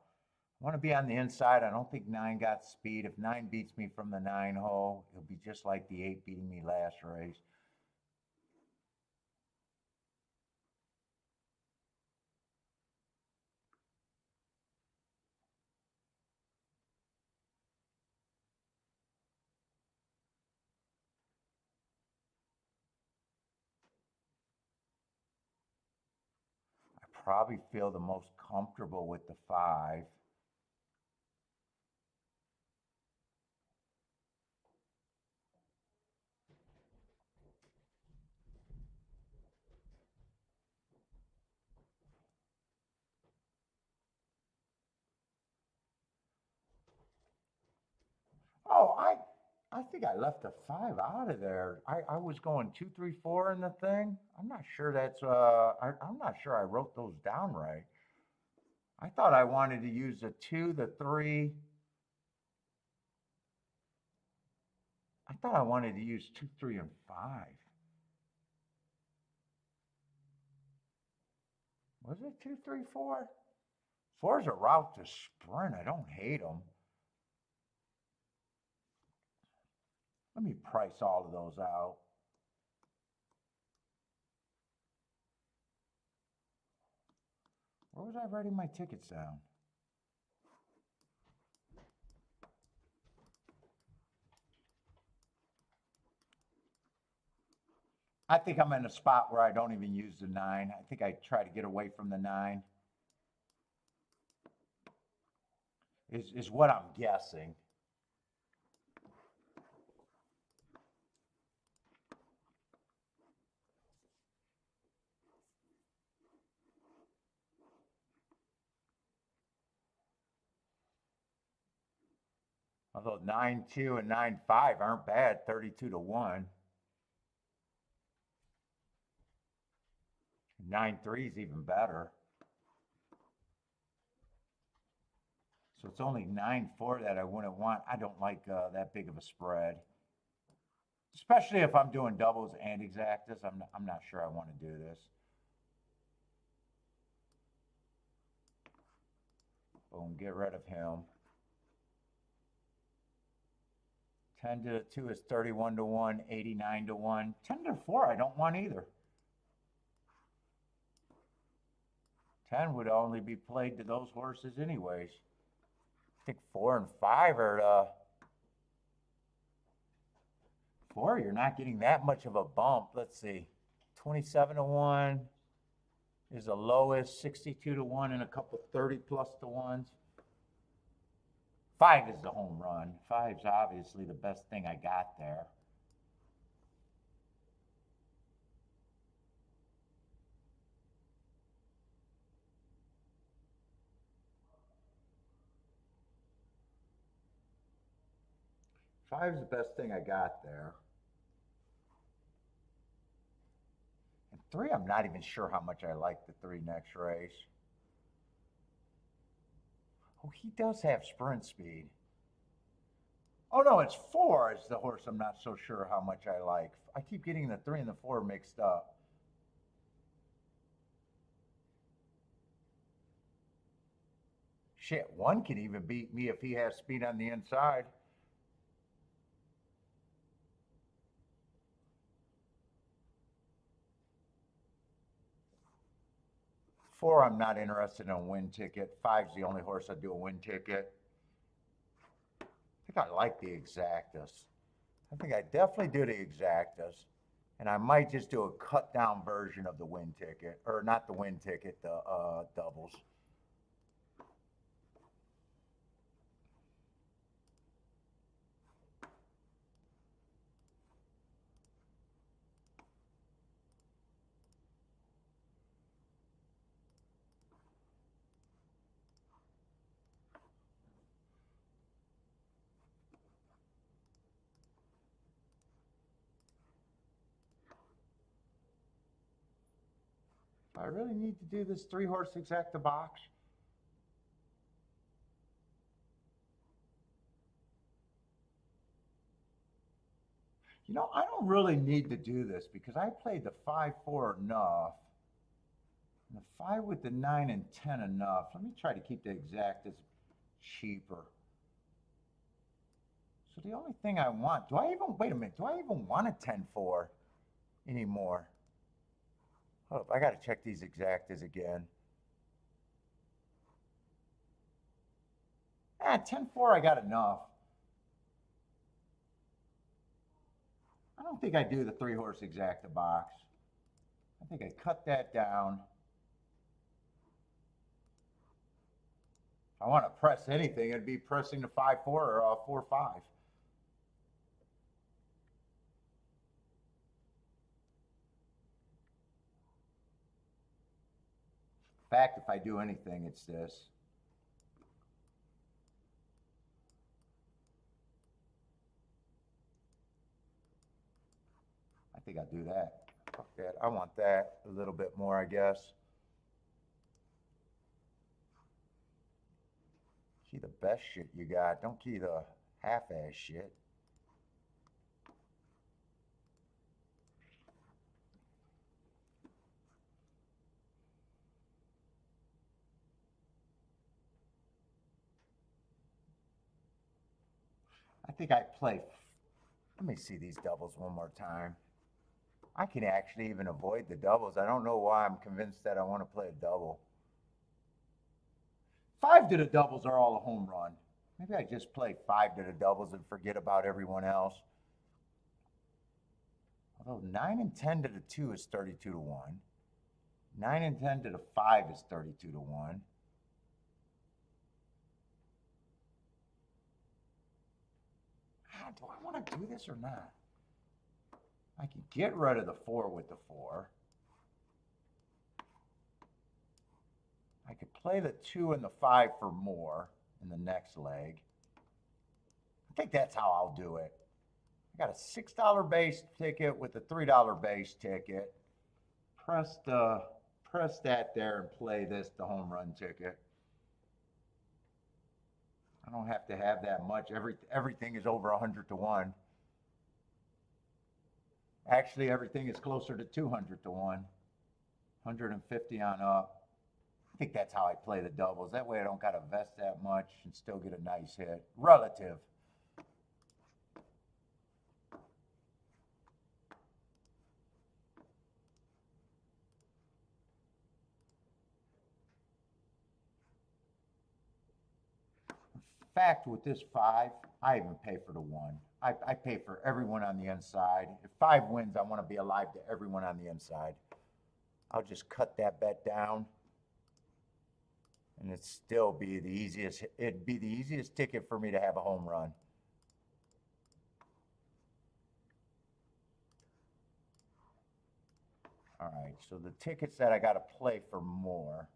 I want to be on the inside. I don't think 9 got speed. If 9 beats me from the 9 hole, it'll be just like the 8 beating me last race. I probably feel the most comfortable with the 5. Oh, I think I left a 5 out of there. I was going 2, 3, 4 in the thing. I'm not sure that's I'm not sure I wrote those down right. I thought I wanted to use the 2, the 3. I thought I wanted to use 2, 3, and 5. Was it 2, 3, 4? 4 is a route to sprint. I don't hate them. Let me price all of those out. Where was I writing my tickets down? I think I'm in a spot where I don't even use the 9. I think I try to get away from the 9. Is what I'm guessing. Although 9-2 and 9-5 aren't bad, 32 to 1. 9-3 is even better. So it's only 9-4 that I wouldn't want. I don't like that big of a spread, especially if I'm doing doubles and exactas. I'm not sure I want to do this. Boom, get rid of him. 10 to 2 is 31 to 1, 89 to 1. 10 to 4 I don't want either. 10 would only be played to those horses anyways. I think 4 and 5 are 4, you're not getting that much of a bump. Let's see. 27 to 1 is the lowest, 62 to 1 and a couple 30 plus to 1s. 5 is the home run. 5's obviously the best thing I got there. Five's the best thing I got there. And 3, I'm not even sure how much I like the 3 next race. Oh, he does have sprint speed. Oh no, it's 4 is the horse I'm not so sure how much I like. I keep getting the 3 and the 4 mixed up. Shit, 1 can even beat me if he has speed on the inside. Four, I'm not interested in a win ticket. 5's the only horse I do a win ticket. I think I like the exactas. I think I definitely do the exactas. And I might just do a cut down version of the win ticket, or not the win ticket, the doubles. I really need to do this 3 horse exacta box. You know, I don't really need to do this because I played the 5-4 enough. And the 5 with the 9 and 10 enough. Let me try to keep the exact as cheaper. So the only thing I want, wait a minute, do I even want a 10-4 anymore? Hold up, I got to check these exactas again. 10-4, I got enough. I don't think I do the 3-horse exacta box. I think I cut that down. If I want to press anything, it'd be pressing the 5-4 or 4-5. In fact, if I do anything, it's this. I think I'll do that. Fuck that. I want that a little bit more, I guess. Key the best shit you got. Don't key the half-ass shit. I think I play. Let me see these doubles one more time. I can actually even avoid the doubles. I don't know why I'm convinced that I want to play a double. 5 to the doubles are all a home run. Maybe I just play 5 to the doubles and forget about everyone else. Although 9 and 10 to the 2 is 32 to 1. 9 and 10 to the 5 is 32 to 1. Do I want to do this or not? I can get rid of the 4 with the 4. I could play the 2 and the 5 for more in the next leg. I think that's how I'll do it. I got a $6 base ticket with a $3 base ticket. Press that there and play this, the home run ticket. I don't have to have that much. Everything is over 100 to 1. Actually, everything is closer to 200 to 1. 150 on up. I think that's how I play the doubles. That way I don't got to vest that much and still get a nice hit. Relative. In fact, with this 5, I even pay for the 1. I pay for everyone on the inside. If 5 wins, I want to be alive to everyone on the inside. I'll just cut that bet down. And it'd still be the easiest. It'd be the easiest ticket for me to have a home run. All right, so the tickets that I got to play for more.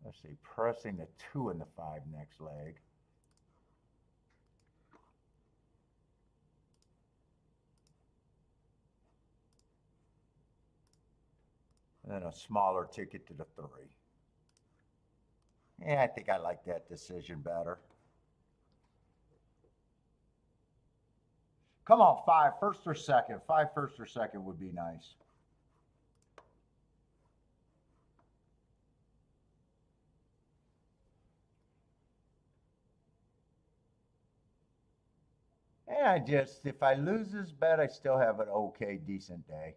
Let's see, pressing the 2 and the 5 next leg. And then a smaller ticket to the 3. Yeah, I think I like that decision better. Come on, 5, first or second. 5, first or second would be nice. And if I lose this bet, I still have an okay, decent day.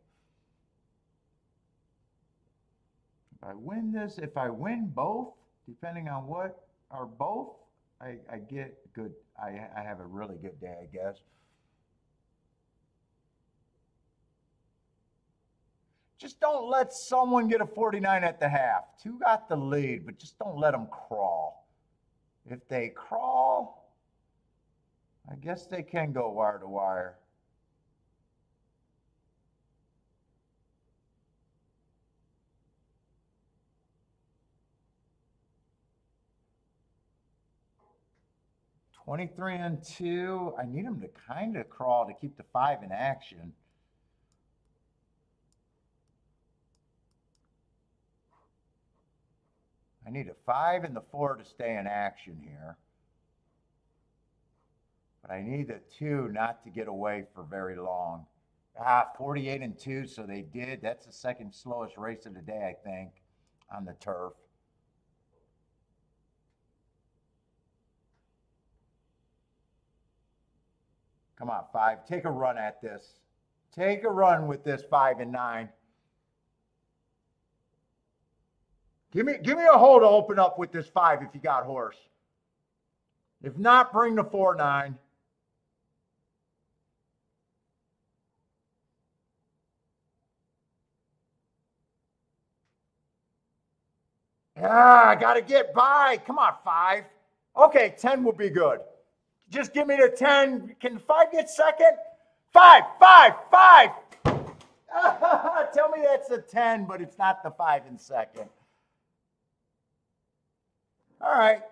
If I win this, if I win both, depending on what are both, I get good. I have a really good day, I guess. Just don't let someone get a 49 at the half. 2 got the lead, but just don't let them crawl. If they crawl, I guess they can go wire to wire. $23 and 2. I need them to kind of crawl to keep the 5 in action. I need a 5 and the 4 to stay in action here. But I need the 2 not to get away for very long. 48 and 2, so they did. That's the second slowest race of the day, I think, on the turf. Come on, 5. Take a run at this. Take a run with this 5 and 9. Give me a hole to open up with this 5 if you got horse. If not, bring the 4-9. I got to get by. Come on, 5. Okay, 10 will be good. Just give me the 10. Can 5 get second? 5. Tell me that's a 10, but it's not the 5 in second. All right.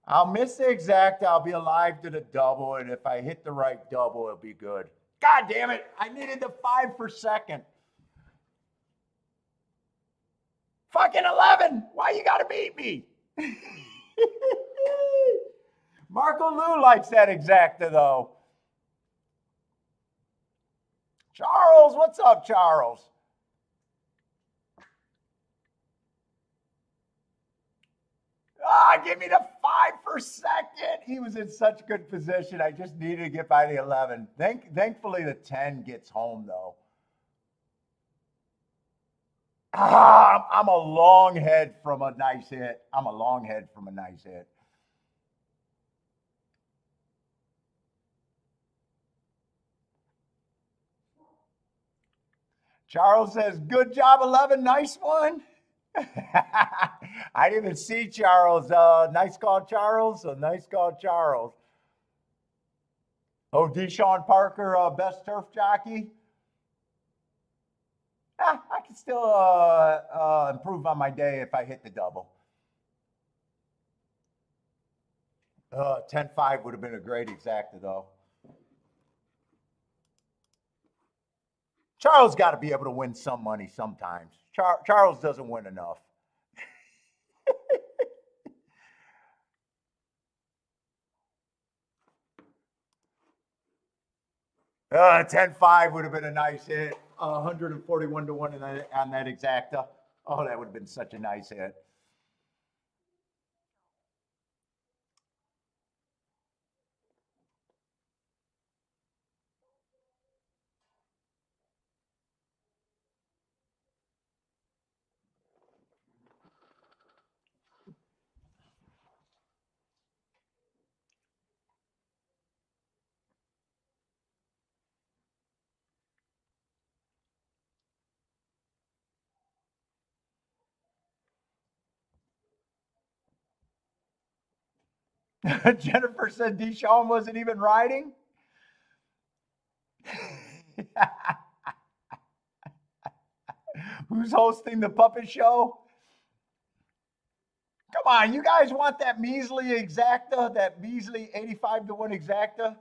I'll miss the exact. I'll be alive to the double, and if I hit the right double, it'll be good. God damn it. I needed the 5 for second. Fucking 11. Why you got to beat me? Marco Lou likes that exacta, though. Charles, what's up, Charles? Give me the 5 for second. He was in such good position. I just needed to get by the 11. Thankfully, the 10 gets home, though. I'm a long head from a nice hit. Charles says, good job, 11. Nice one. I didn't even see Charles. Nice call, Charles. Nice call, Charles. Oh, Deshaun Parker, best turf jockey. I can still improve on my day if I hit the double. 10-5 would have been a great exacta, though. Charles got to be able to win some money sometimes. Charles doesn't win enough. 10-5 would have been a nice hit. 141 to 1 on that exacta. Oh, that would have been such a nice hit. Jennifer said Deshaun wasn't even riding. Who's hosting the puppet show? Come on, you guys want that measly exacta, that measly 85 to 1 exacta?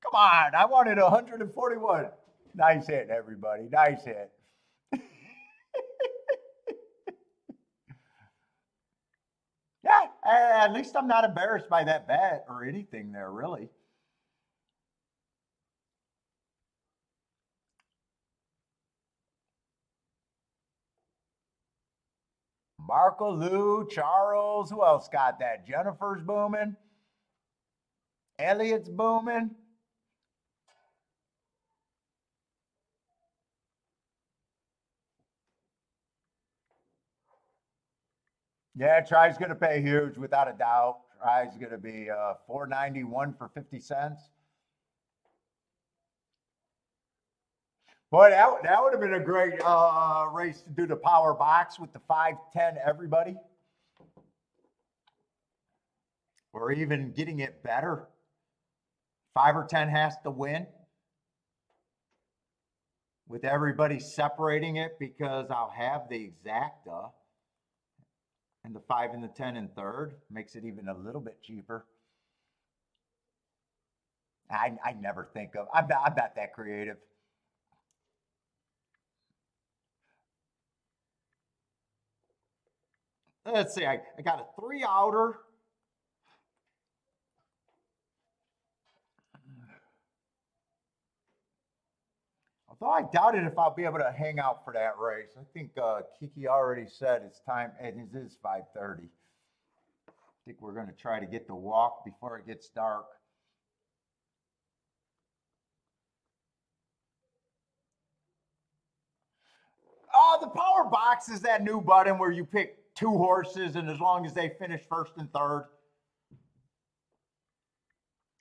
Come on, I wanted 141. Nice hit, everybody. Nice hit. Yeah, at least I'm not embarrassed by that bet or anything there, really. Marco, Lou, Charles, who else got that? Jennifer's booming. Elliot's booming. Yeah, Try's going to pay huge without a doubt. Try's going to be $4.91 for 50 cents. Boy, that would have been a great race to do the power box with the 5-10 everybody. Or even getting it better. 5 or 10 has to win. With everybody separating it because I'll have the exacta. And the 5 and the 10 in third makes it even a little bit cheaper. I never think of, I'm not that creative. let's see, I got a 3 outer. Although I doubted if I'll be able to hang out for that race. I think Kiki already said it's time, and it is 5:30. I think we're going to try to get the walk before it gets dark. The power box is that new button where you pick 2 horses, and as long as they finish first and third.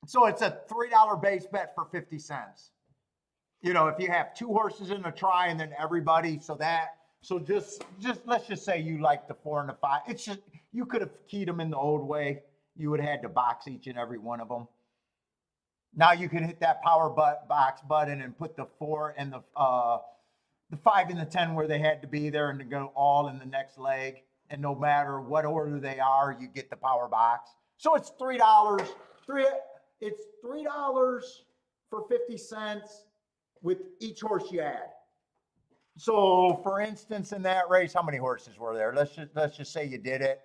So it's a $3 base bet for 50 cents. You know, if you have 2 horses in the try and then everybody, so just let's just say you like the 4 and the 5. It's just, you could have keyed them in the old way. You would have had to box each and every one of them. Now you can hit that power box button and put the 4 and the 5 and the 10 where they had to be there and to go all in the next leg. And no matter what order they are, you get the power box. So it's $3. It's $3 for 50 cents with each horse you add. So for instance, in that race, how many horses were there? Let's just say you did it.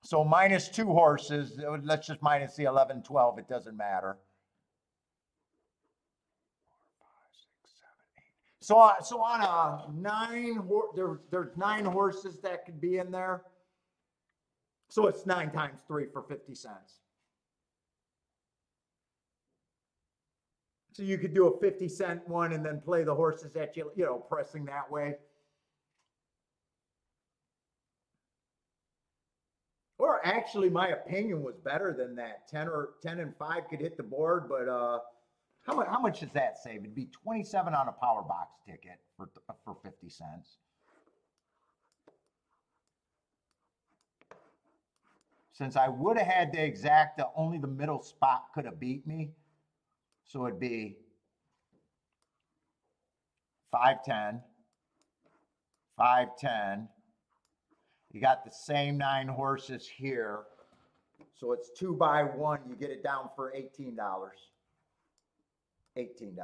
So minus 2 horses, let's just minus the 11, 12, it doesn't matter. So on a 9, there's 9 horses that could be in there. So it's 9 times 3 for 50 cents. So you could do a 50-cent one and then play the horses that you know, pressing that way. Or actually, my opinion was better than that. 10 and 5 could hit the board, but how much does that save? It'd be 27 on a power box ticket for 50 cents. Since I would have had the exacta, only the middle spot could have beat me. So it'd be 5-10, 5-10. You got the same 9 horses here. So it's 2 by 1. You get it down for $18. $18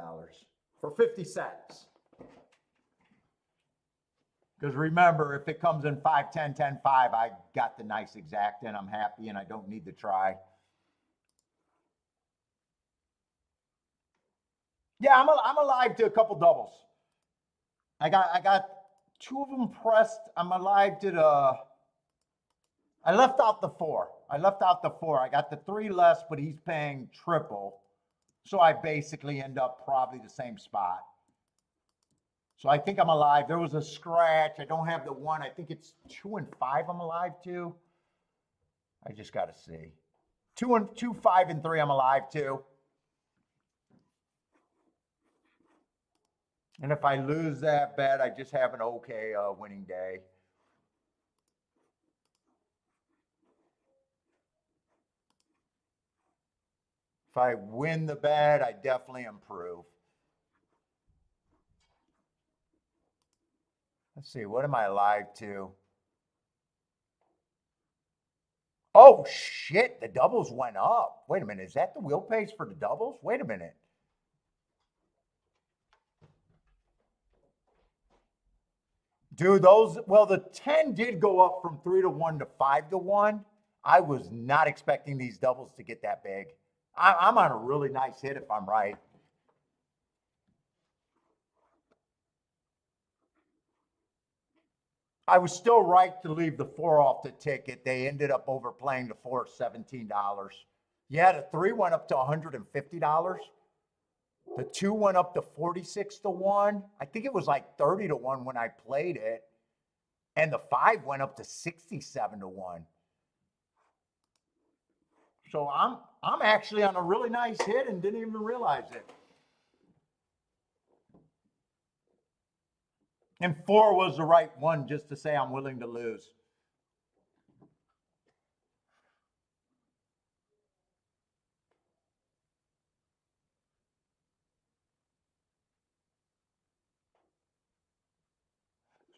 for 50 cents. Because remember, if it comes in 5-10, 10-5, I got the nice exact and I'm happy and I don't need to try. Yeah, I'm alive to a couple doubles. I got 2 of them pressed. I'm alive to the. I left out the 4. I got the 3 less, but he's paying triple. So I basically end up probably the same spot. So I think I'm alive. There was a scratch. I don't have the 1. I think it's 2 and 5 I'm alive to. I just got to see. 2, 5, and 3 I'm alive to. And if I lose that bet, I just have an okay winning day. If I win the bet, I definitely improve. Let's see, what am I alive to? Oh, shit, the doubles went up. Wait a minute, is that the wheel pace for the doubles? Wait a minute. Dude, the 10 did go up from 3 to 1 to 5 to 1. I was not expecting these doubles to get that big. I'm on a really nice hit if I'm right. I was still right to leave the 4 off the ticket. They ended up overplaying the 4, $17. Yeah, the 3 went up to $150. The 2 went up to 46 to 1. I think it was like 30 to 1 when I played it. And the 5 went up to 67 to 1. So I'm actually on a really nice hit and didn't even realize it. And 4 was the right one just to say I'm willing to lose.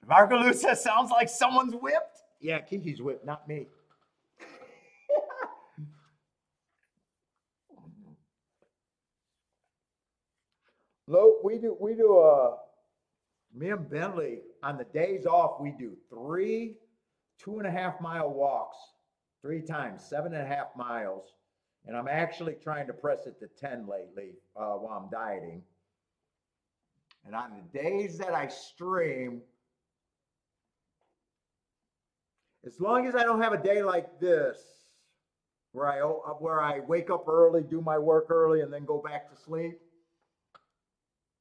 Marco Lou says, sounds like someone's whipped. Yeah, Kiki's whipped, not me. Lo, we do Me and Bentley, on the days off, we do three 2.5 mile walks, 3 times, 7.5 miles. And I'm actually trying to press it to 10 lately while I'm dieting. And on the days that I stream, as long as I don't have a day like this, where I wake up early, do my work early, and then go back to sleep,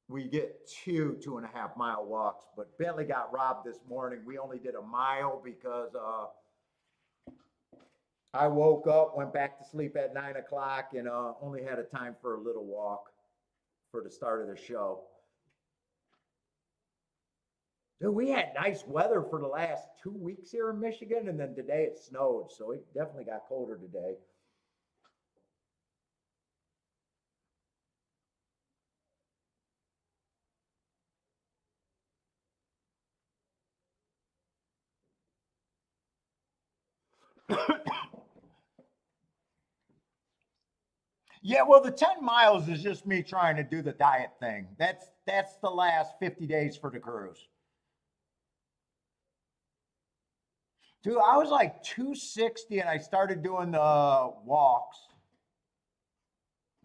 we get 2.5 mile walks. But Bentley got robbed this morning. We only did a mile because I woke up, went back to sleep at 9 o'clock, and only had a time for a little walk for the start of the show. Dude, we had nice weather for the last 2 weeks here in Michigan, and then today it snowed, so it definitely got colder today. Yeah, well, the 10 miles is just me trying to do the diet thing. That's the last 50 days for the cruise. Dude, I was like 260 and I started doing the walks.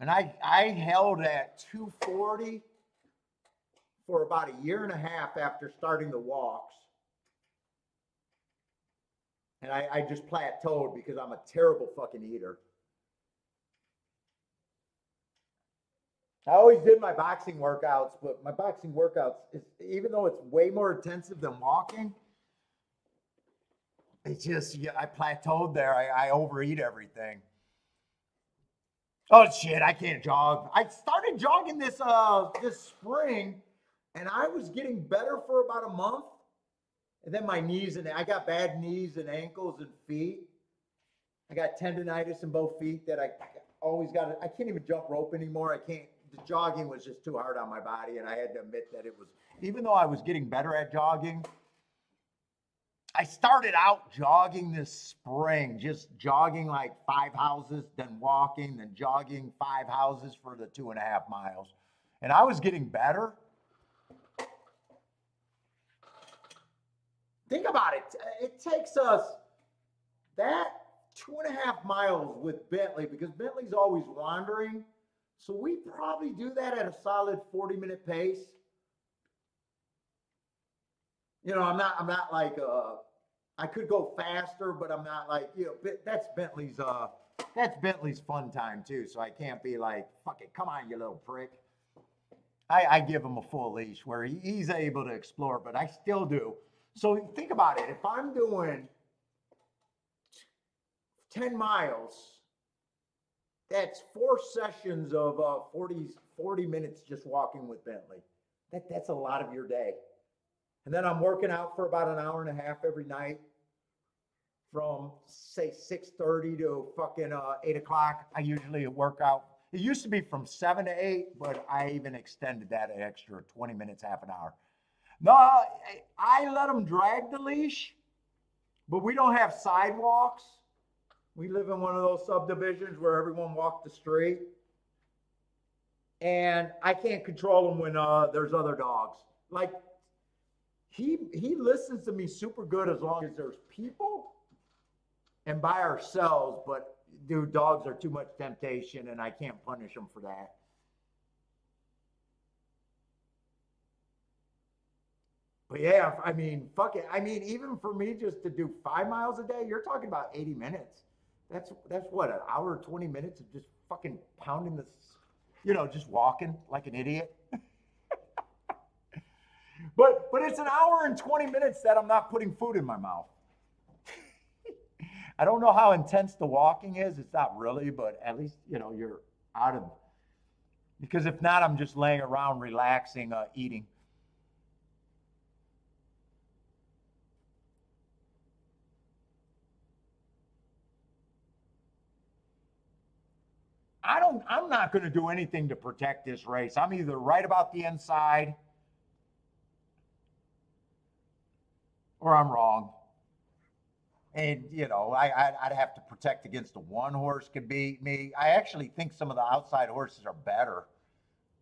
And I held at 240 for about a year and a half after starting the walks. And I just plateaued because I'm a terrible fucking eater. I always did my boxing workouts, but my boxing workouts, even though it's way more intensive than walking, it's just, yeah, I plateaued there. I overeat everything. Oh shit, I can't jog. I started jogging this spring, and I was getting better for about a month. And then my knees, and I got bad knees and ankles and feet. I got tendonitis in both feet that I always got. I can't even jump rope anymore. I can't. The jogging was just too hard on my body, and I had to admit that it was. Even though I was getting better at jogging, I started out jogging this spring, just jogging like 5 houses, then walking, then jogging 5 houses for the 2.5 miles, and I was getting better. Think about it. It takes us that 2.5 miles with Bentley because Bentley's always wandering. So we probably do that at a solid 40-minute pace. I'm not like I could go faster, but I'm not like, that's Bentley's fun time too. So I can't be like, fuck it, come on, you little prick. I give him a full leash where he's able to explore, but I still do. So think about it. If I'm doing 10 miles, that's 4 sessions of 40 minutes just walking with Bentley. That's a lot of your day. And then I'm working out for about an hour and a half every night from say 6:30 to fucking 8 o'clock. I usually work out. It used to be from 7 to 8, but I even extended that an extra 20 minutes, half an hour. No, I let them drag the leash, but we don't have sidewalks. We live in one of those subdivisions where everyone walks the street. And I can't control them when there's other dogs. Like, he listens to me super good as long as there's people and by ourselves. But, dude, dogs are too much temptation, and I can't punish them for that. But yeah, I mean, fuck it. I mean, even for me just to do 5 miles a day, you're talking about 80 minutes. That's what, an hour, 20 minutes of just fucking pounding this, just walking like an idiot. But it's an hour and 20 minutes that I'm not putting food in my mouth. I don't know how intense the walking is. It's not really, but at least, you're out of, because if not, I'm just laying around relaxing, eating. I'm not going to do anything to protect this race. I'm either right about the inside or I'm wrong. And, I'd have to protect against the one horse could beat me. I actually think some of the outside horses are better.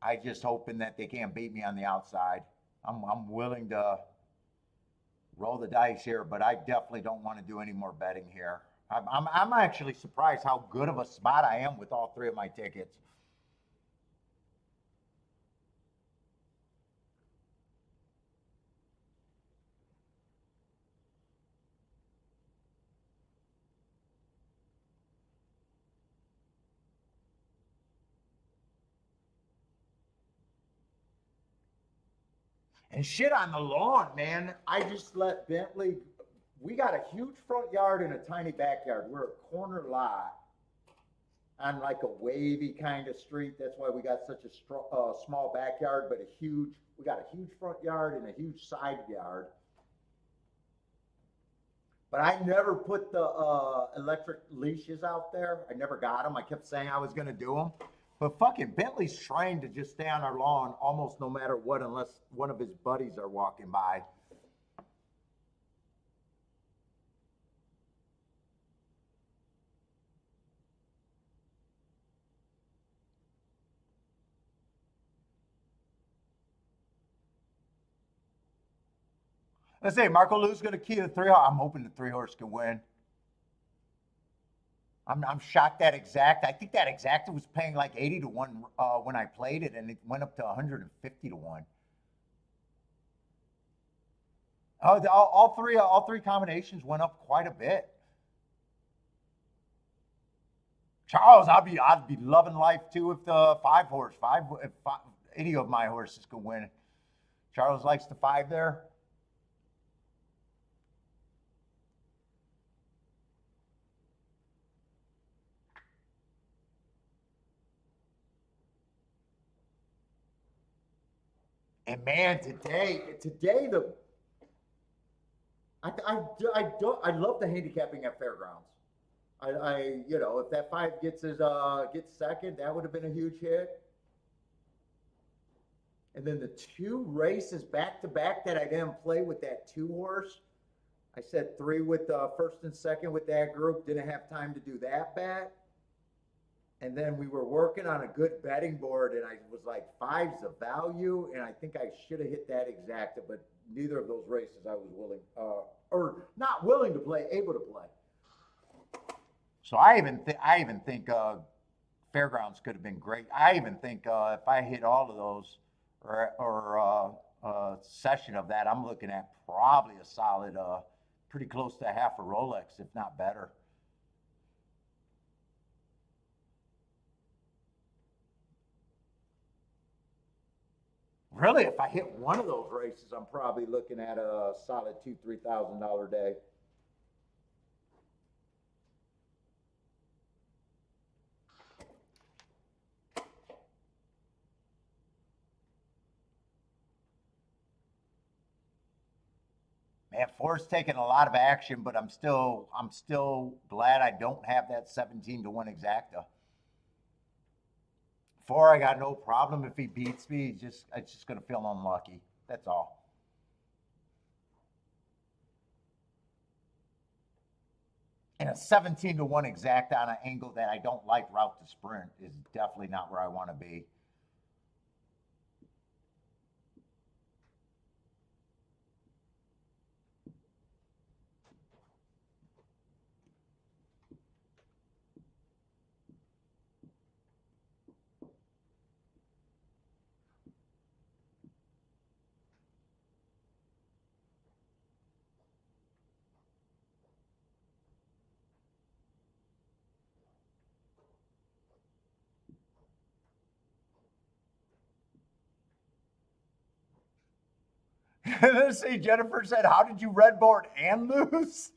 I just hoping that they can't beat me on the outside. I'm willing to roll the dice here, but I definitely don't want to do any more betting here. I'm actually surprised how good of a spot I am with all three of my tickets. And shit on the lawn, man. I just let Bentley. We got a huge front yard and a tiny backyard. We're a corner lot on like a wavy kind of street. That's why we got such a small backyard, but a huge. We got a huge front yard and a huge side yard. But I never put the electric leashes out there. I never got them. I kept saying I was going to do them. But fucking Bentley's trained to just stay on our lawn almost no matter what, unless one of his buddies are walking by. Let's say Marco Lou's going to key the three horse. I'm hoping the three horse can win. I'm shocked that exact. I think that exact was paying like 80 to 1 when I played it, and it went up to 150 to 1. Oh, all three combinations went up quite a bit. Charles, I'd be loving life too if the if any of my horses could win. Charles likes the 5 there. And man, today I love the handicapping at fairgrounds. You know, if that 5 gets second, that would have been a huge hit. And then the 2 races back to back that I didn't play with that 2 horse. I said 3 with first and second with that group. Didn't have time to do that bet. And then we were working on a good betting board, and I was like, 5's a value, and I think I should have hit that exacta, but neither of those races I was willing, or not willing to play, able to play. So I even think fairgrounds could have been great. I even think if I hit all of those, or session of that, I'm looking at probably a solid, pretty close to half a Rolex, if not better. Really, if I hit one of those races, I'm probably looking at a solid $2,000-3,000 day. Man, 4's taking a lot of action, but I'm still glad I don't have that 17 to 1 exacta. 4, I got no problem if he beats me. It's just gonna feel unlucky. That's all. And a 17 to 1 exacta on an angle that I don't like route to sprint is definitely not where I want to be. Let's see, Jennifer said, how did you red board and lose?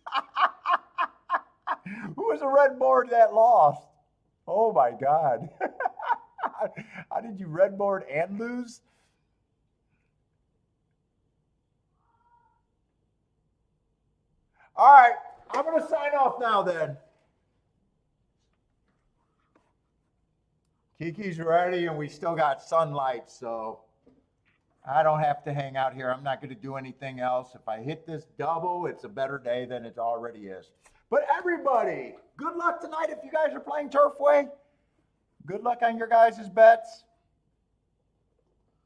Who was a red board that lost? Oh my God. How did you red board and lose? All right, I'm going to sign off now then. Kiki's ready and we still got sunlight, so I don't have to hang out here. I'm not going to do anything else. If I hit this double, it's a better day than it already is. But everybody, good luck tonight if you guys are playing Turfway. Good luck on your guys' bets.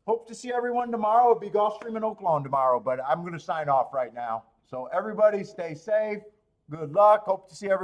Hope to see everyone tomorrow. It'll be Gulfstream and Oaklawn tomorrow, but I'm going to sign off right now. So everybody stay safe. Good luck. Hope to see everyone.